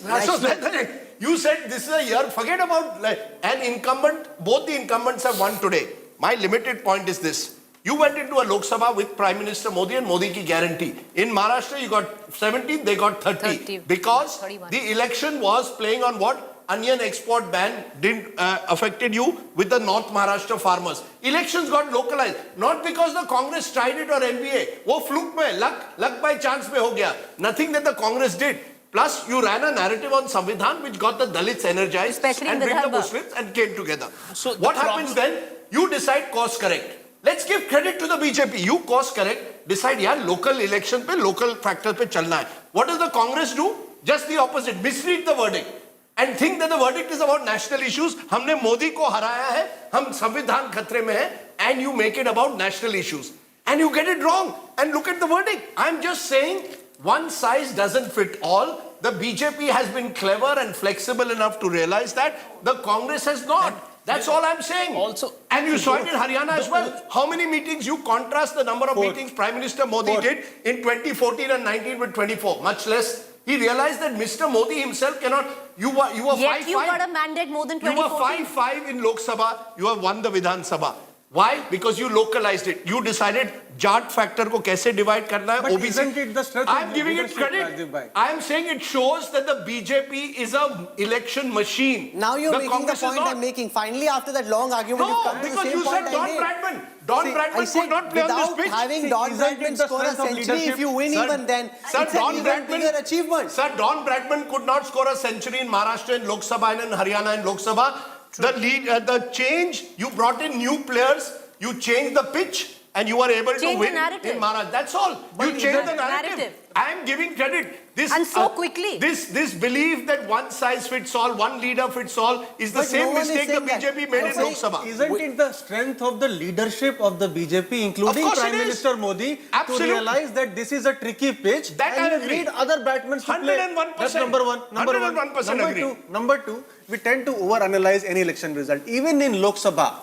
You said this is a year. Forget about an incumbent. Both the incumbents have won today. My limited point is this. You went into a Lok Sabha with Prime Minister Modi and Modi ki guarantee. In Maharashtra, you got 17, they got 30. Because 31. The election was playing on what? Onion export ban didn't affected you with the North Maharashtra farmers. Elections got localized. Not because the Congress tried it or NDA. Wo fluke mein, luck by chance mein ho gaya. Nothing that the Congress did. Plus, you ran a narrative on Samvidhan which got the Dalits energized especially and bring the Muslims and came together. So what happens then? You decide course correct. Let's give credit to the BJP. You course correct. Decide, local election pe, local factors pe chalna hai. What does the Congress do? Just the opposite. Misread the verdict. And think that the verdict is about national issues. Humne Modi ko haraya hai. Hum Samvidhan khatre mein hai. And you make it about national issues. And you get it wrong. And look at the verdict. I'm just saying, one size doesn't fit all. The BJP has been clever and flexible enough to realize that. The Congress has not. That's all I'm saying. Also, and you saw it in Haryana as well. How many meetings? You contrast the number of meetings Prime Minister Modi did in 2014 and 19 with 24. Much less. He realized that Mr. Modi himself cannot. You were 5-5. Yet you got a mandate more than 24. You were 5-5 in Lok Sabha. You have won the Vidhan Sabha. Why? Because you localized it. You decided Jat factor ko kaise divide karna hai. But OBC. isn't it the strength I'm of giving it leadership, credit. Rajiv bhai? I am saying it shows that the BJP is a election machine. Now you're making Congress the is point not. I'm making. Finally, after that long argument, you've No, come to the because same you point said I Don made. Bradman. Don See, Bradman I said could not play on this without pitch. having Don isn't it Bradman the score a strength of century, leadership? if you win Sir, even then, Sir, it's Don an even bigger achievement. Sir, Don Bradman could not score a century in Maharashtra and Lok Sabha and in Haryana and Lok Sabha. The change, you brought in new players, you changed the pitch, and you were able to Change the win narrative. in Maharashtra. That's all. You changed the narrative. I am giving credit. This, And so quickly. This belief that one size fits all, one leader fits all, is the But same no one is mistake the saying that. BJP made in I'm Lok Sabha. Isn't it the strength of the leadership of the BJP, including Of course Prime it is. Minister Modi, Absolutely. to realize that this is a tricky pitch That and I you agree. need other batsmen to play? 101%. That's number one. Number 101% agree. Number two, we tend to overanalyze any election result. Even in Lok Sabha,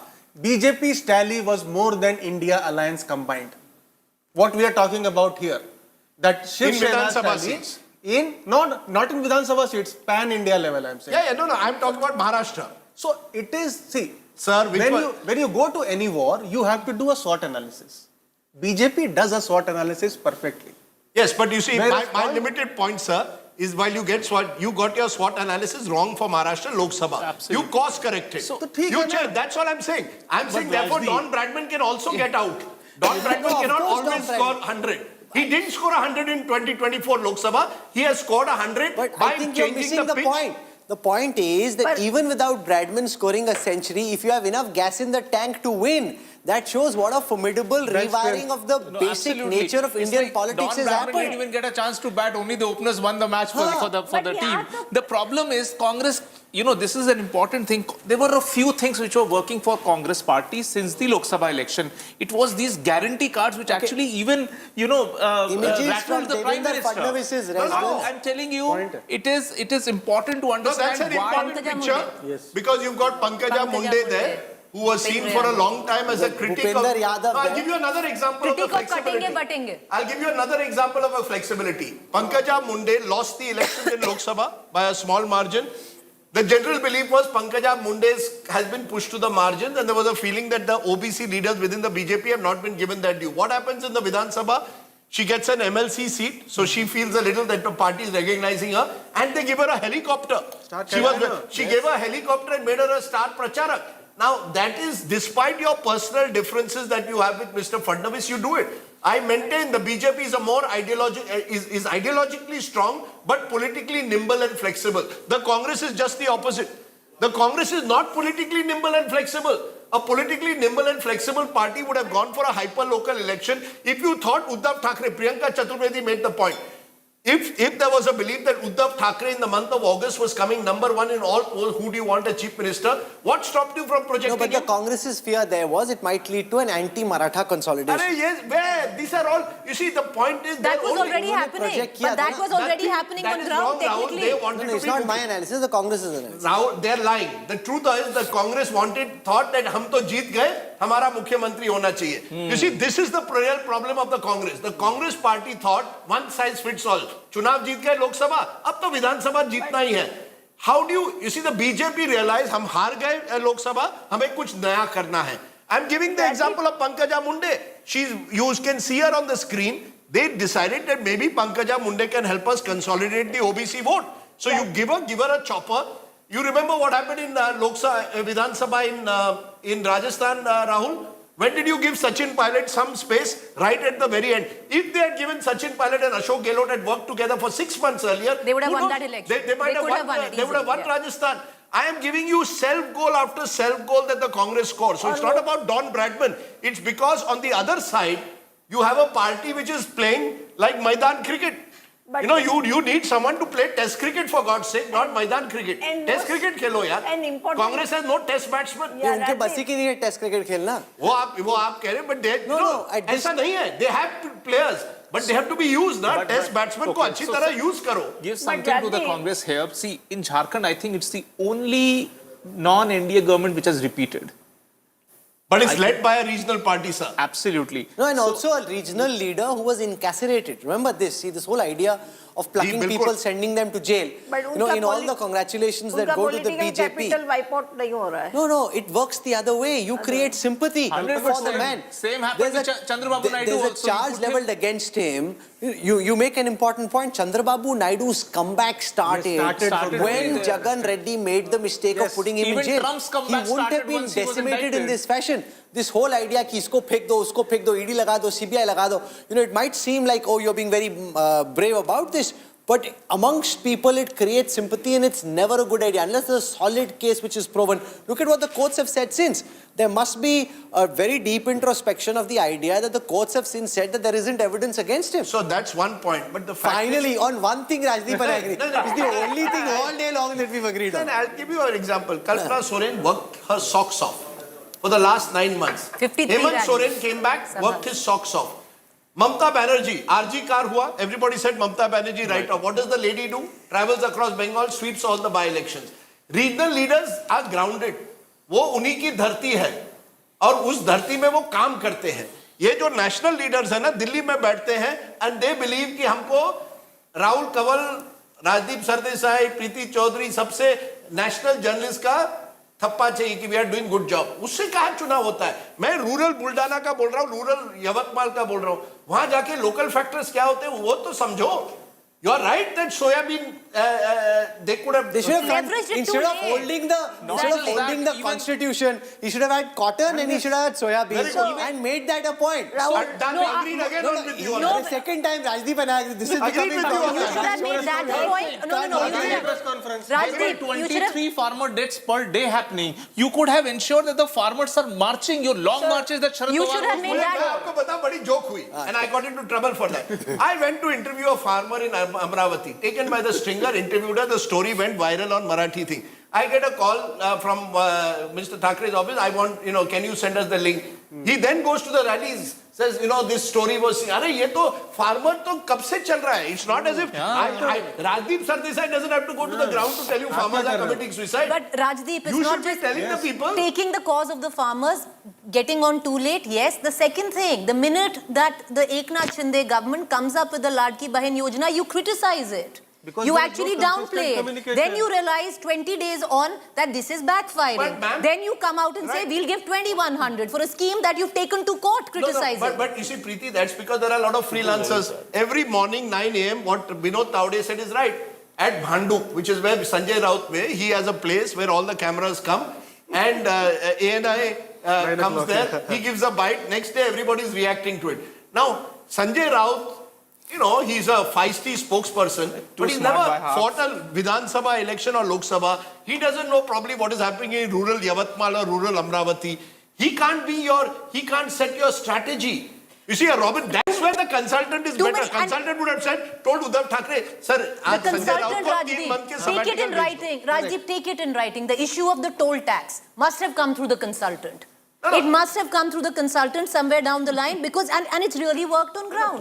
BJP's tally was more than India alliance combined. What we are talking about here, that Shiv In Vidhan Sena's Sabha tally seats. in not in Vidhan Sabha seats, pan India level, I'm saying. Yeah, no, I'm talking about Maharashtra. So it is, see, Sir, when you go to any war, you have to do a SWOT analysis. BJP does a SWOT analysis perfectly. Yes, but you see, Whereas my limited point, sir, is while you get SWOT, you got your SWOT analysis wrong for Maharashtra Lok Sabha. Absolutely. You course corrected. So, That's all I'm saying. I'm saying therefore Don Bradman can also get out. Don Bradman of cannot course always Don score 100. He didn't score 100 in 2024 Lok Sabha. He has scored 100 But by I think you're changing missing the pitch. point. The point is that But- even without Bradman scoring a century, if you have enough gas in the tank to win, that shows what a formidable rewiring of the basic absolutely. nature of It's Indian like politics Don has Bradman happened. didn't even get a chance to bat. Only the openers won the match for the But we team. have to- The problem is Congress, this is an important thing. There were a few things which were working for Congress party since the Lok Sabha election. It was these guarantee cards which actually even, Images rattled from the Prime Devendra Minister. Fadnavis's residence. I'm telling you, it is important to No, understand that's an why. important picture because you've got Pankaja Munde there, who was seen for a long time as a critic of... Bhupender Yadav I'll there. give you another example of the Critic of flexibility. cutenge batenge. I'll give you another example of a flexibility. Pankaja Munde lost the election in Lok Sabha by a small margin. The general belief was Pankaja Munde has been pushed to the margins and there was a feeling that the OBC leaders within the BJP have not been given that due. What happens in the Vidhan Sabha? She gets an MLC seat, so she feels a little that the party is recognizing her and they give her a helicopter. She gave her a helicopter and made her a star pracharak. Now, that is despite your personal differences that you have with Mr. Fadnavis, you do it. I maintain the BJP is a more is ideologically strong, but politically nimble and flexible. The Congress is just the opposite. The Congress is not politically nimble and flexible. A politically nimble and flexible party would have gone for a hyper-local election if you thought Uddhav Thackeray, Priyanka Chaturvedi made the point. If there was a belief that Uddhav Thackeray in the month of August was coming number one in all polls, who do you want as chief minister? What stopped you from projecting No, but the him? Congress's fear there was it might lead to an anti-Maratha consolidation. Yes, where? These are all, you see, the point is That was already happening. project But kiya that tha was na. already happening that on is ground wrong, Rahul. technically. They wanted No, to it's be not my analysis, the Congress's analysis. Now they're lying. The truth is the Congress thought that hum to jeet gaye, hamara mukhyamantri hona chahiye. You see, this is the real problem of the Congress. The Congress party thought one size fits all. Chunav jeet gaye Lok Sabha, ab to Vidhan Sabha jeetna hi hai. How do you see the BJP realize hum haar gaye Lok Sabha, hame kuch naya karna hai. I'm giving the example of Pankaja Munde. You can see her on the screen. They decided that maybe Pankaja Munde can help us consolidate the OBC vote. So you give her a chopper. You remember what happened in Vidhan Sabha in Rajasthan, Rahul? When did you give Sachin Pilot some space? Right at the very end. If they had given Sachin Pilot and Ashok Gehlot had worked together for 6 months earlier, They would have who won knows? that election. They might They could have won it They would have easily, won yeah. Rajasthan. I am giving you self-goal after self-goal that the Congress scored. So it's not about Don Bradman. It's because on the other side, you have a party which is playing like Maidan cricket. But You need someone to play test cricket for God's sake, not Maidan cricket. And Test cricket khelo yaar. and important- Congress has no test batsman. ये उनके बसी की नहीं है test cricket खेलना. वो आप कह रहे हैं, but they No, at this- ऐसा नहीं है. They have players, but they have to be used ना. Test batsman को अच्छी तरह use करो. Give something to the Congress here. See, in Jharkhand, I think it's the only non-NDA government which has repeated. But it's led by a regional party, sir. Absolutely. No, and also a regional leader who was incarcerated. Remember this. See, this whole idea of plucking people, sending them to jail. But in all the congratulations that go to the BJP. capital wipe out nahi ho raha hai. No, it works the other way. You create sympathy for the man. Same happened with Chandrababu Naidu also. There's a charge leveled against him. You make an important point. Chandrababu Naidu's comeback started when Jagan Reddy made the mistake of putting him in jail. Trump's He comeback wouldn't have been decimated in this fashion. This whole idea कि इसको फेंक दो, उसको फेंक दो, ED लगा दो, CBI लगा दो. It might seem like, oh, you're being very brave about this. But amongst people, it creates sympathy and it's never a good idea unless there's a solid case which is proven. Look at what the courts have said since. There must be a very deep introspection of the idea that the courts have since said that there isn't evidence against him. So that's one point. But the fact Finally, is, on one thing, Rajdeep and I agree. No. It's the only thing all day long that we've agreed on. Then I'll give you an example. Kalpana Soren worked her socks off for the last 9 months. 53 Hemant Soren came back, worked his socks off. Mamta Banerjee, RG car hua. Everybody said Mamta Banerjee right off. What does the lady do? Travels across Bengal, sweeps all the by-elections. Regional leaders are grounded. वो उन्हीं की धरती है और उस धरती में वो काम करते हैं. ये जो नेशनल लीडर्स है ना, दिल्ली में बैठते हैं and they believe कि हमको राहुल कंवल, राजदीप सरदेसाई, प्रीति चौधरी सबसे नेशनल जर्नलिस्ट का थप्पा चाहिए कि we are doing good job. उससे कहाँ चुनाव होता है? मैं रूरल बुल्डाना का बोल रहा हूँ, रूरल यवतमाल का बोल रहा हूँ. वहां जाके लोकल फैक्टर्स क्या होते हैं वो तो समझो. You are right that soybean they could have. They should have instead of holding the constitution, he should have had cotton and he should have had soybean and made that a point. The second time Rajdeep and I, this is becoming. You should have made that a point. Rajdeep, 23 farmer deaths per day happening. You could have ensured that the farmers are marching your long marches that Sharad You should have made that. आपको बता बड़ी joke हुई and I got into trouble for that. I went to interview a farmer in Amravati, taken by the stringer, interviewed her, the story went viral on Marathi thing. I get a call from Mr. Thackeray's office, I want, can you send us the link? He then goes to the rallies, says, this story was, अरे ये तो farmer तो कब से चल रहा है? It's not as if Rajdeep Sardesai doesn't have to go to the ground to tell you farmers are committing suicide. But Rajdeep, You it's not should be just telling the people. taking the cause of the farmers, getting on too late. Yes, the second thing, the minute that the Eknath Shinde government comes up with the Ladki Bahin Yojana, you criticize it. Because You there is actually no consistent downplay it. communication. Then you realize 20 days on that this is backfiring. But ma'am- Then you come out and say, we'll give 2100 for a scheme that you've taken to court criticizing. But you see, Preeti, that's because there are a lot of freelancers. Every morning, 9 a.m., what Vinod Taude said is right. At Bhanduk, which is where Sanjay Raut way, he has a place where all the cameras come and ANI comes there, he gives a bite, next day everybody is reacting to it. Now, Sanjay Raut, he's a feisty spokesperson, but he's never fought a Vidhan Sabha election or Lok Sabha. He doesn't know probably what is happening in rural Yavatmal or rural Amravati. He can't set your strategy. You see, Robin, that's where the consultant is better. Consultant would have told Uddhav Thackeray, sir, The consultant, Rajdeep, take it in writing. Rajdeep, take it in writing. The issue of the toll tax must have come through the consultant. It must have come through the consultant somewhere down the line because, and it's really worked on ground.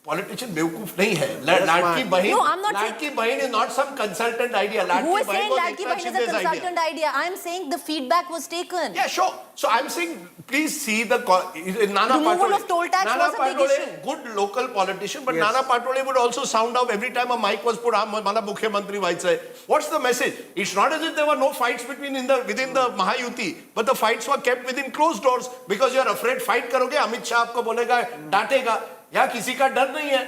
Politician बेवकूफ नहीं है. लाडकी बहन. No, I'm not लाडकी बहन is not some consultant idea. Who Ladki is बहन saying was Ladki Eknath Bahin is a Shinde's idea. consultant idea? I'm saying the feedback was taken. Yeah, sure. So I'm saying, please see the Nana Removal Patole. of toll tax Nana was a big Patole, issue. good local politician, but Nana Patole would also sound out every time a mic was put. Mala Mukhyamantri Vaitsai. What's the message? It's not as if there were no fights within the Mahayuti, but the fights were kept within closed doors because you are afraid fight करोगे Amit Shah आपको बोलेगा डांटेगा. यहाँ किसी का डर नहीं है.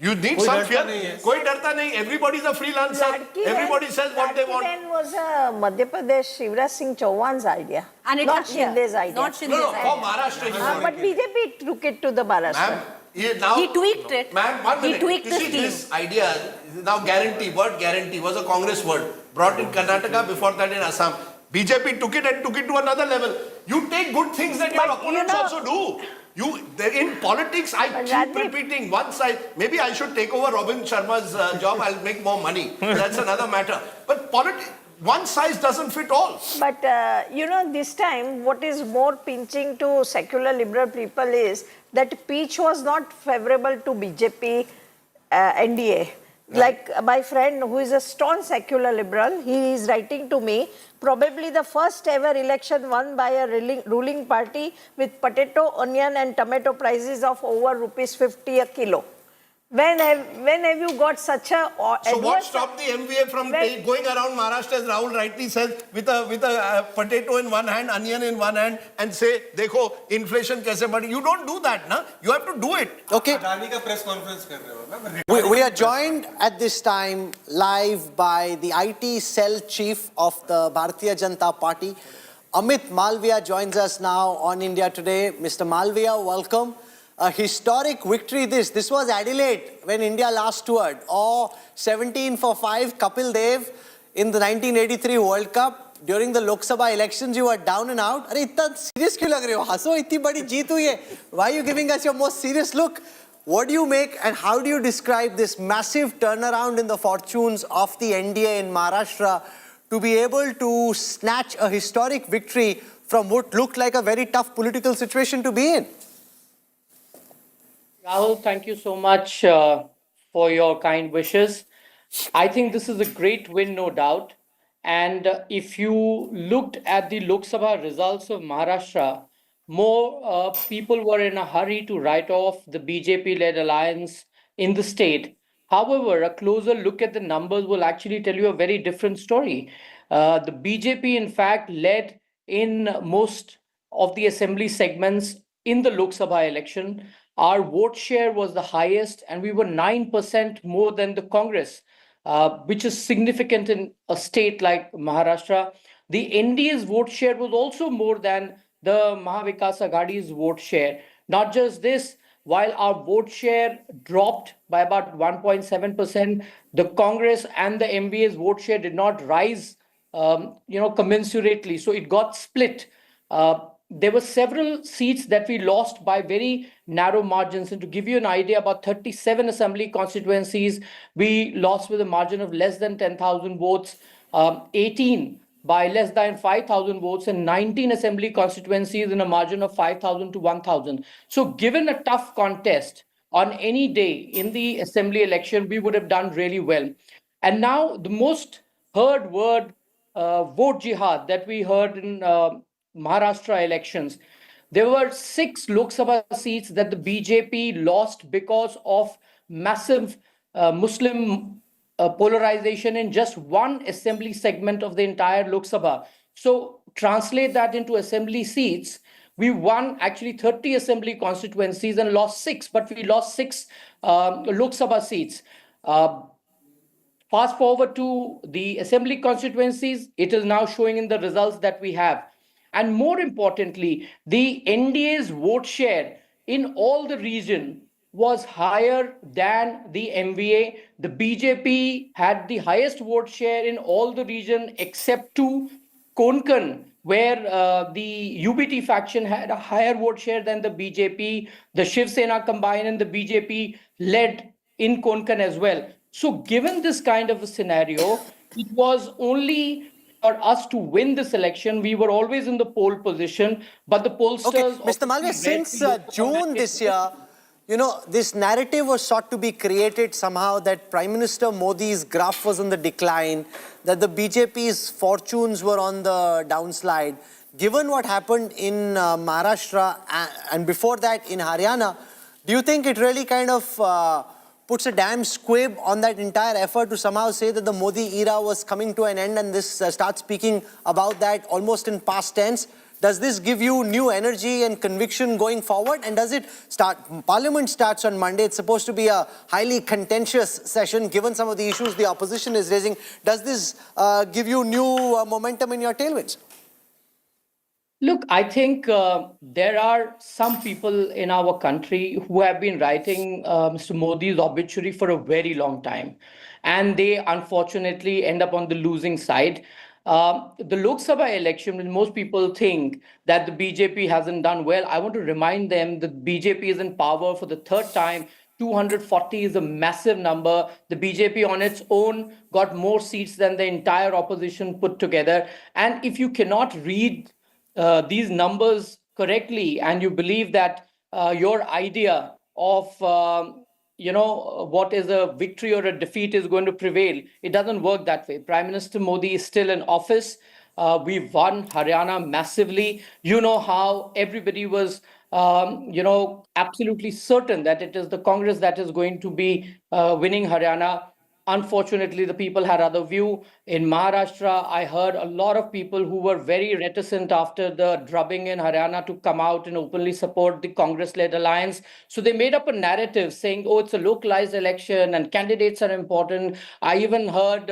You need some fear. कोई डरता नहीं. Everybody is a freelancer. Everybody says what they want. Ladki was Madhya Pradesh Shivraj Singh Chauhan's idea, And it not Shinde's idea. Not Shinde's No, idea. for Maharashtra. he wanted But BJP took it to the Maharashtra. He tweaked it. Ma'am, 1 minute. He tweaked you the see, scheme. this idea, now word guarantee was a Congress word. Brought in Karnataka, before that in Assam. BJP took it and took it to another level. You take good things that your opponents also do. In politics, I keep repeating one side. Maybe I should take over Robin Sharma's job. I'll make more money. That's another matter. But one size doesn't fit all. But this time, what is more pinching to secular liberal people is that pitch was not favorable to BJP NDA. Like my friend who is a staunch secular liberal, he is writing to me, probably the first ever election won by a ruling party with potato, onion and tomato prices of over rupees 50 a kilo. When have you got such a... So what stopped the MVA from going around Maharashtra, as Rahul rightly says, with a potato in one hand, onion in one hand, and say, "Dekho, inflation kaise बढ़ी?" You don't do that, na? You have to do it. Okay. We are joined at this time live by the IT cell chief of the Bharatiya Janata Party. Amit Malviya joins us now on India Today. Mr. Malviya, welcome. A historic victory this was Adelaide when India last toured, or 17 for 5 Kapil Dev in the 1983 World Cup. During the Lok Sabha elections you were down and out. Arey itna serious kyun lag rahe ho? Haso, itni badi jeet hui hai. Why are you giving us your most serious look? What do you make and how do you describe this massive turnaround in the fortunes of the NDA in Maharashtra to be able to snatch a historic victory from what looked like a very tough political situation to be in? Rahul, thank you so much for your kind wishes. I think this is a great win, no doubt. And if you looked at the Lok Sabha results of Maharashtra, more people were in a hurry to write off the BJP-led alliance in the state. However, a closer look at the numbers will actually tell you a very different story. The BJP, in fact, led in most of the assembly segments in the Lok Sabha election. Our vote share was the highest, and we were 9% more than the Congress, which is significant in a state like Maharashtra. The NDA's vote share was also more than the Mahavikas Aghadi's vote share. Not just this, while our vote share dropped by about 1.7%, the Congress and the MVA's vote share did not rise, commensurately. So it got split. There were several seats that we lost by very narrow margins. And to give you an idea, about 37 assembly constituencies we lost with a margin of less than 10,000 votes, 18 by less than 5,000 votes, and 19 assembly constituencies in a margin of 5,000 to 1,000. So given a tough contest on any day in the assembly election, we would have done really well. And now the most heard word, vote jihad, that we heard in Maharashtra elections. There were 6 Lok Sabha seats that the BJP lost because of massive Muslim polarization in just one assembly segment of the entire Lok Sabha. So translate that into assembly seats. We won actually 30 assembly constituencies and lost 6, but we lost 6 Lok Sabha seats. Fast forward to the assembly constituencies, it is now showing in the results that we have. And more importantly, the NDA's vote share in all the region was higher than the MVA. The BJP had the highest vote share in all the region except to Konkan, where the UBT faction had a higher vote share than the BJP. The Shiv Sena combined and the BJP led in Konkan as well. So given this kind of a scenario, it was only for us to win this election. We were always in the pole position, but the pollsters... Okay, Mr. Malviya, since June this year, this narrative was sought to be created somehow that Prime Minister Modi's graph was on the decline, that the BJP's fortunes were on the downslide. Given what happened in Maharashtra and before that in Haryana, do you think it really kind of puts a damn squib on that entire effort to somehow say that the Modi era was coming to an end, and this starts speaking about that almost in past tense? Does this give you new energy and conviction going forward? And does it start, Parliament starts on Monday, it's supposed to be a highly contentious session given some of the issues the opposition is raising. Does this give you new momentum in your tailwinds? Look, I think there are some people in our country who have been writing Mr. Modi's obituary for a very long time. And they unfortunately end up on the losing side. The Lok Sabha election, when most people think that the BJP hasn't done well, I want to remind them that BJP is in power for the 3rd time. 240 is a massive number. The BJP on its own got more seats than the entire opposition put together. And if you cannot read these numbers correctly and you believe that your idea of what is a victory or a defeat is going to prevail. It doesn't work that way. Prime Minister Modi is still in office. We've won Haryana massively. You know how everybody was, absolutely certain that it is the Congress that is going to be winning Haryana. Unfortunately, the people had other view. In Maharashtra, I heard a lot of people who were very reticent after the drubbing in Haryana to come out and openly support the Congress-led alliance. So they made up a narrative saying, oh, it's a localized election and candidates are important. I even heard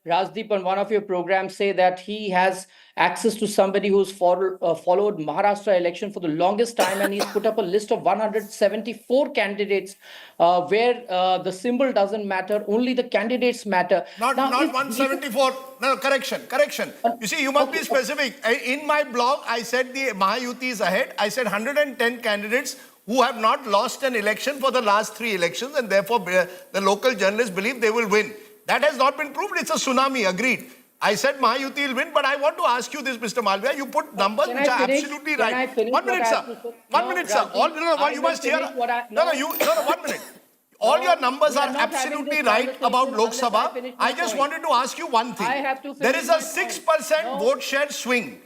Rajdeep on one of your programs say that he has access to somebody who's followed Maharashtra election for the longest time, and he's put up a list of 174 candidates where the symbol doesn't matter, only the candidates matter. Not 174. No, correction. You see, you must be specific. In my blog, I said the Mahayuti is ahead. I said 110 candidates who have not lost an election for the last 3 elections, and therefore the local journalists believe they will win. That has not been proved. It's a tsunami, agreed. I said Mahayuti will win, but I want to ask you this, Mr. Malviya. You put numbers which are absolutely right. 1 minute, sir. 1 minute, sir. You must hear. No, 1 minute. All your numbers are absolutely right about Lok Sabha. I just wanted to ask you one thing. There is a 6% vote share swing.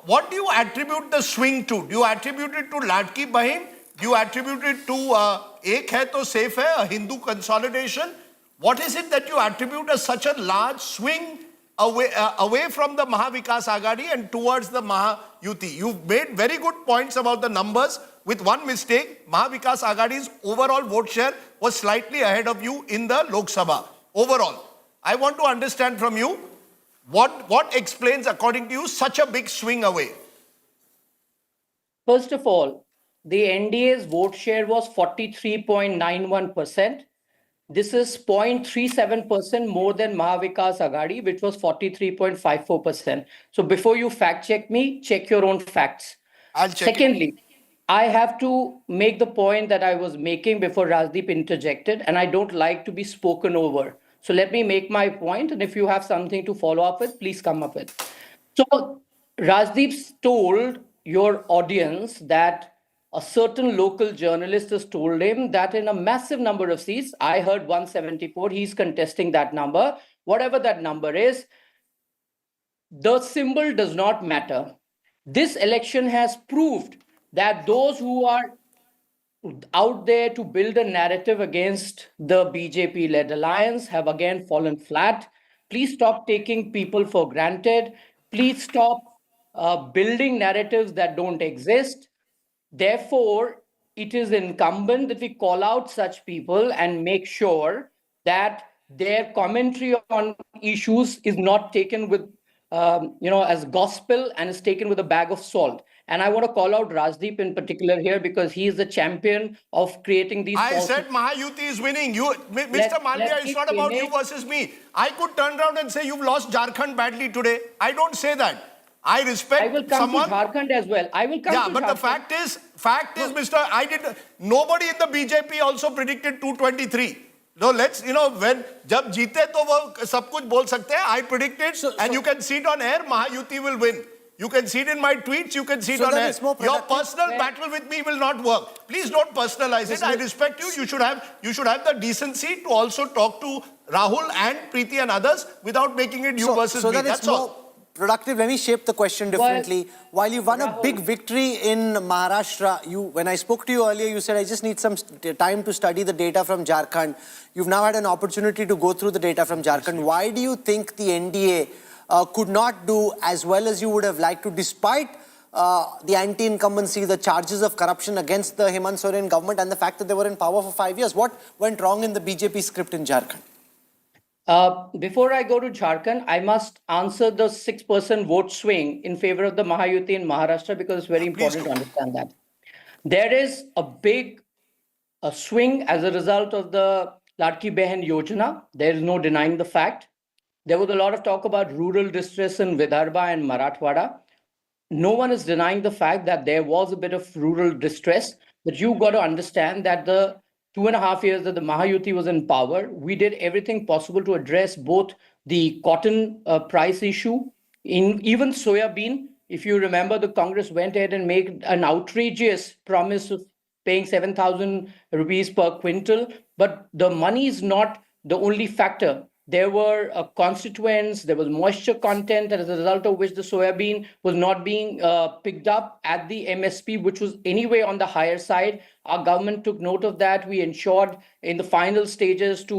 What do you attribute the swing to? Do you attribute it to Ladki Bahin? Do you attribute it to Ek Hai To Safe Hai, a Hindu consolidation? What is it that you attribute as such a large swing away from the Mahavikas Aghadi and towards the Mahayuti? You've made very good points about the numbers. With one mistake, Mahavikas Aghadi's overall vote share was slightly ahead of you in the Lok Sabha. Overall, I want to understand from you, what explains, according to you, such a big swing away? First of all, the NDA's vote share was 43.91%. This is 0.37% more than Mahavikas Aghadi, which was 43.54%. So before you fact check me, check your own facts. I'll check. Secondly, I have to make the point that I was making before Rajdeep interjected, and I don't like to be spoken over. So let me make my point, and if you have something to follow up with, please come up with. So Rajdeep told your audience that a certain local journalist has told him that in a massive number of seats, I heard 174, he's contesting that number, whatever that number is, the symbol does not matter. This election has proved that those who are out there to build a narrative against the BJP-led alliance have again fallen flat. Please stop taking people for granted. Please stop building narratives that don't exist. Therefore, it is incumbent that we call out such people and make sure that their commentary on issues is not taken with, as gospel and is taken with a bag of salt. And I want to call out Rajdeep in particular here because he is the champion of creating these. I said Mahayuti is winning. Mr. Malviya, it's not about you versus me. I could turn around and say you've lost Jharkhand badly today. I don't say that. I respect I will come to Jharkhand as well. I will come to but Jharkhand. the fact is, nobody in the BJP also predicted 223. No, when jab jeete to wo sab kuch bol sakte hai. I predicted, and you can see it on air, Mahayuti will win. You can see it in my tweets, you can see it on air. Your personal battle with me will not work. Please don't personalize it. I respect you. You should have the decency to also talk to Rahul and Preeti and others without making it you versus me. That's all. Productive. Let me shape the question differently. While you won a big victory in Maharashtra, when I spoke to you earlier, you said, I just need some time to study the data from Jharkhand. You've now had an opportunity to go through the data from Jharkhand. Why do you think the NDA could not do as well as you would have liked to, despite the anti-incumbency, the charges of corruption against the Hemant Soren government and the fact that they were in power for 5 years? What went wrong in the BJP script in Jharkhand? Before I go to Jharkhand, I must answer the 6% vote swing in favor of the Mahayuti in Maharashtra because it's very important to understand that. There is a big swing as a result of the Ladki Behan Yojana. There is no denying the fact. There was a lot of talk about rural distress in Vidarbha and Marathwada. No one is denying the fact that there was a bit of rural distress, but you've got to understand that the 2.5 years that the Mahayuti was in power, we did everything possible to address both the cotton price issue, even soya bean. If you remember, the Congress went ahead and made an outrageous promise of paying 7,000 rupees per quintal. But the money is not the only factor. There were constituents, there was moisture content, and as a result of which the soybean was not being picked up at the MSP, which was anyway on the higher side. Our government took note of that. We ensured in the final stages to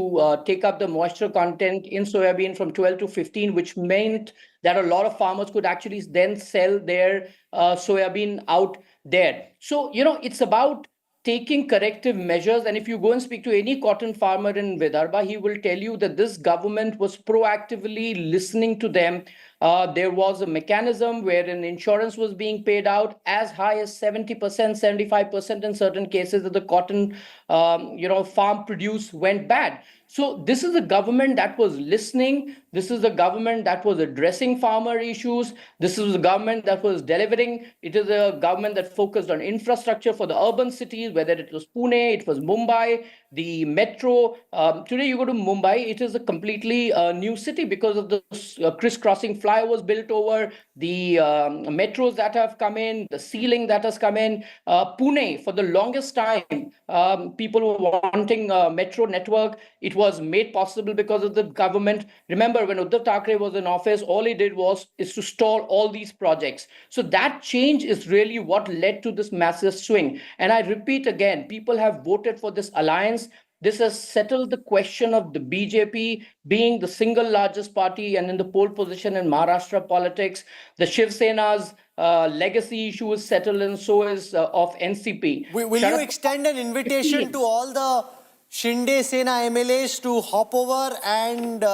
take up the moisture content in soybean from 12 to 15, which meant that a lot of farmers could actually then sell their soybean out there. So, it's about taking corrective measures. And if you go and speak to any cotton farmer in Vidarbha, he will tell you that this government was proactively listening to them. There was a mechanism where an insurance was being paid out as high as 70%, 75% in certain cases that the cotton, farm produce went bad. So this is a government that was listening. This is a government that was addressing farmer issues. This is a government that was delivering. It is a government that focused on infrastructure for the urban cities, whether it was Pune, it was Mumbai, the metro. Today you go to Mumbai, it is a completely new city because of the crisscrossing flyovers built over, the metros that have come in, the ceiling that has come in. Pune, for the longest time, people were wanting a metro network. It was made possible because of the government. Remember, when Uddhav Thackeray was in office, all he did is to stall all these projects. So that change is really what led to this massive swing. And I repeat again, people have voted for this alliance. This has settled the question of the BJP being the single largest party and in the pole position in Maharashtra politics. The Shiv Sena's legacy issue is settled, and so is of NCP. Will you extend an invitation to all the Shinde Sena MLAs to hop over and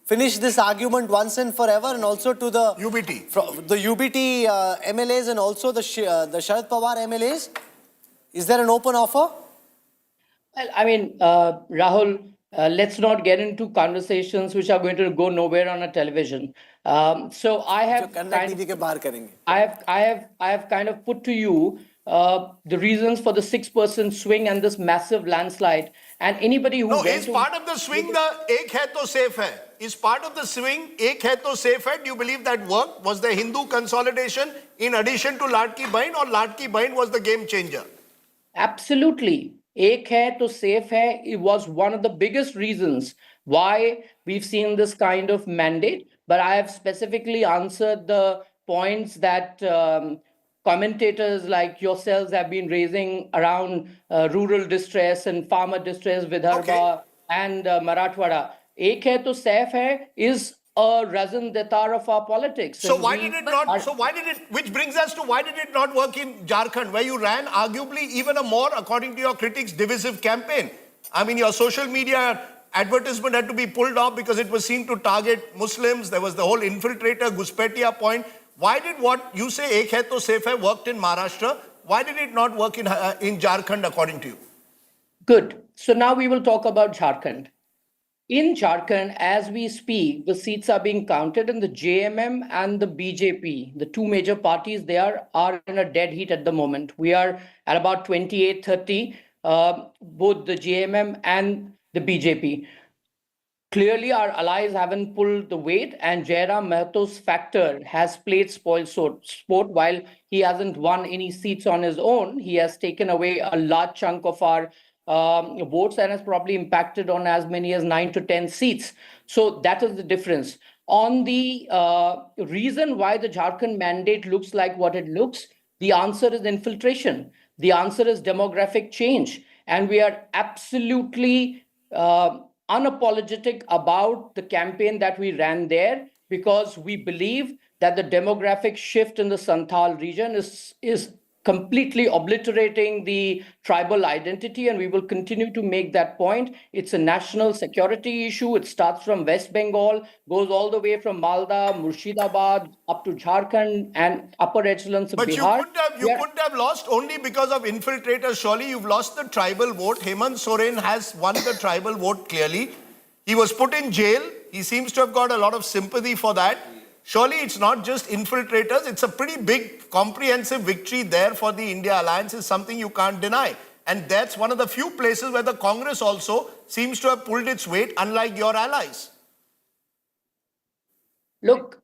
finish this argument once and forever, and also to the UBT MLAs and also the Sharad Pawar MLAs? Is there an open offer? Well, I mean, Rahul, let's not get into conversations which are going to go nowhere on a television. So I have kind of put to you the reasons for the 6% swing and this massive landslide. And anybody who is part of the swing the ek hai to safe hai? Is part of the swing ek hai to safe hai? Do you believe that worked? Was the Hindu consolidation in addition to Ladki Bahin, or Ladki Bahin was the game changer? Absolutely. Ek hai to safe hai, it was one of the biggest reasons why we've seen this kind of mandate. But I have specifically answered the points that commentators like yourselves have been raising around rural distress and farmer distress, Vidarbha and Marathwada. Ek hai to safe hai is a raison d'etre of our politics. So why did it not? Which brings us to why did it not work in Jharkhand, where you ran arguably even a more, according to your critics, divisive campaign? I mean, your social media advertisement had to be pulled off because it was seen to target Muslims. There was the whole infiltrator, Guspetiya point. Why did what you say, ek hai to safe hai, worked in Maharashtra? Why did it not work in Jharkhand, according to you? Good. So now we will talk about Jharkhand. In Jharkhand, as we speak, the seats are being counted, and the JMM and the BJP, the two major parties, they are in a dead heat at the moment. We are at about 28-30, both the JMM and the BJP. Clearly, our allies haven't pulled the weight, and Jairam Mahato's factor has played spoil sport. While he hasn't won any seats on his own, he has taken away a large chunk of our votes and has probably impacted on as many as 9 to 10 seats. So that is the difference. On the reason why the Jharkhand mandate looks like what it looks, the answer is infiltration. The answer is demographic change. And we are absolutely unapologetic about the campaign that we ran there, because we believe that the demographic shift in the Santhal region is completely obliterating the tribal identity, and we will continue to make that point. It's a national security issue. It starts from West Bengal, goes all the way from Malda, Murshidabad, up to Jharkhand and upper echelons of Bihar. But you couldn't have lost only because of infiltrators. Surely you've lost the tribal vote. Hemant Soren has won the tribal vote clearly. He was put in jail. He seems to have got a lot of sympathy for that. Surely it's not just infiltrators. It's a pretty big, comprehensive victory there for the India Alliance, is something you can't deny. And that's one of the few places where the Congress also seems to have pulled its weight, unlike your allies. Look,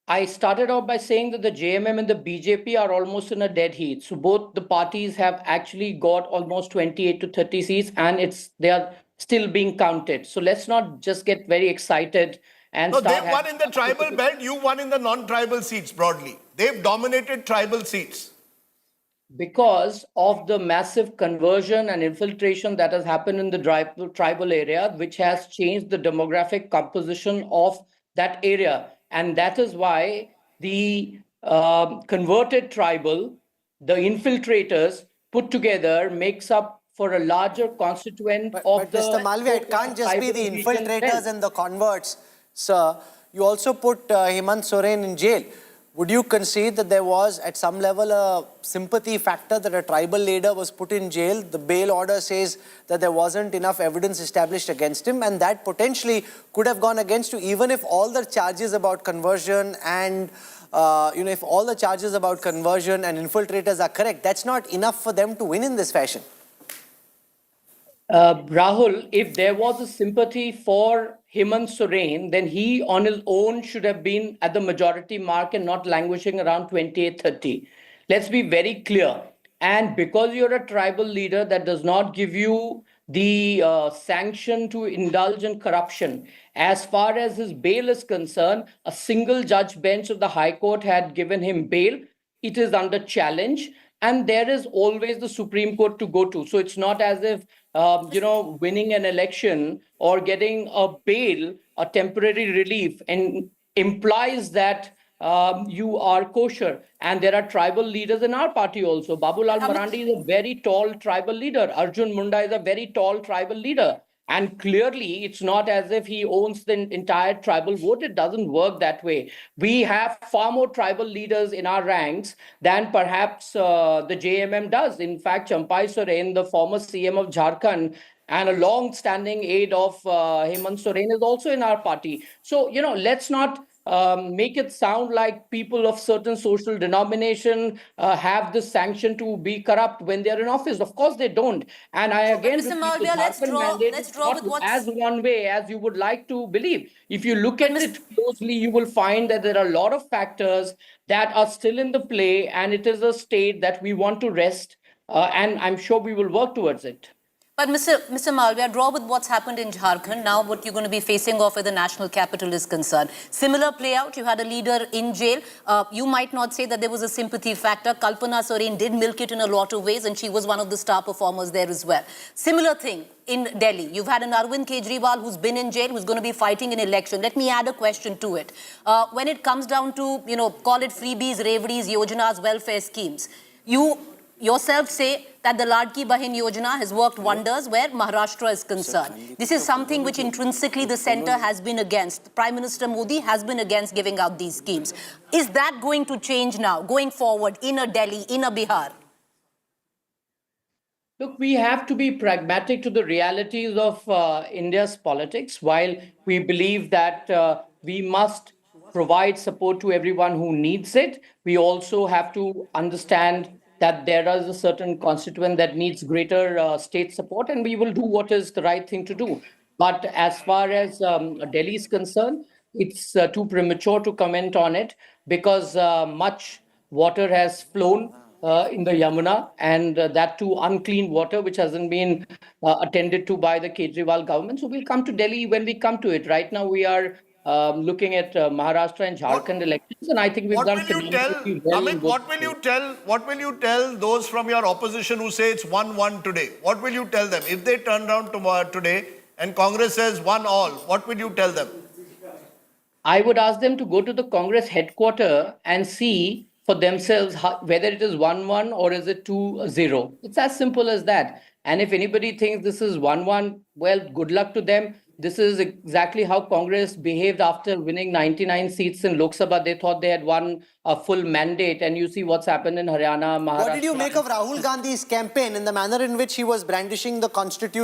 I started out by saying that the JMM and the BJP are almost in a dead heat. So both the parties have actually got almost 28 to 30 seats, and they are still being counted. So let's not just get very excited and No, they start won having in the tribal belt, you won in the non-tribal seats broadly. They've dominated tribal seats. because of the massive conversion and infiltration that has happened in the tribal area, which has changed the demographic composition of that area. And that is why the converted tribal, the infiltrators put together, makes up for a larger constituent of But the Mr. Malviya, it can't just be tribal the region infiltrators belt. and the converts, sir. You also put Hemant Soren in jail. Would you concede that there was, at some level, a sympathy factor that a tribal leader was put in jail? The bail order says that there wasn't enough evidence established against him, and that potentially could have gone against you, even if all the charges about conversion and if all the charges about conversion and infiltrators are correct. That's not enough for them to win in this fashion. Rahul, if there was a sympathy for Hemant Soren, then he on his own should have been at the majority mark and not languishing around 28-30. Let's be very clear. And because you're a tribal leader, that does not give you the sanction to indulge in corruption. As far as his bail is concerned, a single judge bench of the High Court had given him bail. It is under challenge, and there is always the Supreme Court to go to. So it's not as if winning an election or getting a bail, a temporary relief, and implies that you are kosher. And there are tribal leaders in our party also. Babulal Marandi is a very tall tribal leader. Arjun Munda is a very tall tribal leader. And clearly, it's not as if he owns the entire tribal vote. It doesn't work that way. We have far more tribal leaders in our ranks than perhaps the JMM does. In fact, Champai Soren, the former CM of Jharkhand, and a long-standing aide of Hemant Soren is also in our party. So, let's not make it sound like people of certain social denomination have this sanction to be corrupt when they're in office. Of course they don't. And I again Mr. repeat, Malviya, the Jharkhand mandate let's is draw not with what's... as one way as you would like to believe. If you look at it closely, you will find that there are a lot of factors that are still in the play, and it is a state that we want to rest, and I'm sure we will work towards it. But Mr. Malviya, draw with what's happened in Jharkhand. Now what you're going to be facing off where the national capital is concerned. Similar play out, you had a leader in jail. You might not say that there was a sympathy factor. Kalpana Soren did milk it in a lot of ways, and she was one of the star performers there as well. Similar thing in Delhi. You've had an Arvind Kejriwal who's been in jail, who's going to be fighting an election. Let me add a question to it. When it comes down to, call it freebies, reveries, yojanas, welfare schemes, you yourself say that the Ladki Bahin Yojana has worked wonders where Maharashtra is concerned. This is something which intrinsically the centre has been against. Prime Minister Modi has been against giving out these schemes. Is that going to change now, going forward, in a Delhi, in a Bihar? Look, we have to be pragmatic to the realities of India's politics. While we believe that we must provide support to everyone who needs it, we also have to understand that there is a certain constituent that needs greater state support, and we will do what is the right thing to do. But as far as Delhi is concerned, it's too premature to comment on it because much water has flown in the Yamuna, and that too unclean water, which hasn't been attended to by the Kejriwal government. So we'll come to Delhi when we come to it. Right now, we are looking at Maharashtra and Jharkhand elections, and I think we've done phenomenally well. Amit, what will you tell those from your opposition who say it's 1-1 today? What will you tell them? If they turn around tomorrow today and Congress says 1-all, what will you tell them? I would ask them to go to the Congress headquarters and see for themselves whether it is 1-1 or is it 2-0. It's as simple as that. And if anybody thinks this is 1-1, well, good luck to them. This is exactly how Congress behaved after winning 99 seats in Lok Sabha. They thought they had won a full mandate, and you see what's happened in Haryana, Maharashtra. What did you make of Rahul Gandhi's campaign and the manner in which he was brandishing the constitution?